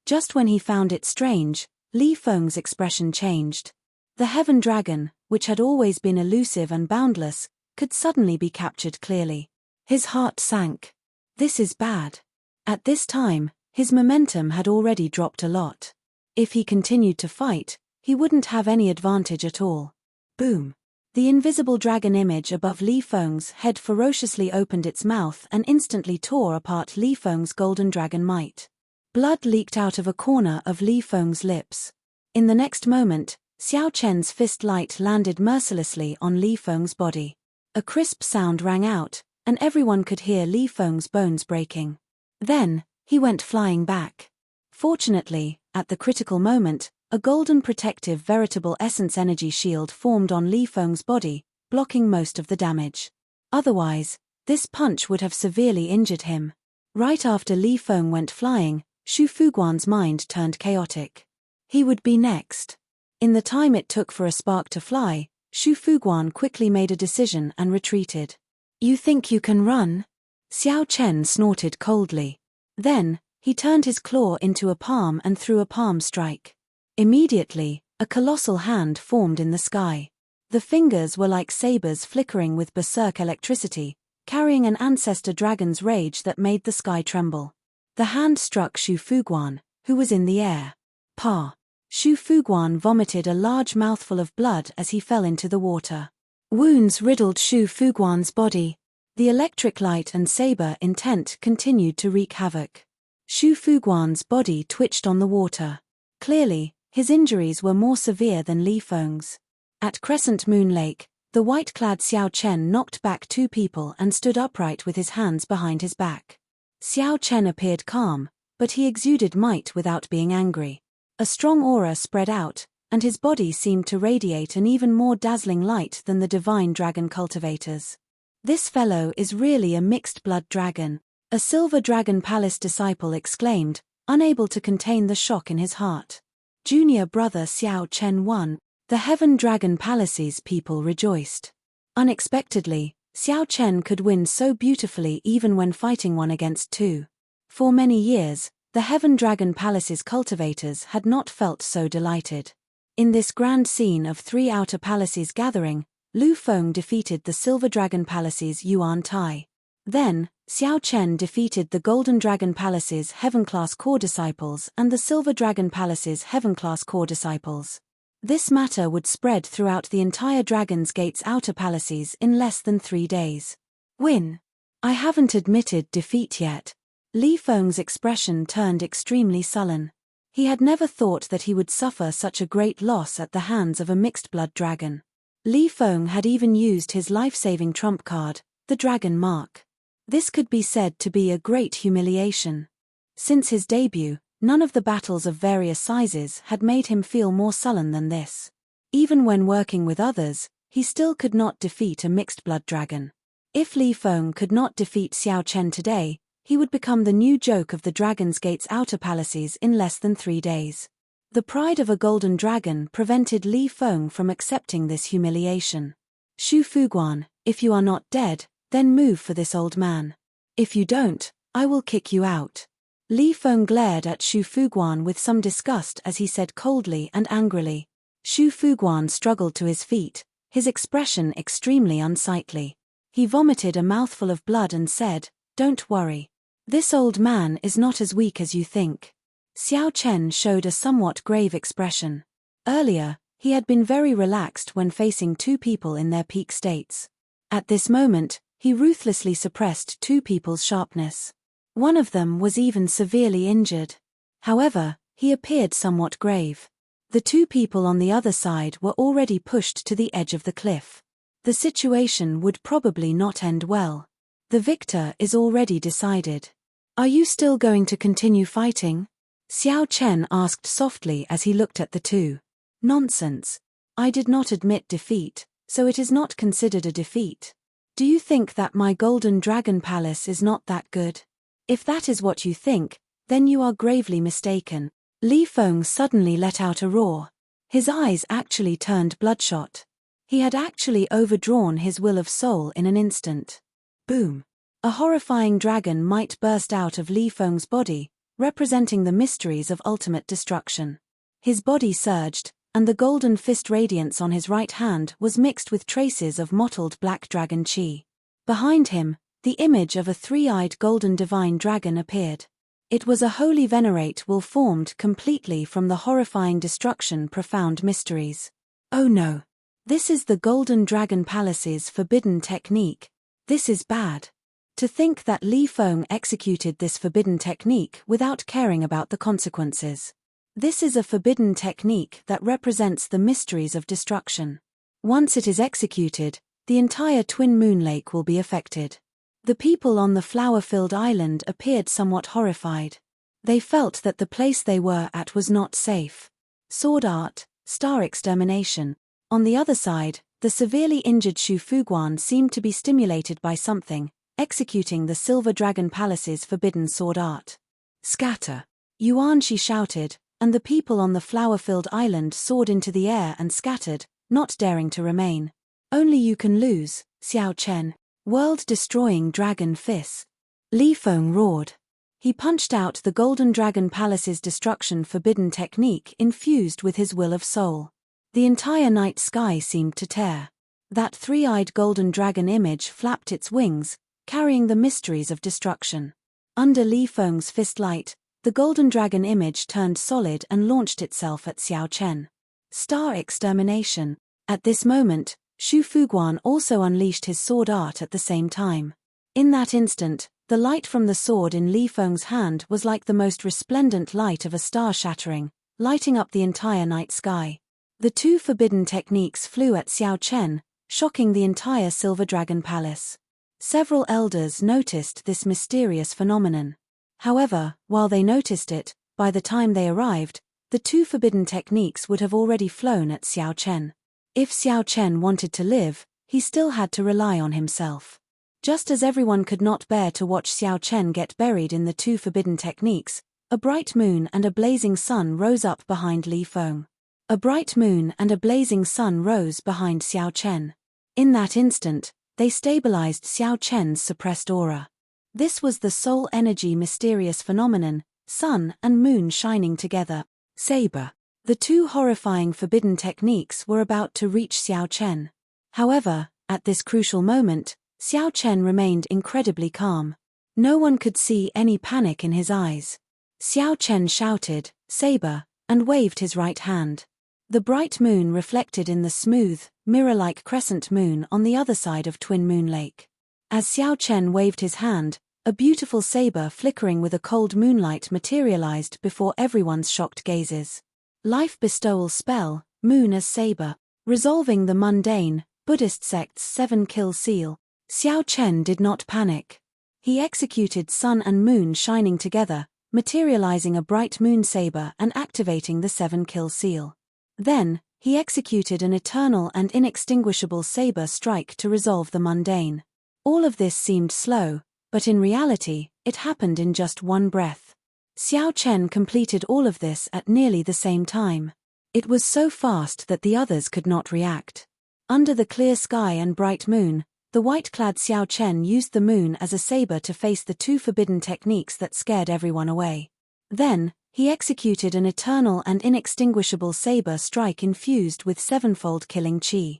Just when he found it strange, Li Feng's expression changed. The Heaven Dragon, which had always been elusive and boundless, could suddenly be captured clearly. His heart sank. This is bad. At this time, his momentum had already dropped a lot. If he continued to fight, he wouldn't have any advantage at all. Boom! The invisible dragon image above Li Feng's head ferociously opened its mouth and instantly tore apart Li Feng's golden dragon might. Blood leaked out of a corner of Li Feng's lips. In the next moment, Xiao Chen's fist light landed mercilessly on Li Feng's body. A crisp sound rang out, and everyone could hear Li Feng's bones breaking. Then, he went flying back. Fortunately, at the critical moment, a golden protective veritable essence energy shield formed on Li Feng's body, blocking most of the damage. Otherwise, this punch would have severely injured him. Right after Li Feng went flying, Xu Fuguan's mind turned chaotic. He would be next. In the time it took for a spark to fly, Xu Fuguan quickly made a decision and retreated. You think you can run? Xiao Chen snorted coldly. Then, he turned his claw into a palm and threw a palm strike. Immediately, a colossal hand formed in the sky. The fingers were like sabers flickering with berserk electricity, carrying an ancestor dragon's rage that made the sky tremble. The hand struck Xu Fuguan, who was in the air. Pa! Xu Fuguan vomited a large mouthful of blood as he fell into the water. Wounds riddled Xu Fuguan's body. The electric light and saber intent continued to wreak havoc. Xu Fuguan's body twitched on the water. Clearly, his injuries were more severe than Li Feng's. At Crescent Moon Lake, the white-clad Xiao Chen knocked back 2 people and stood upright with his hands behind his back. Xiao Chen appeared calm, but he exuded might without being angry. A strong aura spread out, and his body seemed to radiate an even more dazzling light than the divine dragon cultivators. This fellow is really a mixed-blood dragon, a Silver Dragon Palace disciple exclaimed, unable to contain the shock in his heart. Junior brother Xiao Chen won. The Heaven Dragon Palace's people rejoiced. Unexpectedly, Xiao Chen could win so beautifully even when fighting 1 against 2. For many years, the Heaven Dragon Palace's cultivators had not felt so delighted. In this grand scene of 3 outer palaces gathering, Lu Feng defeated the Silver Dragon Palace's Yuan Tai. Then, Xiao Chen defeated the Golden Dragon Palace's Heaven-class core disciples and the Silver Dragon Palace's Heaven-class core disciples. This matter would spread throughout the entire Dragon's Gate's outer palaces in less than 3 days. Win. I haven't admitted defeat yet. Li Feng's expression turned extremely sullen. He had never thought that he would suffer such a great loss at the hands of a mixed-blood dragon. Li Feng had even used his life-saving trump card, the Dragon Mark. This could be said to be a great humiliation. Since his debut, none of the battles of various sizes had made him feel more sullen than this. Even when working with others, he still could not defeat a mixed-blood dragon. If Li Feng could not defeat Xiao Chen today, he would become the new joke of the Dragon's Gate's outer palaces in less than 3 days. The pride of a golden dragon prevented Li Feng from accepting this humiliation. Shu Fuguan, if you are not dead, then move for this old man. If you don't, I will kick you out. Li Feng glared at Shu Fuguan with some disgust as he said coldly and angrily. Shu Fuguan struggled to his feet, his expression extremely unsightly. He vomited a mouthful of blood and said, "Don't worry. This old man is not as weak as you think." Xiao Chen showed a somewhat grave expression. Earlier, he had been very relaxed when facing 2 people in their peak states. At this moment, he ruthlessly suppressed 2 people's sharpness. One of them was even severely injured. However, he appeared somewhat grave. The 2 people on the other side were already pushed to the edge of the cliff. The situation would probably not end well. The victor is already decided. Are you still going to continue fighting? Xiao Chen asked softly as he looked at the 2. Nonsense. I did not admit defeat, so it is not considered a defeat. Do you think that my Golden Dragon Palace is not that good? If that is what you think, then you are gravely mistaken. Li Feng suddenly let out a roar. His eyes actually turned bloodshot. He had actually overdrawn his will of soul in an instant. Boom. A horrifying dragon might burst out of Li Feng's body, representing the mysteries of ultimate destruction. His body surged, and the golden fist radiance on his right hand was mixed with traces of mottled black dragon chi. Behind him, the image of a 3-eyed golden divine dragon appeared. It was a holy venerate will formed completely from the horrifying destruction profound mysteries. Oh no. This is the Golden Dragon Palace's forbidden technique. This is bad. To think that Li Feng executed this forbidden technique without caring about the consequences. This is a forbidden technique that represents the mysteries of destruction. Once it is executed, the entire Twin Moon Lake will be affected. The people on the flower-filled island appeared somewhat horrified. They felt that the place they were at was not safe. Sword art, star extermination. On the other side, the severely injured Shu Fuguan seemed to be stimulated by something, executing the Silver Dragon Palace's forbidden sword art. Scatter! Yuan Shi shouted, and the people on the flower-filled island soared into the air and scattered, not daring to remain. Only you can lose, Xiao Chen. World-destroying dragon fist. Li Feng roared. He punched out the Golden Dragon Palace's destruction forbidden technique infused with his will of soul. The entire night sky seemed to tear. That 3-eyed golden dragon image flapped its wings, carrying the mysteries of destruction. Under Li Feng's fist light, the golden dragon image turned solid and launched itself at Xiao Chen. Star extermination. At this moment, Shu Fuguan also unleashed his sword art at the same time. In that instant, the light from the sword in Li Feng's hand was like the most resplendent light of a star shattering, lighting up the entire night sky. The 2 forbidden techniques flew at Xiao Chen, shocking the entire Silver Dragon Palace. Several elders noticed this mysterious phenomenon. However, while they noticed it, by the time they arrived, the 2 forbidden techniques would have already flown at Xiao Chen. If Xiao Chen wanted to live, he still had to rely on himself. Just as everyone could not bear to watch Xiao Chen get buried in the 2 forbidden techniques, a bright moon and a blazing sun rose up behind Li Feng. A bright moon and a blazing sun rose behind Xiao Chen. In that instant, they stabilized Xiao Chen's suppressed aura. This was the soul energy mysterious phenomenon, sun and moon shining together. Saber. The two horrifying forbidden techniques were about to reach Xiao Chen. However, at this crucial moment, Xiao Chen remained incredibly calm. No one could see any panic in his eyes. Xiao Chen shouted, "Saber," and waved his right hand. The bright moon reflected in the smooth, mirror-like crescent moon on the other side of Twin Moon Lake. As Xiao Chen waved his hand, a beautiful saber flickering with a cold moonlight materialized before everyone's shocked gazes. Life bestowal spell, Moon as Saber. Resolving the mundane, Buddhist sect's 7-kill seal. Xiao Chen did not panic. He executed sun and moon shining together, materializing a bright moon saber and activating the 7-kill seal. Then, he executed an eternal and inextinguishable saber strike to resolve the mundane. All of this seemed slow, but in reality, it happened in just one breath. Xiao Chen completed all of this at nearly the same time. It was so fast that the others could not react. Under the clear sky and bright moon, the white-clad Xiao Chen used the moon as a saber to face the two forbidden techniques that scared everyone away. Then, he executed an eternal and inextinguishable saber strike infused with sevenfold killing chi.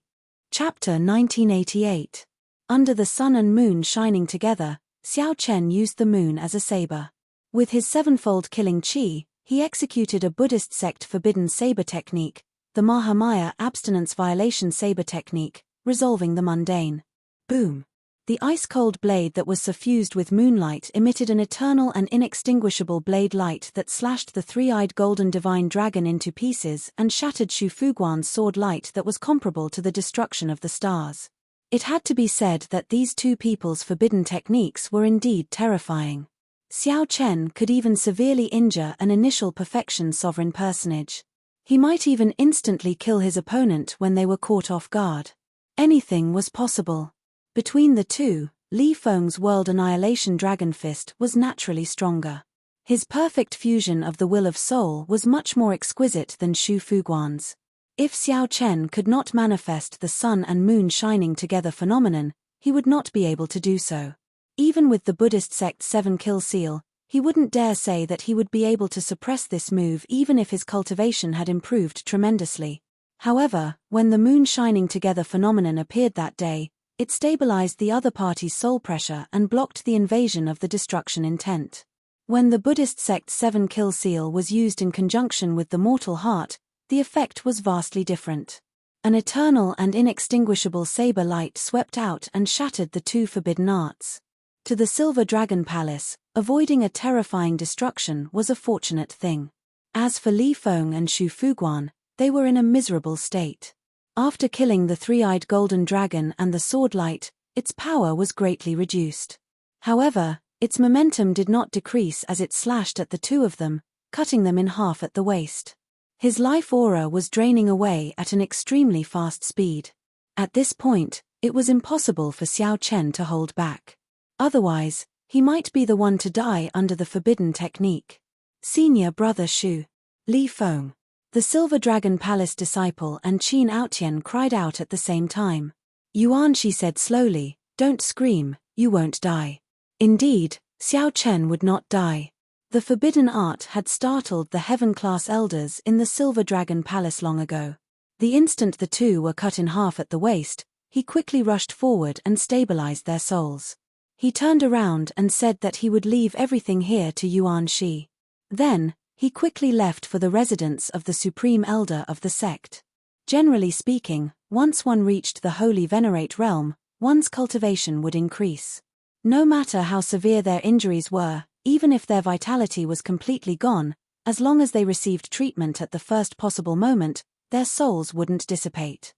Chapter 1988. Under the sun and moon shining together, Xiao Chen used the moon as a saber. With his sevenfold killing chi, he executed a Buddhist sect forbidden saber technique, the Mahamaya abstinence violation saber technique, resolving the mundane. Boom! The ice-cold blade that was suffused with moonlight emitted an eternal and inextinguishable blade light that slashed the three-eyed golden divine dragon into pieces and shattered Shu Fuguan's sword light that was comparable to the destruction of the stars. It had to be said that these two people's forbidden techniques were indeed terrifying. Xiao Chen could even severely injure an initial perfection sovereign personage. He might even instantly kill his opponent when they were caught off guard. Anything was possible. Between the two, Li Feng's World Annihilation Dragon Fist was naturally stronger. His perfect fusion of the will of soul was much more exquisite than Shu Fuguan's. If Xiao Chen could not manifest the sun and moon shining together phenomenon, he would not be able to do so. Even with the Buddhist sect's 7-kill seal, he wouldn't dare say that he would be able to suppress this move even if his cultivation had improved tremendously. However, when the moon shining together phenomenon appeared that day, it stabilized the other party's soul pressure and blocked the invasion of the destruction intent. When the Buddhist sect's 7-kill seal was used in conjunction with the mortal heart, the effect was vastly different. An eternal and inextinguishable saber light swept out and shattered the two forbidden arts. To the Silver Dragon Palace, avoiding a terrifying destruction was a fortunate thing. As for Li Feng and Shu Fuguan, they were in a miserable state. After killing the three-eyed golden dragon and the sword light, its power was greatly reduced. However, its momentum did not decrease as it slashed at the two of them, cutting them in half at the waist. His life aura was draining away at an extremely fast speed. At this point, it was impossible for Xiao Chen to hold back. Otherwise, he might be the one to die under the forbidden technique. Senior brother Shu. Li Feng. The Silver Dragon Palace disciple and Qin Aotian cried out at the same time. Yuan, she said slowly, don't scream, you won't die. Indeed, Xiao Chen would not die. The forbidden art had startled the heaven-class elders in the Silver Dragon Palace long ago. The instant the two were cut in half at the waist, he quickly rushed forward and stabilized their souls. He turned around and said that he would leave everything here to Yuan Shi. Then, he quickly left for the residence of the Supreme Elder of the sect. Generally speaking, once one reached the Holy Venerate realm, one's cultivation would increase. No matter how severe their injuries were, even if their vitality was completely gone, as long as they received treatment at the first possible moment, their souls wouldn't dissipate.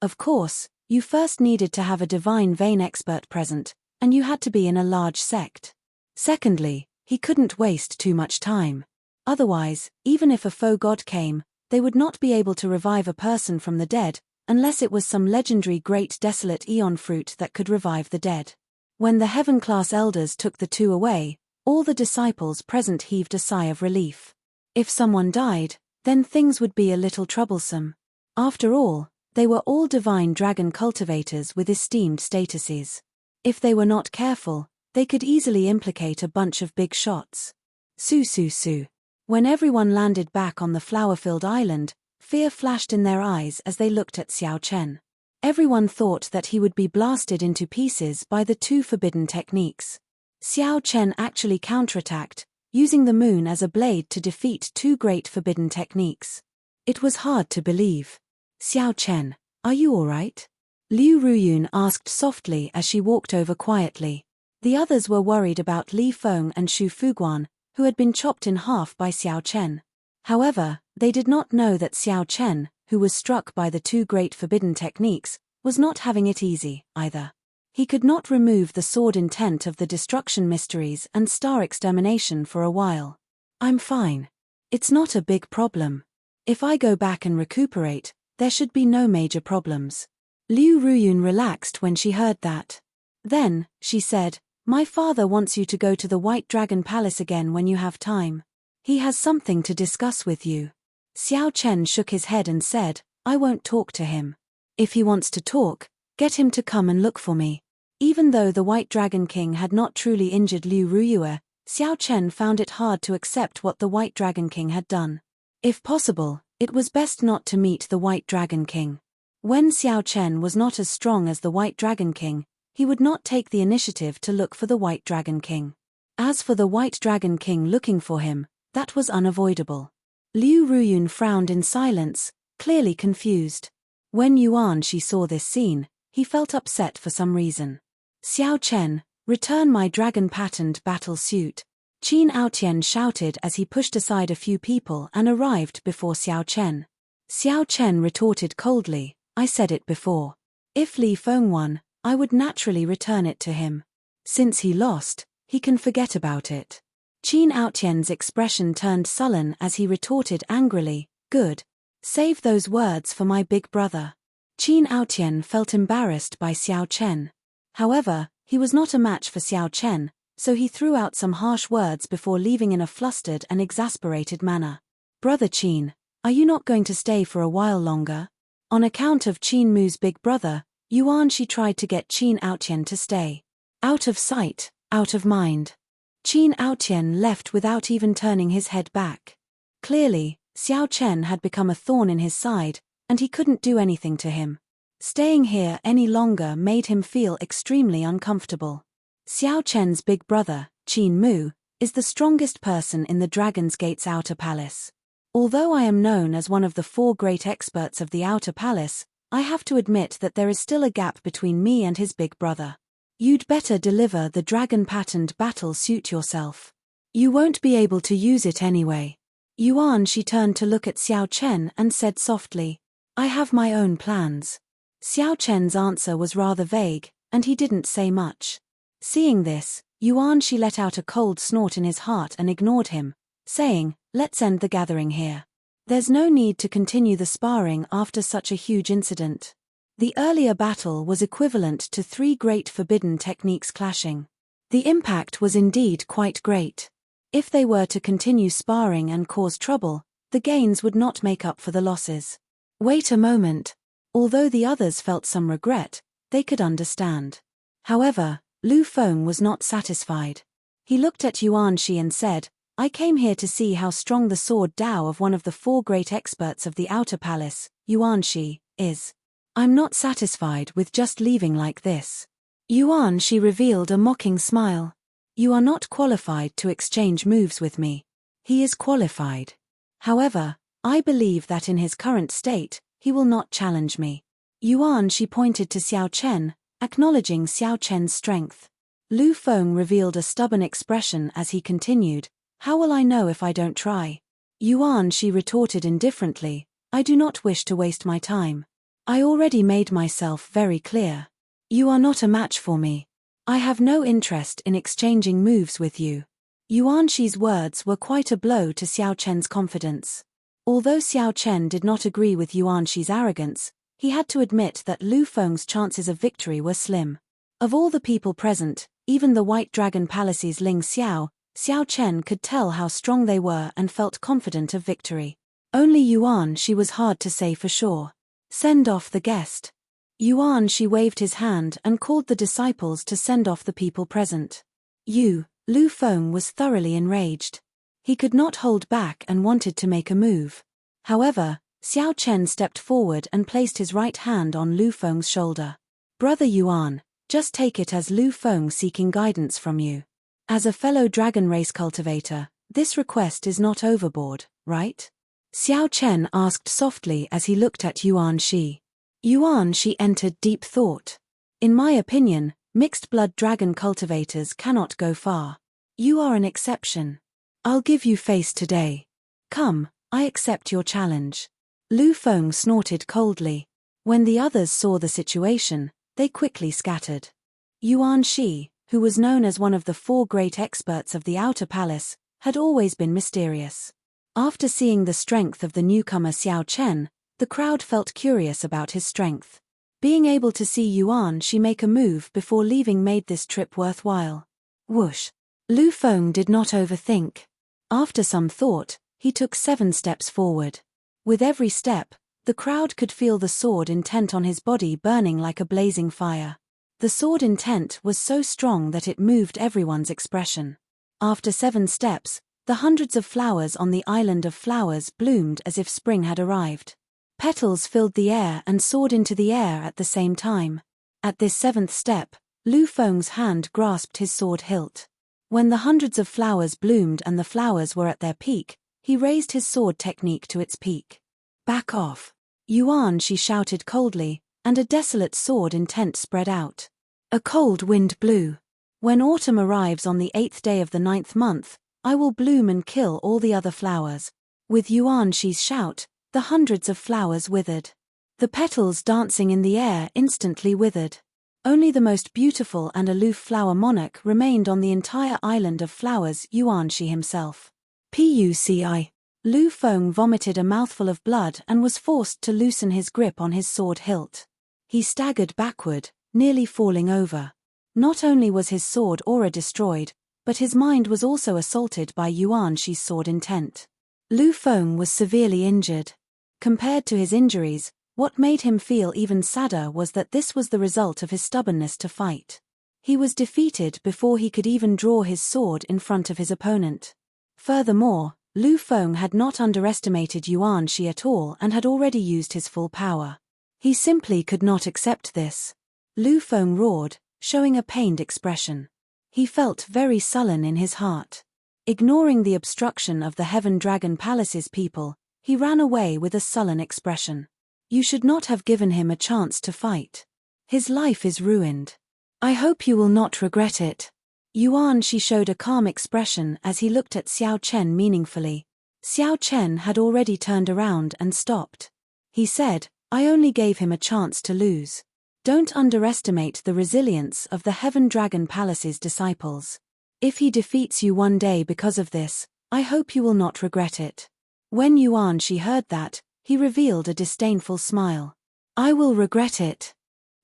Of course, you first needed to have a divine vein expert present, and you had to be in a large sect. Secondly, he couldn't waste too much time. Otherwise, even if a faux god came, they would not be able to revive a person from the dead, unless it was some legendary great desolate eon fruit that could revive the dead. When the heaven-class elders took the two away, all the disciples present heaved a sigh of relief. If someone died, then things would be a little troublesome. After all, they were all divine dragon cultivators with esteemed statuses. If they were not careful, they could easily implicate a bunch of big shots. Su. When everyone landed back on the flower-filled island, fear flashed in their eyes as they looked at Xiao Chen. Everyone thought that he would be blasted into pieces by the two forbidden techniques. Xiao Chen actually counterattacked, using the moon as a blade to defeat two great forbidden techniques. It was hard to believe. "Xiao Chen, are you all right?" Liu Ruyun asked softly as she walked over quietly. The others were worried about Li Feng and Xu Fuguan, who had been chopped in half by Xiao Chen. However, they did not know that Xiao Chen, who was struck by the two great forbidden techniques, was not having it easy, either. He could not remove the sword intent of the destruction mysteries and star extermination for a while. "I'm fine. It's not a big problem. If I go back and recuperate, there should be no major problems." Liu Ruyun relaxed when she heard that. Then, she said, "My father wants you to go to the White Dragon Palace again when you have time. He has something to discuss with you." Xiao Chen shook his head and said, "I won't talk to him. If he wants to talk, get him to come and look for me." Even though the White Dragon King had not truly injured Liu Ruyue, Xiao Chen found it hard to accept what the White Dragon King had done. If possible, it was best not to meet the White Dragon King. When Xiao Chen was not as strong as the White Dragon King, he would not take the initiative to look for the White Dragon King. As for the White Dragon King looking for him, that was unavoidable. Liu Ruyun frowned in silence, clearly confused. When Yuan Shi saw this scene, he felt upset for some reason. "Xiao Chen, return my dragon-patterned battle suit," Qin Aotian shouted as he pushed aside a few people and arrived before Xiao Chen. Xiao Chen retorted coldly, "I said it before. If Li Feng won, I would naturally return it to him. Since he lost, he can forget about it." Qin Aotian's expression turned sullen as he retorted angrily, "Good. Save those words for my big brother." Qin Aotian felt embarrassed by Xiao Chen. However, he was not a match for Xiao Chen, so he threw out some harsh words before leaving in a flustered and exasperated manner. "Brother Qin, are you not going to stay for a while longer?" On account of Qin Mu's big brother, Yuan Shi tried to get Qin Aotian to stay. Out of sight, out of mind. Qin Aotian left without even turning his head back. Clearly, Xiao Chen had become a thorn in his side, and he couldn't do anything to him. Staying here any longer made him feel extremely uncomfortable. Xiao Chen's big brother, Qin Mu, is the strongest person in the Dragon's Gate's outer palace. Although I am known as one of the 4 great experts of the outer palace, I have to admit that there is still a gap between me and his big brother. You'd better deliver the dragon-patterned battle suit yourself. You won't be able to use it anyway. Yuan Shi turned to look at Xiao Chen and said softly, "I have my own plans." Xiao Chen's answer was rather vague, and he didn't say much. Seeing this, Yuan Shi let out a cold snort in his heart and ignored him, saying, "Let's end the gathering here. There's no need to continue the sparring after such a huge incident." The earlier battle was equivalent to 3 great forbidden techniques clashing. The impact was indeed quite great. If they were to continue sparring and cause trouble, the gains would not make up for the losses. Wait a moment. Although the others felt some regret, they could understand. However, Lu Feng was not satisfied. He looked at Yuan Shi and said, "I came here to see how strong the sword Dao of one of the 4 great experts of the outer palace, Yuan Shi, is. I'm not satisfied with just leaving like this." Yuan Shi revealed a mocking smile. "You are not qualified to exchange moves with me." He is qualified. However, I believe that in his current state, he will not challenge me. Yuan Shi pointed to Xiao Chen, acknowledging Xiao Chen's strength. Lu Feng revealed a stubborn expression as he continued, "How will I know if I don't try?" Yuan Shi retorted indifferently, "I do not wish to waste my time. I already made myself very clear. You are not a match for me. I have no interest in exchanging moves with you." Yuan Shi's words were quite a blow to Xiao Chen's confidence. Although Xiao Chen did not agree with Yuan Shi's arrogance, he had to admit that Lu Feng's chances of victory were slim. Of all the people present, even the White Dragon Palace's Ling Xiao, Xiao Chen could tell how strong they were and felt confident of victory. Only Yuan Shi was hard to say for sure. "Send off the guest." Yuan Shi waved his hand and called the disciples to send off the people present. Lu Feng was thoroughly enraged. He could not hold back and wanted to make a move. However, Xiao Chen stepped forward and placed his right hand on Lu Feng's shoulder. "Brother Yuan, just take it as Lu Feng seeking guidance from you. As a fellow dragon race cultivator, this request is not overboard, right?" Xiao Chen asked softly as he looked at Yuan Shi. Yuan Shi entered deep thought. "In my opinion, mixed-blood dragon cultivators cannot go far. You are an exception. I'll give you face today. Come, I accept your challenge." Lu Feng snorted coldly. When the others saw the situation, they quickly scattered. Yuan Shi, who was known as one of the 4 great experts of the Outer Palace, had always been mysterious. After seeing the strength of the newcomer Xiao Chen, the crowd felt curious about his strength. Being able to see Yuan Shi make a move before leaving made this trip worthwhile. Whoosh! Lu Feng did not overthink. After some thought, he took 7 steps forward. With every step, the crowd could feel the sword intent on his body burning like a blazing fire. The sword intent was so strong that it moved everyone's expression. After 7 steps, the hundreds of flowers on the island of flowers bloomed as if spring had arrived. Petals filled the air and soared into the air at the same time. At this 7th step, Lu Feng's hand grasped his sword hilt. When the hundreds of flowers bloomed and the flowers were at their peak, he raised his sword technique to its peak. "Back off!" Yuan Shi shouted coldly, and a desolate sword intent spread out. A cold wind blew. "When autumn arrives on the 8th day of the 9th month, I will bloom and kill all the other flowers." With Yuan Shi's shout, the hundreds of flowers withered. The petals dancing in the air instantly withered. Only the most beautiful and aloof flower monarch remained on the entire island of flowers, Yuan Shi himself. Puci. Lu Feng vomited a mouthful of blood and was forced to loosen his grip on his sword hilt. He staggered backward, nearly falling over. Not only was his sword aura destroyed, but his mind was also assaulted by Yuan Shi's sword intent. Lu Feng was severely injured. Compared to his injuries, what made him feel even sadder was that this was the result of his stubbornness to fight. He was defeated before he could even draw his sword in front of his opponent. Furthermore, Lu Feng had not underestimated Yuan Shi at all and had already used his full power. He simply could not accept this. Lu Feng roared, showing a pained expression. He felt very sullen in his heart. Ignoring the obstruction of the Heaven Dragon Palace's people, he ran away with a sullen expression. "You should not have given him a chance to fight. His life is ruined. I hope you will not regret it." Yuan Shi showed a calm expression as he looked at Xiao Chen meaningfully. Xiao Chen had already turned around and stopped. He said, "I only gave him a chance to lose. Don't underestimate the resilience of the Heaven Dragon Palace's disciples. If he defeats you one day because of this, I hope you will not regret it." When Yuan Shi heard that, he revealed a disdainful smile. "I will regret it."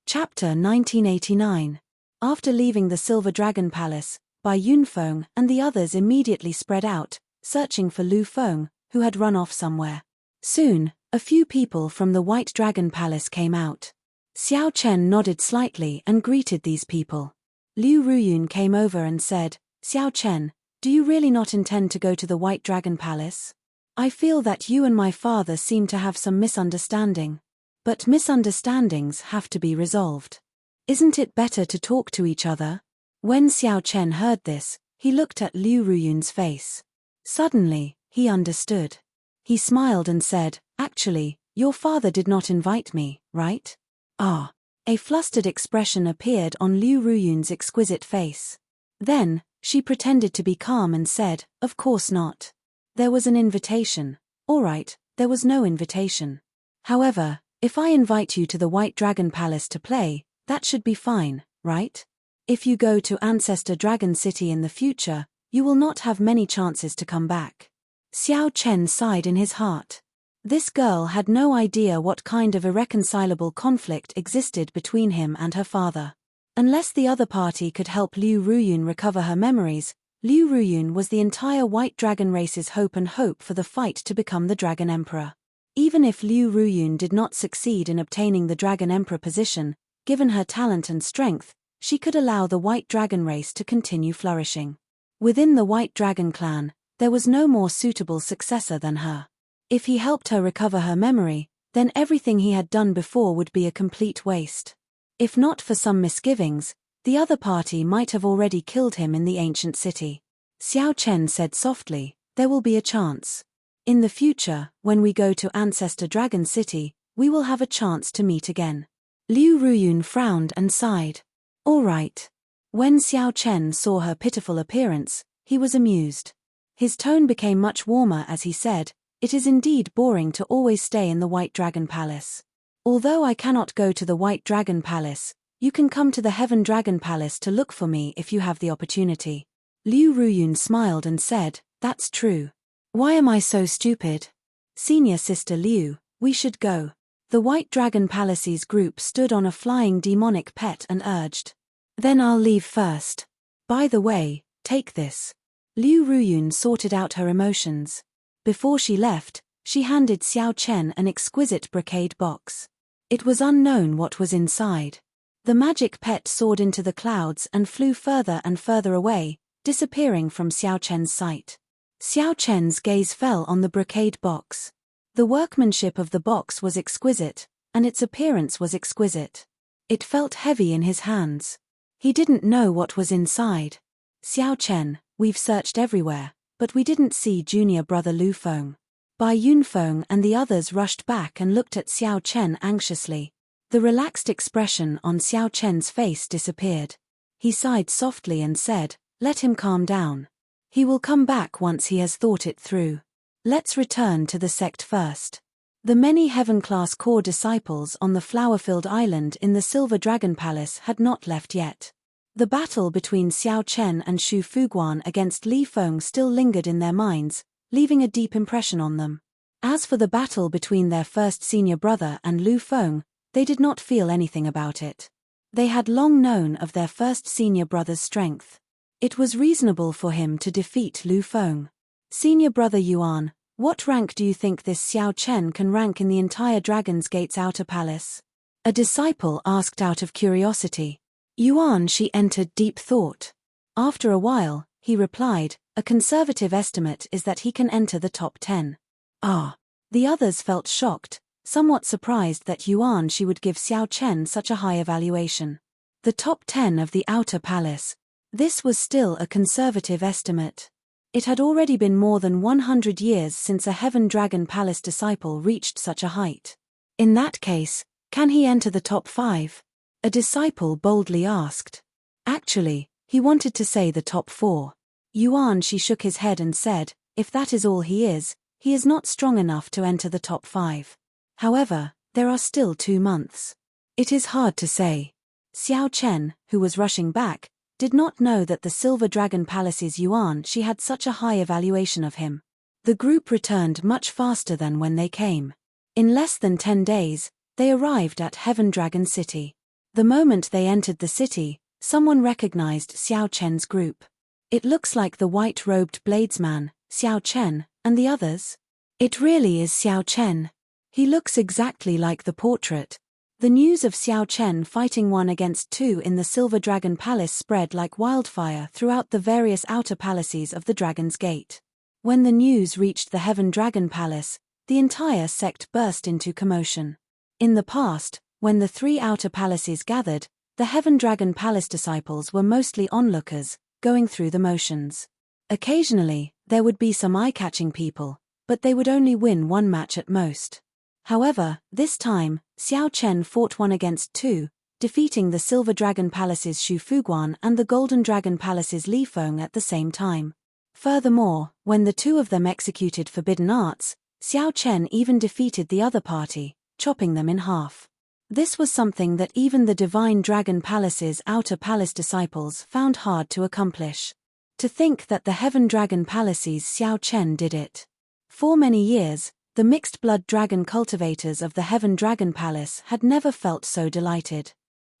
Chapter 1989. After leaving the Silver Dragon Palace, Bai Yunfeng and the others immediately spread out, searching for Lu Feng, who had run off somewhere. Soon, a few people from the White Dragon Palace came out. Xiao Chen nodded slightly and greeted these people. Liu Ruyun came over and said, "Xiao Chen, do you really not intend to go to the White Dragon Palace? I feel that you and my father seem to have some misunderstanding. But misunderstandings have to be resolved. Isn't it better to talk to each other?" When Xiao Chen heard this, he looked at Liu Ruyun's face. Suddenly, he understood. He smiled and said, "Actually, your father did not invite me, right?" "Ah." A flustered expression appeared on Liu Ruyun's exquisite face. Then, she pretended to be calm and said, "Of course not. There was an invitation." "All right, there was no invitation. However, if I invite you to the White Dragon Palace to play, that should be fine, right? If you go to Ancestor Dragon City in the future, you will not have many chances to come back." Xiao Chen sighed in his heart. This girl had no idea what kind of irreconcilable conflict existed between him and her father. Unless the other party could help Liu Ruyun recover her memories, Liu Ruyun was the entire White Dragon race's hope and hope for the fight to become the Dragon Emperor. Even if Liu Ruyun did not succeed in obtaining the Dragon Emperor position, given her talent and strength, she could allow the White Dragon race to continue flourishing. Within the White Dragon clan, There was no more suitable successor than her. If he helped her recover her memory, then everything he had done before would be a complete waste. If not for some misgivings, the other party might have already killed him in the ancient city. Xiao Chen said softly, "There will be a chance. In the future, when we go to Ancestor Dragon City, we will have a chance to meet again." Liu Ruyun frowned and sighed. "All right." When Xiao Chen saw her pitiful appearance, he was amused. His tone became much warmer as he said, "It is indeed boring to always stay in the White Dragon Palace. Although I cannot go to the White Dragon Palace, you can come to the Heaven Dragon Palace to look for me if you have the opportunity." Liu Ruyun smiled and said, "That's true. Why am I so stupid? Senior Sister Liu, we should go." The White Dragon Palace's group stood on a flying demonic pet and urged, "Then I'll leave first. By the way, take this." Liu Ruyun sorted out her emotions. Before she left, she handed Xiao Chen an exquisite brocade box. It was unknown what was inside. The magic pet soared into the clouds and flew further and further away, disappearing from Xiao Chen's sight. Xiao Chen's gaze fell on the brocade box. The workmanship of the box was exquisite, and its appearance was exquisite. It felt heavy in his hands. He didn't know what was inside. "Xiao Chen, we've searched everywhere, but we didn't see junior brother Lu Feng." Bai Yunfeng and the others rushed back and looked at Xiao Chen anxiously. The relaxed expression on Xiao Chen's face disappeared. He sighed softly and said, "Let him calm down. He will come back once he has thought it through. Let's return to the sect first." The many heaven-class core disciples on the flower-filled island in the Silver Dragon Palace had not left yet. The battle between Xiao Chen and Xu Fuguan against Li Feng still lingered in their minds, leaving a deep impression on them. As for the battle between their first senior brother and Lu Feng, they did not feel anything about it. They had long known of their first senior brother's strength. It was reasonable for him to defeat Lu Feng. "Senior brother Yuan, what rank do you think this Xiao Chen can rank in the entire Dragon's Gate's outer palace?" A disciple asked out of curiosity. Yuan she entered deep thought. After a while, he replied, "A conservative estimate is that he can enter the top 10. "Ah." The others felt shocked, somewhat surprised that Yuan she would give Xiao Chen such a high evaluation. The top 10 of the outer palace. This was still a conservative estimate. It had already been more than 100 years since a Heaven Dragon Palace disciple reached such a height. In that case, can he enter the top 5? A disciple boldly asked. Actually, he wanted to say the top 4. Yuan she shook his head and said, "If that is all he is not strong enough to enter the top 5. However, there are still 2 months. It is hard to say." Xiao Chen, who was rushing back, did not know that the Silver Dragon Palace's Yuan she had such a high evaluation of him. The group returned much faster than when they came. In less than 10 days, they arrived at Heaven Dragon City. The moment they entered the city, someone recognized Xiao Chen's group. "It looks like the white-robed bladesman, Xiao Chen, and the others." "It really is Xiao Chen. He looks exactly like the portrait." The news of Xiao Chen fighting 1 against 2 in the Silver Dragon Palace spread like wildfire throughout the various outer palaces of the Dragon's Gate. When the news reached the Heaven Dragon Palace, the entire sect burst into commotion. In the past, when the 3 outer palaces gathered, the Heaven Dragon Palace disciples were mostly onlookers, going through the motions. Occasionally, there would be some eye-catching people, but they would only win 1 match at most. However, this time, Xiao Chen fought 1 against 2, defeating the Silver Dragon Palace's Xu Fuguan and the Golden Dragon Palace's Li Feng at the same time. Furthermore, when the 2 of them executed forbidden arts, Xiao Chen even defeated the other party, chopping them in half. This was something that even the Divine Dragon Palace's outer palace disciples found hard to accomplish. To think that the Heaven Dragon Palace's Xiao Chen did it. For many years, the mixed-blood dragon cultivators of the Heaven Dragon Palace had never felt so delighted.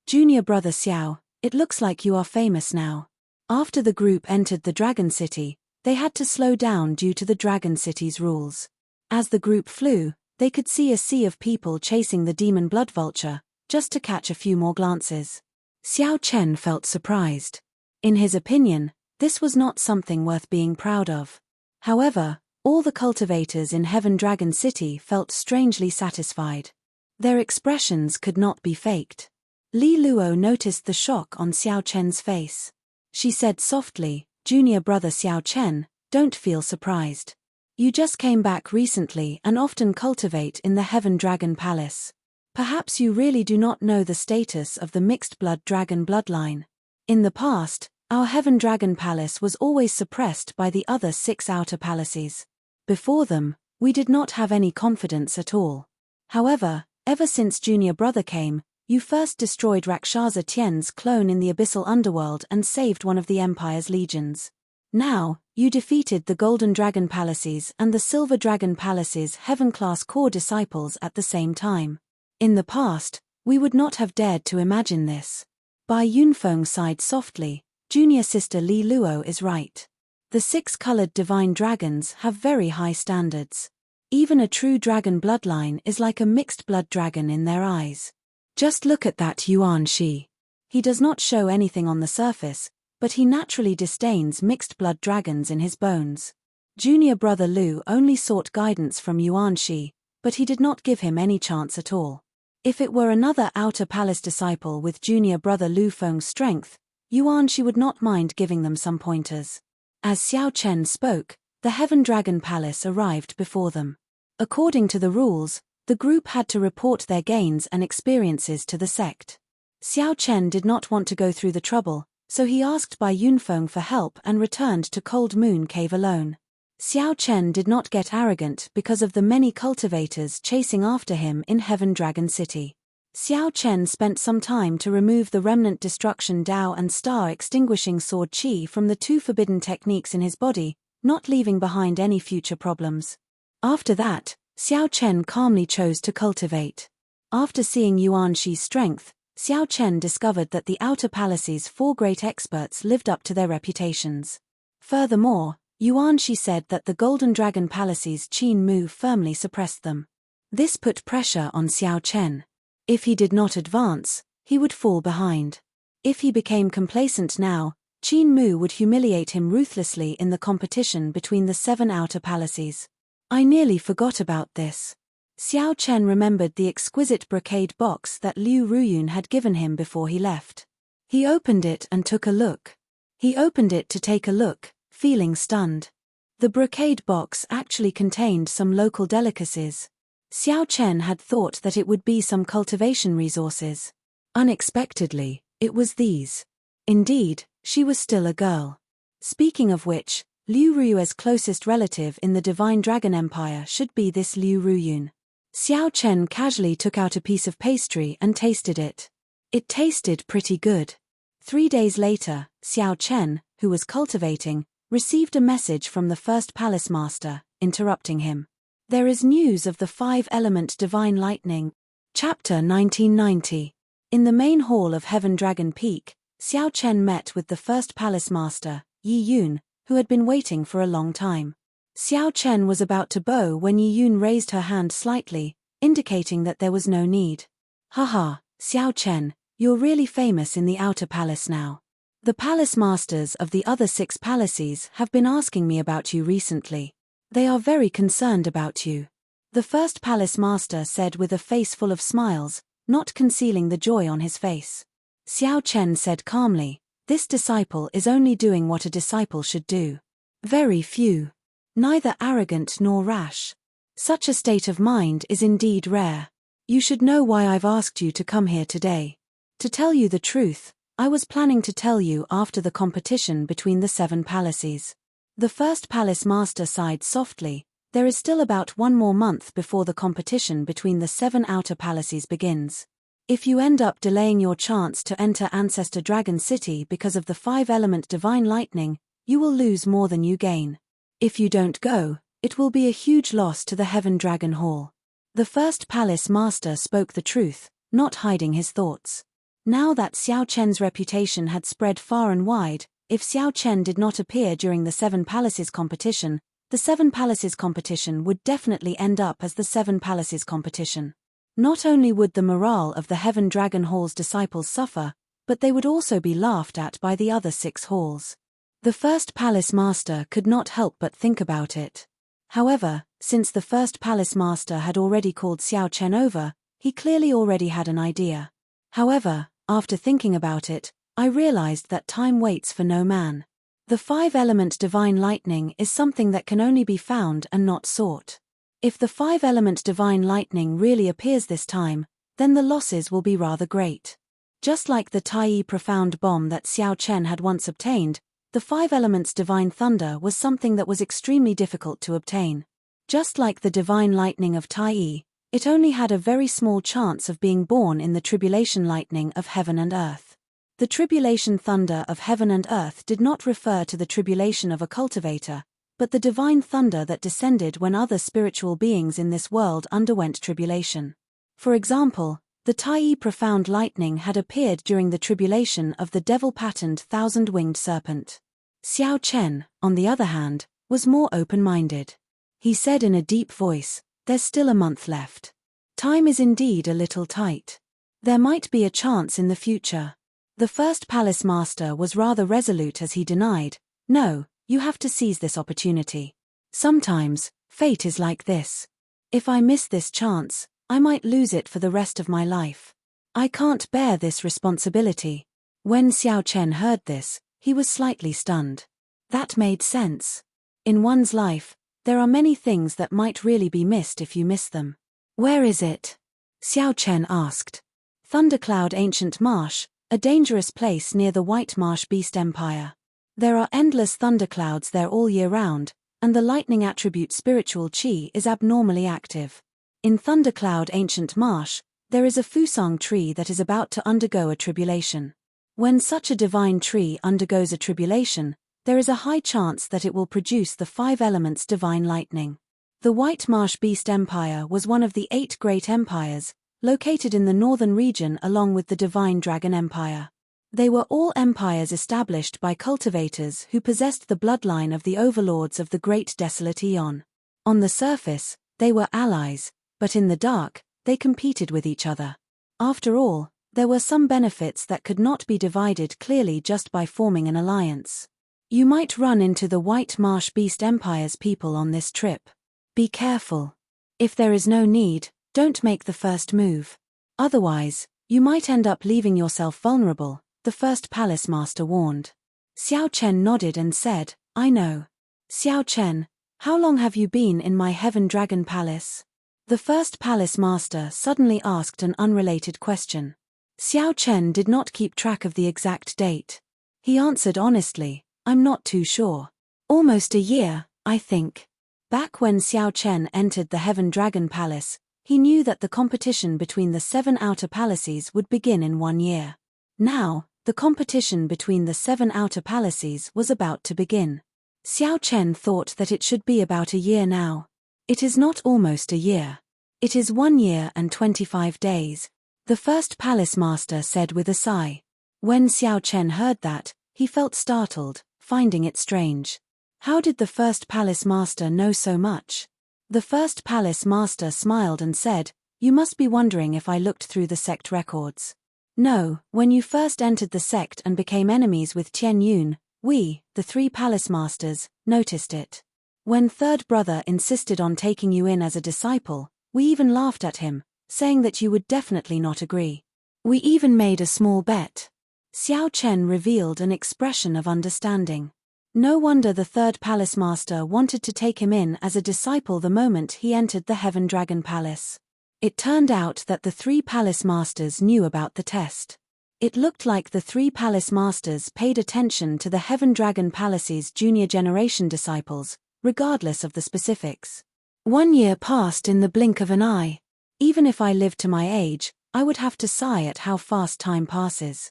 "Junior brother Xiao, it looks like you are famous now." After the group entered the Dragon City, they had to slow down due to the Dragon City's rules. As the group flew, they could see a sea of people chasing the demon blood vulture, just to catch a few more glances. Xiao Chen felt surprised. In his opinion, this was not something worth being proud of. However, all the cultivators in Heaven Dragon City felt strangely satisfied. Their expressions could not be faked. Li Luo noticed the shock on Xiao Chen's face. She said softly, "Junior brother Xiao Chen, don't feel surprised. You just came back recently and often cultivate in the Heaven Dragon Palace. Perhaps you really do not know the status of the mixed blood dragon bloodline. In the past, our Heaven Dragon Palace was always suppressed by the other 6 outer palaces. Before them, we did not have any confidence at all. However, ever since Junior Brother came, you first destroyed Rakshasa Tian's clone in the abyssal underworld and saved one of the Empire's legions. Now, you defeated the Golden Dragon Palaces and the Silver Dragon Palace's Heaven-class core disciples at the same time. In the past, we would not have dared to imagine this." Bai Yunfeng sighed softly. Junior sister Li Luo is right. The 6-colored divine dragons have very high standards. Even a true dragon bloodline is like a mixed blood dragon in their eyes. Just look at that Yuan Shi. He does not show anything on the surface, but he naturally disdains mixed blood dragons in his bones. Junior brother Lu only sought guidance from Yuan Shi, but he did not give him any chance at all. If it were another outer palace disciple with junior brother Lu Feng's strength, Yuan Shi would not mind giving them some pointers. As Xiao Chen spoke, the Heaven Dragon Palace arrived before them. According to the rules, the group had to report their gains and experiences to the sect. Xiao Chen did not want to go through the trouble, so he asked Bai Yunfeng for help and returned to Cold Moon Cave alone. Xiao Chen did not get arrogant because of the many cultivators chasing after him in Heaven Dragon City. Xiao Chen spent some time to remove the remnant destruction Dao and star extinguishing sword Qi from the 2 forbidden techniques in his body, not leaving behind any future problems. After that, Xiao Chen calmly chose to cultivate. After seeing Yuan Shi's strength, Xiao Chen discovered that the outer palace's 4 great experts lived up to their reputations. Furthermore, Yuan Shi said that the Golden Dragon Palace's Qin Mu firmly suppressed them. This put pressure on Xiao Chen. If he did not advance, he would fall behind. If he became complacent now, Qin Mu would humiliate him ruthlessly in the competition between the 7 outer palaces. I nearly forgot about this. Xiao Chen remembered the exquisite brocade box that Liu Ruyun had given him before he left. He opened it and took a look. He opened it to take a look, feeling stunned. The brocade box actually contained some local delicacies. Xiao Chen had thought that it would be some cultivation resources. Unexpectedly, it was these. Indeed, she was still a girl. Speaking of which, Liu Ruyu's closest relative in the Divine Dragon Empire should be this Liu Ruyun. Xiao Chen casually took out a piece of pastry and tasted it. It tasted pretty good. 3 days later, Xiao Chen, who was cultivating, received a message from the first palace master, interrupting him. There is news of the 5-element divine lightning. Chapter 1990. In the main hall of Heaven Dragon Peak, Xiao Chen met with the first palace master, Yi Yun, who had been waiting for a long time. Xiao Chen was about to bow when Yi Yun raised her hand slightly, indicating that there was no need. Haha, Xiao Chen, you're really famous in the outer palace now. The palace masters of the other 6 palaces have been asking me about you recently. They are very concerned about you. The first palace master said with a face full of smiles, not concealing the joy on his face. Xiao Chen said calmly, this disciple is only doing what a disciple should do. Very few. Neither arrogant nor rash. Such a state of mind is indeed rare. You should know why I've asked you to come here today. To tell you the truth, I was planning to tell you after the competition between the 7 palaces. The first palace master sighed softly. There is still about 1 more month before the competition between the 7 outer palaces begins. If you end up delaying your chance to enter Ancestor Dragon City because of the 5-element divine lightning, you will lose more than you gain. If you don't go, it will be a huge loss to the Heaven Dragon Hall. The first palace master spoke the truth, not hiding his thoughts. Now that Xiao Chen's reputation had spread far and wide, if Xiao Chen did not appear during the 7 palaces competition, the 7 palaces competition would definitely end up as the 7 palaces competition. Not only would the morale of the Heaven Dragon Hall's disciples suffer, but they would also be laughed at by the other 6 halls. The first palace master could not help but think about it. However, since the first palace master had already called Xiao Chen over, he clearly already had an idea. However, after thinking about it, I realized that time waits for no man. The five-element divine lightning is something that can only be found and not sought. If the five-element divine lightning really appears this time, then the losses will be rather great. Just like the Tai profound bomb that Xiao Chen had once obtained, the five elements divine thunder was something that was extremely difficult to obtain. Just like the divine lightning of Tai, it only had a very small chance of being born in the tribulation lightning of heaven and earth. The tribulation thunder of heaven and earth did not refer to the tribulation of a cultivator, but the divine thunder that descended when other spiritual beings in this world underwent tribulation. For example, the Tai profound lightning had appeared during the tribulation of the devil-patterned thousand-winged serpent. Xiao Chen, on the other hand, was more open-minded. He said in a deep voice, "There's still a month left. Time is indeed a little tight. There might be a chance in the future." The first palace master was rather resolute as he denied, "No, you have to seize this opportunity. Sometimes, fate is like this. If I miss this chance, I might lose it for the rest of my life. I can't bear this responsibility." When Xiao Chen heard this, he was slightly stunned. That made sense. In one's life, there are many things that might really be missed if you miss them. "Where is it?" Xiao Chen asked. "Thundercloud Ancient Marsh, a dangerous place near the White Marsh Beast Empire. There are endless thunderclouds there all year round, and the lightning attribute spiritual qi is abnormally active. In Thundercloud Ancient Marsh, there is a fusang tree that is about to undergo a tribulation. When such a divine tree undergoes a tribulation, there is a high chance that it will produce the five elements divine lightning. The White Marsh Beast Empire was one of the 8 great empires, located in the northern region along with the Divine Dragon Empire. They were all empires established by cultivators who possessed the bloodline of the overlords of the Great Desolate Eon. On the surface, they were allies, but in the dark, they competed with each other. After all, there were some benefits that could not be divided clearly just by forming an alliance. You might run into the White Marsh Beast Empire's people on this trip. Be careful. If there is no need, don't make the first move. Otherwise, you might end up leaving yourself vulnerable, the first palace master warned. Xiao Chen nodded and said, "I know." "Xiao Chen, how long have you been in my Heaven Dragon Palace?" The first palace master suddenly asked an unrelated question. Xiao Chen did not keep track of the exact date. He answered honestly, "I'm not too sure. Almost a year, I think." Back when Xiao Chen entered the Heaven Dragon Palace, he knew that the competition between the 7 outer palaces would begin in 1 year. Now, the competition between the 7 outer palaces was about to begin. Xiao Chen thought that it should be about a year now. It is not almost a year. It is 1 year and 25 days, the first palace master said with a sigh. When Xiao Chen heard that, he felt startled, finding it strange. How did the first palace master know so much? The first palace master smiled and said, "You must be wondering if I looked through the sect records. No, when you first entered the sect and became enemies with Tian Yun, we, the 3 palace masters, noticed it. When third brother insisted on taking you in as a disciple, we even laughed at him, saying that you would definitely not agree. We even made a small bet." Xiao Chen revealed an expression of understanding. No wonder the third palace master wanted to take him in as a disciple the moment he entered the Heaven Dragon Palace. It turned out that the 3 palace masters knew about the test. It looked like the 3 palace masters paid attention to the Heaven Dragon Palace's junior generation disciples, regardless of the specifics. 1 year passed in the blink of an eye. Even if I lived to my age, I would have to sigh at how fast time passes.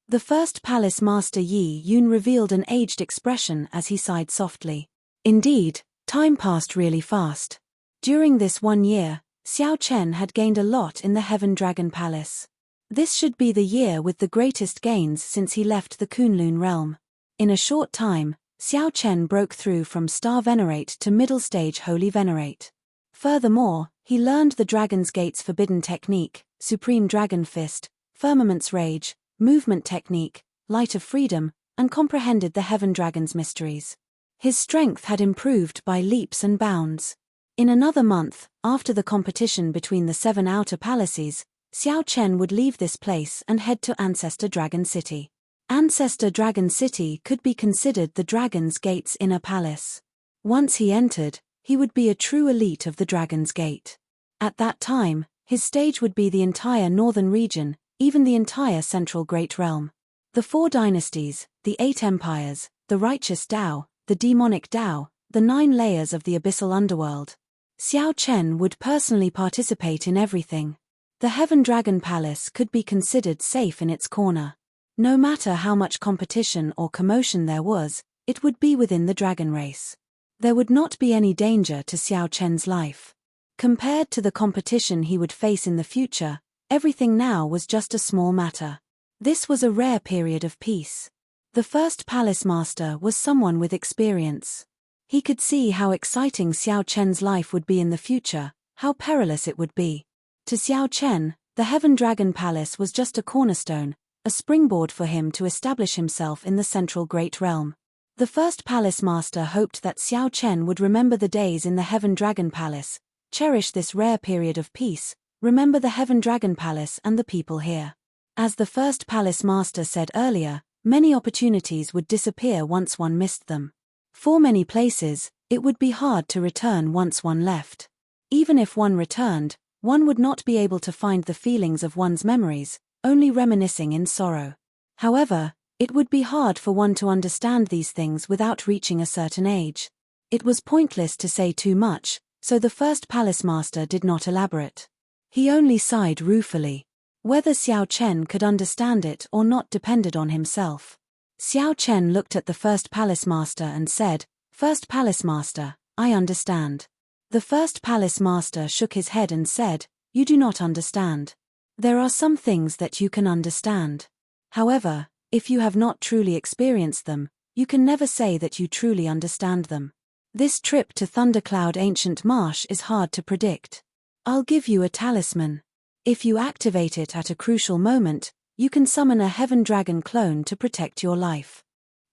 The first palace master Yi Yun revealed an aged expression as he sighed softly. Indeed, time passed really fast. During this 1 year, Xiao Chen had gained a lot in the Heaven Dragon Palace. This should be the year with the greatest gains since he left the Kunlun realm. In a short time, Xiao Chen broke through from Star Venerate to Middle Stage Holy Venerate. Furthermore, he learned the Dragon's Gate's Forbidden Technique, Supreme Dragon Fist, Firmament's Rage, Movement Technique, Light of Freedom, and comprehended the Heaven Dragon's mysteries. His strength had improved by leaps and bounds. In another month, after the competition between the 7 outer palaces, Xiao Chen would leave this place and head to Ancestor Dragon City. Ancestor Dragon City could be considered the Dragon's Gate's inner palace. Once he entered, he would be a true elite of the Dragon's Gate. At that time, his stage would be the entire northern region, even the entire central Great Realm. The 4 dynasties, the 8 empires, the righteous Tao, the demonic Tao, the 9 layers of the abyssal underworld. Xiao Chen would personally participate in everything. The Heaven Dragon Palace could be considered safe in its corner. No matter how much competition or commotion there was, it would be within the dragon race. There would not be any danger to Xiao Chen's life. Compared to the competition he would face in the future, everything now was just a small matter. This was a rare period of peace. The first palace master was someone with experience. He could see how exciting Xiao Chen's life would be in the future, how perilous it would be. To Xiao Chen, the Heaven Dragon Palace was just a cornerstone, a springboard for him to establish himself in the central Great Realm. The first palace master hoped that Xiao Chen would remember the days in the Heaven Dragon Palace, cherish this rare period of peace, remember the Heaven Dragon Palace and the people here. As the first palace master said earlier, many opportunities would disappear once one missed them. For many places, it would be hard to return once one left. Even if one returned, one would not be able to find the feelings of one's memories, only reminiscing in sorrow. However, it would be hard for one to understand these things without reaching a certain age. It was pointless to say too much, so the first palace master did not elaborate. He only sighed ruefully. Whether Xiao Chen could understand it or not depended on himself. Xiao Chen looked at the first palace master and said, "First palace master, I understand." The first palace master shook his head and said, "You do not understand. There are some things that you can understand. However, if you have not truly experienced them, you can never say that you truly understand them. This trip to Thundercloud Ancient Marsh is hard to predict. I'll give you a talisman. If you activate it at a crucial moment, you can summon a Heaven Dragon clone to protect your life."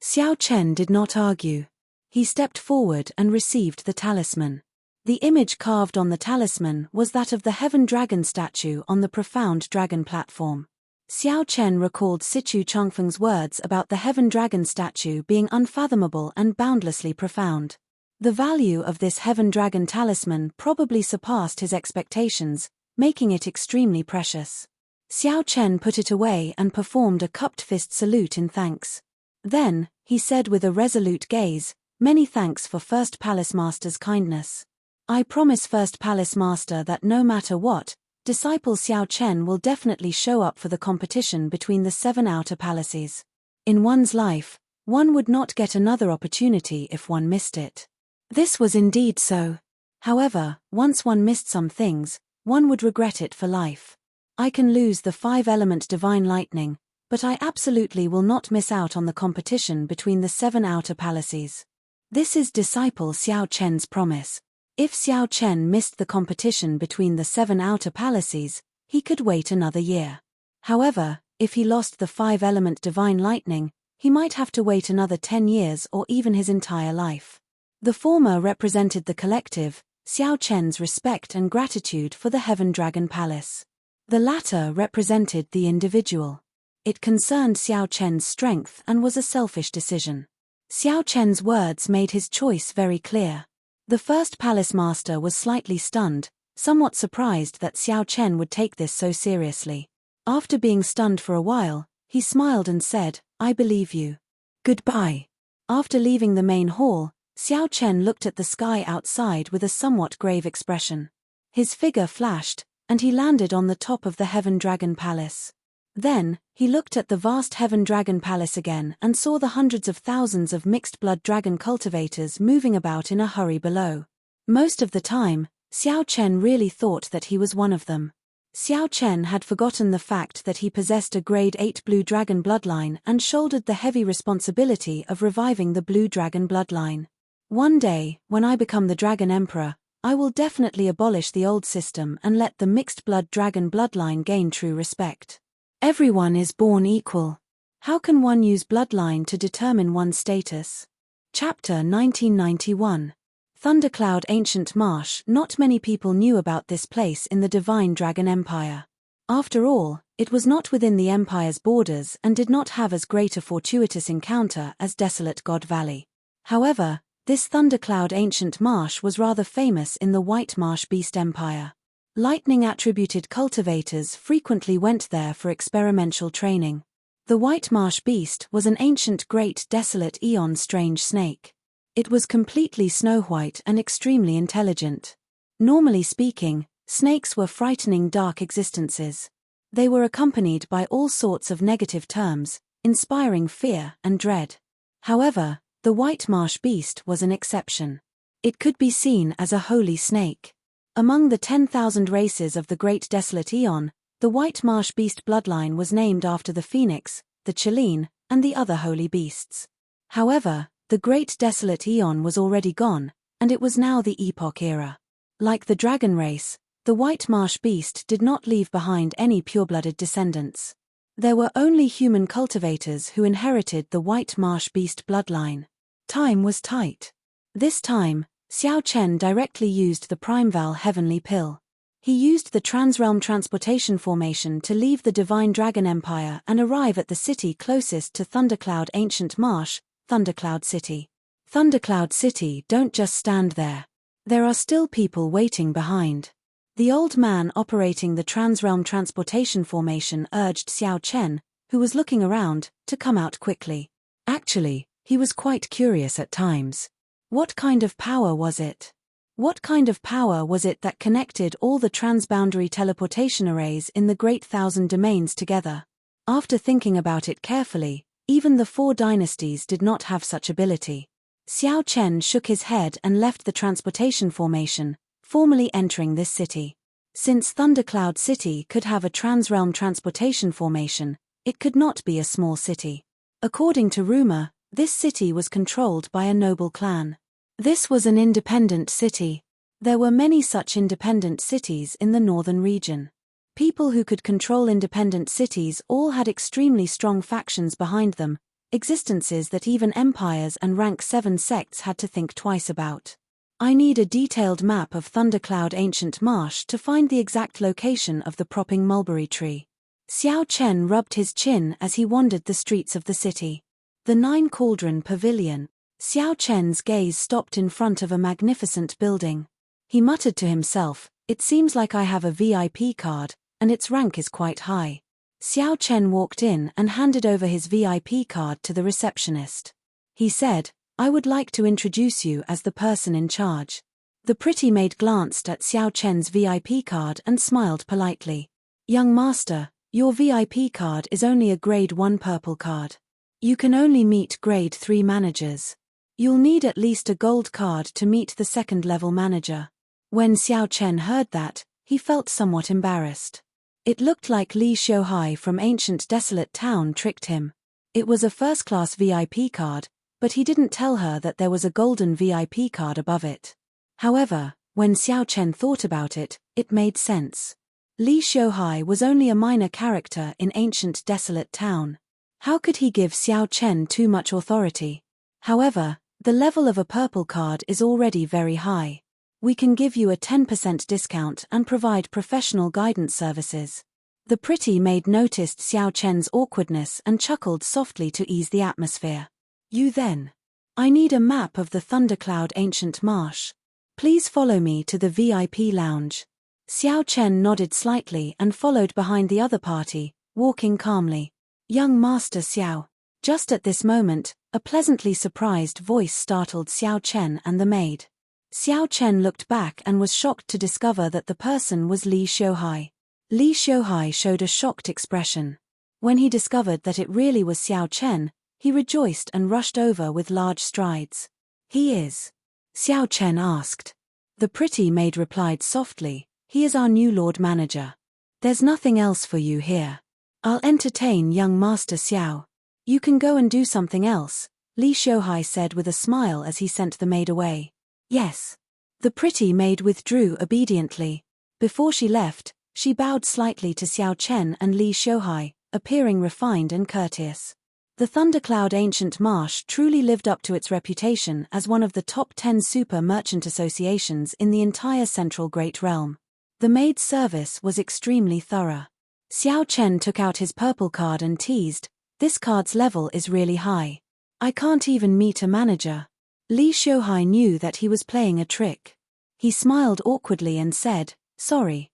Xiao Chen did not argue. He stepped forward and received the talisman. The image carved on the talisman was that of the Heaven Dragon statue on the Profound Dragon platform. Xiao Chen recalled Sichu Changfeng's words about the Heaven Dragon statue being unfathomable and boundlessly profound. The value of this Heaven Dragon talisman probably surpassed his expectations, making it extremely precious. Xiao Chen put it away and performed a cupped fist salute in thanks. Then, he said with a resolute gaze, "Many thanks for First Palace Master's kindness. I promise First Palace Master that no matter what, disciple Xiao Chen will definitely show up for the competition between the 7 outer palaces. In one's life, one would not get another opportunity if one missed it." This was indeed so. However, once one missed some things, one would regret it for life. I can lose the 5-element divine lightning, but I absolutely will not miss out on the competition between the 7 outer palaces. This is disciple Xiao Chen's promise. If Xiao Chen missed the competition between the 7 outer palaces, he could wait another year. However, if he lost the 5-element divine lightning, he might have to wait another 10 years or even his entire life. The former represented the collective, Xiao Chen's respect and gratitude for the Heaven Dragon Palace. The latter represented the individual. It concerned Xiao Chen's strength and was a selfish decision. Xiao Chen's words made his choice very clear. The first palace master was slightly stunned, somewhat surprised that Xiao Chen would take this so seriously. After being stunned for a while, he smiled and said, "I believe you. Goodbye." After leaving the main hall, Xiao Chen looked at the sky outside with a somewhat grave expression. His figure flashed, and he landed on the top of the Heaven Dragon Palace. Then, he looked at the vast Heaven Dragon Palace again and saw the hundreds of thousands of mixed-blood dragon cultivators moving about in a hurry below. Most of the time, Xiao Chen really thought that he was one of them. Xiao Chen had forgotten the fact that he possessed a grade 8 blue dragon bloodline and shouldered the heavy responsibility of reviving the blue dragon bloodline. One day, when I become the Dragon Emperor, I will definitely abolish the old system and let the mixed-blood dragon bloodline gain true respect. Everyone is born equal. How can one use bloodline to determine one's status? Chapter 1991. Thundercloud Ancient Marsh. Not many people knew about this place in the Divine Dragon Empire. After all, it was not within the Empire's borders and did not have as great a fortuitous encounter as Desolate God Valley. However, this Thundercloud Ancient Marsh was rather famous in the White Marsh Beast Empire. Lightning-attributed cultivators frequently went there for experimental training. The White Marsh Beast was an ancient great desolate eon strange snake. It was completely snow-white and extremely intelligent. Normally speaking, snakes were frightening dark existences. They were accompanied by all sorts of negative terms, inspiring fear and dread. However, the White Marsh Beast was an exception. It could be seen as a holy snake. Among the 10,000 races of the Great Desolate Eon, the White Marsh Beast bloodline was named after the phoenix, the Chelene, and the other holy beasts. However, the Great Desolate Eon was already gone, and it was now the Epoch era. Like the dragon race, the White Marsh Beast did not leave behind any pure-blooded descendants. There were only human cultivators who inherited the White Marsh Beast bloodline. Time was tight. This time, Xiao Chen directly used the Primeval Heavenly Pill. He used the Transrealm Transportation Formation to leave the Divine Dragon Empire and arrive at the city closest to Thundercloud Ancient Marsh, Thundercloud City. Thundercloud City, don't just stand there. There are still people waiting behind. The old man operating the Transrealm Transportation Formation urged Xiao Chen, who was looking around, to come out quickly. Actually, he was quite curious at times. What kind of power was it? What kind of power was it that connected all the transboundary teleportation arrays in the Great Thousand Domains together? After thinking about it carefully, even the 4 dynasties did not have such ability. Xiao Chen shook his head and left the transportation formation, formally entering this city. Since Thundercloud City could have a transrealm transportation formation, it could not be a small city. According to rumor, this city was controlled by a noble clan. This was an independent city. There were many such independent cities in the northern region. People who could control independent cities all had extremely strong factions behind them, existences that even empires and rank 7 sects had to think twice about. I need a detailed map of Thundercloud Ancient Marsh to find the exact location of the propping mulberry tree. Xiao Chen rubbed his chin as he wandered the streets of the city. The 9 Cauldron Pavilion. Xiao Chen's gaze stopped in front of a magnificent building. He muttered to himself, "It seems like I have a VIP card, and its rank is quite high." Xiao Chen walked in and handed over his VIP card to the receptionist. He said, "I would like to introduce you as the person in charge." The pretty maid glanced at Xiao Chen's VIP card and smiled politely. "Young master, your VIP card is only a grade 1 purple card. You can only meet grade 3 managers. You'll need at least a gold card to meet the 2nd level manager." When Xiao Chen heard that, he felt somewhat embarrassed. It looked like Li Xiuhai from Ancient Desolate Town tricked him. It was a first-class VIP card, but he didn't tell her that there was a golden VIP card above it. However, when Xiao Chen thought about it, it made sense. Li Xiuhai was only a minor character in Ancient Desolate Town. How could he give Xiao Chen too much authority? However, the level of a purple card is already very high. We can give you a 10% discount and provide professional guidance services. The pretty maid noticed Xiao Chen's awkwardness and chuckled softly to ease the atmosphere. "You then? I need a map of the Thundercloud Ancient Marsh. Please follow me to the VIP lounge." Xiao Chen nodded slightly and followed behind the other party, walking calmly. "Young Master Xiao." Just at this moment, a pleasantly surprised voice startled Xiao Chen and the maid. Xiao Chen looked back and was shocked to discover that the person was Li Xiuhai. Li Xiuhai showed a shocked expression. When he discovered that it really was Xiao Chen, he rejoiced and rushed over with large strides. "He is?" Xiao Chen asked. The pretty maid replied softly, "He is our new Lord Manager. There's nothing else for you here. I'll entertain young Master Xiao. You can go and do something else," Li Xiuhai said with a smile as he sent the maid away. "Yes." The pretty maid withdrew obediently. Before she left, she bowed slightly to Xiao Chen and Li Xiuhai, appearing refined and courteous. The Thundercloud Ancient Marsh truly lived up to its reputation as one of the top 10 super merchant associations in the entire Central Great Realm. The maid's service was extremely thorough. Xiao Chen took out his purple card and teased, "This card's level is really high. I can't even meet a manager." Li Xiuhai knew that he was playing a trick. He smiled awkwardly and said, sorry.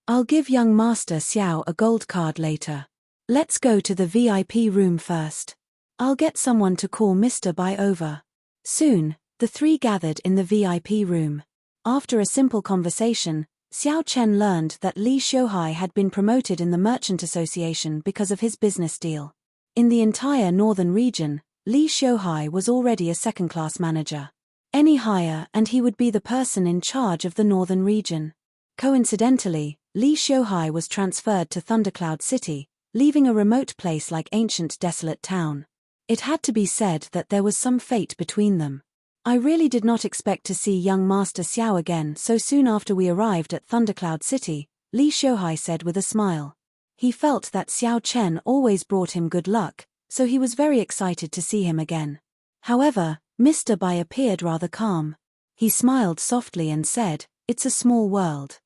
I'll give young Master Xiao a gold card later. Let's go to the VIP room first. I'll get someone to call Mr. Bai over." Soon, the three gathered in the VIP room. After a simple conversation, Xiao Chen learned that Li Xiuhai had been promoted in the Merchant Association because of his business deal. In the entire northern region, Li Xiuhai was already a second-class manager. Any higher and he would be the person in charge of the northern region. Coincidentally, Li Xiuhai was transferred to Thundercloud City, leaving a remote place like ancient desolate town. It had to be said that there was some fate between them. "I really did not expect to see young Master Xiao again so soon after we arrived at Thundercloud City," Li Xiuhai said with a smile. He felt that Xiao Chen always brought him good luck, so he was very excited to see him again. However, Mr. Bai appeared rather calm. He smiled softly and said, "It's a small world.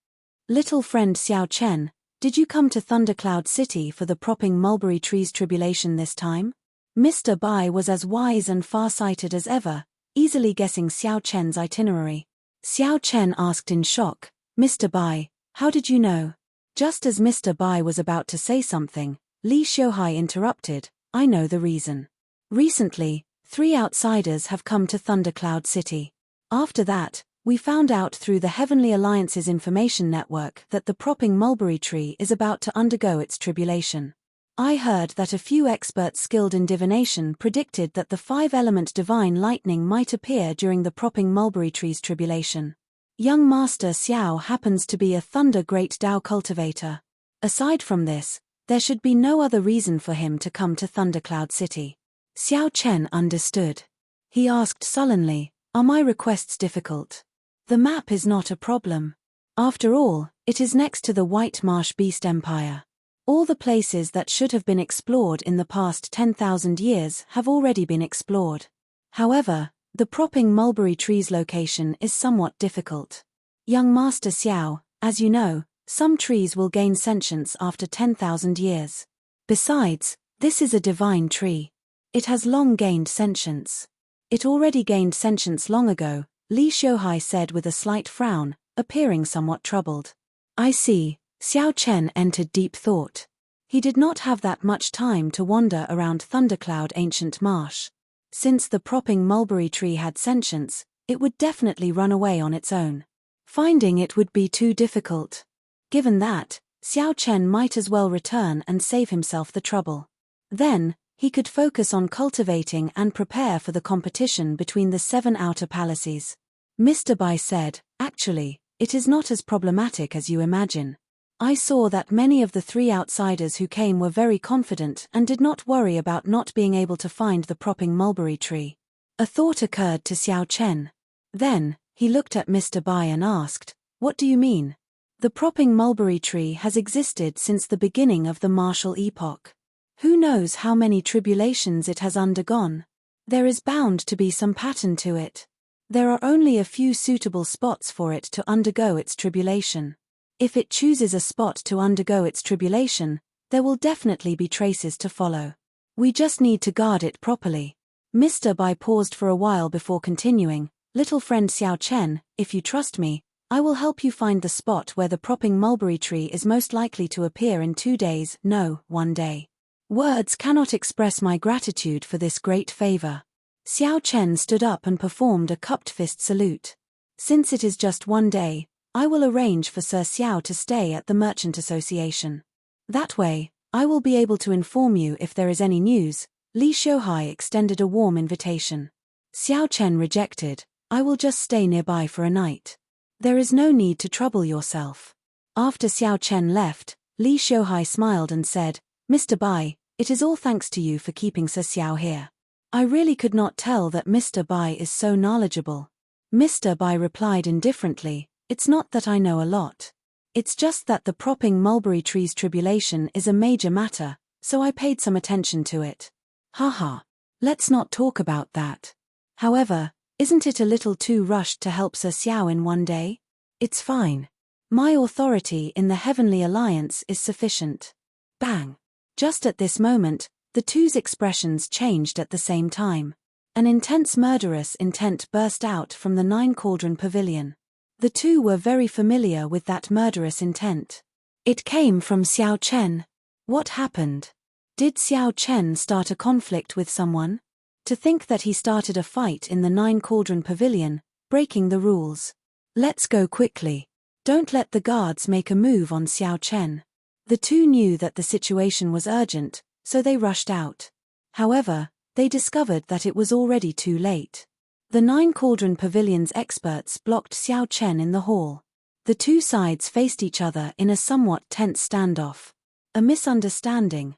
Little friend Xiao Chen, did you come to Thundercloud City for the propping mulberry trees tribulation this time?" Mr. Bai was as wise and far-sighted as ever, easily guessing Xiao Chen's itinerary. Xiao Chen asked in shock, "Mr. Bai, how did you know?" Just as Mr. Bai was about to say something, Li Xiuhai interrupted, "I know the reason. Recently, 3 outsiders have come to Thundercloud City. After that, we found out through the Heavenly Alliance's information network that the propping mulberry tree is about to undergo its tribulation. I heard that a few experts skilled in divination predicted that the 5-element divine lightning might appear during the propping mulberry tree's tribulation. Young Master Xiao happens to be a Thunder Great Dao cultivator. Aside from this, there should be no other reason for him to come to Thundercloud City." Xiao Chen understood. He asked sullenly, "Are my requests difficult? The map is not a problem. After all, it is next to the White Marsh Beast Empire. All the places that should have been explored in the past 10,000 years have already been explored. However, the propping mulberry tree's location is somewhat difficult. Young Master Xiao, as you know, some trees will gain sentience after 10,000 years. Besides, this is a divine tree. It has long gained sentience." "It already gained sentience long ago," Li Xiuhai said with a slight frown, appearing somewhat troubled. "I see." Xiao Chen entered deep thought. He did not have that much time to wander around Thundercloud Ancient Marsh. Since the propping mulberry tree had sentience, it would definitely run away on its own. Finding it would be too difficult. Given that, Xiao Chen might as well return and save himself the trouble. Then, he could focus on cultivating and prepare for the competition between the 7 outer palaces. Mr. Bai said, "Actually, it is not as problematic as you imagine. I saw that many of the 3 outsiders who came were very confident and did not worry about not being able to find the propping mulberry tree." A thought occurred to Xiao Chen. Then, he looked at Mr. Bai and asked, "What do you mean?" "The propping mulberry tree has existed since the beginning of the martial epoch. Who knows how many tribulations it has undergone? There is bound to be some pattern to it. There are only a few suitable spots for it to undergo its tribulation. If it chooses a spot to undergo its tribulation, there will definitely be traces to follow. We just need to guard it properly." Mr. Bai paused for a while before continuing, "Little friend Xiao Chen, if you trust me, I will help you find the spot where the propping mulberry tree is most likely to appear in 2 days, no, 1 day. Words cannot express my gratitude for this great favor." Xiao Chen stood up and performed a cupped fist salute. "Since it is just 1 day, I will arrange for Sir Xiao to stay at the Merchant Association. That way, I will be able to inform you if there is any news." Li Xiuhai extended a warm invitation. Xiao Chen rejected, "I will just stay nearby for a night. There is no need to trouble yourself." After Xiao Chen left, Li Xiuhai smiled and said, "Mr. Bai, it is all thanks to you for keeping Sir Xiao here. I really could not tell that Mr. Bai is so knowledgeable." Mr. Bai replied indifferently, "It's not that I know a lot. It's just that the propping mulberry tree's tribulation is a major matter, so I paid some attention to it. Haha. Let's not talk about that. However, isn't it a little too rushed to help Sir Xiao in one day? It's fine. My authority in the Heavenly Alliance is sufficient. Bang. Just at this moment, the two's expressions changed at the same time. An intense murderous intent burst out from the Nine Cauldron Pavilion. The two were very familiar with that murderous intent. It came from Xiao Chen. What happened? Did Xiao Chen start a conflict with someone? To think that he started a fight in the Nine Cauldron Pavilion, breaking the rules. Let's go quickly. Don't let the guards make a move on Xiao Chen. The two knew that the situation was urgent, so they rushed out. However, they discovered that it was already too late. The Nine Cauldron Pavilion's experts blocked Xiao Chen in the hall. The two sides faced each other in a somewhat tense standoff. A misunderstanding.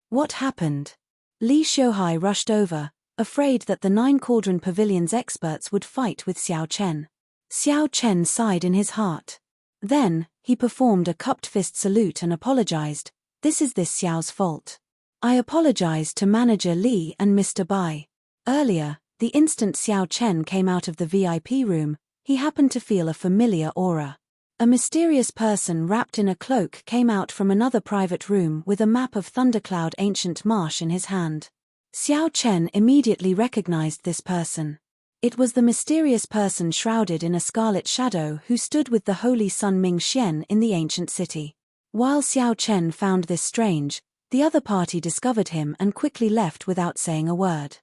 What happened? Li Xiuhai rushed over, afraid that the Nine Cauldron Pavilion's experts would fight with Xiao Chen. Xiao Chen sighed in his heart. Then, he performed a cupped fist salute and apologized. This is this Xiao's fault. I apologize to Manager Li and Mr. Bai. Earlier, the instant Xiao Chen came out of the VIP room, he happened to feel a familiar aura. A mysterious person wrapped in a cloak came out from another private room with a map of Thundercloud Ancient Marsh in his hand. Xiao Chen immediately recognized this person. It was the mysterious person shrouded in a scarlet shadow who stood with the holy Sun Ming Xian in the ancient city. While Xiao Chen found this strange, the other party discovered him and quickly left without saying a word.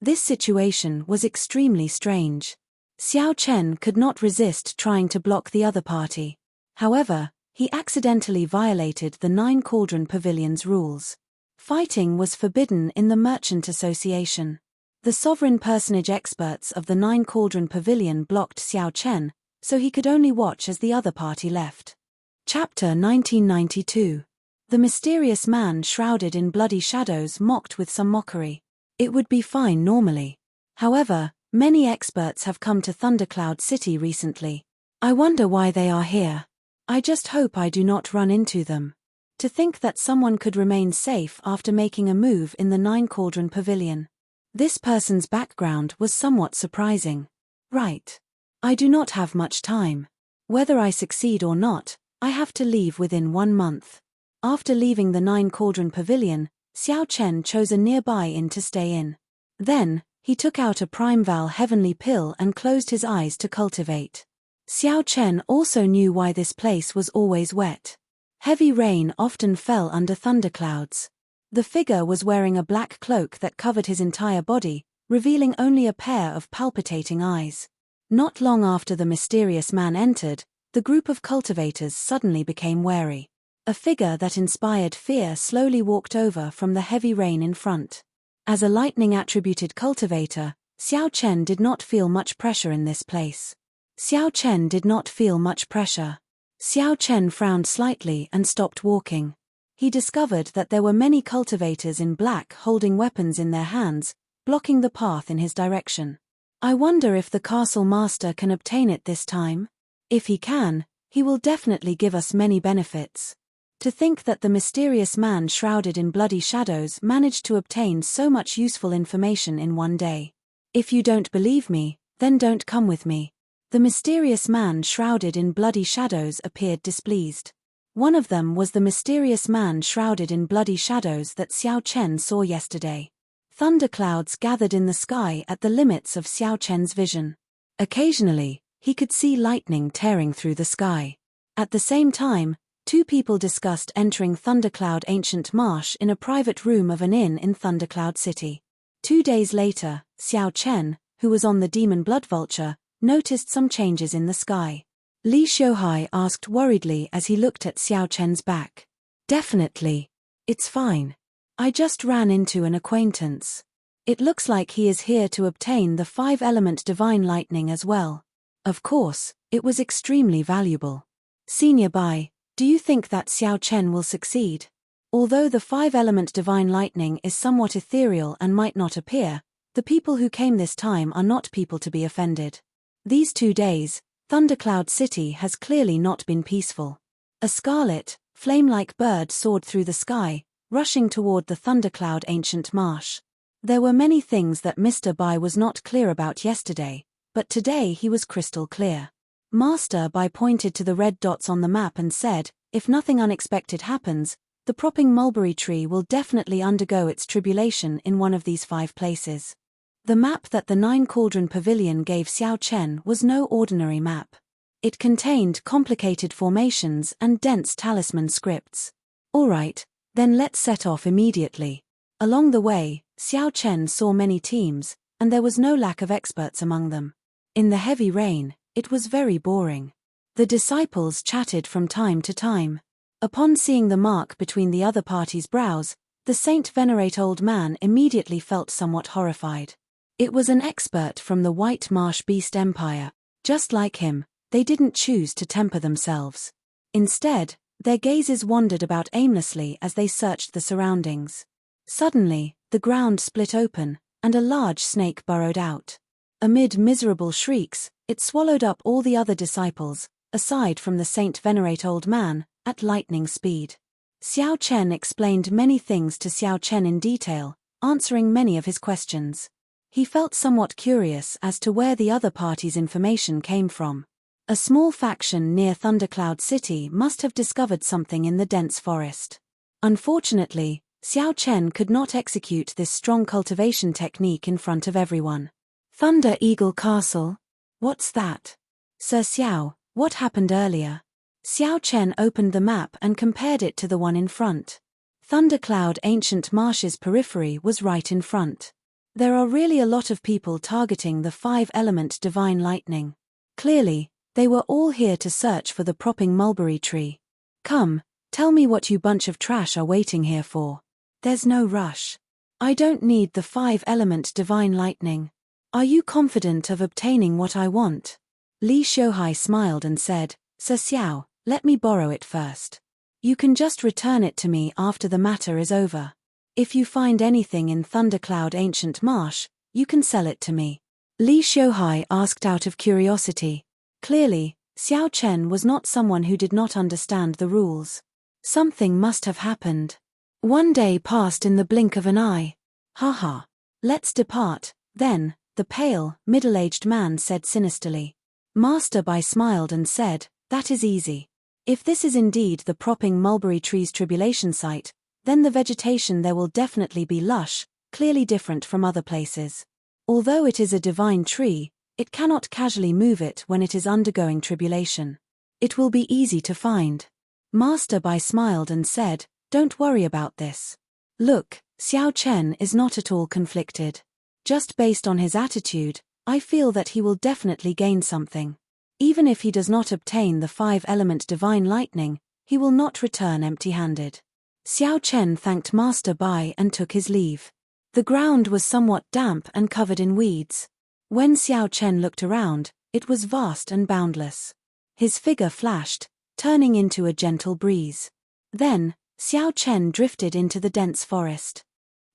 This situation was extremely strange. Xiao Chen could not resist trying to block the other party. However, he accidentally violated the Nine Cauldron Pavilion's rules. Fighting was forbidden in the Merchant Association. The sovereign personage experts of the Nine Cauldron Pavilion blocked Xiao Chen, so he could only watch as the other party left. Chapter 1992. The mysterious man shrouded in bloody shadows mocked with some mockery. It would be fine normally. However, many experts have come to Thundercloud City recently. I wonder why they are here. I just hope I do not run into them. To think that someone could remain safe after making a move in the Nine Cauldron Pavilion. This person's background was somewhat surprising. Right. I do not have much time. Whether I succeed or not, I have to leave within 1 month. After leaving the Nine Cauldron Pavilion, Xiao Chen chose a nearby inn to stay in. Then, he took out a Primeval Heavenly Pill and closed his eyes to cultivate. Xiao Chen also knew why this place was always wet. Heavy rain often fell under thunderclouds. The figure was wearing a black cloak that covered his entire body, revealing only a pair of palpitating eyes. Not long after the mysterious man entered, the group of cultivators suddenly became wary. A figure that inspired fear slowly walked over from the heavy rain in front. As a lightning-attributed cultivator, Xiao Chen did not feel much pressure in this place. Xiao Chen did not feel much pressure. Xiao Chen frowned slightly and stopped walking. He discovered that there were many cultivators in black holding weapons in their hands, blocking the path in his direction. I wonder if the castle master can obtain it this time? If he can, he will definitely give us many benefits. To think that the mysterious man shrouded in bloody shadows managed to obtain so much useful information in one day. If you don't believe me, then don't come with me. The mysterious man shrouded in bloody shadows appeared displeased. One of them was the mysterious man shrouded in bloody shadows that Xiao Chen saw yesterday. Thunderclouds gathered in the sky at the limits of Xiao Chen's vision. Occasionally, he could see lightning tearing through the sky. At the same time, 2 people discussed entering Thundercloud Ancient Marsh in a private room of an inn in Thundercloud City. 2 days later, Xiao Chen, who was on the Demon Blood Vulture, noticed some changes in the sky. Li Xiuhai asked worriedly as he looked at Xiao Chen's back. Definitely. It's fine. I just ran into an acquaintance. It looks like he is here to obtain the 5-element Divine Lightning as well. Of course, it was extremely valuable. Senior Bai, do you think that Xiao Chen will succeed? Although the 5-element Divine Lightning is somewhat ethereal and might not appear, the people who came this time are not people to be offended. These 2 days, Thundercloud City has clearly not been peaceful. A scarlet, flame-like bird soared through the sky, rushing toward the thundercloud ancient marsh. There were many things that Mr. Bai was not clear about yesterday, but today he was crystal clear. Master Bai pointed to the red dots on the map and said, if nothing unexpected happens, the propping mulberry tree will definitely undergo its tribulation in one of these 5 places. The map that the 9 Cauldron Pavilion gave Xiao Chen was no ordinary map. It contained complicated formations and dense talisman scripts. Alright, then let's set off immediately. Along the way, Xiao Chen saw many teams, and there was no lack of experts among them. In the heavy rain, it was very boring. The disciples chatted from time to time. Upon seeing the mark between the other party's brows, the Saint Venerate old man immediately felt somewhat horrified. It was an expert from the White Marsh Beast Empire. Just like him, they didn't choose to temper themselves. Instead, their gazes wandered about aimlessly as they searched the surroundings. Suddenly, the ground split open, and a large snake burrowed out. Amid miserable shrieks, it swallowed up all the other disciples, aside from the Saint Venerate old man, at lightning speed. Xiao Chen explained many things to Xiao Chen in detail, answering many of his questions. He felt somewhat curious as to where the other party's information came from. A small faction near Thundercloud City must have discovered something in the dense forest. Unfortunately, Xiao Chen could not execute this strong cultivation technique in front of everyone. Thunder Eagle Castle? What's that? Sir Xiao, what happened earlier? Xiao Chen opened the map and compared it to the one in front. Thundercloud Ancient Marsh's periphery was right in front. There are really a lot of people targeting the 5-element divine lightning. Clearly, they were all here to search for the propping mulberry tree. Come, tell me what you bunch of trash are waiting here for. There's no rush. I don't need the 5-element divine lightning. Are you confident of obtaining what I want? Li Xiuhai smiled and said, Sir Xiao, let me borrow it first. You can just return it to me after the matter is over. If you find anything in Thundercloud Ancient Marsh, you can sell it to me. Li Xiuhai asked out of curiosity. Clearly, Xiao Chen was not someone who did not understand the rules. Something must have happened. One day passed in the blink of an eye. Haha. Let's depart, then, the pale, middle-aged man said sinisterly. Master Bai smiled and said, that is easy. If this is indeed the propping mulberry tree's tribulation site, then the vegetation there will definitely be lush, clearly different from other places. Although it is a divine tree, it cannot casually move it when it is undergoing tribulation. It will be easy to find. Master Bai smiled and said, don't worry about this. Look, Xiao Chen is not at all conflicted. Just based on his attitude, I feel that he will definitely gain something. Even if he does not obtain the 5-element divine lightning, he will not return empty-handed. Xiao Chen thanked Master Bai and took his leave. The ground was somewhat damp and covered in weeds. When Xiao Chen looked around, it was vast and boundless. His figure flashed, turning into a gentle breeze. Then, Xiao Chen drifted into the dense forest.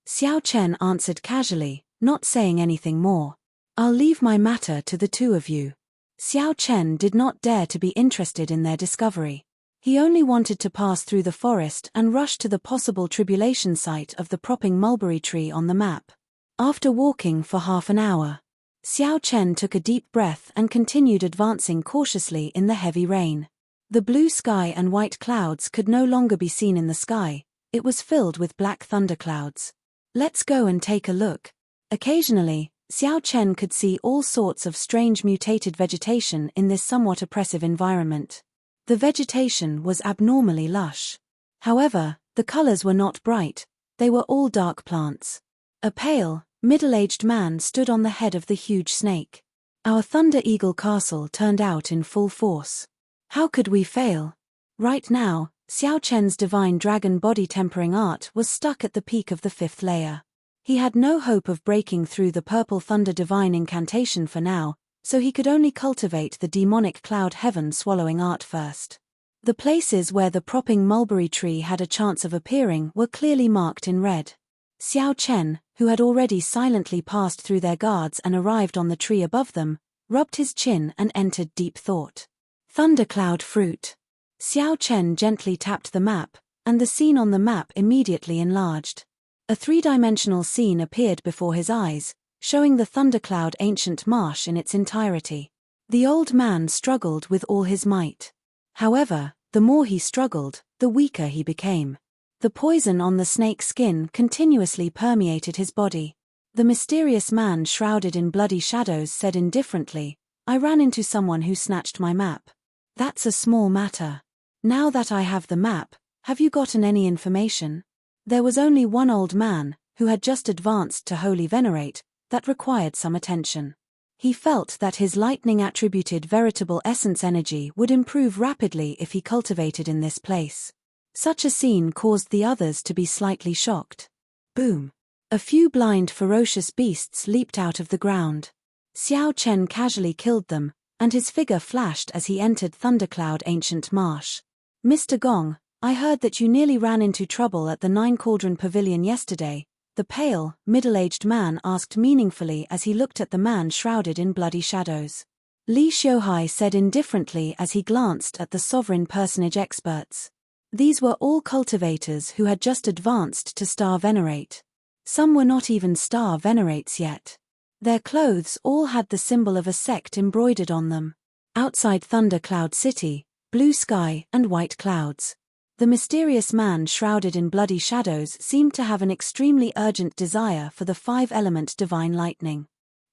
Xiao Chen answered casually, not saying anything more. I'll leave my matter to the 2 of you. Xiao Chen did not dare to be interested in their discovery. He only wanted to pass through the forest and rush to the possible tribulation site of the propping mulberry tree on the map. After walking for half an hour, Xiao Chen took a deep breath and continued advancing cautiously in the heavy rain. The blue sky and white clouds could no longer be seen in the sky, it was filled with black thunderclouds. Let's go and take a look. Occasionally, Xiao Chen could see all sorts of strange mutated vegetation in this somewhat oppressive environment. The vegetation was abnormally lush. However, the colors were not bright, they were all dark plants. A pale, middle-aged man stood on the head of the huge snake. Our Thunder Eagle Castle turned out in full force. How could we fail? Right now, Xiao Chen's divine dragon body tempering art was stuck at the peak of the 5th layer. He had no hope of breaking through the purple thunder divine incantation for now, so he could only cultivate the demonic cloud heaven swallowing art first. The places where the propping mulberry tree had a chance of appearing were clearly marked in red. Xiao Chen, who had already silently passed through their guards and arrived on the tree above them, rubbed his chin and entered deep thought. Thundercloud fruit. Xiao Chen gently tapped the map, and the scene on the map immediately enlarged. A three-dimensional scene appeared before his eyes, showing the thundercloud ancient marsh in its entirety. The old man struggled with all his might. However, the more he struggled, the weaker he became. The poison on the snake's skin continuously permeated his body. The mysterious man shrouded in bloody shadows said indifferently, "I ran into someone who snatched my map. That's a small matter. Now that I have the map, have you gotten any information?" There was only one old man, who had just advanced to Holy Venerate, that required some attention. He felt that his lightning-attributed veritable essence energy would improve rapidly if he cultivated in this place. Such a scene caused the others to be slightly shocked. Boom! A few blind ferocious beasts leaped out of the ground. Xiao Chen casually killed them, and his figure flashed as he entered Thundercloud Ancient Marsh. "Mr. Gong, I heard that you nearly ran into trouble at the Nine Cauldron Pavilion yesterday," the pale, middle-aged man asked meaningfully as he looked at the man shrouded in bloody shadows. Li Xiuhai said indifferently as he glanced at the sovereign personage experts. These were all cultivators who had just advanced to Star Venerate. Some were not even Star Venerates yet. Their clothes all had the symbol of a sect embroidered on them. Outside Thundercloud City, blue sky and white clouds. The mysterious man shrouded in bloody shadows seemed to have an extremely urgent desire for the five-element divine lightning.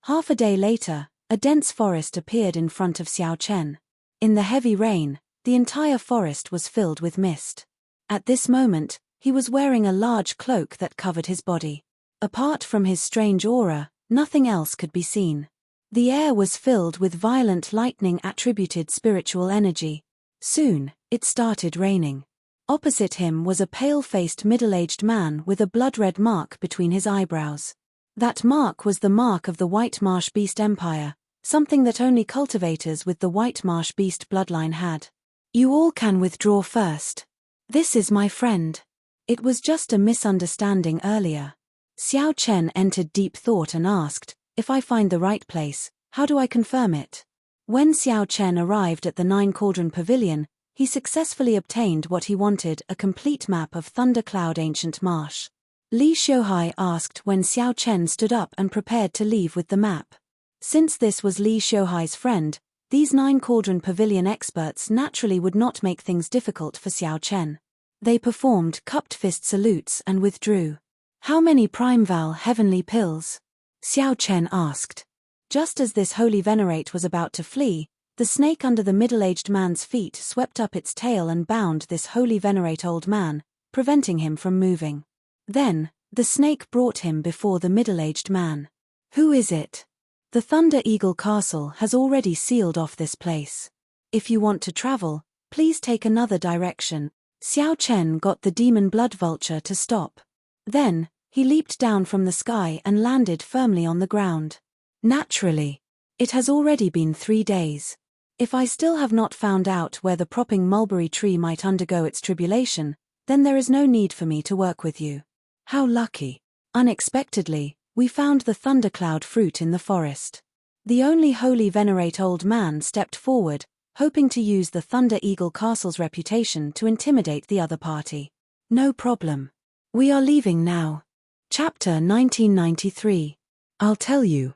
Half a day later, a dense forest appeared in front of Xiao Chen. In the heavy rain, the entire forest was filled with mist. At this moment, he was wearing a large cloak that covered his body. Apart from his strange aura, nothing else could be seen. The air was filled with violent lightning-attributed spiritual energy. Soon, it started raining. Opposite him was a pale-faced middle-aged man with a blood-red mark between his eyebrows. That mark was the mark of the White Marsh Beast Empire, something that only cultivators with the White Marsh Beast bloodline had. "You all can withdraw first. This is my friend. It was just a misunderstanding earlier." Xiao Chen entered deep thought and asked, "If I find the right place, how do I confirm it?" When Xiao Chen arrived at the Nine Cauldron Pavilion, he successfully obtained what he wanted, a complete map of Thundercloud Ancient Marsh. Li Xiuhai asked when Xiao Chen stood up and prepared to leave with the map. Since this was Li Xiuhai's friend, these Nine Cauldron Pavilion experts naturally would not make things difficult for Xiao Chen. They performed cupped fist salutes and withdrew. "How many Primeval heavenly pills?" Xiao Chen asked. Just as this holy venerate was about to flee, the snake under the middle-aged man's feet swept up its tail and bound this holy venerate old man, preventing him from moving. Then, the snake brought him before the middle-aged man. "Who is it?" "The Thunder Eagle Castle has already sealed off this place. If you want to travel, please take another direction." Xiao Chen got the demon blood vulture to stop. Then, he leaped down from the sky and landed firmly on the ground. "Naturally. It has already been 3 days. If I still have not found out where the propping mulberry tree might undergo its tribulation, then there is no need for me to work with you." "How lucky." Unexpectedly, we found the thundercloud fruit in the forest. The only holy venerate old man stepped forward, hoping to use the Thunder Eagle Castle's reputation to intimidate the other party. "No problem. We are leaving now." Chapter 1993. I'll tell you.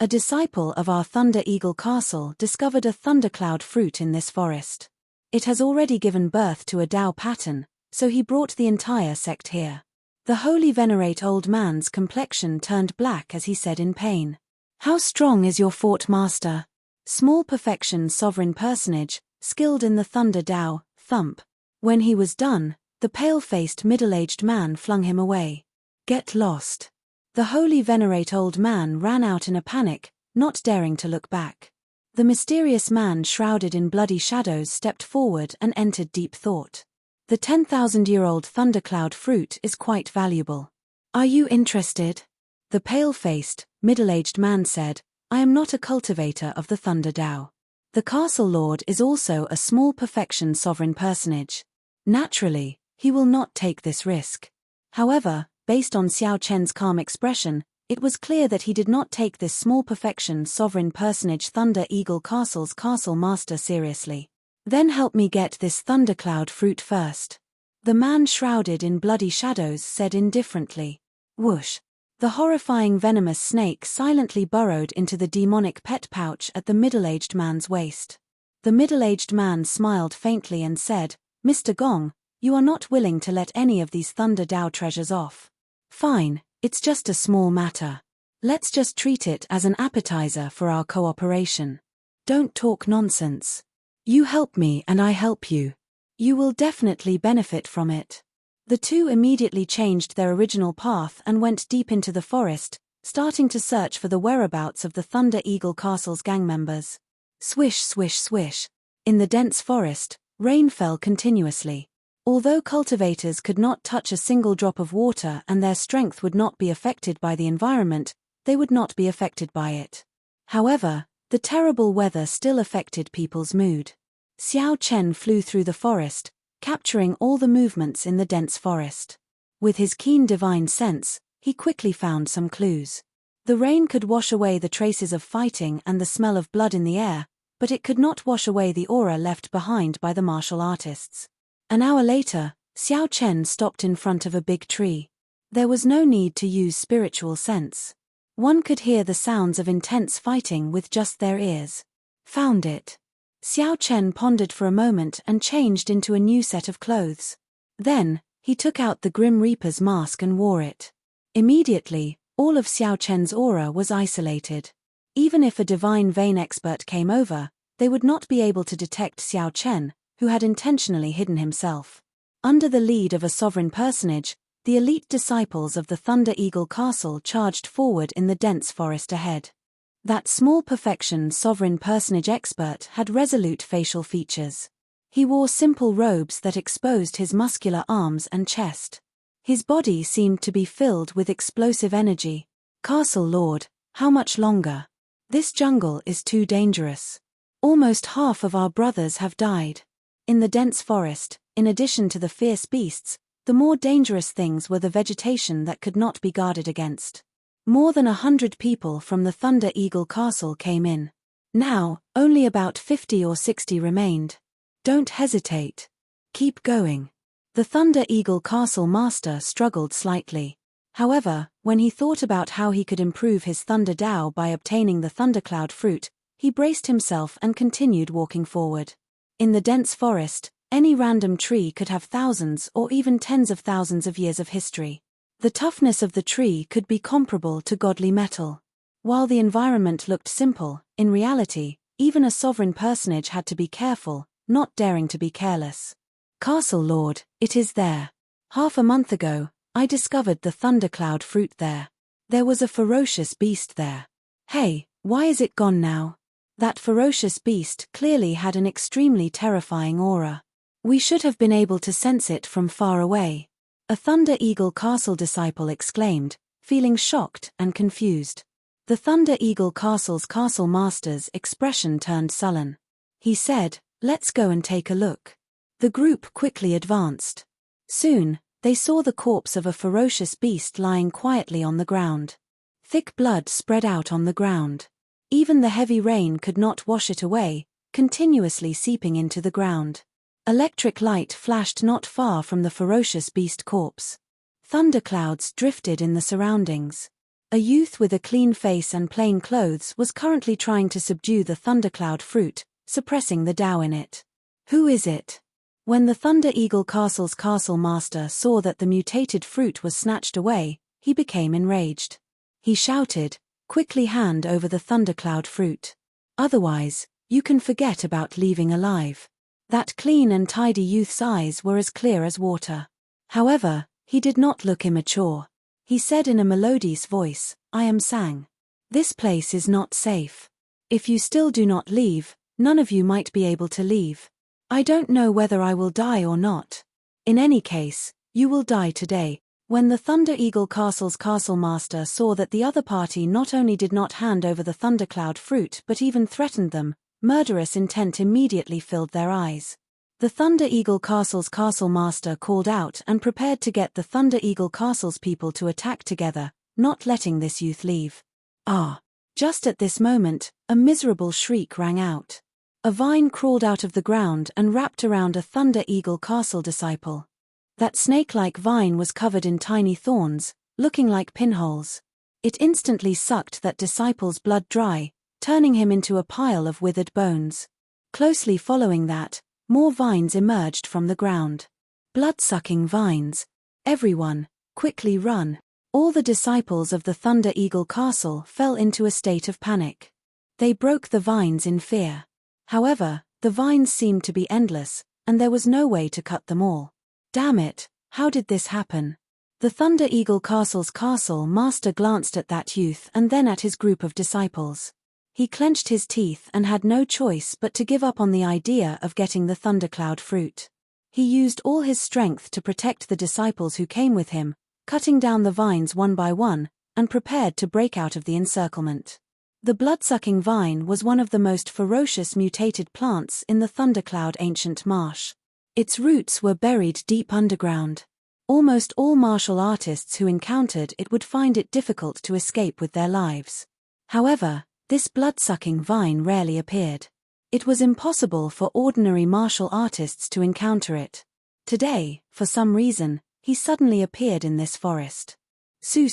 A disciple of our Thunder Eagle Castle discovered a thundercloud fruit in this forest. It has already given birth to a Tao pattern, so he brought the entire sect here. The holy venerate old man's complexion turned black as he said in pain. "How strong is your fort master?" Small perfection sovereign personage, skilled in the thunder Tao, thump. When he was done, the pale-faced middle-aged man flung him away. "Get lost." The holy venerate old man ran out in a panic, not daring to look back. The mysterious man shrouded in bloody shadows stepped forward and entered deep thought. "The 10,000-year-old thundercloud fruit is quite valuable. Are you interested?" The pale-faced, middle-aged man said, "I am not a cultivator of the thunder Tao. The castle lord is also a small perfection sovereign personage. Naturally, he will not take this risk." However, based on Xiao Chen's calm expression, it was clear that he did not take this small perfection sovereign personage Thunder Eagle Castle's castle master seriously. "Then help me get this thundercloud fruit first." The man shrouded in bloody shadows said indifferently. Whoosh! The horrifying venomous snake silently burrowed into the demonic pet pouch at the middle-aged man's waist. The middle-aged man smiled faintly and said, "Mr. Gong, you are not willing to let any of these Thunder Dao treasures off. Fine, it's just a small matter. Let's just treat it as an appetizer for our cooperation. Don't talk nonsense. You help me and I help you. You will definitely benefit from it." The two immediately changed their original path and went deep into the forest, starting to search for the whereabouts of the Thunder Eagle Castle's gang members. Swish, swish, swish. In the dense forest, rain fell continuously. Although cultivators could not touch a single drop of water and their strength would not be affected by the environment, they would not be affected by it. However, the terrible weather still affected people's mood. Xiao Chen flew through the forest, capturing all the movements in the dense forest. With his keen divine sense, he quickly found some clues. The rain could wash away the traces of fighting and the smell of blood in the air, but it could not wash away the aura left behind by the martial artists. An hour later, Xiao Chen stopped in front of a big tree. There was no need to use spiritual sense. One could hear the sounds of intense fighting with just their ears. Found it. Xiao Chen pondered for a moment and changed into a new set of clothes. Then, he took out the Grim Reaper's mask and wore it. Immediately, all of Xiao Chen's aura was isolated. Even if a divine vein expert came over, they would not be able to detect Xiao Chen, who had intentionally hidden himself. Under the lead of a sovereign personage, the elite disciples of the Thunder Eagle Castle charged forward in the dense forest ahead. That small perfection sovereign personage expert had resolute facial features. He wore simple robes that exposed his muscular arms and chest. His body seemed to be filled with explosive energy. "Castle Lord, how much longer? This jungle is too dangerous. Almost half of our brothers have died." In the dense forest, in addition to the fierce beasts, the more dangerous things were the vegetation that could not be guarded against. More than 100 people from the Thunder Eagle Castle came in. Now, only about 50 or 60 remained. "Don't hesitate. Keep going." The Thunder Eagle Castle master struggled slightly. However, when he thought about how he could improve his Thunder Dao by obtaining the Thundercloud fruit, he braced himself and continued walking forward. In the dense forest, any random tree could have thousands or even tens of thousands of years of history. The toughness of the tree could be comparable to godly metal. While the environment looked simple, in reality, even a sovereign personage had to be careful, not daring to be careless. "Castle Lord, it is there. Half a month ago, I discovered the Thundercloud fruit there. There was a ferocious beast there. Hey, why is it gone now?" That ferocious beast clearly had an extremely terrifying aura. "We should have been able to sense it from far away," a Thunder Eagle Castle disciple exclaimed, feeling shocked and confused. The Thunder Eagle Castle's castle master's expression turned sullen. He said, "Let's go and take a look." The group quickly advanced. Soon, they saw the corpse of a ferocious beast lying quietly on the ground. Thick blood spread out on the ground. Even the heavy rain could not wash it away, continuously seeping into the ground. Electric light flashed not far from the ferocious beast corpse. Thunderclouds drifted in the surroundings. A youth with a clean face and plain clothes was currently trying to subdue the Thundercloud fruit, suppressing the Tao in it. "Who is it?" When the Thunder Eagle Castle's castle master saw that the mutated fruit was snatched away, he became enraged. He shouted, "Quickly hand over the Thundercloud fruit. Otherwise, you can forget about leaving alive." That clean and tidy youth's eyes were as clear as water. However, he did not look immature. He said in a melodious voice, "I am Sang. This place is not safe. If you still do not leave, none of you might be able to leave. I don't know whether I will die or not. In any case, you will die today." When the Thunder Eagle Castle's castle master saw that the other party not only did not hand over the Thundercloud fruit but even threatened them, murderous intent immediately filled their eyes. The Thunder Eagle Castle's castle master called out and prepared to get the Thunder Eagle Castle's people to attack together, not letting this youth leave. Ah! Just at this moment, a miserable shriek rang out. A vine crawled out of the ground and wrapped around a Thunder Eagle Castle disciple. That snake-like vine was covered in tiny thorns, looking like pinholes. It instantly sucked that disciple's blood dry, turning him into a pile of withered bones. Closely following that, more vines emerged from the ground. Blood-sucking vines. Everyone, quickly run. All the disciples of the Thunder Eagle Castle fell into a state of panic. They broke the vines in fear. However, the vines seemed to be endless, and there was no way to cut them all. Damn it, how did this happen? The Thunder Eagle Castle's castle master glanced at that youth and then at his group of disciples. He clenched his teeth and had no choice but to give up on the idea of getting the thundercloud fruit. He used all his strength to protect the disciples who came with him, cutting down the vines one by one, and prepared to break out of the encirclement. The blood-sucking vine was one of the most ferocious mutated plants in the Thundercloud ancient marsh. Its roots were buried deep underground. Almost all martial artists who encountered it would find it difficult to escape with their lives. However, this blood-sucking vine rarely appeared. It was impossible for ordinary martial artists to encounter it. Today, for some reason, he suddenly appeared in this forest. Su.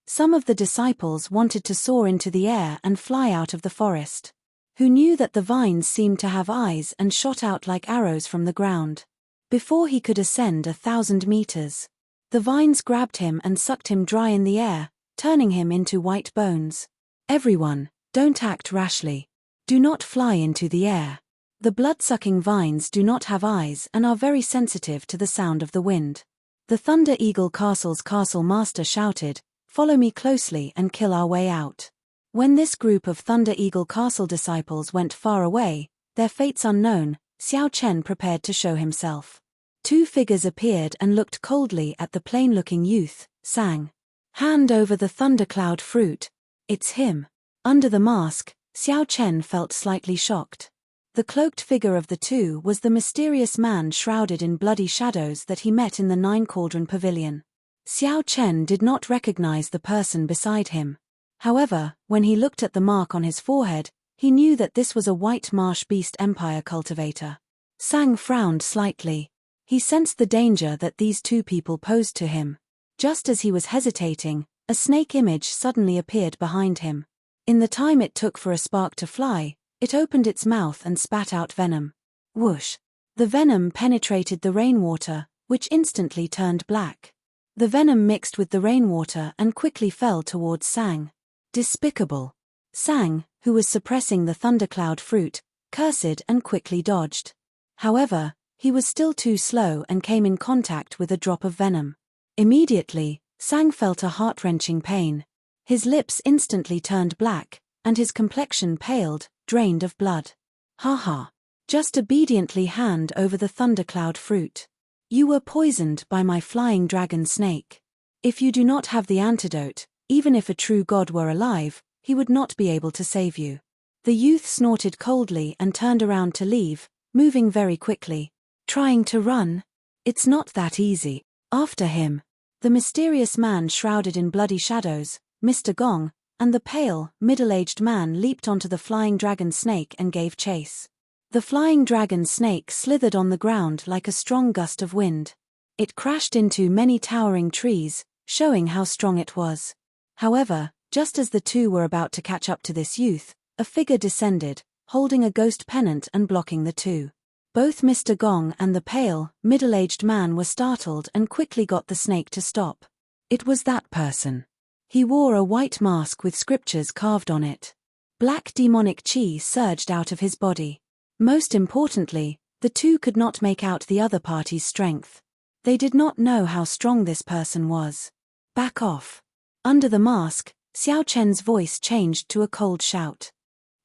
Some of the disciples wanted to soar into the air and fly out of the forest. Who knew that the vines seemed to have eyes and shot out like arrows from the ground. Before he could ascend 1,000 meters, the vines grabbed him and sucked him dry in the air, turning him into white bones. Everyone, don't act rashly. Do not fly into the air. The blood-sucking vines do not have eyes and are very sensitive to the sound of the wind. The Thunder Eagle Castle's castle master shouted, "Follow me closely and kill our way out." When this group of Thunder Eagle Castle disciples went far away, their fates unknown, Xiao Chen prepared to show himself. Two figures appeared and looked coldly at the plain-looking youth, Sang. "Hand over the thundercloud fruit." "It's him." Under the mask, Xiao Chen felt slightly shocked. The cloaked figure of the two was the mysterious man shrouded in bloody shadows that he met in the Nine Cauldron Pavilion. Xiao Chen did not recognize the person beside him. However, when he looked at the mark on his forehead, he knew that this was a white marsh beast empire cultivator. Sang frowned slightly. He sensed the danger that these two people posed to him. Just as he was hesitating, a snake image suddenly appeared behind him. In the time it took for a spark to fly, it opened its mouth and spat out venom. Whoosh! The venom penetrated the rainwater, which instantly turned black. The venom mixed with the rainwater and quickly fell towards Sang. Despicable! Sang, who was suppressing the thundercloud fruit, cursed and quickly dodged. However, he was still too slow and came in contact with a drop of venom. Immediately, Sang felt a heart-wrenching pain. His lips instantly turned black, and his complexion paled, drained of blood. "Ha. Just obediently hand over the thundercloud fruit. You were poisoned by my flying dragon snake. If you do not have the antidote, even if a true god were alive, he would not be able to save you." The youth snorted coldly and turned around to leave, moving very quickly. "Trying to run? It's not that easy." After him, the mysterious man shrouded in bloody shadows, Mr. Gong, and the pale, middle-aged man leaped onto the flying dragon snake and gave chase. The flying dragon snake slithered on the ground like a strong gust of wind. It crashed into many towering trees, showing how strong it was. However, just as the two were about to catch up to this youth, a figure descended, holding a ghost pennant and blocking the two. Both Mr. Gong and the pale, middle-aged man were startled and quickly got the snake to stop. It was that person. He wore a white mask with scriptures carved on it. Black demonic chi surged out of his body. Most importantly, the two could not make out the other party's strength. They did not know how strong this person was. "Back off." Under the mask, Xiao Chen's voice changed to a cold shout.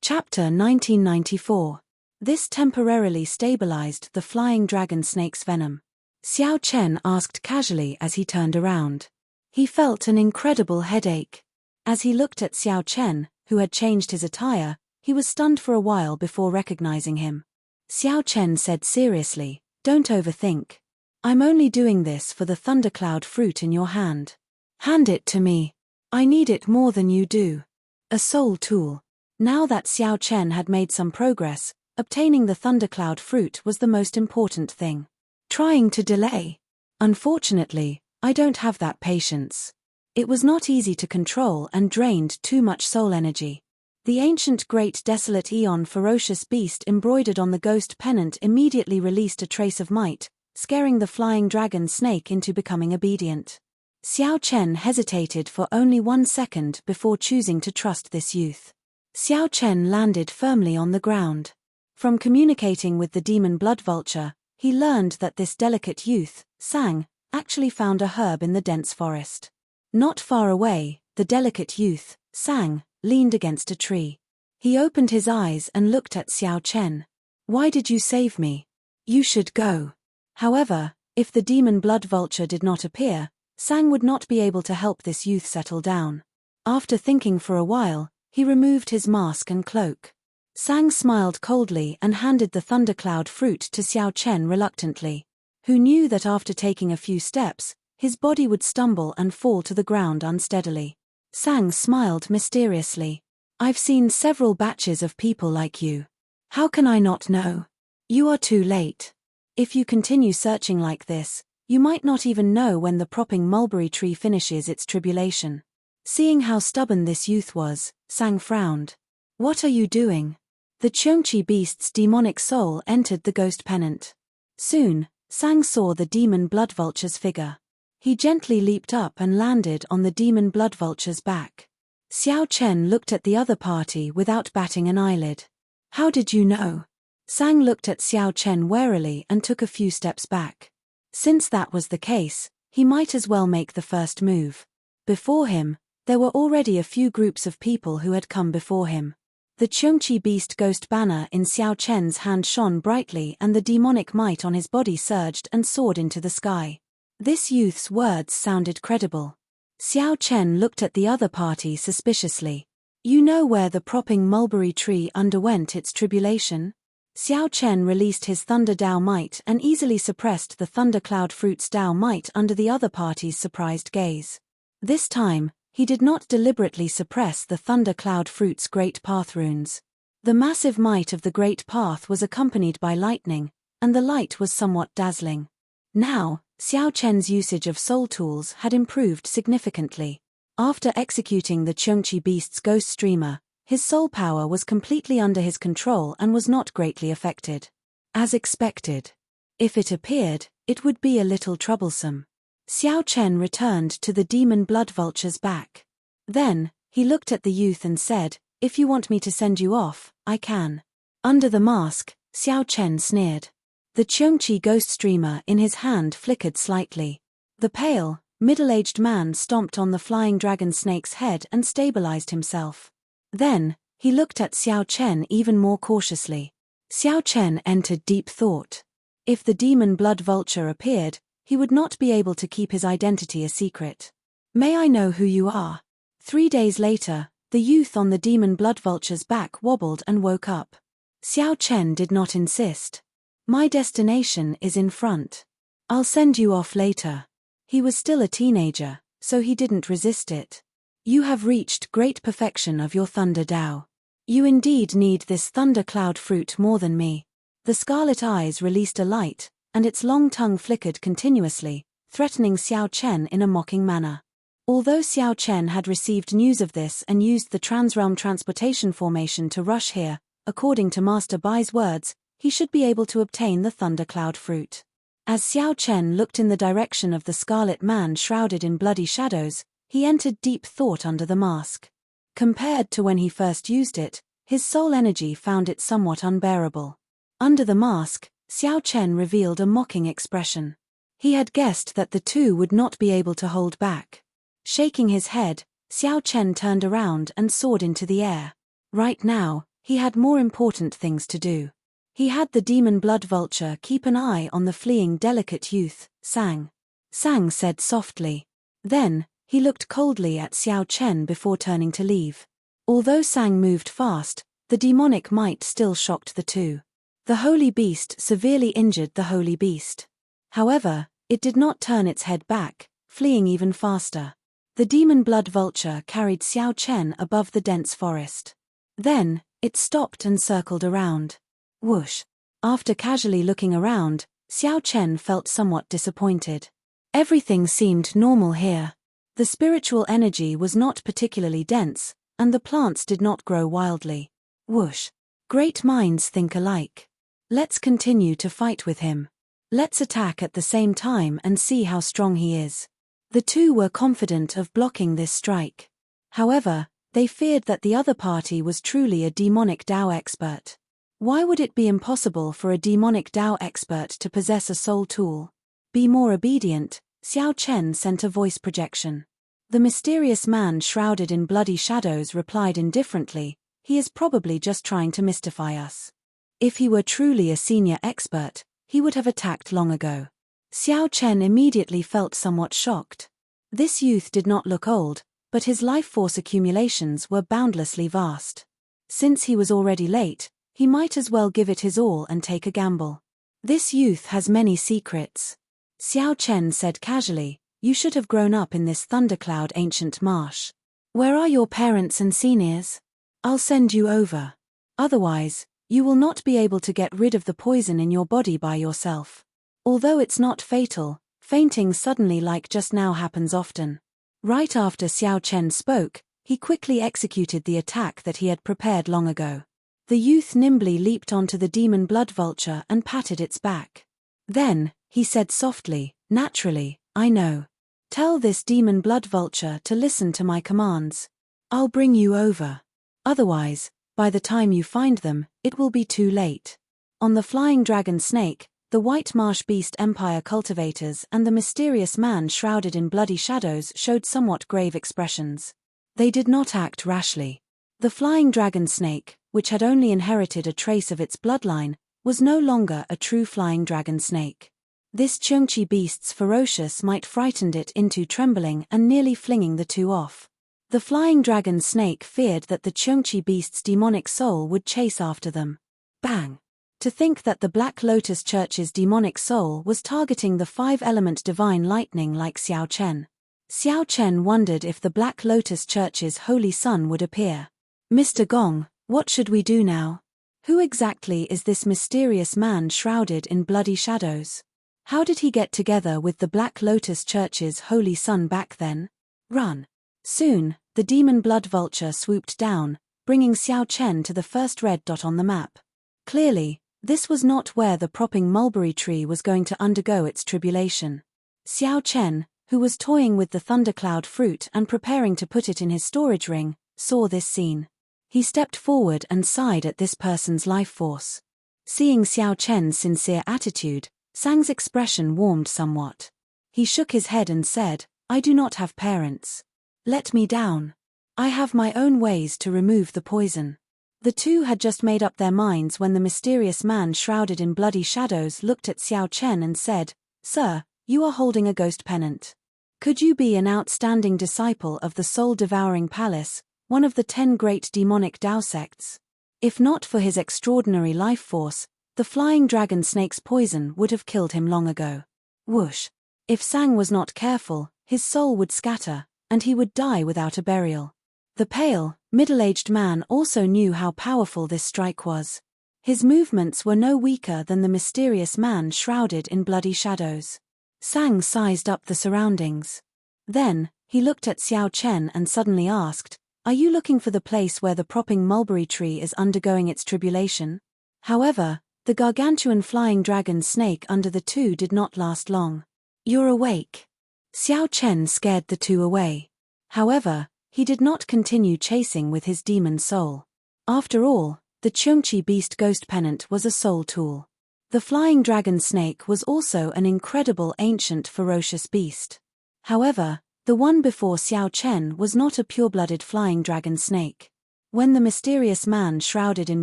Chapter 1994. This temporarily stabilized the flying dragon snake's venom. Xiao Chen asked casually as he turned around. He felt an incredible headache. As he looked at Xiao Chen, who had changed his attire, he was stunned for a while before recognizing him. Xiao Chen said seriously, "Don't overthink. I'm only doing this for the thundercloud fruit in your hand. Hand it to me. I need it more than you do." A soul tool. Now that Xiao Chen had made some progress, obtaining the thundercloud fruit was the most important thing. Trying to delay. Unfortunately, I don't have that patience. It was not easy to control and drained too much soul energy. The ancient great desolate eon ferocious beast embroidered on the ghost pennant immediately released a trace of might, scaring the flying dragon snake into becoming obedient. Xiao Chen hesitated for only 1 second before choosing to trust this youth. Xiao Chen landed firmly on the ground. From communicating with the demon blood vulture, he learned that this delicate youth, Sang, actually found a herb in the dense forest. Not far away, the delicate youth, Sang, leaned against a tree. He opened his eyes and looked at Xiao Chen. "Why did you save me? You should go." However, if the demon blood vulture did not appear, Sang would not be able to help this youth settle down. After thinking for a while, he removed his mask and cloak. Sang smiled coldly and handed the thundercloud fruit to Xiao Chen reluctantly, who knew that after taking a few steps, his body would stumble and fall to the ground unsteadily. Sang smiled mysteriously. "I've seen several batches of people like you. How can I not know? You are too late. If you continue searching like this, you might not even know when the propping mulberry tree finishes its tribulation." Seeing how stubborn this youth was, Sang frowned. "What are you doing?" The Cheongchi beast's demonic soul entered the ghost pennant. Soon, Sang saw the demon blood vulture's figure. He gently leaped up and landed on the demon blood vulture's back. Xiao Chen looked at the other party without batting an eyelid. "How did you know?" Sang looked at Xiao Chen warily and took a few steps back. Since that was the case, he might as well make the first move. Before him, there were already a few groups of people who had come before him. The Cheongchi beast ghost banner in Xiao Chen's hand shone brightly and the demonic might on his body surged and soared into the sky. This youth's words sounded credible. Xiao Chen looked at the other party suspiciously. "You know where the propping mulberry tree underwent its tribulation?" Xiao Chen released his Thunder Dao might and easily suppressed the Thundercloud Fruit's Dao might under the other party's surprised gaze. This time, he did not deliberately suppress the Thundercloud Fruit's Great Path runes. The massive might of the Great Path was accompanied by lightning, and the light was somewhat dazzling. Now, Xiao Chen's usage of soul tools had improved significantly. After executing the Cheongchi beast's ghost streamer, his soul power was completely under his control and was not greatly affected. As expected. If it appeared, it would be a little troublesome. Xiao Chen returned to the demon blood vulture's back. Then, he looked at the youth and said, "If you want me to send you off, I can." Under the mask, Xiao Chen sneered. The Cheongchi ghost streamer in his hand flickered slightly. The pale, middle-aged man stomped on the flying dragon snake's head and stabilized himself. Then, he looked at Xiao Chen even more cautiously. Xiao Chen entered deep thought. If the demon blood vulture appeared, he would not be able to keep his identity a secret. "May I know who you are?" 3 days later, the youth on the demon blood vulture's back wobbled and woke up. Xiao Chen did not insist. "My destination is in front. I'll send you off later." He was still a teenager, so he didn't resist it. "You have reached great perfection of your Thunder Dao. You indeed need this Thunder Cloud fruit more than me." The scarlet eyes released a light, and its long tongue flickered continuously, threatening Xiao Chen in a mocking manner. Although Xiao Chen had received news of this and used the Transrealm Transportation Formation to rush here, according to Master Bai's words, he should be able to obtain the Thundercloud fruit. As Xiao Chen looked in the direction of the scarlet man shrouded in bloody shadows, he entered deep thought under the mask. Compared to when he first used it, his soul energy found it somewhat unbearable. Under the mask, Xiao Chen revealed a mocking expression. He had guessed that the two would not be able to hold back. Shaking his head, Xiao Chen turned around and soared into the air. Right now, he had more important things to do. He had the demon blood vulture keep an eye on the fleeing delicate youth, Sang. Sang said softly. Then, he looked coldly at Xiao Chen before turning to leave. Although Sang moved fast, the demonic might still shocked the two. The holy beast severely injured the holy beast. However, it did not turn its head back, fleeing even faster. The demon blood vulture carried Xiao Chen above the dense forest. Then, it stopped and circled around. Whoosh! After casually looking around, Xiao Chen felt somewhat disappointed. Everything seemed normal here. The spiritual energy was not particularly dense, and the plants did not grow wildly. Whoosh! Great minds think alike. Let's continue to fight with him. Let's attack at the same time and see how strong he is. The two were confident of blocking this strike. However, they feared that the other party was truly a demonic Dao expert. Why would it be impossible for a demonic Dao expert to possess a soul tool? Be more obedient, Xiao Chen sent a voice projection. The mysterious man shrouded in bloody shadows replied indifferently, "He is probably just trying to mystify us. If he were truly a senior expert, he would have attacked long ago." Xiao Chen immediately felt somewhat shocked. This youth did not look old, but his life force accumulations were boundlessly vast. Since he was already late, he might as well give it his all and take a gamble. This youth has many secrets. Xiao Chen said casually, "You should have grown up in this thundercloud ancient marsh. Where are your parents and seniors? I'll send you over. Otherwise, you will not be able to get rid of the poison in your body by yourself. Although it's not fatal, fainting suddenly like just now happens often." Right after Xiao Chen spoke, he quickly executed the attack that he had prepared long ago. The youth nimbly leaped onto the demon blood vulture and patted its back. Then, he said softly, "Naturally, I know. Tell this demon blood vulture to listen to my commands. I'll bring you over. Otherwise, by the time you find them, it will be too late." On the flying dragon snake, the white marsh beast empire cultivators and the mysterious man shrouded in bloody shadows showed somewhat grave expressions. They did not act rashly. The flying dragon snake, which had only inherited a trace of its bloodline, was no longer a true flying dragon snake. This Chungchi beast's ferocious might frightened it into trembling and nearly flinging the two off. The flying dragon snake feared that the Chungchi beast's demonic soul would chase after them. Bang! To think that the Black Lotus Church's demonic soul was targeting the five-element divine lightning like Xiao Chen. Xiao Chen wondered if the Black Lotus Church's holy sun would appear. "Mr. Gong, what should we do now? Who exactly is this mysterious man shrouded in bloody shadows? How did he get together with the Black Lotus Church's holy sun back then? Run!" Soon, the demon blood vulture swooped down, bringing Xiao Chen to the first red dot on the map. Clearly, this was not where the propping mulberry tree was going to undergo its tribulation. Xiao Chen, who was toying with the thundercloud fruit and preparing to put it in his storage ring, saw this scene. He stepped forward and sighed at this person's life force. Seeing Xiao Chen's sincere attitude, Sang's expression warmed somewhat. He shook his head and said, "I do not have parents. Let me down. I have my own ways to remove the poison." The two had just made up their minds when the mysterious man shrouded in bloody shadows looked at Xiao Chen and said, "Sir, you are holding a ghost pennant. Could you be an outstanding disciple of the soul-devouring palace, one of the 10 great demonic Dao sects? If not for his extraordinary life force, the flying dragon snake's poison would have killed him long ago." Whoosh! If Sang was not careful, his soul would scatter, and he would die without a burial. The pale, middle-aged man also knew how powerful this strike was. His movements were no weaker than the mysterious man shrouded in bloody shadows. Sang sized up the surroundings. Then, he looked at Xiao Chen and suddenly asked, "Are you looking for the place where the propping mulberry tree is undergoing its tribulation?" However, the gargantuan flying dragon snake under the two did not last long. "You're awake." Xiao Chen scared the two away. However, he did not continue chasing with his demon soul. After all, the Chungchi beast ghost pennant was a soul tool. The flying dragon snake was also an incredible ancient ferocious beast. However, the one before Xiao Chen was not a pure-blooded flying dragon snake. When the mysterious man shrouded in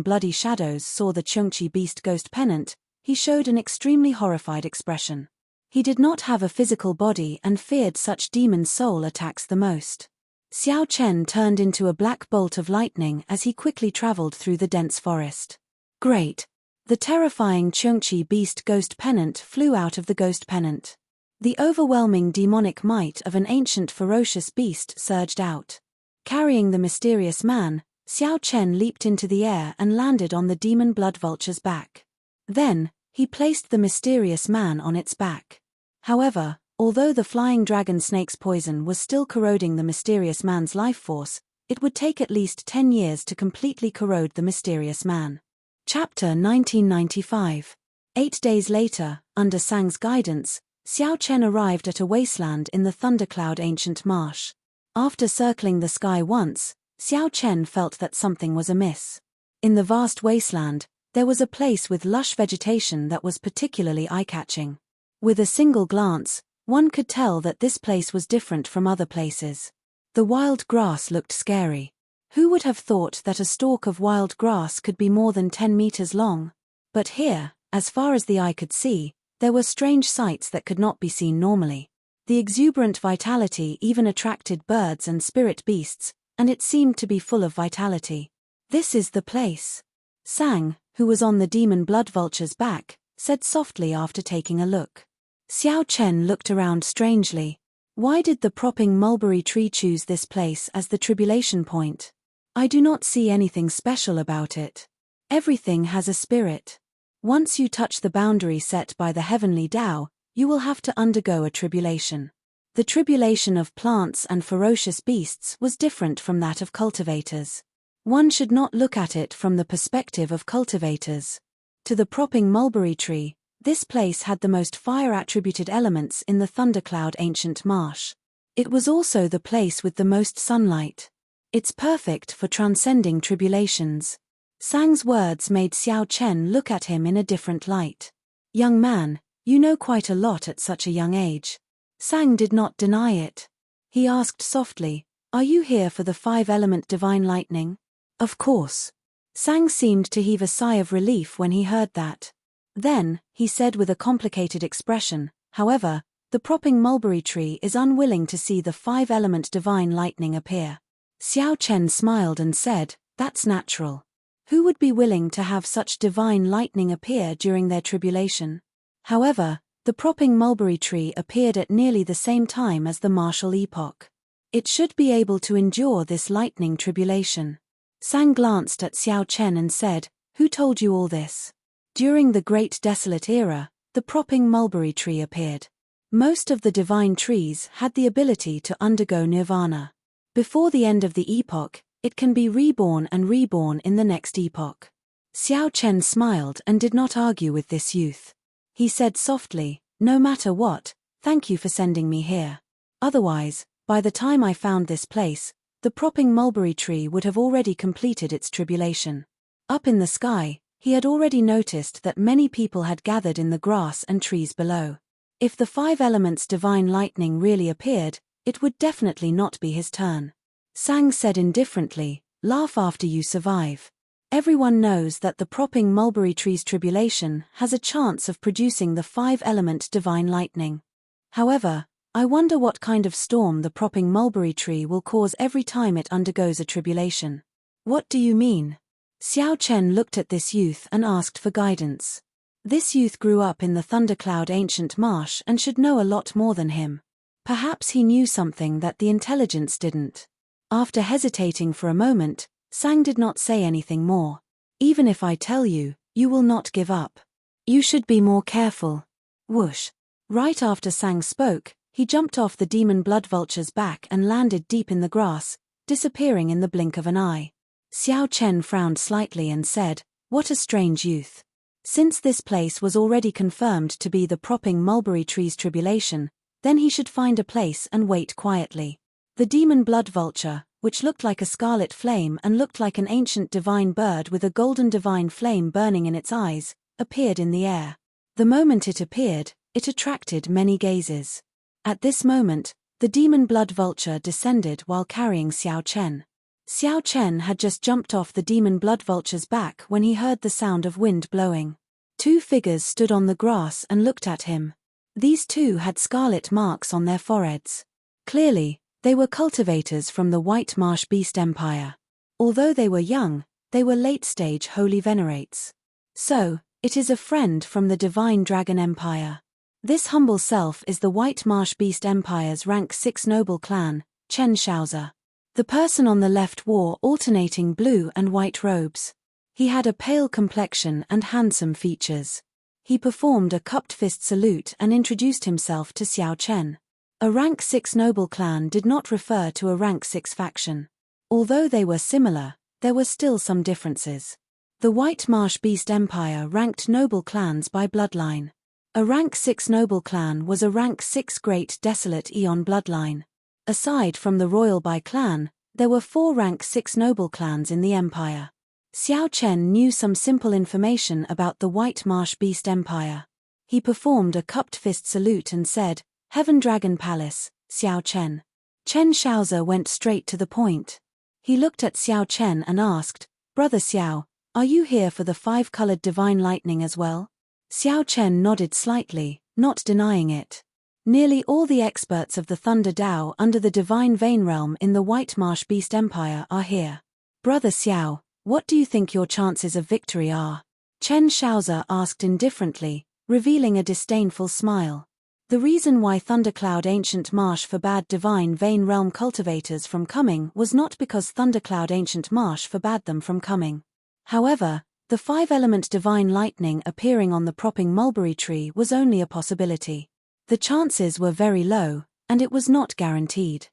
bloody shadows saw the Chungchi beast ghost pennant, he showed an extremely horrified expression. He did not have a physical body and feared such demon soul attacks the most. Xiao Chen turned into a black bolt of lightning as he quickly traveled through the dense forest. Great! The terrifying Chungchi beast ghost pennant flew out of the ghost pennant. The overwhelming demonic might of an ancient ferocious beast surged out. Carrying the mysterious man, Xiao Chen leaped into the air and landed on the demon blood vulture's back. Then, he placed the mysterious man on its back. However, Although the flying dragon snake's poison was still corroding the mysterious man's life force, it would take at least 10 years to completely corrode the mysterious man. Chapter 1995. 8 days later, under Sang's guidance, Xiao Chen arrived at a wasteland in the thundercloud ancient marsh. After circling the sky once, Xiao Chen felt that something was amiss. In the vast wasteland, there was a place with lush vegetation that was particularly eye-catching. With a single glance, one could tell that this place was different from other places. The wild grass looked scary. Who would have thought that a stalk of wild grass could be more than 10 meters long? But here, as far as the eye could see, there were strange sights that could not be seen normally. The exuberant vitality even attracted birds and spirit beasts, and it seemed to be full of vitality. This is the place. Sang, who was on the demon blood vulture's back, said softly after taking a look. Xiao Chen looked around strangely. Why did the propping mulberry tree choose this place as the tribulation point? I do not see anything special about it. Everything has a spirit. Once you touch the boundary set by the heavenly Tao, you will have to undergo a tribulation. The tribulation of plants and ferocious beasts was different from that of cultivators. One should not look at it from the perspective of cultivators. To the propping mulberry tree, this place had the most fire-attributed elements in the thundercloud ancient marsh. It was also the place with the most sunlight. It's perfect for transcending tribulations. Sang's words made Xiao Chen look at him in a different light. Young man, you know quite a lot at such a young age. Sang did not deny it. He asked softly, are you here for the 5-element divine lightning? Of course. Sang seemed to heave a sigh of relief when he heard that. Then, he said with a complicated expression, however, the propping mulberry tree is unwilling to see the 5-element divine lightning appear. Xiao Chen smiled and said, that's natural. Who would be willing to have such divine lightning appear during their tribulation? However, the propping mulberry tree appeared at nearly the same time as the martial epoch. It should be able to endure this lightning tribulation. Sang glanced at Xiao Chen and said, who told you all this? During the Great Desolate Era, the propping mulberry tree appeared. Most of the divine trees had the ability to undergo nirvana. Before the end of the epoch, it can be reborn and reborn in the next epoch. Xiao Chen smiled and did not argue with this youth. He said softly, no matter what, thank you for sending me here. Otherwise, by the time I found this place, the propping mulberry tree would have already completed its tribulation. Up in the sky, he had already noticed that many people had gathered in the grass and trees below. If the 5 elements divine lightning really appeared, it would definitely not be his turn. Sang said indifferently, laugh after you survive. Everyone knows that the propping mulberry tree's tribulation has a chance of producing the 5-element divine lightning. However, I wonder what kind of storm the propping mulberry tree will cause every time it undergoes a tribulation. What do you mean? Xiao Chen looked at this youth and asked for guidance. This youth grew up in the thundercloud ancient marsh and should know a lot more than him. Perhaps he knew something that the intelligence didn't. After hesitating for a moment, Sang did not say anything more. Even if I tell you, you will not give up. You should be more careful. Whoosh. Right after Sang spoke, he jumped off the demon blood vulture's back and landed deep in the grass, disappearing in the blink of an eye. Xiao Chen frowned slightly and said, what a strange youth. Since this place was already confirmed to be the propping mulberry tree's tribulation, then he should find a place and wait quietly. The demon blood vulture, which looked like a scarlet flame and looked like an ancient divine bird with a golden divine flame burning in its eyes, appeared in the air. The moment it appeared, it attracted many gazes. At this moment, the demon blood vulture descended while carrying Xiao Chen. Xiao Chen had just jumped off the demon blood vulture's back when he heard the sound of wind blowing. 2 figures stood on the grass and looked at him. These 2 had scarlet marks on their foreheads. Clearly, they were cultivators from the White Marsh Beast Empire. Although they were young, they were late-stage holy venerates. So, it is a friend from the Divine Dragon Empire. This humble self is the White Marsh Beast Empire's rank 6 noble clan, Chen Shaozi. The person on the left wore alternating blue and white robes. He had a pale complexion and handsome features. He performed a cupped fist salute and introduced himself to Xiao Chen. A rank 6 noble clan did not refer to a rank 6 faction. Although they were similar, there were still some differences. The White Marsh Beast Empire ranked noble clans by bloodline. A rank 6 noble clan was a rank 6 Great Desolate Eon bloodline. Aside from the Royal Bai clan, there were 4 rank 6 noble clans in the empire. Xiao Chen knew some simple information about the White Marsh Beast Empire. He performed a cupped fist salute and said, "Heaven Dragon Palace, Xiao Chen." Chen Shaoze went straight to the point. He looked at Xiao Chen and asked, "Brother Xiao, are you here for the 5-colored divine lightning as well?" Xiao Chen nodded slightly, not denying it. Nearly all the experts of the Thunder Dao under the Divine Vein Realm in the White Marsh Beast Empire are here. "Brother Xiao, what do you think your chances of victory are?" Chen Shaoze asked indifferently, revealing a disdainful smile. The reason why Thundercloud Ancient Marsh forbade Divine Vein Realm cultivators from coming was not because Thundercloud Ancient Marsh forbade them from coming. However, the 5-element divine lightning appearing on the propping mulberry tree was only a possibility. The chances were very low, and it was not guaranteed.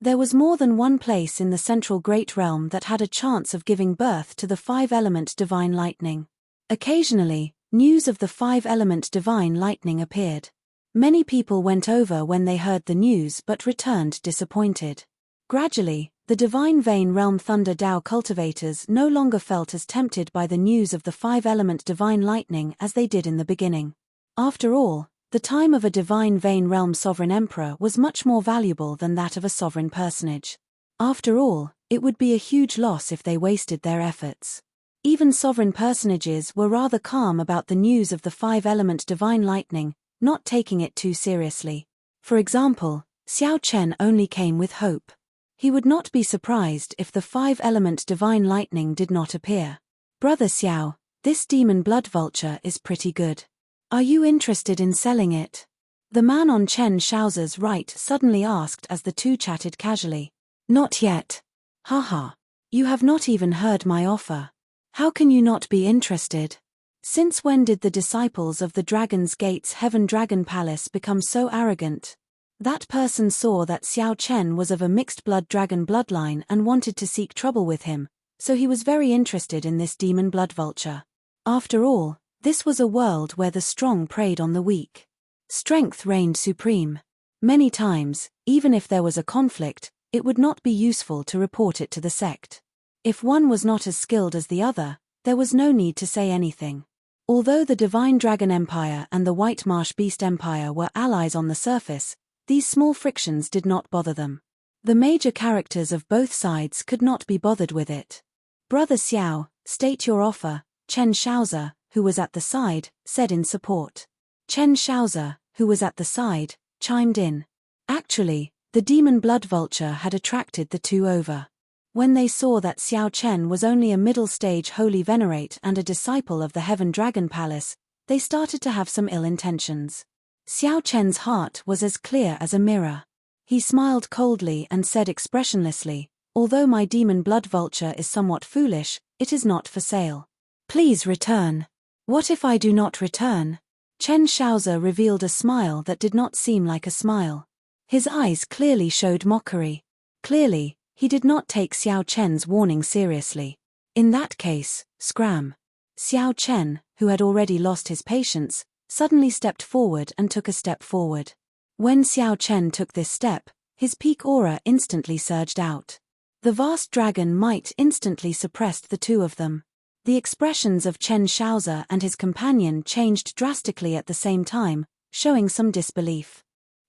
There was more than one place in the central Great Realm that had a chance of giving birth to the 5-element divine lightning. Occasionally, news of the 5-element divine lightning appeared. Many people went over when they heard the news but returned disappointed. Gradually, the Divine Vein Realm Thunder Dao cultivators no longer felt as tempted by the news of the 5-element divine lightning as they did in the beginning. After all, the time of a Divine Vein Realm sovereign emperor was much more valuable than that of a sovereign personage. After all, it would be a huge loss if they wasted their efforts. Even sovereign personages were rather calm about the news of the 5-element divine lightning, not taking it too seriously. For example, Xiao Chen only came with hope. He would not be surprised if the 5-element divine lightning did not appear. "Brother Xiao, this demon blood vulture is pretty good. Are you interested in selling it?" The man on Chen Shaoze's right suddenly asked as the two chatted casually. "Not yet. Haha. You have not even heard my offer. How can you not be interested? Since when did the disciples of the Dragon's Gate's Heaven Dragon Palace become so arrogant?" That person saw that Xiao Chen was of a mixed blood dragon bloodline and wanted to seek trouble with him, so he was very interested in this demon blood vulture. After all, this was a world where the strong preyed on the weak. Strength reigned supreme. Many times, even if there was a conflict, it would not be useful to report it to the sect. If one was not as skilled as the other, there was no need to say anything. Although the Divine Dragon Empire and the White Marsh Beast Empire were allies on the surface, these small frictions did not bother them. The major characters of both sides could not be bothered with it. "Brother Xiao, state your offer," Chen Shaoze, who was at the side, said in support. Chen Shaoze, who was at the side, chimed in. Actually, the demon blood vulture had attracted the two over. When they saw that Xiao Chen was only a middle-stage holy venerate and a disciple of the Heaven Dragon Palace, they started to have some ill intentions. Xiao Chen's heart was as clear as a mirror. He smiled coldly and said expressionlessly, "Although my demon blood vulture is somewhat foolish, it is not for sale. Please return." "What if I do not return?" Chen Shaoze revealed a smile that did not seem like a smile. His eyes clearly showed mockery. Clearly, he did not take Xiao Chen's warning seriously. In that case, scram. Xiao Chen, who had already lost his patience, suddenly stepped forward and took a step forward. When Xiao Chen took this step, his peak aura instantly surged out. The vast dragon might instantly suppressed the two of them. The expressions of Chen Shaoze and his companion changed drastically at the same time, showing some disbelief.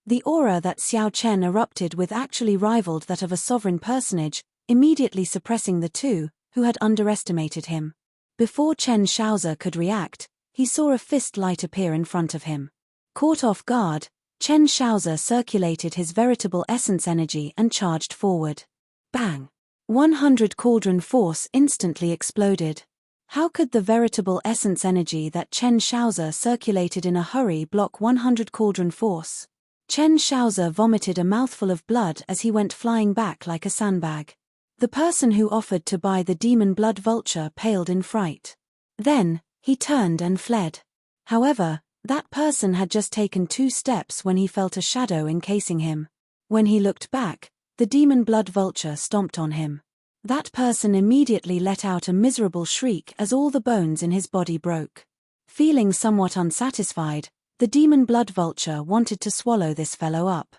The aura that Xiao Chen erupted with actually rivaled that of a sovereign personage, immediately suppressing the two, who had underestimated him. Before Chen Shaoze could react, he saw a fist light appear in front of him. Caught off guard, Chen Shaoze circulated his veritable essence energy and charged forward. Bang! 100 cauldron force instantly exploded. How could the veritable essence energy that Chen Shaoze circulated in a hurry block 100 cauldron force? Chen Shaoze vomited a mouthful of blood as he went flying back like a sandbag. The person who offered to buy the demon blood vulture paled in fright. Then, he turned and fled. However, that person had just taken 2 steps when he felt a shadow encasing him. When he looked back, the demon blood vulture stomped on him. That person immediately let out a miserable shriek as all the bones in his body broke. Feeling somewhat unsatisfied, the demon blood vulture wanted to swallow this fellow up.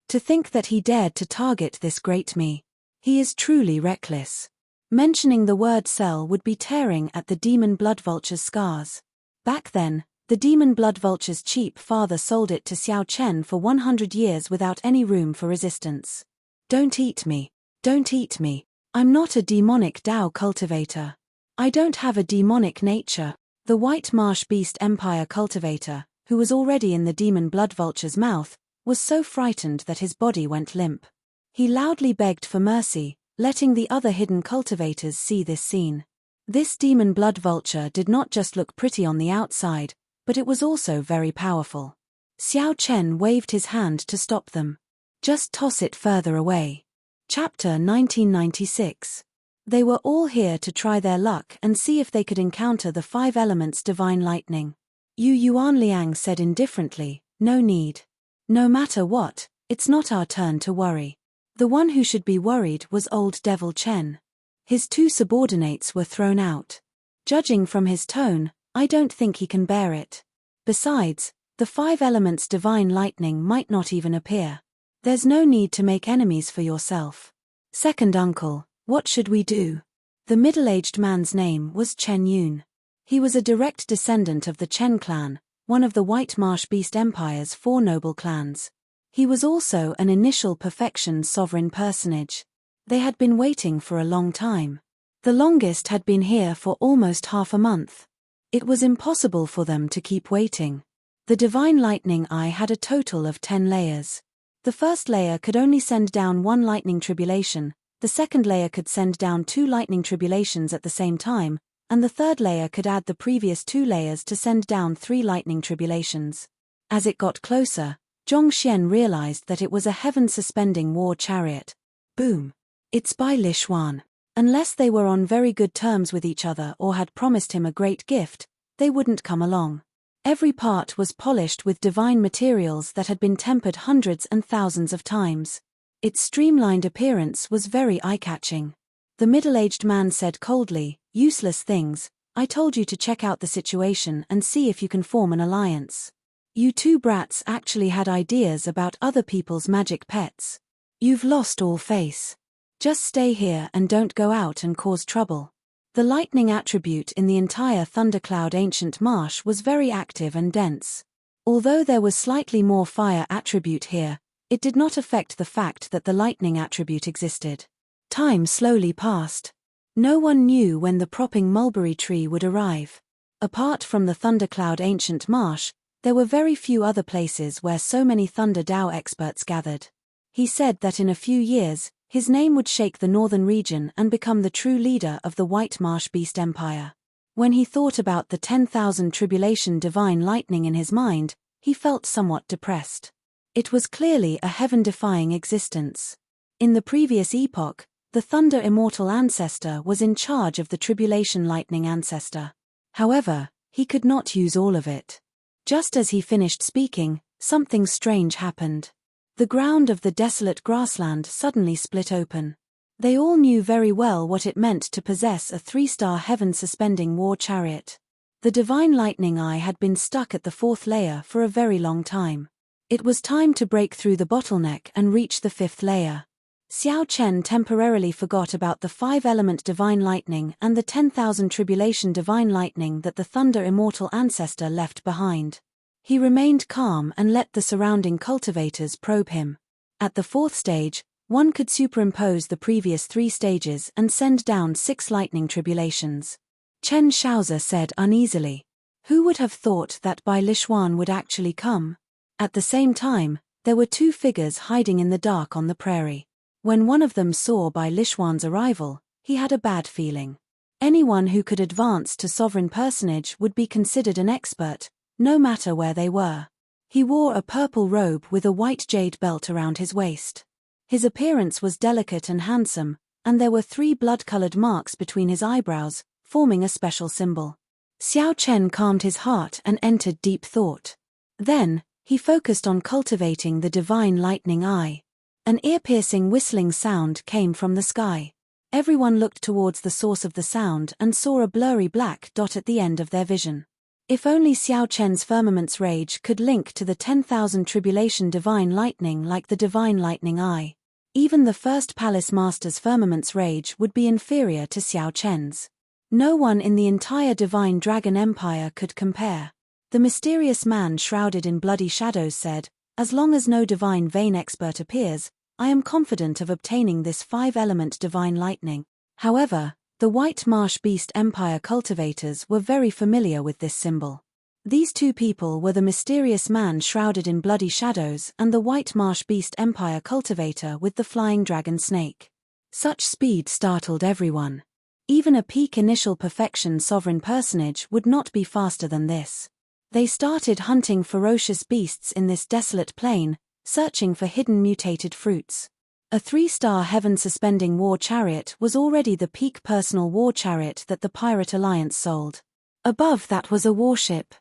To think that he dared to target this great me. He is truly reckless. Mentioning the word cell would be tearing at the demon blood vulture's scars. Back then, the demon blood vulture's cheap father sold it to Xiao Chen for 100 years without any room for resistance. Don't eat me. Don't eat me. I'm not a demonic Dao cultivator. I don't have a demonic nature. The White Marsh Beast Empire cultivator, who was already in the demon blood vulture's mouth, was so frightened that his body went limp. He loudly begged for mercy, letting the other hidden cultivators see this scene. This demon blood vulture did not just look pretty on the outside, but it was also very powerful. Xiao Chen waved his hand to stop them. Just toss it further away. Chapter 1996. They were all here to try their luck and see if they could encounter the 5 elements divine lightning. Yu Yuanliang said indifferently, no need. No matter what, it's not our turn to worry. The one who should be worried was old Devil Chen. His 2 subordinates were thrown out. Judging from his tone, I don't think he can bear it. Besides, the 5 elements divine lightning might not even appear. There's no need to make enemies for yourself. Second uncle, what should we do? The middle-aged man's name was Chen Yun. He was a direct descendant of the Chen clan, one of the White Marsh Beast Empire's 4 noble clans. He was also an initial perfection sovereign personage. They had been waiting for a long time. The longest had been here for almost half a month. It was impossible for them to keep waiting. The Divine Lightning Eye had a total of 10 layers. The first layer could only send down 1 lightning tribulation, the second layer could send down 2 lightning tribulations at the same time, and the third layer could add the previous 2 layers to send down 3 lightning tribulations. As it got closer, Zhong Xian realized that it was a heaven-suspending war chariot. Boom. It's by Li Xuan. Unless they were on very good terms with each other or had promised him a great gift, they wouldn't come along. Every part was polished with divine materials that had been tempered hundreds and thousands of times. Its streamlined appearance was very eye-catching. The middle-aged man said coldly, useless things, I told you to check out the situation and see if you can form an alliance. You 2 brats actually had ideas about other people's magic pets. You've lost all face. Just stay here and don't go out and cause trouble. The lightning attribute in the entire Thundercloud Ancient Marsh was very active and dense. Although there was slightly more fire attribute here, it did not affect the fact that the lightning attribute existed. Time slowly passed. No one knew when the propping mulberry tree would arrive. Apart from the Thundercloud Ancient Marsh, there were very few other places where so many Thunder Dao experts gathered. He said that in a few years, his name would shake the northern region and become the true leader of the White Marsh Beast Empire. When he thought about the 10,000 tribulation divine lightning in his mind, he felt somewhat depressed. It was clearly a heaven-defying existence. In the previous epoch, the Thunder Immortal ancestor was in charge of the Tribulation Lightning ancestor. However, he could not use all of it. Just as he finished speaking, something strange happened. The ground of the desolate grassland suddenly split open. They all knew very well what it meant to possess a 3-star heaven-suspending war chariot. The Divine Lightning Eye had been stuck at the 4th layer for a very long time. It was time to break through the bottleneck and reach the 5th layer. Xiao Chen temporarily forgot about the 5-element Divine Lightning and the 10,000 Tribulation Divine Lightning that the Thunder Immortal ancestor left behind. He remained calm and let the surrounding cultivators probe him. At the 4th stage, one could superimpose the previous 3 stages and send down 6 lightning tribulations. Chen Shaozi said uneasily. Who would have thought that Bai Lishuan would actually come? At the same time, there were 2 figures hiding in the dark on the prairie. When one of them saw Bai Lishuan's arrival, he had a bad feeling. Anyone who could advance to sovereign personage would be considered an expert, no matter where they were. He wore a purple robe with a white jade belt around his waist. His appearance was delicate and handsome, and there were 3 blood-colored marks between his eyebrows, forming a special symbol. Xiao Chen calmed his heart and entered deep thought. Then, he focused on cultivating the divine lightning eye. An ear-piercing whistling sound came from the sky. Everyone looked towards the source of the sound and saw a blurry black dot at the end of their vision. If only Xiao Chen's firmament's rage could link to the 10,000 tribulation divine lightning like the divine lightning eye. Even the first palace master's firmament's rage would be inferior to Xiao Chen's. No one in the entire divine dragon empire could compare. The mysterious man shrouded in bloody shadows said, "As long as no divine vein expert appears, I am confident of obtaining this 5-element divine lightning." However, the White Marsh Beast Empire cultivators were very familiar with this symbol. These two people were the mysterious man shrouded in bloody shadows and the White Marsh Beast Empire cultivator with the flying dragon snake. Such speed startled everyone. Even a peak initial perfection sovereign personage would not be faster than this. They started hunting ferocious beasts in this desolate plain, searching for hidden mutated fruits. A 3-star heaven-suspending war chariot was already the peak personal war chariot that the Pirate Alliance sold. Above that was a warship.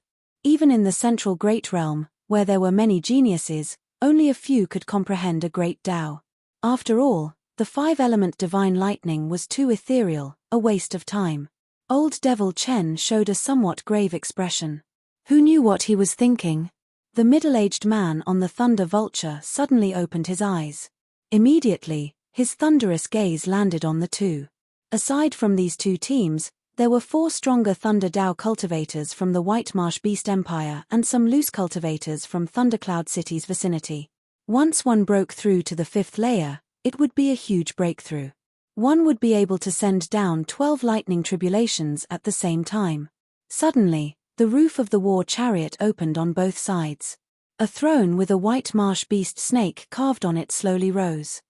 Even in the central Great Realm, where there were many geniuses, only a few could comprehend a great Tao. After all, the 5-element divine lightning was too ethereal, a waste of time. Old Devil Chen showed a somewhat grave expression. Who knew what he was thinking? The middle-aged man on the Thunder Vulture suddenly opened his eyes. Immediately, his thunderous gaze landed on the two. Aside from these two teams, there were 4 stronger Thunder Dao cultivators from the White Marsh Beast Empire and some loose cultivators from Thundercloud City's vicinity. Once one broke through to the 5th layer, it would be a huge breakthrough. One would be able to send down 12 lightning tribulations at the same time. Suddenly, the roof of the war chariot opened on both sides. A throne with a white marsh beast snake carved on it slowly rose.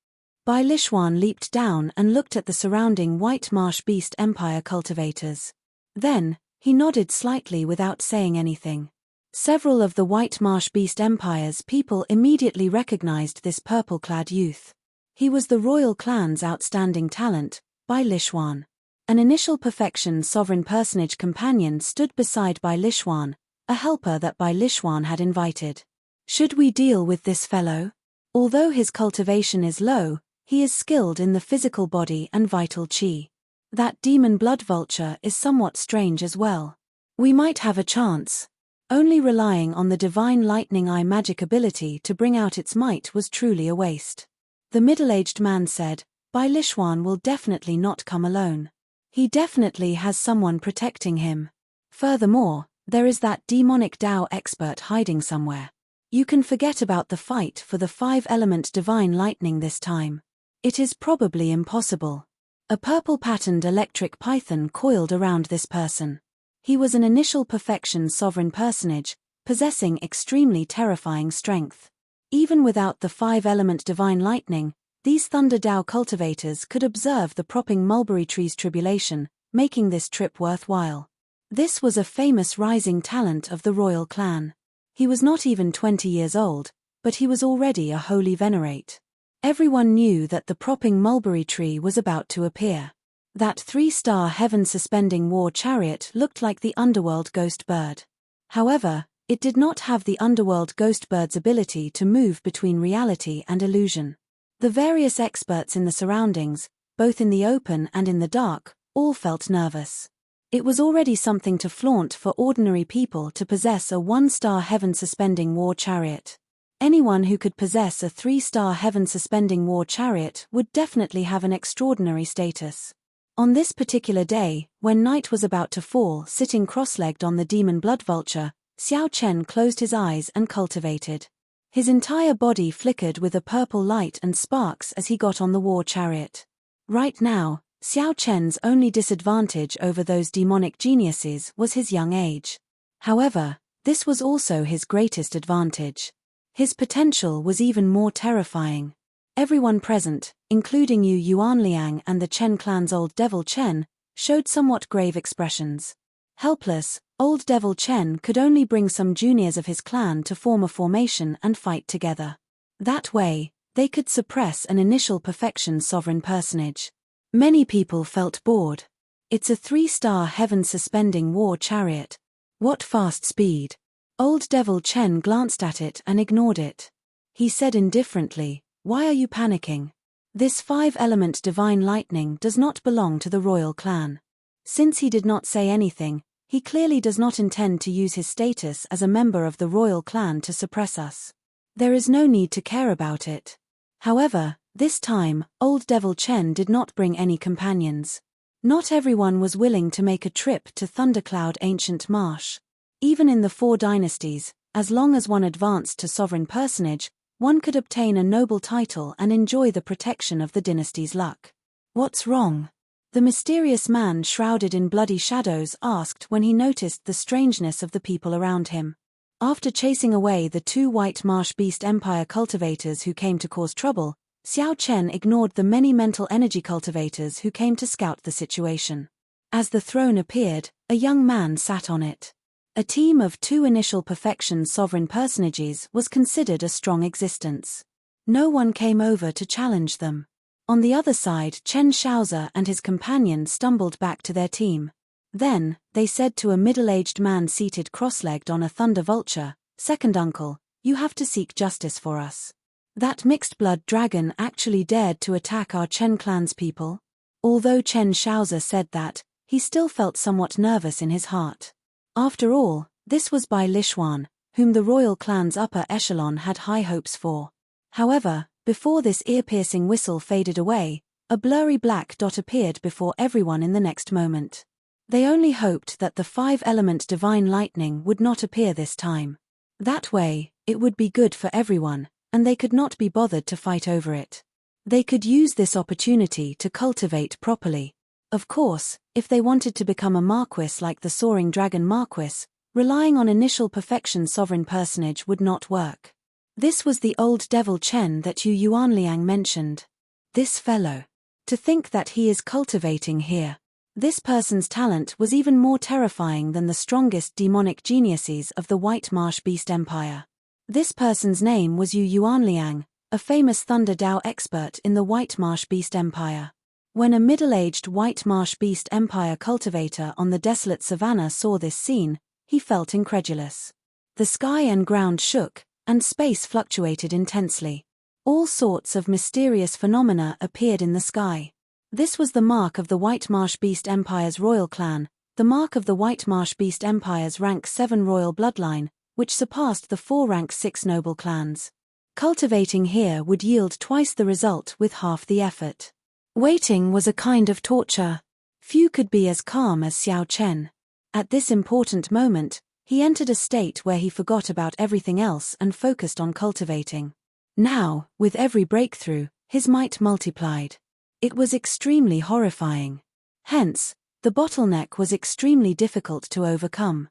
Bai Lishuan leaped down and looked at the surrounding White Marsh Beast Empire cultivators. Then, he nodded slightly without saying anything. Several of the White Marsh Beast Empire's people immediately recognized this purple-clad youth. He was the royal clan's outstanding talent, Bai Lishuan. An initial perfection sovereign personage companion stood beside Bai Lishuan, a helper that Bai Lishuan had invited. Should we deal with this fellow? Although his cultivation is low, he is skilled in the physical body and vital chi. That demon blood vulture is somewhat strange as well. We might have a chance. Only relying on the divine lightning eye magic ability to bring out its might was truly a waste. The middle-aged man said, Bai Lishuan will definitely not come alone. He definitely has someone protecting him. Furthermore, there is that demonic Dao expert hiding somewhere. You can forget about the fight for the 5-element divine lightning this time. It is probably impossible. A purple-patterned electric python coiled around this person. He was an initial perfection sovereign personage, possessing extremely terrifying strength. Even without the 5-element divine lightning, these Thunder Dao cultivators could observe the propping mulberry tree's tribulation, making this trip worthwhile. This was a famous rising talent of the royal clan. He was not even 20 years old, but he was already a holy venerate. Everyone knew that the propping mulberry tree was about to appear. That 3-star heaven-suspending war chariot looked like the underworld ghost bird. However, it did not have the underworld ghost bird's ability to move between reality and illusion. The various experts in the surroundings, both in the open and in the dark, all felt nervous. It was already something to flaunt for ordinary people to possess a 1-star heaven-suspending war chariot. Anyone who could possess a 3-star heaven-suspending war chariot would definitely have an extraordinary status. On this particular day, when night was about to fall, sitting cross-legged on the demon blood vulture, Xiao Chen closed his eyes and cultivated. His entire body flickered with a purple light and sparks as he got on the war chariot. Right now, Xiao Chen's only disadvantage over those demonic geniuses was his young age. However, this was also his greatest advantage. His potential was even more terrifying. Everyone present, including Yu Yuanliang and the Chen clan's old Devil Chen, showed somewhat grave expressions. Helpless, old Devil Chen could only bring some juniors of his clan to form a formation and fight together. That way, they could suppress an initial perfection sovereign personage. Many people felt bored. It's a 3-star heaven-suspending war chariot. What fast speed! Old Devil Chen glanced at it and ignored it. He said indifferently, "Why are you panicking? This 5-element divine lightning does not belong to the royal clan." Since he did not say anything, he clearly does not intend to use his status as a member of the royal clan to suppress us. There is no need to care about it. However, this time, Old Devil Chen did not bring any companions. Not everyone was willing to make a trip to Thundercloud Ancient Marsh. Even in the 4 dynasties, as long as one advanced to sovereign personage, one could obtain a noble title and enjoy the protection of the dynasty's luck. "What's wrong?" the mysterious man shrouded in bloody shadows asked when he noticed the strangeness of the people around him. After chasing away the 2 White Marsh Beast Empire cultivators who came to cause trouble, Xiao Chen ignored the many mental energy cultivators who came to scout the situation. As the throne appeared, a young man sat on it. A team of 2 initial perfection sovereign personages was considered a strong existence. No one came over to challenge them. On the other side, Chen Shaozi and his companion stumbled back to their team. Then, they said to a middle-aged man seated cross-legged on a thunder vulture, "Second uncle, you have to seek justice for us. That mixed-blood dragon actually dared to attack our Chen clan's people." Although Chen Shaozi said that, he still felt somewhat nervous in his heart. After all, this was Bai Lishuan, whom the royal clan's upper echelon had high hopes for. However, before this ear-piercing whistle faded away, a blurry black dot appeared before everyone in the next moment. They only hoped that the 5-element divine lightning would not appear this time. That way, it would be good for everyone, and they could not be bothered to fight over it. They could use this opportunity to cultivate properly. Of course, if they wanted to become a marquis like the Soaring Dragon Marquis, relying on initial perfection sovereign personage would not work. This was the Old Devil Chen that Yu Yuanliang mentioned. This fellow. To think that he is cultivating here. This person's talent was even more terrifying than the strongest demonic geniuses of the White Marsh Beast Empire. This person's name was Yu Yuanliang, a famous Thunder Dao expert in the White Marsh Beast Empire. When a middle-aged White Marsh Beast Empire cultivator on the desolate savannah saw this scene, he felt incredulous. The sky and ground shook, and space fluctuated intensely. All sorts of mysterious phenomena appeared in the sky. This was the mark of the White Marsh Beast Empire's royal clan, the mark of the White Marsh Beast Empire's rank 7 royal bloodline, which surpassed the 4 rank 6 noble clans. Cultivating here would yield twice the result with half the effort. Waiting was a kind of torture. Few could be as calm as Xiao Chen. At this important moment, he entered a state where he forgot about everything else and focused on cultivating. Now, with every breakthrough, his might multiplied. It was extremely horrifying. Hence, the bottleneck was extremely difficult to overcome.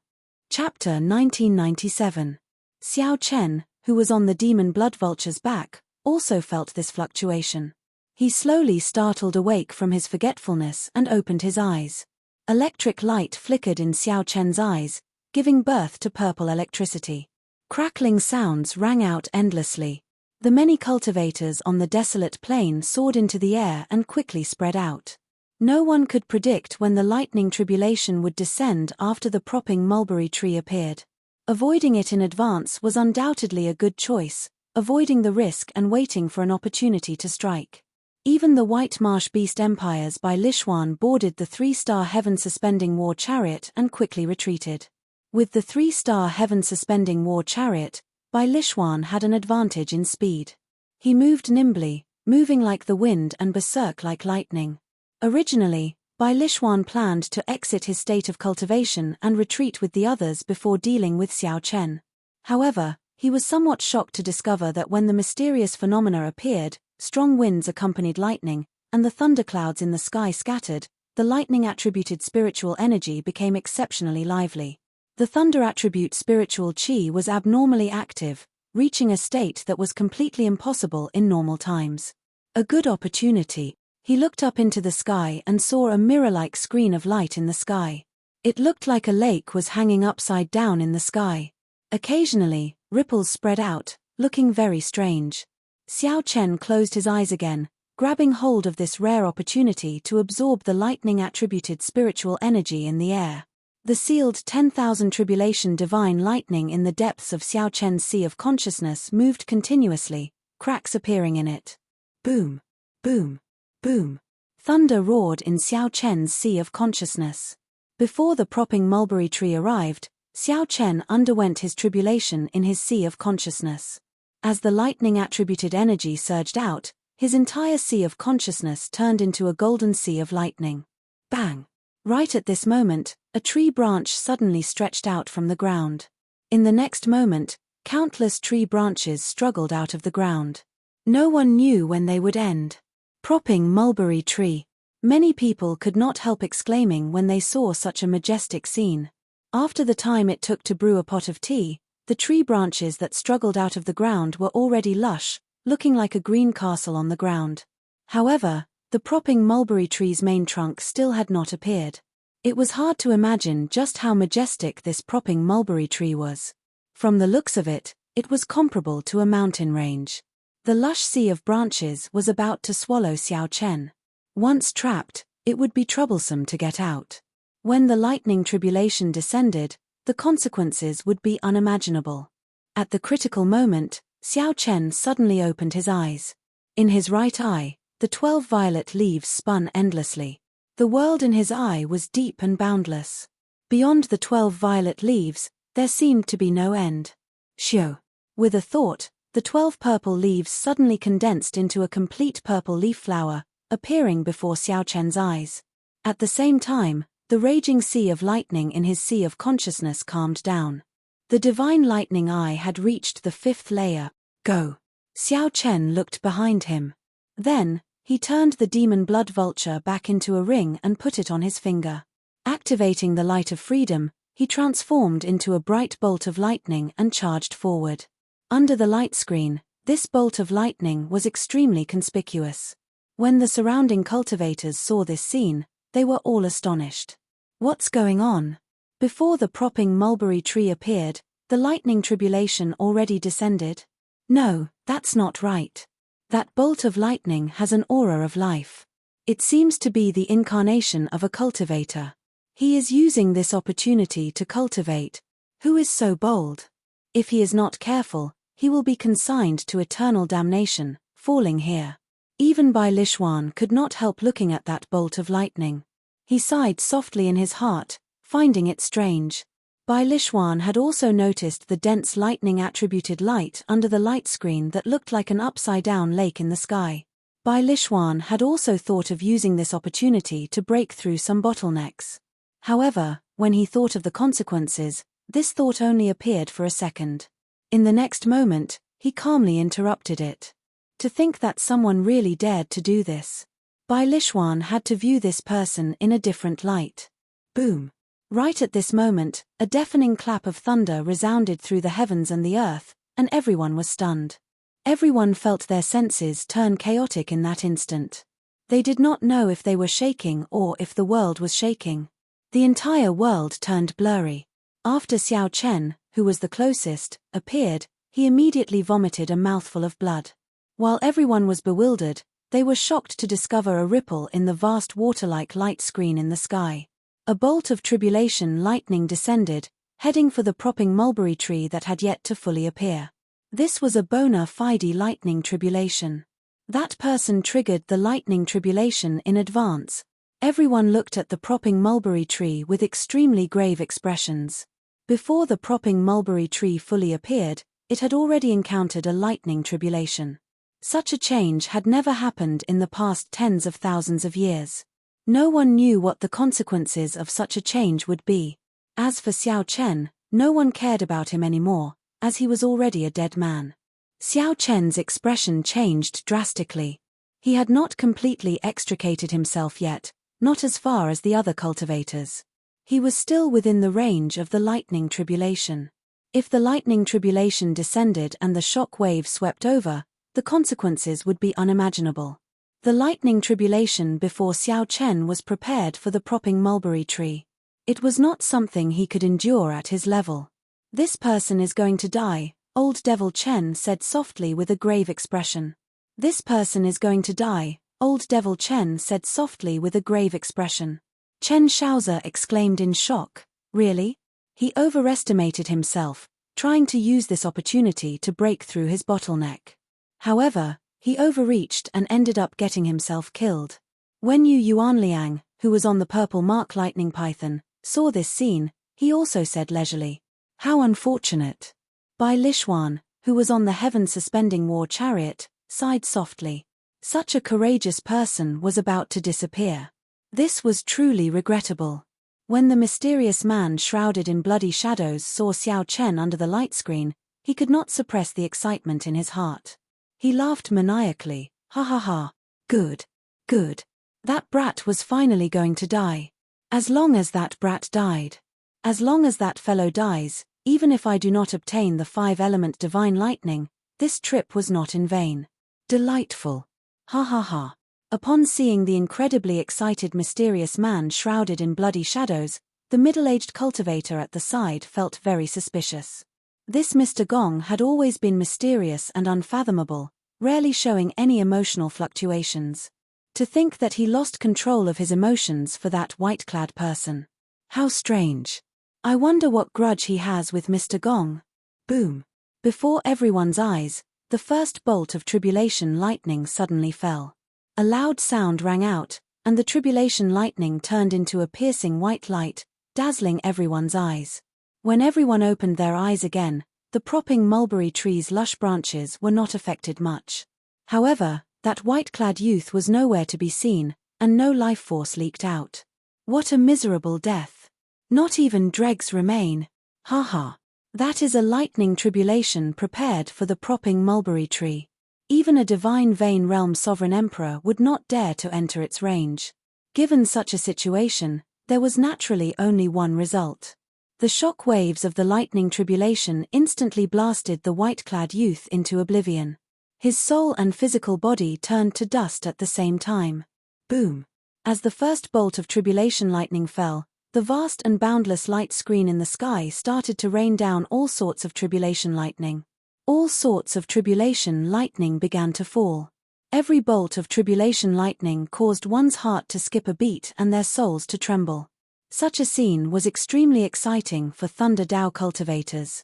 Chapter 1997. Xiao Chen, who was on the demon blood vulture's back, also felt this fluctuation. He slowly startled awake from his forgetfulness and opened his eyes. Electric light flickered in Xiao Chen's eyes, giving birth to purple electricity. Crackling sounds rang out endlessly. The many cultivators on the desolate plain soared into the air and quickly spread out. No one could predict when the lightning tribulation would descend after the propping mulberry tree appeared. Avoiding it in advance was undoubtedly a good choice, avoiding the risk and waiting for an opportunity to strike. Even the White Marsh Beast Empires by Lishuan boarded the 3-star heaven-suspending war chariot and quickly retreated. With the 3-star heaven-suspending war chariot, Bai Lishuan had an advantage in speed. He moved nimbly, moving like the wind and berserk like lightning. Originally, Bai Lishuan planned to exit his state of cultivation and retreat with the others before dealing with Xiao Chen. However, he was somewhat shocked to discover that when the mysterious phenomena appeared, strong winds accompanied lightning, and the thunderclouds in the sky scattered, the lightning-attributed spiritual energy became exceptionally lively. The thunder-attribute spiritual chi was abnormally active, reaching a state that was completely impossible in normal times. A good opportunity. He looked up into the sky and saw a mirror-like screen of light in the sky. It looked like a lake was hanging upside down in the sky. Occasionally, ripples spread out, looking very strange. Xiao Chen closed his eyes again, grabbing hold of this rare opportunity to absorb the lightning-attributed spiritual energy in the air. The sealed 10,000 tribulation divine lightning in the depths of Xiao Chen's sea of consciousness moved continuously, cracks appearing in it. Boom, boom, boom. Thunder roared in Xiao Chen's sea of consciousness. Before the propping mulberry tree arrived, Xiao Chen underwent his tribulation in his sea of consciousness. As the lightning-attributed energy surged out, his entire sea of consciousness turned into a golden sea of lightning. Bang! Right at this moment, a tree branch suddenly stretched out from the ground. In the next moment, countless tree branches struggled out of the ground. No one knew when they would end. Propping mulberry tree. Many people could not help exclaiming when they saw such a majestic scene. After the time it took to brew a pot of tea, the tree branches that struggled out of the ground were already lush, looking like a green castle on the ground. However, the propping mulberry tree's main trunk still had not appeared. It was hard to imagine just how majestic this propping mulberry tree was. From the looks of it, it was comparable to a mountain range. The lush sea of branches was about to swallow Xiao Chen. Once trapped, it would be troublesome to get out. When the lightning tribulation descended, the consequences would be unimaginable. At the critical moment, Xiao Chen suddenly opened his eyes. In his right eye, the 12 violet leaves spun endlessly. The world in his eye was deep and boundless. Beyond the 12 violet leaves, there seemed to be no end. Shio. With a thought, the 12 purple leaves suddenly condensed into a complete purple leaf flower, appearing before Xiao Chen's eyes. At the same time, the raging sea of lightning in his sea of consciousness calmed down. The divine lightning eye had reached the 5th layer. Go! Xiao Chen looked behind him. Then, he turned the demon blood vulture back into a ring and put it on his finger. Activating the light of freedom, he transformed into a bright bolt of lightning and charged forward. Under the light screen, this bolt of lightning was extremely conspicuous. When the surrounding cultivators saw this scene, they were all astonished. What's going on? Before the propping mulberry tree appeared, the lightning tribulation already descended? No, that's not right. That bolt of lightning has an aura of life. It seems to be the incarnation of a cultivator. He is using this opportunity to cultivate. Who is so bold? If he is not careful, he will be consigned to eternal damnation, falling here. Even Bai Lishuan could not help looking at that bolt of lightning. He sighed softly in his heart, finding it strange. Bai Lishuan had also noticed the dense lightning-attributed light under the light screen that looked like an upside-down lake in the sky. Bai Lishuan had also thought of using this opportunity to break through some bottlenecks. However, when he thought of the consequences, this thought only appeared for a second. In the next moment, he calmly interrupted it. To think that someone really dared to do this. Bai Lishuan had to view this person in a different light. Boom. Right at this moment, a deafening clap of thunder resounded through the heavens and the earth, and everyone was stunned. Everyone felt their senses turn chaotic in that instant. They did not know if they were shaking or if the world was shaking. The entire world turned blurry. After Xiao Chen, who was the closest, appeared, he immediately vomited a mouthful of blood. While everyone was bewildered, they were shocked to discover a ripple in the vast water-like light screen in the sky. A bolt of tribulation lightning descended, heading for the propping mulberry tree that had yet to fully appear. This was a bona fide lightning tribulation. That person triggered the lightning tribulation in advance. Everyone looked at the propping mulberry tree with extremely grave expressions. Before the propping mulberry tree fully appeared, it had already encountered a lightning tribulation. Such a change had never happened in the past tens of thousands of years. No one knew what the consequences of such a change would be. As for Xiao Chen, no one cared about him anymore, as he was already a dead man. Xiao Chen's expression changed drastically. He had not completely extricated himself yet, not as far as the other cultivators. He was still within the range of the lightning tribulation. If the lightning tribulation descended and the shock wave swept over, the consequences would be unimaginable. The lightning tribulation before Xiao Chen was prepared for the propping mulberry tree. It was not something he could endure at his level. This person is going to die, Old Devil Chen said softly with a grave expression. This person is going to die, Old Devil Chen said softly with a grave expression. Chen Shaozi exclaimed in shock, really? He overestimated himself, trying to use this opportunity to break through his bottleneck. However, he overreached and ended up getting himself killed. When Yu Yuanliang, who was on the purple mark lightning python, saw this scene, he also said leisurely, "How unfortunate." Bai Lishuan, who was on the heaven-suspending war chariot, sighed softly. Such a courageous person was about to disappear. This was truly regrettable. When the mysterious man shrouded in bloody shadows saw Xiao Chen under the light screen, he could not suppress the excitement in his heart. He laughed maniacally, "Ha ha ha. Good. Good. That brat was finally going to die. As long as that brat died. As long as that fellow dies, even if I do not obtain the 5-element divine lightning, this trip was not in vain. Delightful. Ha ha ha." Upon seeing the incredibly excited mysterious man shrouded in bloody shadows, the middle-aged cultivator at the side felt very suspicious. This Mr. Gong had always been mysterious and unfathomable, rarely showing any emotional fluctuations. To think that he lost control of his emotions for that white-clad person. How strange. I wonder what grudge he has with Mr. Gong. Boom. Before everyone's eyes, the first bolt of tribulation lightning suddenly fell. A loud sound rang out, and the tribulation lightning turned into a piercing white light, dazzling everyone's eyes. When everyone opened their eyes again, the propping mulberry tree's lush branches were not affected much. However, that white-clad youth was nowhere to be seen, and no life force leaked out. What a miserable death. Not even dregs remain. Ha ha. That is a lightning tribulation prepared for the propping mulberry tree. Even a divine vein realm sovereign emperor would not dare to enter its range. Given such a situation, there was naturally only one result. The shock waves of the lightning tribulation instantly blasted the white-clad youth into oblivion. His soul and physical body turned to dust at the same time. Boom. As the first bolt of tribulation lightning fell, the vast and boundless light screen in the sky started to rain down all sorts of tribulation lightning. All sorts of tribulation lightning began to fall. Every bolt of tribulation lightning caused one's heart to skip a beat and their souls to tremble. Such a scene was extremely exciting for Thunder Dao cultivators.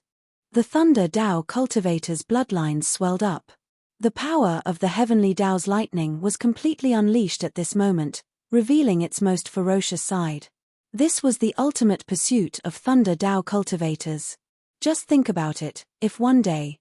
The Thunder Dao cultivators' bloodlines swelled up. The power of the heavenly Dao's lightning was completely unleashed at this moment, revealing its most ferocious side. This was the ultimate pursuit of Thunder Dao cultivators. Just think about it, if one day,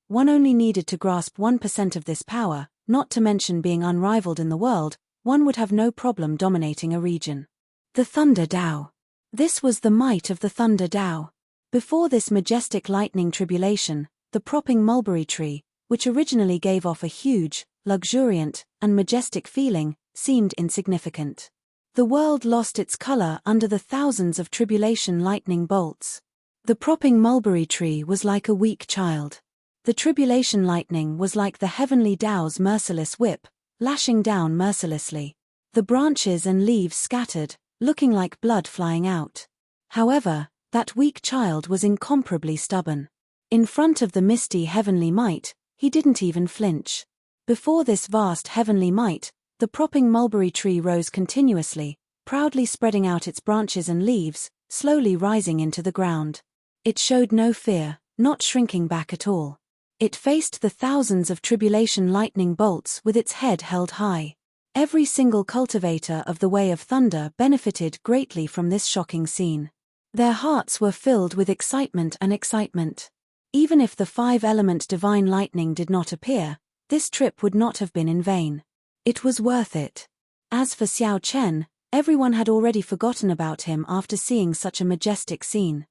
one only needed to grasp 1% of this power, not to mention being unrivaled in the world, one would have no problem dominating a region. The Thunder Dao. This was the might of the Thunder Dao. Before this majestic lightning tribulation, the propping mulberry tree, which originally gave off a huge, luxuriant, and majestic feeling, seemed insignificant. The world lost its color under the thousands of tribulation lightning bolts. The propping mulberry tree was like a weak child. The tribulation lightning was like the heavenly Dao's merciless whip, lashing down mercilessly. The branches and leaves scattered, looking like blood flying out. However, that weak child was incomparably stubborn. In front of the misty heavenly might, he didn't even flinch. Before this vast heavenly might, the propping mulberry tree rose continuously, proudly spreading out its branches and leaves, slowly rising into the ground. It showed no fear, not shrinking back at all. It faced the thousands of tribulation lightning bolts with its head held high. Every single cultivator of the Way of Thunder benefited greatly from this shocking scene. Their hearts were filled with excitement. Even if the 5-element divine lightning did not appear, this trip would not have been in vain. It was worth it. As for Xiao Chen, everyone had already forgotten about him after seeing such a majestic scene.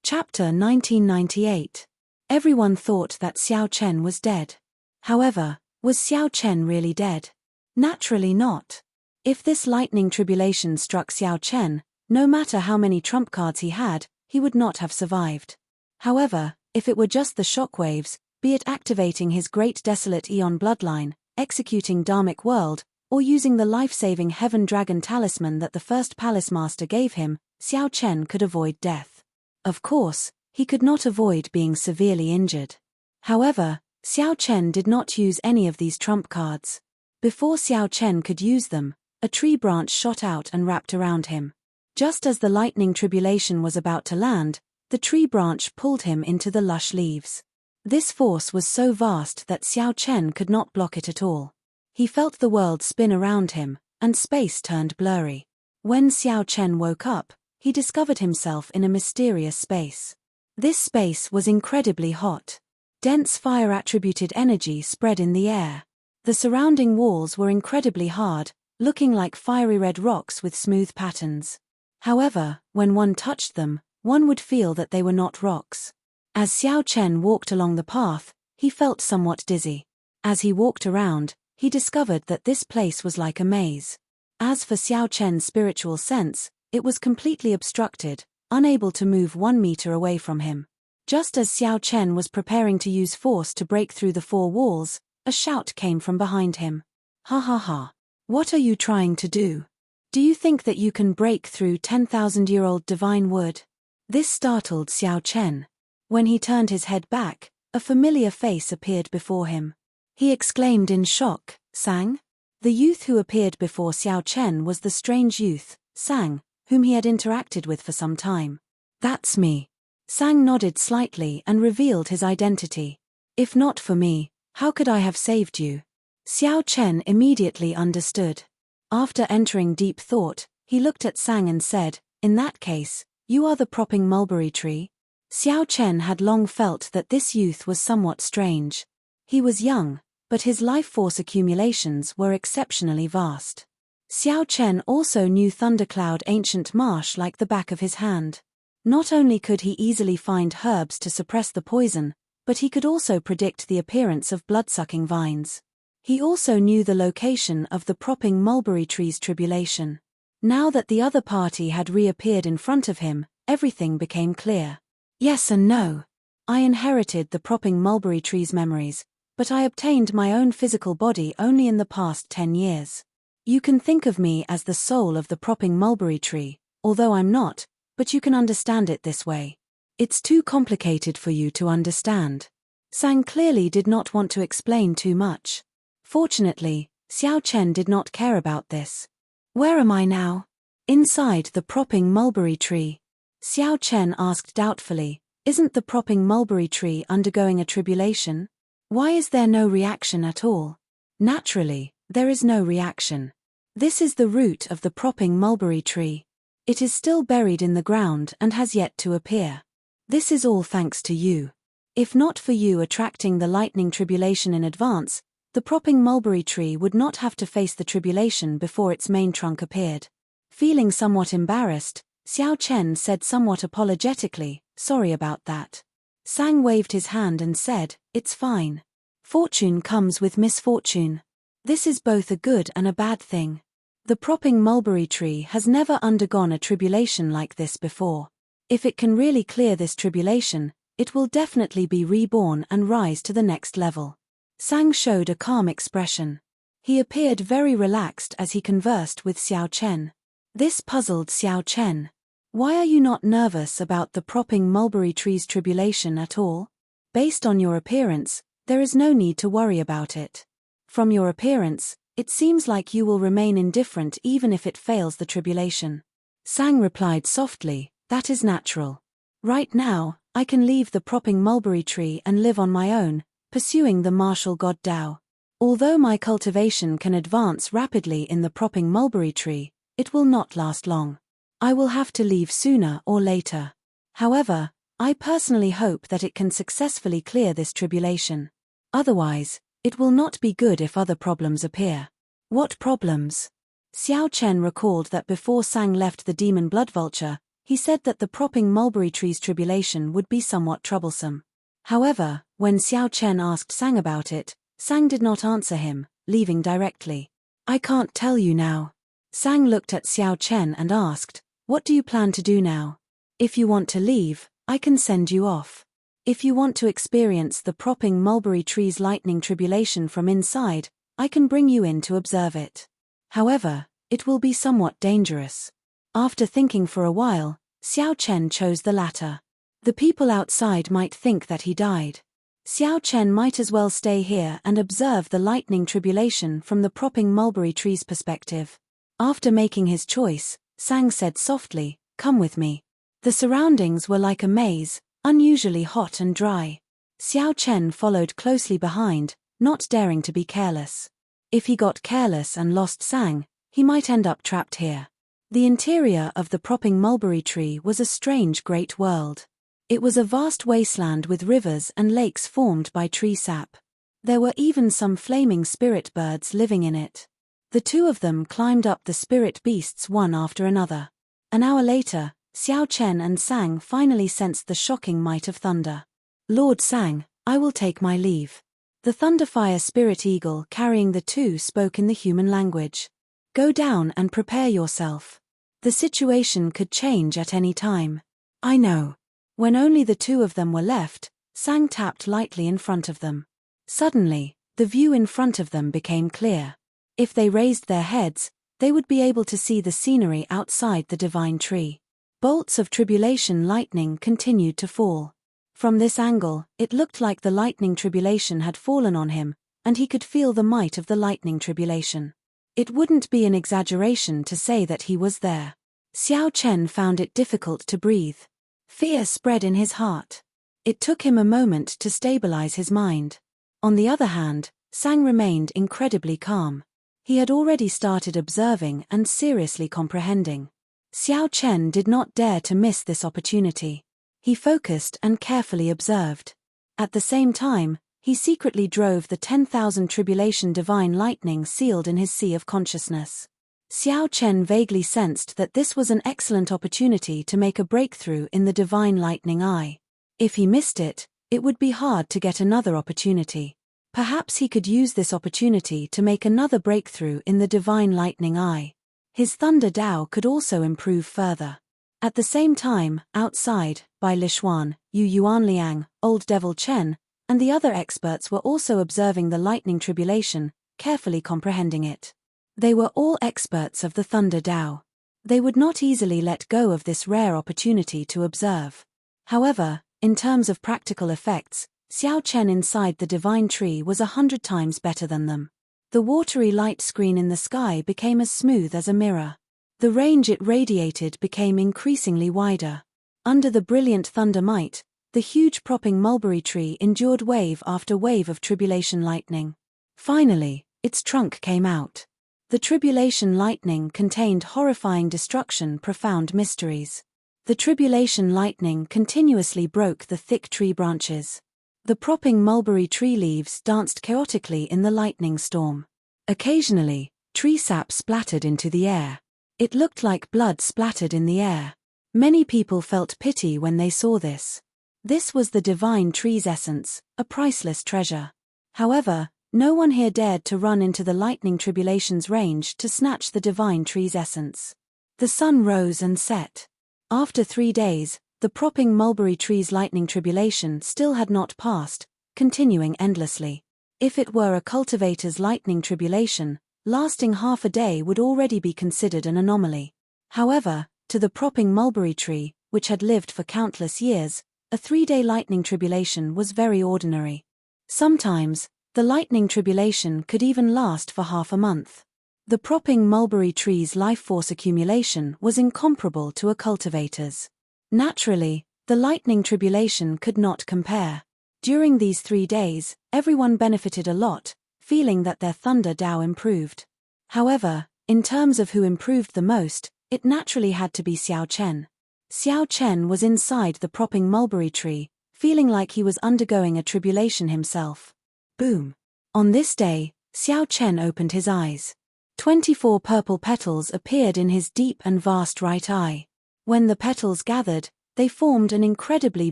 Chapter 1998. Everyone thought that Xiao Chen was dead. However, was Xiao Chen really dead? Naturally not. If this lightning tribulation struck Xiao Chen, no matter how many trump cards he had, he would not have survived. However, if it were just the shockwaves, be it activating his great desolate Eon bloodline, executing Dharmic World, or using the life-saving Heaven Dragon talisman that the first Palace Master gave him, Xiao Chen could avoid death. Of course, he could not avoid being severely injured. However, Xiao Chen did not use any of these trump cards. Before Xiao Chen could use them, a tree branch shot out and wrapped around him. Just as the lightning tribulation was about to land, the tree branch pulled him into the lush leaves. This force was so vast that Xiao Chen could not block it at all. He felt the world spin around him, and space turned blurry. When Xiao Chen woke up, he discovered himself in a mysterious space. This space was incredibly hot. Dense fire-attributed energy spread in the air. The surrounding walls were incredibly hard, looking like fiery red rocks with smooth patterns. However, when one touched them, one would feel that they were not rocks. As Xiao Chen walked along the path, he felt somewhat dizzy. As he walked around, he discovered that this place was like a maze. As for Xiao Chen's spiritual sense, it was completely obstructed, unable to move 1 meter away from him. Just as Xiao Chen was preparing to use force to break through the 4 walls, a shout came from behind him. Ha ha ha. What are you trying to do? Do you think that you can break through 10,000-year-old divine wood? This startled Xiao Chen. When he turned his head back, a familiar face appeared before him. He exclaimed in shock, "Sang?" The youth who appeared before Xiao Chen was the strange youth, Sang, whom he had interacted with for some time. "That's me." Sang nodded slightly and revealed his identity. "If not for me, how could I have saved you?" Xiao Chen immediately understood. After entering deep thought, he looked at Sang and said, "In that case, you are the propping mulberry tree?" Xiao Chen had long felt that this youth was somewhat strange. He was young, but his life force accumulations were exceptionally vast. Xiao Chen also knew Thundercloud Ancient Marsh like the back of his hand. Not only could he easily find herbs to suppress the poison, but he could also predict the appearance of blood-sucking vines. He also knew the location of the propping mulberry tree's tribulation. Now that the other party had reappeared in front of him, everything became clear. Yes and no. I inherited the propping mulberry tree's memories, but I obtained my own physical body only in the past 10 years. You can think of me as the soul of the propping mulberry tree, although I'm not, but you can understand it this way. It's too complicated for you to understand. Sang clearly did not want to explain too much. Fortunately, Xiao Chen did not care about this. Where am I now? Inside the propping mulberry tree. Xiao Chen asked doubtfully, "Isn't the propping mulberry tree undergoing a tribulation? Why is there no reaction at all?" Naturally, there is no reaction. This is the root of the propping mulberry tree. It is still buried in the ground and has yet to appear. This is all thanks to you. If not for you attracting the lightning tribulation in advance, the propping mulberry tree would not have to face the tribulation before its main trunk appeared. Feeling somewhat embarrassed, Xiao Chen said somewhat apologetically, "Sorry about that." Sang waved his hand and said, "It's fine. Fortune comes with misfortune. This is both a good and a bad thing. The propping mulberry tree has never undergone a tribulation like this before. If it can really clear this tribulation, it will definitely be reborn and rise to the next level." Sang showed a calm expression. He appeared very relaxed as he conversed with Xiao Chen. This puzzled Xiao Chen. Why are you not nervous about the propping mulberry tree's tribulation at all? Based on your appearance, there is no need to worry about it. From your appearance, it seems like you will remain indifferent even if it fails the tribulation. Sang replied softly, "That is natural. Right now, I can leave the propping mulberry tree and live on my own, pursuing the martial god Dao. Although my cultivation can advance rapidly in the propping mulberry tree, it will not last long. I will have to leave sooner or later. However, I personally hope that it can successfully clear this tribulation. Otherwise, it will not be good if other problems appear." What problems? Xiao Chen recalled that before Sang left the demon blood vulture, he said that the propping mulberry tree's tribulation would be somewhat troublesome. However, when Xiao Chen asked Sang about it, Sang did not answer him, leaving directly. "I can't tell you now." Sang looked at Xiao Chen and asked, "What do you plan to do now? If you want to leave, I can send you off. If you want to experience the propping mulberry tree's lightning tribulation from inside, I can bring you in to observe it. However, it will be somewhat dangerous." After thinking for a while, Xiao Chen chose the latter. The people outside might think that he died. Xiao Chen might as well stay here and observe the lightning tribulation from the propping mulberry tree's perspective. After making his choice, Sang said softly, "Come with me." The surroundings were like a maze, unusually hot and dry. Xiao Chen followed closely behind, not daring to be careless. If he got careless and lost Sang, he might end up trapped here. The interior of the propping mulberry tree was a strange great world. It was a vast wasteland with rivers and lakes formed by tree sap. There were even some flaming spirit birds living in it. The two of them climbed up the spirit beasts one after another. An hour later, Xiao Chen and Sang finally sensed the shocking might of thunder. "Lord Sang, I will take my leave." The Thunderfire Spirit Eagle carrying the two spoke in the human language. "Go down and prepare yourself. The situation could change at any time." "I know." When only the two of them were left, Sang tapped lightly in front of them. Suddenly, the view in front of them became clear. If they raised their heads, they would be able to see the scenery outside the divine tree. Bolts of tribulation lightning continued to fall. From this angle, it looked like the lightning tribulation had fallen on him, and he could feel the might of the lightning tribulation. It wouldn't be an exaggeration to say that he was there. Xiao Chen found it difficult to breathe. Fear spread in his heart. It took him a moment to stabilize his mind. On the other hand, Sang remained incredibly calm. He had already started observing and seriously comprehending. Xiao Chen did not dare to miss this opportunity. He focused and carefully observed. At the same time, he secretly drove the 10,000 tribulation divine lightning sealed in his sea of consciousness. Xiao Chen vaguely sensed that this was an excellent opportunity to make a breakthrough in the divine lightning eye. If he missed it, it would be hard to get another opportunity. Perhaps he could use this opportunity to make another breakthrough in the divine lightning eye. His thunder Dao could also improve further. At the same time, outside, Bai Lishuan, Yu Yuanliang, Old Devil Chen, and the other experts were also observing the lightning tribulation, carefully comprehending it. They were all experts of the thunder Dao. They would not easily let go of this rare opportunity to observe. However, in terms of practical effects, Xiao Chen inside the divine tree was 100 times better than them. The watery light screen in the sky became as smooth as a mirror. The range it radiated became increasingly wider. Under the brilliant thunder might, the huge propping mulberry tree endured wave after wave of tribulation lightning. Finally, its trunk came out. The tribulation lightning contained horrifying destruction, profound mysteries. The tribulation lightning continuously broke the thick tree branches. The propping mulberry tree leaves danced chaotically in the lightning storm. Occasionally, tree sap splattered into the air. It looked like blood splattered in the air. Many people felt pity when they saw this. This was the divine tree's essence, a priceless treasure. However, no one here dared to run into the lightning tribulation's range to snatch the divine tree's essence. The sun rose and set. After 3 days, the propping mulberry tree's lightning tribulation still had not passed, continuing endlessly. If it were a cultivator's lightning tribulation, lasting half a day would already be considered an anomaly. However, to the propping mulberry tree, which had lived for countless years, a 3-day lightning tribulation was very ordinary. Sometimes, the lightning tribulation could even last for half a month. The propping mulberry tree's life force accumulation was incomparable to a cultivator's. Naturally, the lightning tribulation could not compare. During these 3 days, everyone benefited a lot, feeling that their thunder Dao improved. However, in terms of who improved the most, it naturally had to be Xiao Chen. Xiao Chen was inside the propping mulberry tree, feeling like he was undergoing a tribulation himself. Boom. On this day, Xiao Chen opened his eyes. 24 purple petals appeared in his deep and vast right eye. When the petals gathered, they formed an incredibly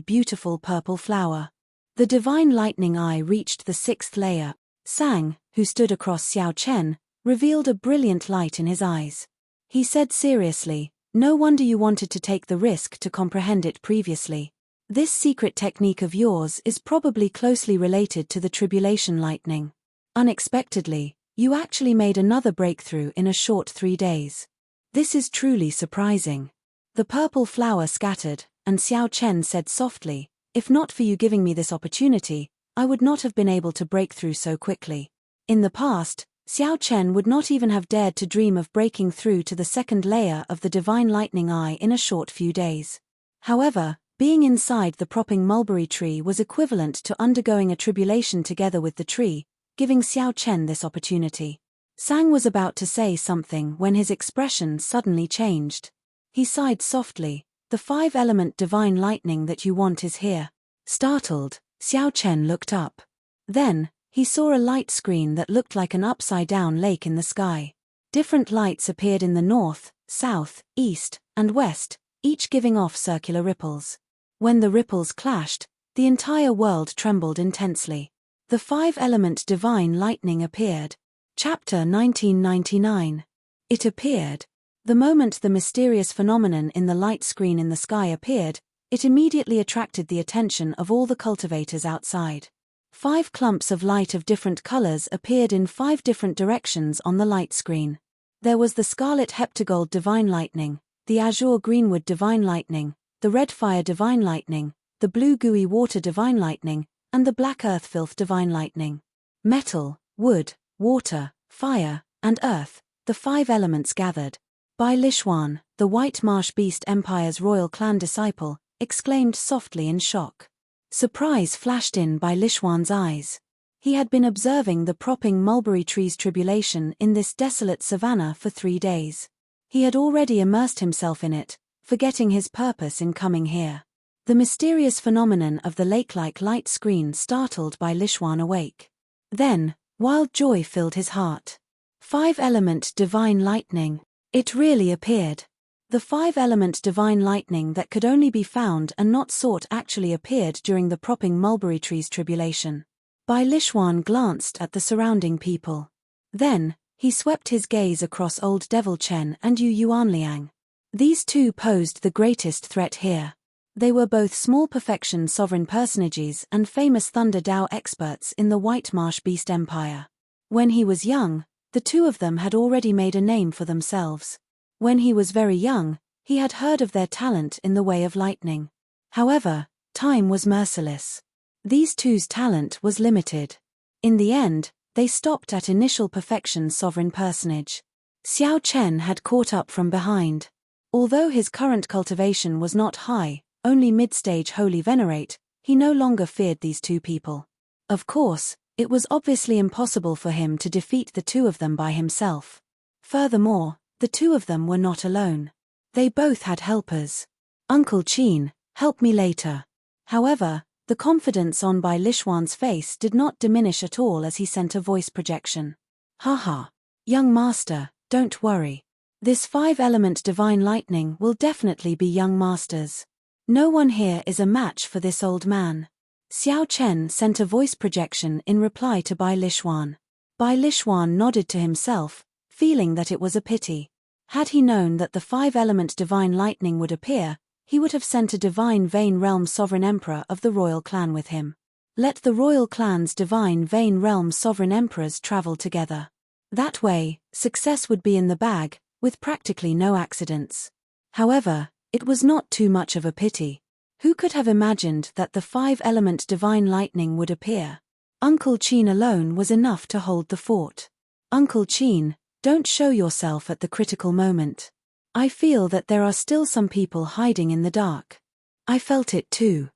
beautiful purple flower. The divine lightning eye reached the 6th layer. Sang, who stood across Xiao Chen, revealed a brilliant light in his eyes. He said seriously, "No wonder you wanted to take the risk to comprehend it previously. This secret technique of yours is probably closely related to the tribulation lightning. Unexpectedly, you actually made another breakthrough in a short 3 days. This is truly surprising." The purple flower scattered, and Xiao Chen said softly, "If not for you giving me this opportunity, I would not have been able to break through so quickly. In the past, Xiao Chen would not even have dared to dream of breaking through to the second layer of the Divine Lightning Eye in a short few days. However, being inside the propping mulberry tree was equivalent to undergoing a tribulation together with the tree, giving Xiao Chen this opportunity. Sang was about to say something when his expression suddenly changed. He sighed softly. The 5-element divine lightning that you want is here. Startled, Xiao Chen looked up. Then, he saw a light screen that looked like an upside-down lake in the sky. Different lights appeared in the north, south, east, and west, each giving off circular ripples. When the ripples clashed, the entire world trembled intensely. The 5-element divine lightning appeared. Chapter 1999. It appeared. The moment the mysterious phenomenon in the light screen in the sky appeared, it immediately attracted the attention of all the cultivators outside. 5 clumps of light of different colors appeared in 5 different directions on the light screen. There was the scarlet heptagold divine lightning, the azure greenwood divine lightning, the red fire divine lightning, the blue gooey water divine lightning, and the black earth filth divine lightning. Metal, wood, water, fire, and earth, the 5 elements gathered. Bai Lishuan, the White Marsh Beast Empire's royal clan disciple, exclaimed softly in shock. Surprise flashed in Bai Lishuan's eyes. He had been observing the propping mulberry tree's tribulation in this desolate savanna for 3 days. He had already immersed himself in it, forgetting his purpose in coming here. The mysterious phenomenon of the lake-like light screen startled Bai Lishuan awake. Then, wild joy filled his heart. 5-element divine lightning. It really appeared. The 5-element divine lightning that could only be found and not sought actually appeared during the propping mulberry tree's tribulation. Bai Lishuan glanced at the surrounding people. Then, he swept his gaze across old Devil Chen and Yu Yuanliang. These two posed the greatest threat here. They were both small perfection sovereign personages and famous Thunder Dao experts in the White Marsh Beast Empire. When he was young, the two of them had already made a name for themselves. When he was very young, he had heard of their talent in the way of lightning. However, time was merciless. These two's talent was limited. In the end, they stopped at initial perfection sovereign personage. Xiao Chen had caught up from behind. Although his current cultivation was not high, only mid-stage holy venerate, he no longer feared these two people. Of course, it was obviously impossible for him to defeat the two of them by himself. Furthermore, the two of them were not alone. They both had helpers. Uncle Qin, help me later. However, the confidence on Bai Lishuan's face did not diminish at all as he sent a voice projection. Haha. Young master, don't worry. This 5-element divine lightning will definitely be young master's. No one here is a match for this old man. Xiao Chen sent a voice projection in reply to Bai Lishuan. Bai Lishuan nodded to himself, feeling that it was a pity. Had he known that the 5-element divine lightning would appear, he would have sent a divine Vane Realm sovereign emperor of the royal clan with him. Let the royal clan's divine Vane Realm sovereign emperors travel together. That way, success would be in the bag, with practically no accidents. However, it was not too much of a pity. Who could have imagined that the 5-element divine lightning would appear? Uncle Qin alone was enough to hold the fort. Uncle Qin, don't show yourself at the critical moment. I feel that there are still some people hiding in the dark. I felt it too.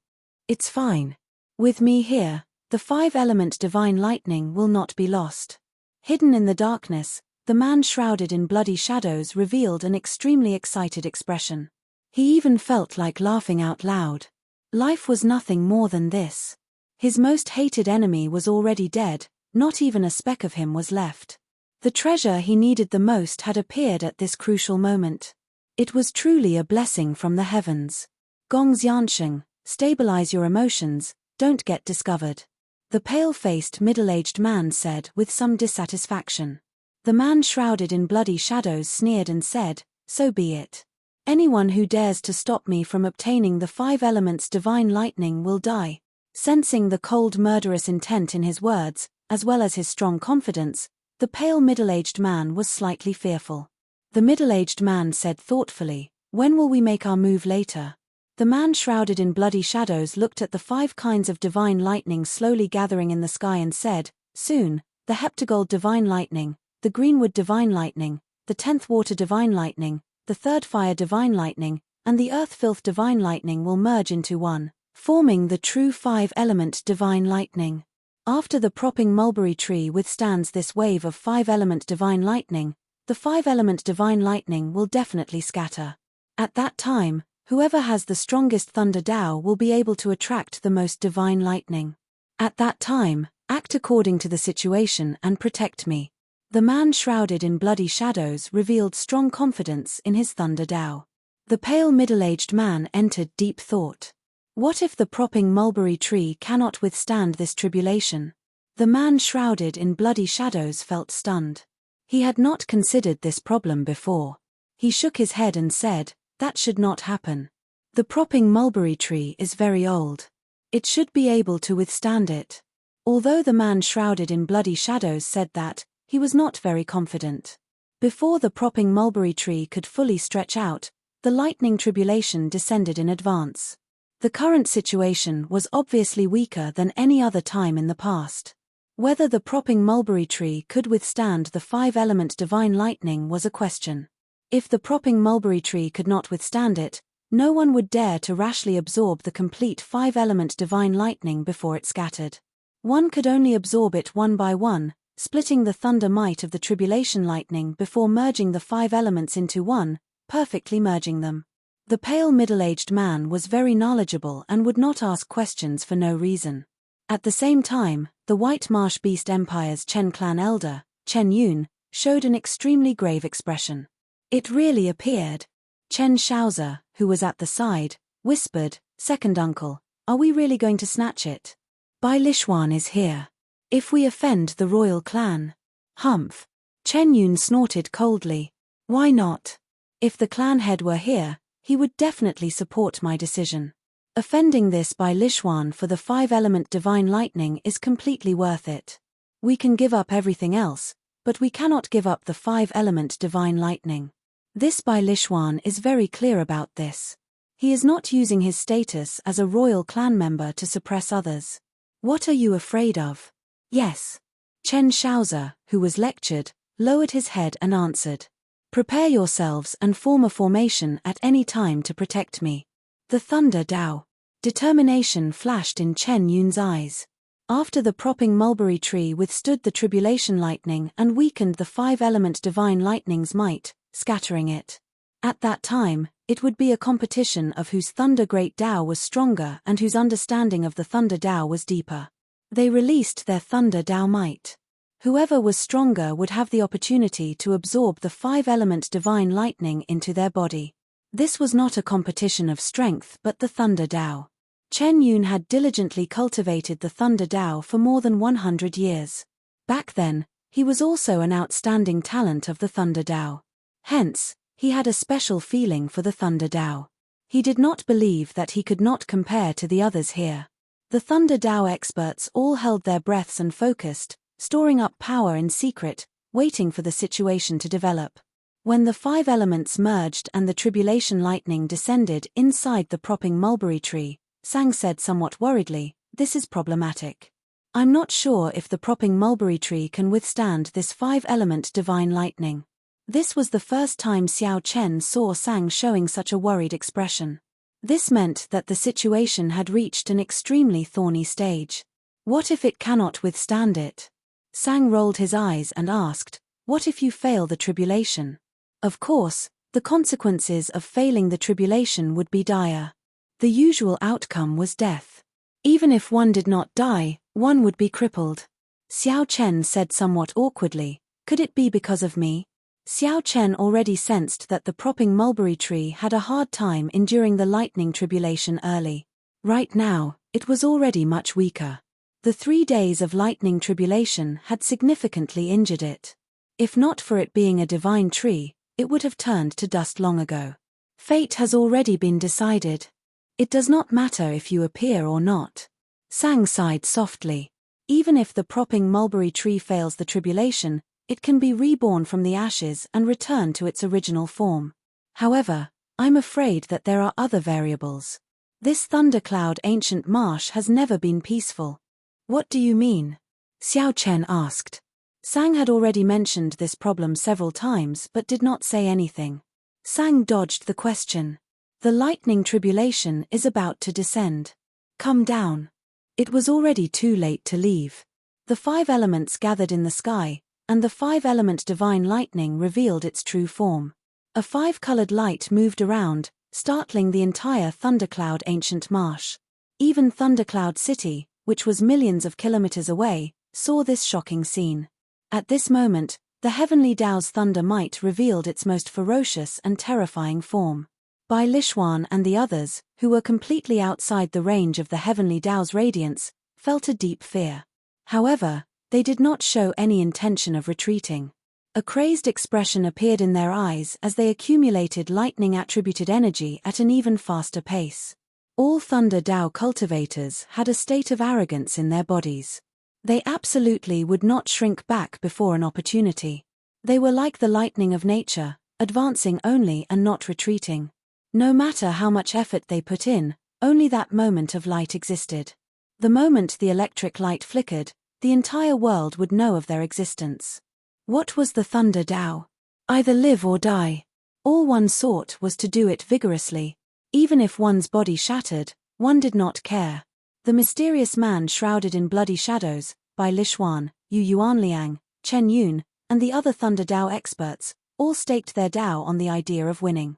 It's fine. With me here, the 5-element divine lightning will not be lost. Hidden in the darkness, the man shrouded in bloody shadows revealed an extremely excited expression. He even felt like laughing out loud. Life was nothing more than this. His most hated enemy was already dead, not even a speck of him was left. The treasure he needed the most had appeared at this crucial moment. It was truly a blessing from the heavens. Gong Xiansheng, stabilize your emotions, don't get discovered. The pale-faced middle-aged man said with some dissatisfaction. The man shrouded in bloody shadows sneered and said, so be it. Anyone who dares to stop me from obtaining the 5 elements divine lightning will die. Sensing the cold murderous intent in his words, as well as his strong confidence, the pale middle-aged man was slightly fearful. The middle-aged man said thoughtfully, when will we make our move later? The man shrouded in bloody shadows looked at the 5 kinds of divine lightning slowly gathering in the sky and said, "Soon, the heptagold divine lightning, the greenwood divine lightning, the 10th water divine lightning, the 3rd fire divine lightning, and the earth filth divine lightning will merge into one, forming the true 5-element divine lightning. After the propping mulberry tree withstands this wave of 5-element divine lightning, the 5-element divine lightning will definitely scatter. At that time, whoever has the strongest thunder Tao will be able to attract the most divine lightning. At that time, act according to the situation and protect me." The man shrouded in bloody shadows revealed strong confidence in his thunder Tao. The pale middle-aged man entered deep thought. What if the propping mulberry tree cannot withstand this tribulation? The man shrouded in bloody shadows felt stunned. He had not considered this problem before. He shook his head and said, "That should not happen. The propping mulberry tree is very old. It should be able to withstand it." Although the man shrouded in bloody shadows said that, he was not very confident. Before the propping mulberry tree could fully stretch out, the lightning tribulation descended in advance. The current situation was obviously weaker than any other time in the past. Whether the propping mulberry tree could withstand the 5-element divine lightning was a question. If the propping mulberry tree could not withstand it, no one would dare to rashly absorb the complete 5-element divine lightning before it scattered. One could only absorb it one by one, splitting the thunder might of the tribulation lightning before merging the 5 elements into one, perfectly merging them. The pale middle-aged man was very knowledgeable and would not ask questions for no reason. At the same time, the White Marsh Beast Empire's Chen clan elder, Chen Yun, showed an extremely grave expression. It really appeared. Chen Shaozi, who was at the side, whispered, "Second uncle, are we really going to snatch it? Bai Lishuan is here. If we offend the royal clan..." "Humph." Chen Yun snorted coldly. "Why not? If the clan head were here, he would definitely support my decision. Offending this Bai Lishuan for the 5-element divine lightning is completely worth it. We can give up everything else, but we cannot give up the 5-element divine lightning. This Bai Lishuan is very clear about this. He is not using his status as a royal clan member to suppress others. What are you afraid of?" "Yes." Chen Shaozi, who was lectured, lowered his head and answered, "Prepare yourselves and form a formation at any time to protect me." The thunder Tao. Determination flashed in Chen Yun's eyes. After the propping mulberry tree withstood the tribulation lightning and weakened the 5-element divine lightning's might, scattering it. At that time, it would be a competition of whose thunder great Tao was stronger and whose understanding of the thunder Tao was deeper. They released their thunder Tao might. Whoever was stronger would have the opportunity to absorb the 5-element divine lightning into their body. This was not a competition of strength but the thunder Tao. Chen Yun had diligently cultivated the thunder Tao for more than 100 years. Back then, he was also an outstanding talent of the thunder Tao. Hence, he had a special feeling for the thunder Tao. He did not believe that he could not compare to the others here. The thunder Tao experts all held their breaths and focused, storing up power in secret, waiting for the situation to develop. When the 5 elements merged and the tribulation lightning descended inside the propping mulberry tree, Sang said somewhat worriedly, "This is problematic. I'm not sure if the propping mulberry tree can withstand this 5-element divine lightning." This was the first time Xiao Chen saw Sang showing such a worried expression. This meant that the situation had reached an extremely thorny stage. What if it cannot withstand it? Sang rolled his eyes and asked, "What if you fail the tribulation?" Of course, the consequences of failing the tribulation would be dire. The usual outcome was death. Even if one did not die, one would be crippled. Xiao Chen said somewhat awkwardly, "Could it be because of me?" Xiao Chen already sensed that the propping mulberry tree had a hard time enduring the lightning tribulation early. Right now, it was already much weaker. The 3 days of lightning tribulation had significantly injured it. If not for it being a divine tree, it would have turned to dust long ago. Fate has already been decided. It does not matter if you appear or not. Sang sighed softly. Even if the propping mulberry tree fails the tribulation, it can be reborn from the ashes and return to its original form. However, I'm afraid that there are other variables. This thundercloud ancient marsh has never been peaceful. What do you mean? Xiao Chen asked. Sang had already mentioned this problem several times but did not say anything. Sang dodged the question. The lightning tribulation is about to descend. Come down. It was already too late to leave. The 5 elements gathered in the sky, and the 5-element divine lightning revealed its true form. A 5-colored light moved around, startling the entire thundercloud ancient marsh. Even Thundercloud City, which was millions of kilometers away, saw this shocking scene. At this moment, the heavenly Tao's thunder might revealed its most ferocious and terrifying form. Bai Lishuan and the others, who were completely outside the range of the heavenly Tao's radiance, felt a deep fear. However, they did not show any intention of retreating. A crazed expression appeared in their eyes as they accumulated lightning-attributed energy at an even faster pace. All Thunder Tao cultivators had a state of arrogance in their bodies. They absolutely would not shrink back before an opportunity. They were like the lightning of nature, advancing only and not retreating. No matter how much effort they put in, only that moment of light existed. The moment the electric light flickered, the entire world would know of their existence. What was the Thunder Tao? Either live or die. All one sought was to do it vigorously. Even if one's body shattered, one did not care. The mysterious man shrouded in bloody shadows, Bai Lishuan, Yu Yuanliang, Chen Yun, and the other Thunder Tao experts, all staked their Tao on the idea of winning.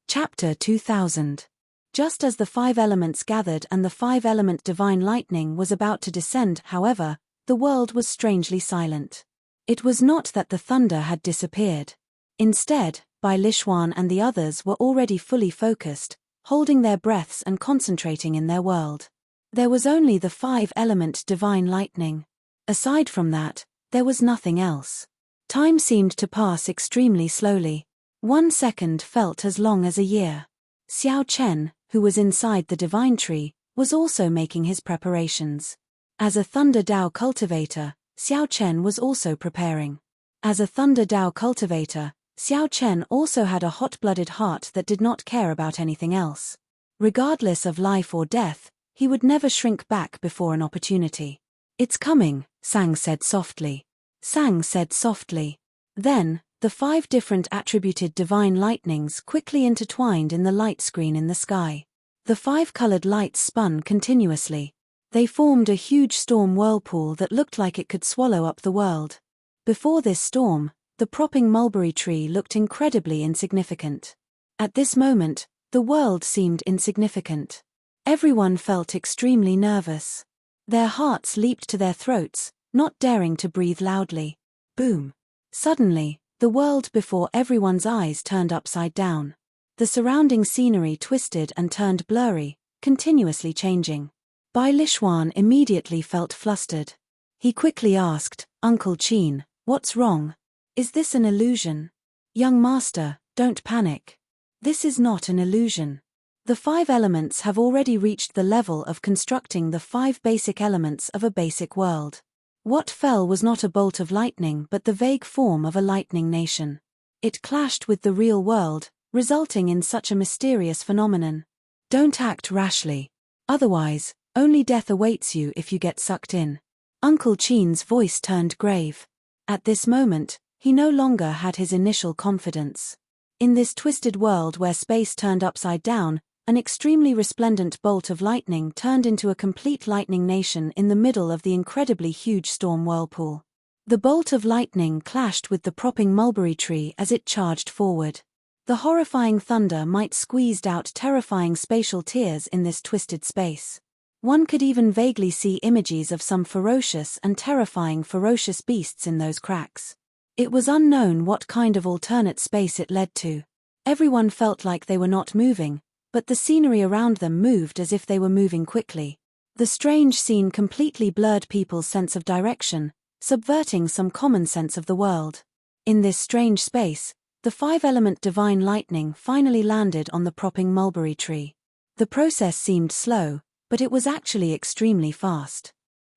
Chapter 2000. Just as the 5 elements gathered and the 5-element divine lightning was about to descend, however, the world was strangely silent. It was not that the thunder had disappeared. Instead, Bai Lishuan and the others were already fully focused, holding their breaths and concentrating in their world. There was only the 5-element divine lightning. Aside from that, there was nothing else. Time seemed to pass extremely slowly. 1 second felt as long as a year. Xiao Chen, who was inside the divine tree, was also making his preparations. As a Thunder Tao cultivator, Xiao Chen was also preparing. As a Thunder Tao cultivator, Xiao Chen also had a hot-blooded heart that did not care about anything else. Regardless of life or death, he would never shrink back before an opportunity. It's coming, Sang said softly. Sang said softly. Then, the 5 different attributed divine lightnings quickly intertwined in the light screen in the sky. The 5-colored lights spun continuously. They formed a huge storm whirlpool that looked like it could swallow up the world. Before this storm, the propping mulberry tree looked incredibly insignificant. At this moment, the world seemed insignificant. Everyone felt extremely nervous. Their hearts leaped to their throats, not daring to breathe loudly. Boom! Suddenly, the world before everyone's eyes turned upside down. The surrounding scenery twisted and turned blurry, continuously changing. Bai Lishuan immediately felt flustered. He quickly asked, Uncle Qin, what's wrong? Is this an illusion? Young master, don't panic. This is not an illusion. The 5 elements have already reached the level of constructing the 5 basic elements of a basic world. What fell was not a bolt of lightning but the vague form of a lightning nation. It clashed with the real world, resulting in such a mysterious phenomenon. Don't act rashly. Otherwise, only death awaits you if you get sucked in. Uncle Qin's voice turned grave. At this moment, he no longer had his initial confidence. In this twisted world where space turned upside down, an extremely resplendent bolt of lightning turned into a complete lightning nation in the middle of the incredibly huge storm whirlpool. The bolt of lightning clashed with the propping mulberry tree as it charged forward. The horrifying thunder might squeezed out terrifying spatial tears in this twisted space. One could even vaguely see images of some ferocious and terrifying ferocious beasts in those cracks. It was unknown what kind of alternate space it led to. Everyone felt like they were not moving, but the scenery around them moved as if they were moving quickly. The strange scene completely blurred people's sense of direction, subverting some common sense of the world. In this strange space, the 5-element divine lightning finally landed on the propping mulberry tree. The process seemed slow, but it was actually extremely fast.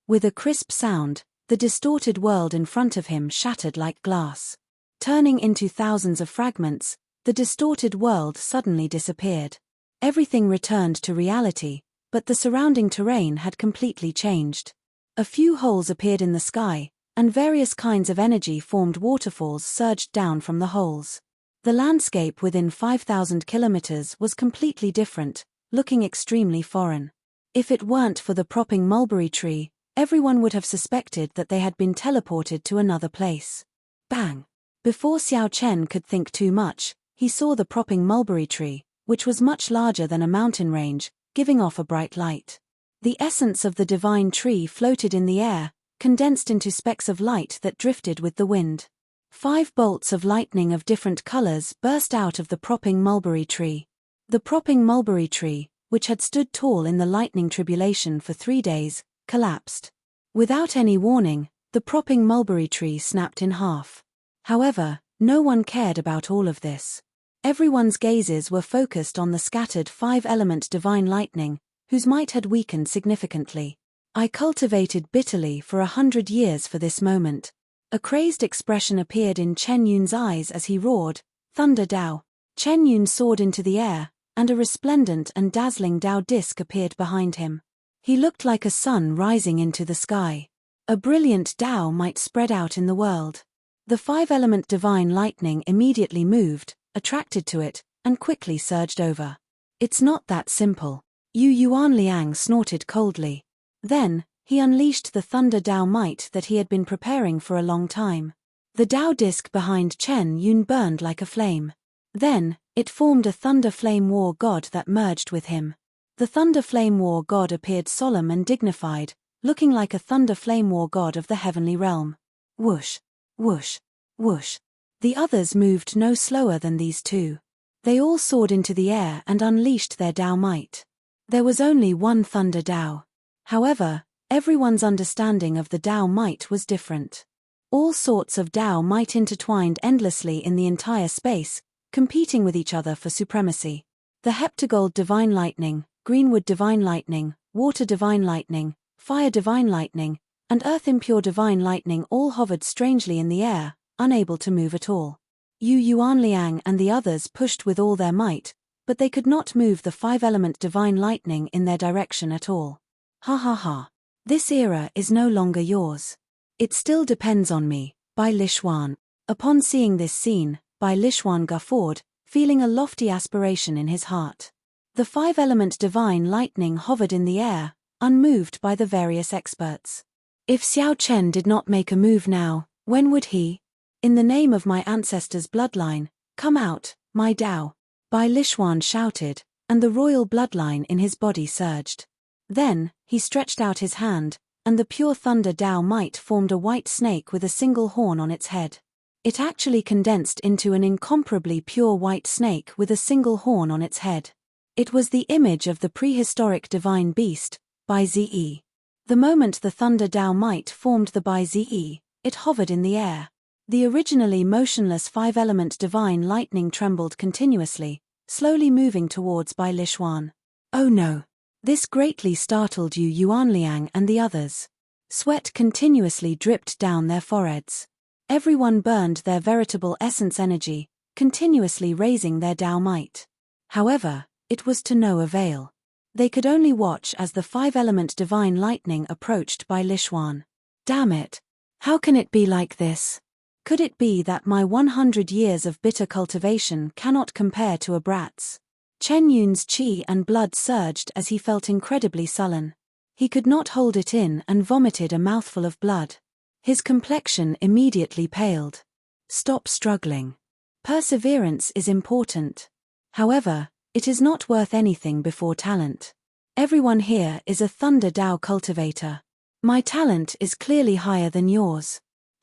With a crisp sound, the distorted world in front of him shattered like glass. Turning into thousands of fragments, the distorted world suddenly disappeared. Everything returned to reality, but the surrounding terrain had completely changed. A few holes appeared in the sky, and various kinds of energy formed waterfalls surged down from the holes. The landscape within 5,000 kilometers was completely different, looking extremely foreign. If it weren't for the propping mulberry tree, everyone would have suspected that they had been teleported to another place. Bang! Before Xiao Chen could think too much, he saw the propping mulberry tree, which was much larger than a mountain range, giving off a bright light. The essence of the divine tree floated in the air, condensed into specks of light that drifted with the wind. 5 bolts of lightning of different colors burst out of the propping mulberry tree. The propping mulberry tree, which had stood tall in the lightning tribulation for 3 days, collapsed. Without any warning, the propping mulberry tree snapped in half. However, no one cared about all of this. Everyone's gazes were focused on the scattered 5-element divine lightning, whose might had weakened significantly. I cultivated bitterly for 100 years for this moment. A crazed expression appeared in Chen Yun's eyes as he roared, "Thunder Dao!" Chen Yun soared into the air, and a resplendent and dazzling Dao disc appeared behind him. He looked like a sun rising into the sky. A brilliant Dao might spread out in the world. The 5-element divine lightning immediately moved, attracted to it, and quickly surged over. "It's not that simple." Yu Yuanliang snorted coldly. Then, he unleashed the thunder Dao might that he had been preparing for a long time. The Dao disc behind Chen Yun burned like a flame. Then, it formed a thunder flame war god that merged with him. The thunder flame war god appeared solemn and dignified, looking like a thunder flame war god of the heavenly realm. Whoosh, whoosh, whoosh. The others moved no slower than these two. They all soared into the air and unleashed their Dao might. There was only one thunder Dao. However, everyone's understanding of the Dao might was different. All sorts of Dao might intertwined endlessly in the entire space, competing with each other for supremacy. The heptagold divine lightning, greenwood divine lightning, water divine lightning, fire divine lightning, and earth impure divine lightning all hovered strangely in the air, unable to move at all. Yu Yuanliang and the others pushed with all their might, but they could not move the 5-element divine lightning in their direction at all. Ha ha ha. This era is no longer yours. It still depends on me, Bai Lishuan. Upon seeing this scene, Bai Lishuan guffawed, feeling a lofty aspiration in his heart. The 5-element divine lightning hovered in the air, unmoved by the various experts. If Xiao Chen did not make a move now, when would he? "In the name of my ancestors' bloodline, come out, my Dao!" Bai Lishuan shouted, and the royal bloodline in his body surged. Then, he stretched out his hand, and the pure thunder Dao might formed a white snake with a single horn on its head. It actually condensed into an incomparably pure white snake with a single horn on its head. It was the image of the prehistoric divine beast, Bai Zi. The moment the thunder Dao might formed the Bai Zi, it hovered in the air. The originally motionless 5-element divine lightning trembled continuously, slowly moving towards Bai Lishuan. Oh no! This greatly startled Yu Yuanliang and the others. Sweat continuously dripped down their foreheads. Everyone burned their veritable essence energy, continuously raising their Dao might. However, it was to no avail. They could only watch as the 5-element divine lightning approached Bai Lishuan. Damn it! How can it be like this? Could it be that my 100 years of bitter cultivation cannot compare to a brat's? Chen Yun's qi and blood surged as he felt incredibly sullen. He could not hold it in and vomited a mouthful of blood. His complexion immediately paled. Stop struggling. Perseverance is important. However, it is not worth anything before talent. Everyone here is a thunder Dao cultivator. My talent is clearly higher than yours.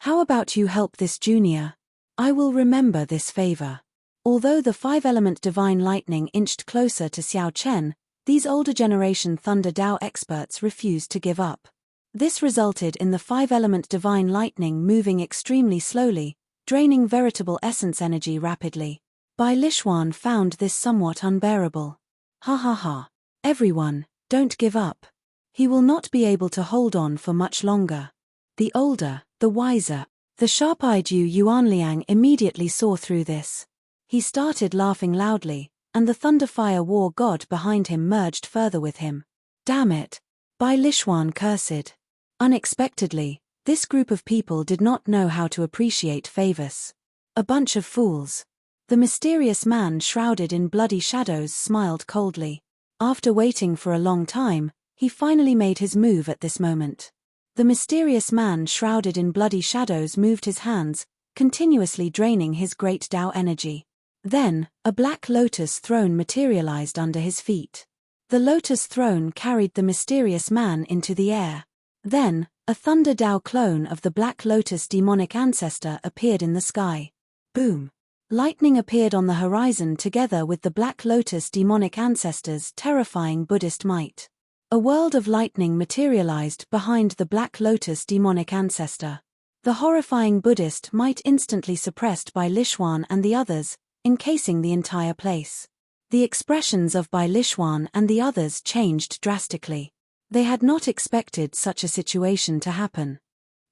How about you help this junior? I will remember this favor. Although the 5-element divine lightning inched closer to Xiao Chen, these older generation thunder Dao experts refused to give up. This resulted in the 5-element divine lightning moving extremely slowly, draining veritable essence energy rapidly. Bai Lishuan found this somewhat unbearable. Ha ha ha. Everyone, don't give up. He will not be able to hold on for much longer. The older, the wiser. The sharp-eyed Yu Yuanliang immediately saw through this. He started laughing loudly, and the Thunderfire War god behind him merged further with him. Damn it! Bai Lishuan cursed. Unexpectedly, this group of people did not know how to appreciate favors. A bunch of fools. The mysterious man shrouded in bloody shadows smiled coldly. After waiting for a long time, he finally made his move at this moment. The mysterious man shrouded in bloody shadows moved his hands, continuously draining his great Tao energy. Then, a black lotus throne materialized under his feet. The lotus throne carried the mysterious man into the air. Then, a Thunder Tao clone of the Black Lotus demonic ancestor appeared in the sky. Boom! Lightning appeared on the horizon together with the Black Lotus demonic ancestor's terrifying Buddhist might. A world of lightning materialized behind the Black Lotus demonic ancestor. The horrifying Buddhist might instantly suppressed by Lishuan and the others, encasing the entire place. The expressions of Bai Lishuan and the others changed drastically. They had not expected such a situation to happen.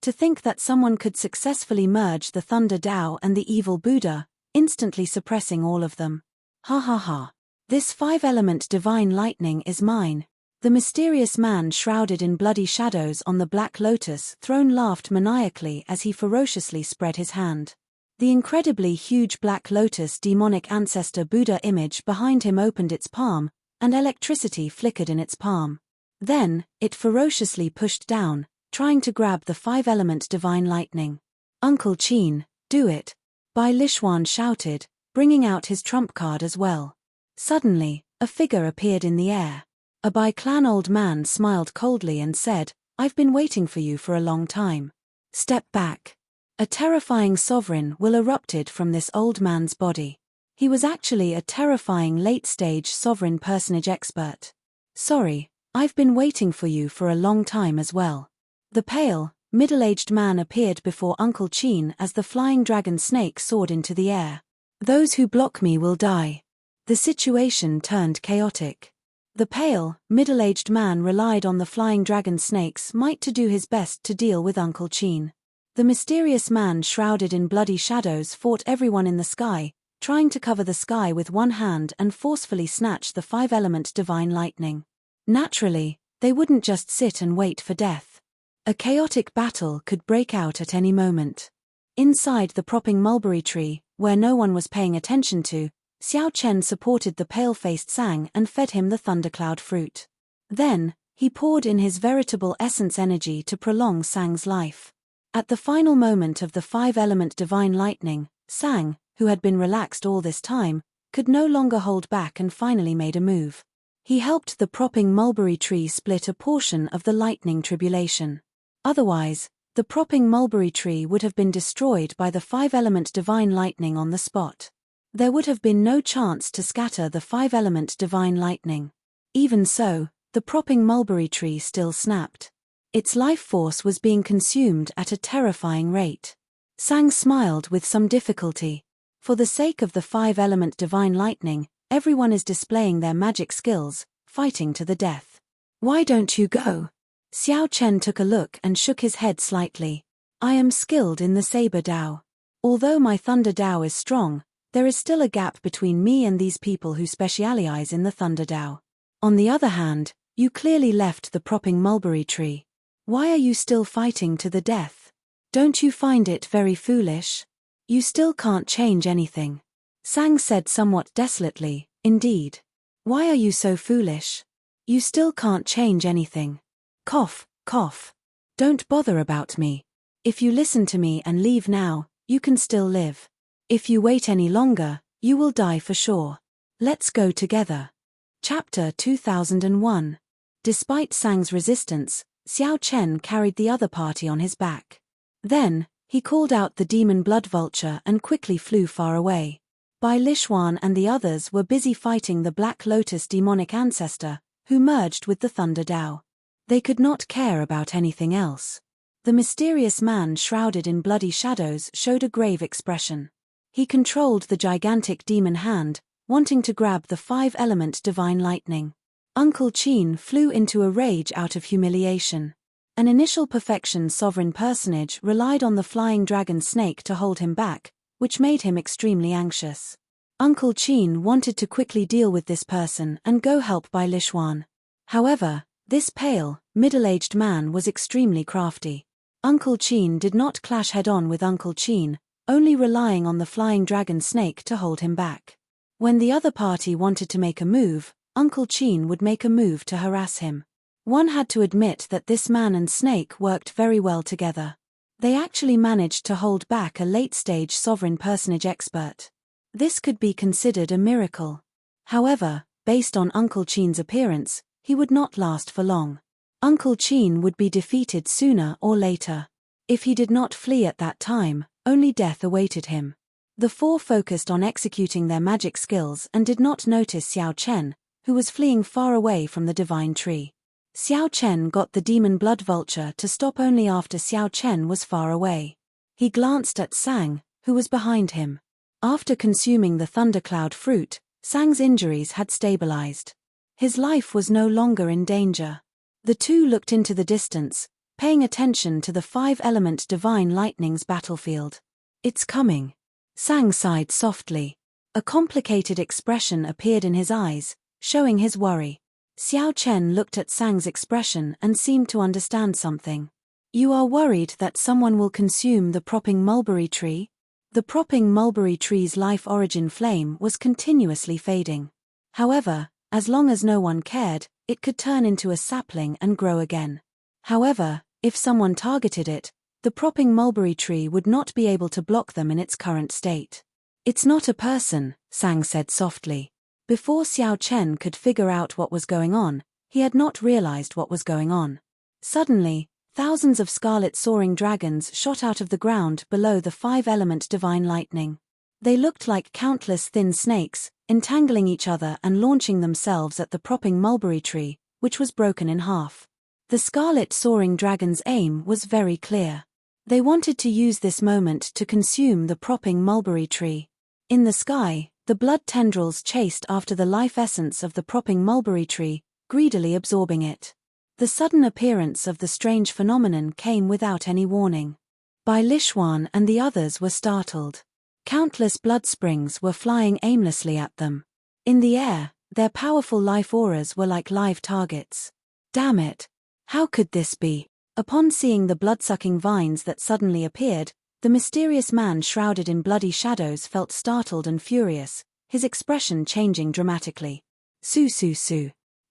To think that someone could successfully merge the Thunder Tao and the evil Buddha, instantly suppressing all of them. Ha ha ha. This 5-element divine lightning is mine. The mysterious man shrouded in bloody shadows on the Black Lotus throne laughed maniacally as he ferociously spread his hand. The incredibly huge Black Lotus demonic ancestor Buddha image behind him opened its palm, and electricity flickered in its palm. Then, it ferociously pushed down, trying to grab the 5-element divine lightning. Uncle Chin, do it! Bai Lishuan shouted, bringing out his trump card as well. Suddenly, a figure appeared in the air. A Bai clan old man smiled coldly and said, I've been waiting for you for a long time. Step back. A terrifying sovereign will erupted from this old man's body. He was actually a terrifying late-stage sovereign personage expert. Sorry, I've been waiting for you for a long time as well. The pale, middle-aged man appeared before Uncle Chin as the flying dragon snake soared into the air. Those who block me will die. The situation turned chaotic. The pale, middle-aged man relied on the flying dragon snake's might to do his best to deal with Uncle Chin. The mysterious man shrouded in bloody shadows fought everyone in the sky, trying to cover the sky with one hand and forcefully snatch the 5-element divine lightning. Naturally, they wouldn't just sit and wait for death. A chaotic battle could break out at any moment. Inside the propping mulberry tree, where no one was paying attention to, Xiao Chen supported the pale-faced Sang and fed him the thundercloud fruit. Then, he poured in his veritable essence energy to prolong Sang's life. At the final moment of the 5-element divine lightning, Sang, who had been relaxed all this time, could no longer hold back and finally made a move. He helped the propping mulberry tree split a portion of the lightning tribulation. Otherwise, the propping mulberry tree would have been destroyed by the 5-element divine lightning on the spot. There would have been no chance to scatter the 5-element divine lightning. Even so, the propping mulberry tree still snapped. Its life force was being consumed at a terrifying rate. Sang smiled with some difficulty. For the sake of the 5-element divine lightning, everyone is displaying their magic skills, fighting to the death. Why don't you go? Xiao Chen took a look and shook his head slightly. I am skilled in the Saber Dao. Although my Thunder Dao is strong, there is still a gap between me and these people who specialize in the Thunder Dao. On the other hand, you clearly left the propping mulberry tree. Why are you still fighting to the death? Don't you find it very foolish? You still can't change anything. Sang said somewhat desolately, indeed. Why are you so foolish? You still can't change anything. Cough, cough. Don't bother about me. If you listen to me and leave now, you can still live. If you wait any longer, you will die for sure. Let's go together. Chapter 2001. Despite Sang's resistance, Xiao Chen carried the other party on his back. Then, he called out the demon blood vulture and quickly flew far away. Bai Lishuan and the others were busy fighting the Black Lotus demonic ancestor, who merged with the Thunder Dao. They could not care about anything else. The mysterious man shrouded in bloody shadows showed a grave expression. He controlled the gigantic demon hand, wanting to grab the 5-element divine lightning. Uncle Chin flew into a rage out of humiliation. An initial perfection sovereign personage relied on the flying dragon snake to hold him back, which made him extremely anxious. Uncle Qin wanted to quickly deal with this person and go help Bai Lishuan. However, this pale, middle-aged man was extremely crafty. Uncle Qin did not clash head-on with Uncle Qin, only relying on the flying dragon snake to hold him back. When the other party wanted to make a move, Uncle Qin would make a move to harass him. One had to admit that this man and snake worked very well together. They actually managed to hold back a late-stage sovereign personage expert. This could be considered a miracle. However, based on Uncle Qin's appearance, he would not last for long. Uncle Qin would be defeated sooner or later. If he did not flee at that time, only death awaited him. The four focused on executing their magic skills and did not notice Xiao Chen, who was fleeing far away from the divine tree. Xiao Chen got the demon blood vulture to stop only after Xiao Chen was far away. He glanced at Sang, who was behind him. After consuming the thundercloud fruit, Sang's injuries had stabilized. His life was no longer in danger. The two looked into the distance, paying attention to the five-element divine lightning's battlefield. It's coming. Sang sighed softly. A complicated expression appeared in his eyes, showing his worry. Xiao Chen looked at Sang's expression and seemed to understand something. You are worried that someone will consume the propping mulberry tree? The propping mulberry tree's life origin flame was continuously fading. However, as long as no one cared, it could turn into a sapling and grow again. However, if someone targeted it, the propping mulberry tree would not be able to block them in its current state. It's not a person, Sang said softly. Before Xiao Chen could figure out what was going on, he had not realized what was going on. Suddenly, thousands of scarlet soaring dragons shot out of the ground below the five-element divine lightning. They looked like countless thin snakes, entangling each other and launching themselves at the propping mulberry tree, which was broken in half. The scarlet soaring dragon's aim was very clear. They wanted to use this moment to consume the propping mulberry tree. In the sky, the blood tendrils chased after the life essence of the propping mulberry tree, greedily absorbing it. The sudden appearance of the strange phenomenon came without any warning. Bai Lishuan and the others were startled. Countless blood springs were flying aimlessly at them. In the air, their powerful life auras were like live targets. Damn it! How could this be? Upon seeing the blood-sucking vines that suddenly appeared, the mysterious man shrouded in bloody shadows felt startled and furious, his expression changing dramatically. Su.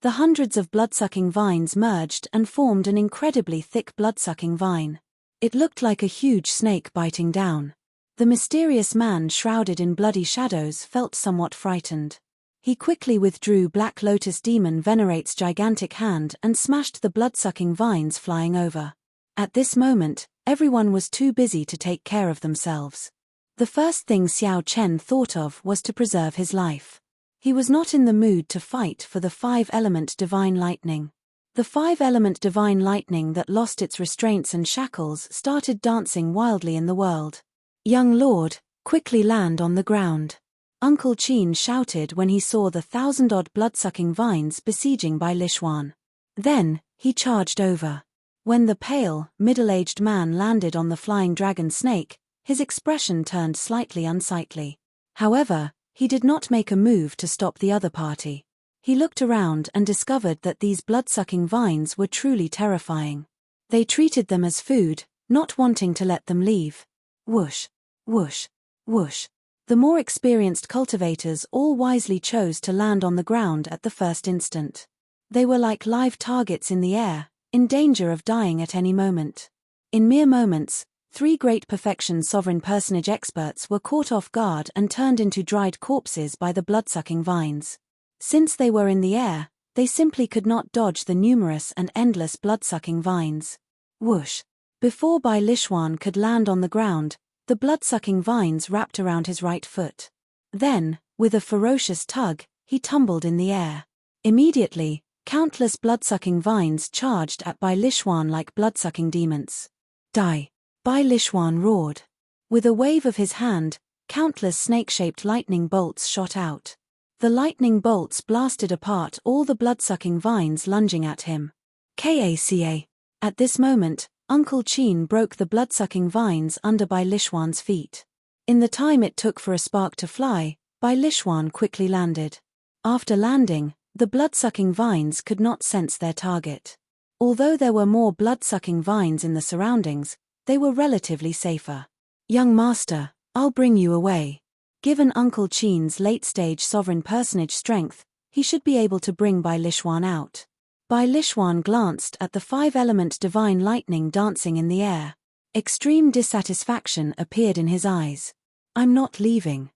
The hundreds of blood-sucking vines merged and formed an incredibly thick blood-sucking vine. It looked like a huge snake biting down. The mysterious man shrouded in bloody shadows felt somewhat frightened. He quickly withdrew Black Lotus Demon Venerate's gigantic hand and smashed the blood-sucking vines flying over. At this moment, everyone was too busy to take care of themselves. The first thing Xiao Chen thought of was to preserve his life. He was not in the mood to fight for the five-element divine lightning. The five-element divine lightning that lost its restraints and shackles started dancing wildly in the world. Young lord, quickly land on the ground. Uncle Qin shouted when he saw the 1,000-odd blood-sucking vines besieging Bai Lishuan. Then, he charged over. When the pale, middle-aged man landed on the flying dragon snake, his expression turned slightly unsightly. However, he did not make a move to stop the other party. He looked around and discovered that these blood-sucking vines were truly terrifying. They treated them as food, not wanting to let them leave. Whoosh, whoosh, whoosh. The more experienced cultivators all wisely chose to land on the ground at the first instant. They were like live targets in the air, in danger of dying at any moment. In mere moments, 3 great perfection sovereign personage experts were caught off guard and turned into dried corpses by the blood-sucking vines. Since they were in the air, they simply could not dodge the numerous and endless blood-sucking vines. Whoosh! Before Bai Lishuan could land on the ground, the blood-sucking vines wrapped around his right foot. Then, with a ferocious tug, he tumbled in the air. Immediately, countless blood-sucking vines charged at Bai Lishuan like blood-sucking demons. Die! Bai Lishuan roared. With a wave of his hand, countless snake-shaped lightning bolts shot out. The lightning bolts blasted apart all the blood-sucking vines lunging at him. Kaca! At this moment, Uncle Qin broke the blood-sucking vines under Bai Lishuan's feet. In the time it took for a spark to fly, Bai Lishuan quickly landed. After landing, the blood-sucking vines could not sense their target. Although there were more blood-sucking vines in the surroundings, they were relatively safer. Young master, I'll bring you away. Given Uncle Qin's late-stage sovereign personage strength, he should be able to bring Bai Lishuan out. Bai Lishuan glanced at the five-element divine lightning dancing in the air. Extreme dissatisfaction appeared in his eyes. I'm not leaving.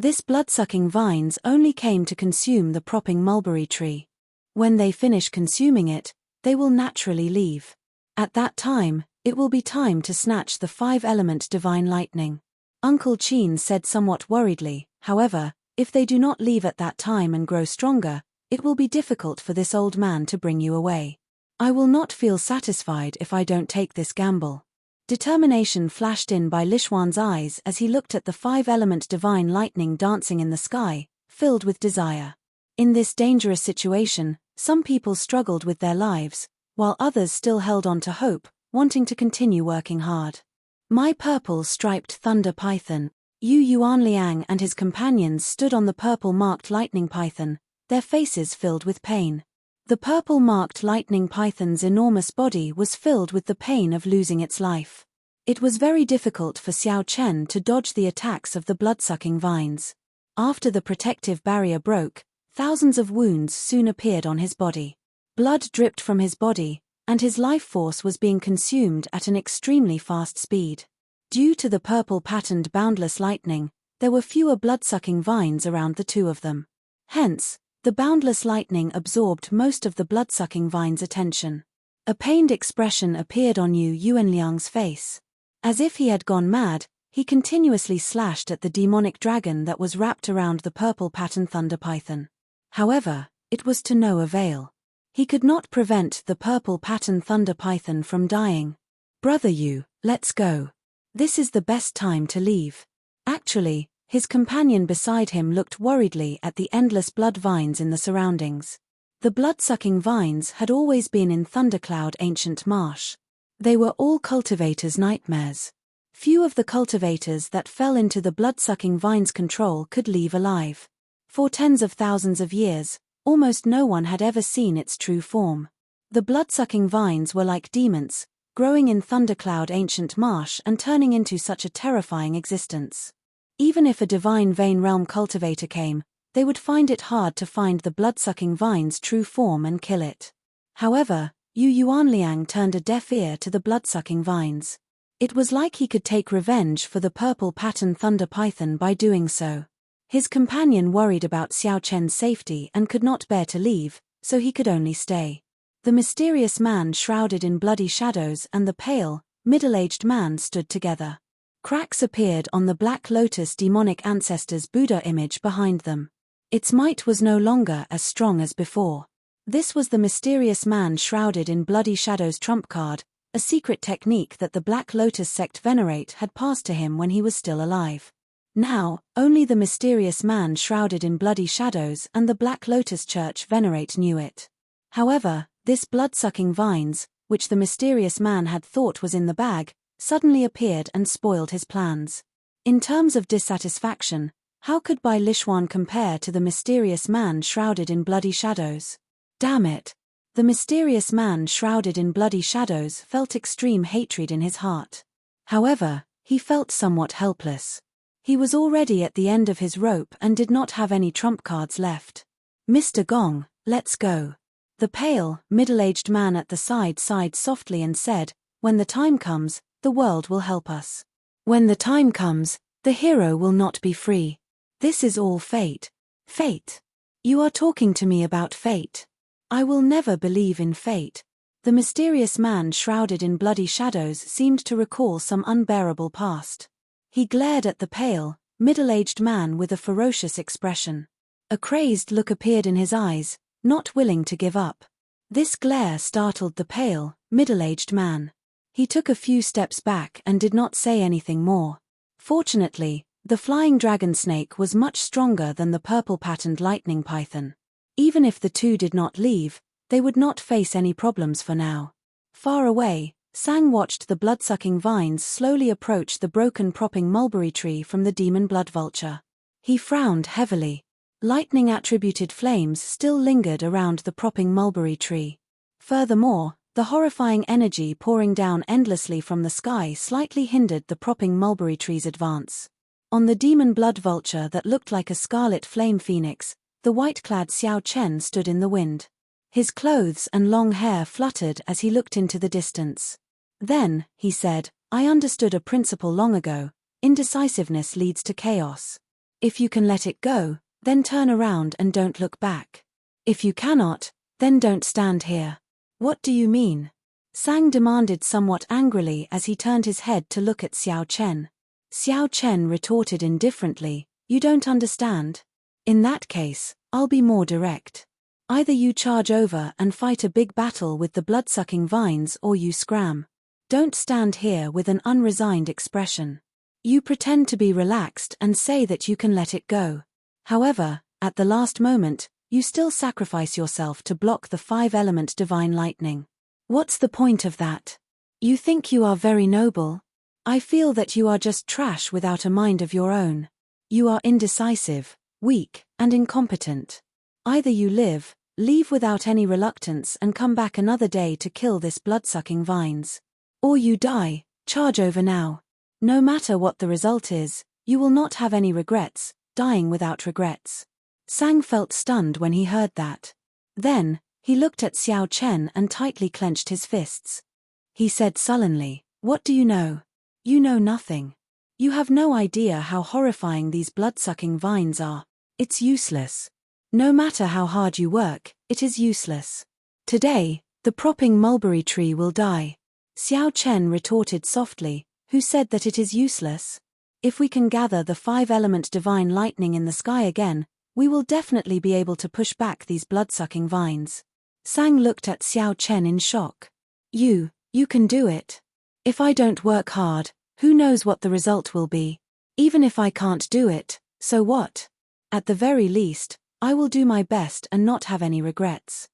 This blood-sucking vines only came to consume the propping mulberry tree. When they finish consuming it, they will naturally leave. At that time, it will be time to snatch the five-element divine lightning. Uncle Qin said somewhat worriedly, however, if they do not leave at that time and grow stronger, it will be difficult for this old man to bring you away. I will not feel satisfied if I don't take this gamble. Determination flashed in Bai Lishuan's eyes as he looked at the five-element divine lightning dancing in the sky, filled with desire. In this dangerous situation, some people struggled with their lives, while others still held on to hope, wanting to continue working hard. My purple-striped thunder python, Yu Yuanliang and his companions stood on the purple-marked lightning python, their faces filled with pain. The purple-marked lightning python's enormous body was filled with the pain of losing its life. It was very difficult for Xiao Chen to dodge the attacks of the blood-sucking vines. After the protective barrier broke, thousands of wounds soon appeared on his body. Blood dripped from his body, and his life force was being consumed at an extremely fast speed. Due to the purple-patterned boundless lightning, there were fewer blood-sucking vines around the two of them. Hence, the boundless lightning absorbed most of the blood-sucking vine's attention. A pained expression appeared on Yu Yuanliang's face. As if he had gone mad, he continuously slashed at the demonic dragon that was wrapped around the purple-patterned thunder python. However, it was to no avail. He could not prevent the purple-patterned thunder python from dying. Brother Yu, let's go. This is the best time to leave. Actually, his companion beside him looked worriedly at the endless blood vines in the surroundings. The blood-sucking vines had always been in Thundercloud Ancient Marsh. They were all cultivators' nightmares. Few of the cultivators that fell into the blood-sucking vines' control could leave alive. For tens of thousands of years, almost no one had ever seen its true form. The blood-sucking vines were like demons, growing in Thundercloud Ancient Marsh and turning into such a terrifying existence. Even if a divine vein realm cultivator came, they would find it hard to find the blood-sucking vine's true form and kill it. However, Yu Yuanliang turned a deaf ear to the blood-sucking vines. It was like he could take revenge for the purple-patterned thunder python by doing so. His companion worried about Xiao Chen's safety and could not bear to leave, so he could only stay. The mysterious man shrouded in bloody shadows and the pale, middle-aged man stood together. Cracks appeared on the Black Lotus demonic ancestor's Buddha image behind them. Its might was no longer as strong as before. This was the mysterious man shrouded in bloody shadows trump card, a secret technique that the Black Lotus sect venerate had passed to him when he was still alive. Now, only the mysterious man shrouded in bloody shadows and the Black Lotus Church venerate knew it. However, this blood-sucking vines, which the mysterious man had thought was in the bag, suddenly appeared and spoiled his plans. In terms of dissatisfaction, how could Bai Lishuan compare to the mysterious man shrouded in bloody shadows? Damn it! The mysterious man shrouded in bloody shadows felt extreme hatred in his heart. However, he felt somewhat helpless. He was already at the end of his rope and did not have any trump cards left. Mr. Gong, let's go. The pale, middle-aged man at the side sighed softly and said, when the time comes, the world will help us. When the time comes, the hero will not be free. This is all fate. Fate. You are talking to me about fate. I will never believe in fate. The mysterious man shrouded in bloody shadows seemed to recall some unbearable past. He glared at the pale, middle-aged man with a ferocious expression. A crazed look appeared in his eyes, not willing to give up. This glare startled the pale, middle-aged man. He took a few steps back and did not say anything more. Fortunately, the flying dragon snake was much stronger than the purple-patterned lightning python. Even if the two did not leave, they would not face any problems for now. Far away, Sang watched the blood-sucking vines slowly approach the broken propping mulberry tree from the demon blood vulture. He frowned heavily. Lightning-attributed flames still lingered around the propping mulberry tree. Furthermore, the horrifying energy pouring down endlessly from the sky slightly hindered the propping mulberry tree's advance. On the demon blood vulture that looked like a scarlet flame phoenix, the white-clad Xiao Chen stood in the wind. His clothes and long hair fluttered as he looked into the distance. Then, he said, I understood a principle long ago: indecisiveness leads to chaos. If you can let it go, then turn around and don't look back. If you cannot, then don't stand here. What do you mean? Sang demanded somewhat angrily as he turned his head to look at Xiao Chen. Xiao Chen retorted indifferently, you don't understand? In that case, I'll be more direct. Either you charge over and fight a big battle with the blood-sucking vines or you scram. Don't stand here with an unresigned expression. You pretend to be relaxed and say that you can let it go. However, at the last moment, you still sacrifice yourself to block the 5-element divine lightning. What's the point of that? You think you are very noble? I feel that you are just trash without a mind of your own. You are indecisive, weak, and incompetent. Either you leave without any reluctance and come back another day to kill this blood-sucking vines. Or you die, charge over now. No matter what the result is, you will not have any regrets, dying without regrets. Sang felt stunned when he heard that. Then, he looked at Xiao Chen and tightly clenched his fists. He said sullenly, what do you know? You know nothing. You have no idea how horrifying these blood-sucking vines are. It's useless. No matter how hard you work, it is useless. Today, the propping mulberry tree will die. Xiao Chen retorted softly, who said that it is useless? If we can gather the 5-element divine lightning in the sky again, we will definitely be able to push back these blood-sucking vines. Sang looked at Xiao Chen in shock. You can do it. If I don't work hard, who knows what the result will be? Even if I can't do it, so what? At the very least, I will do my best and not have any regrets.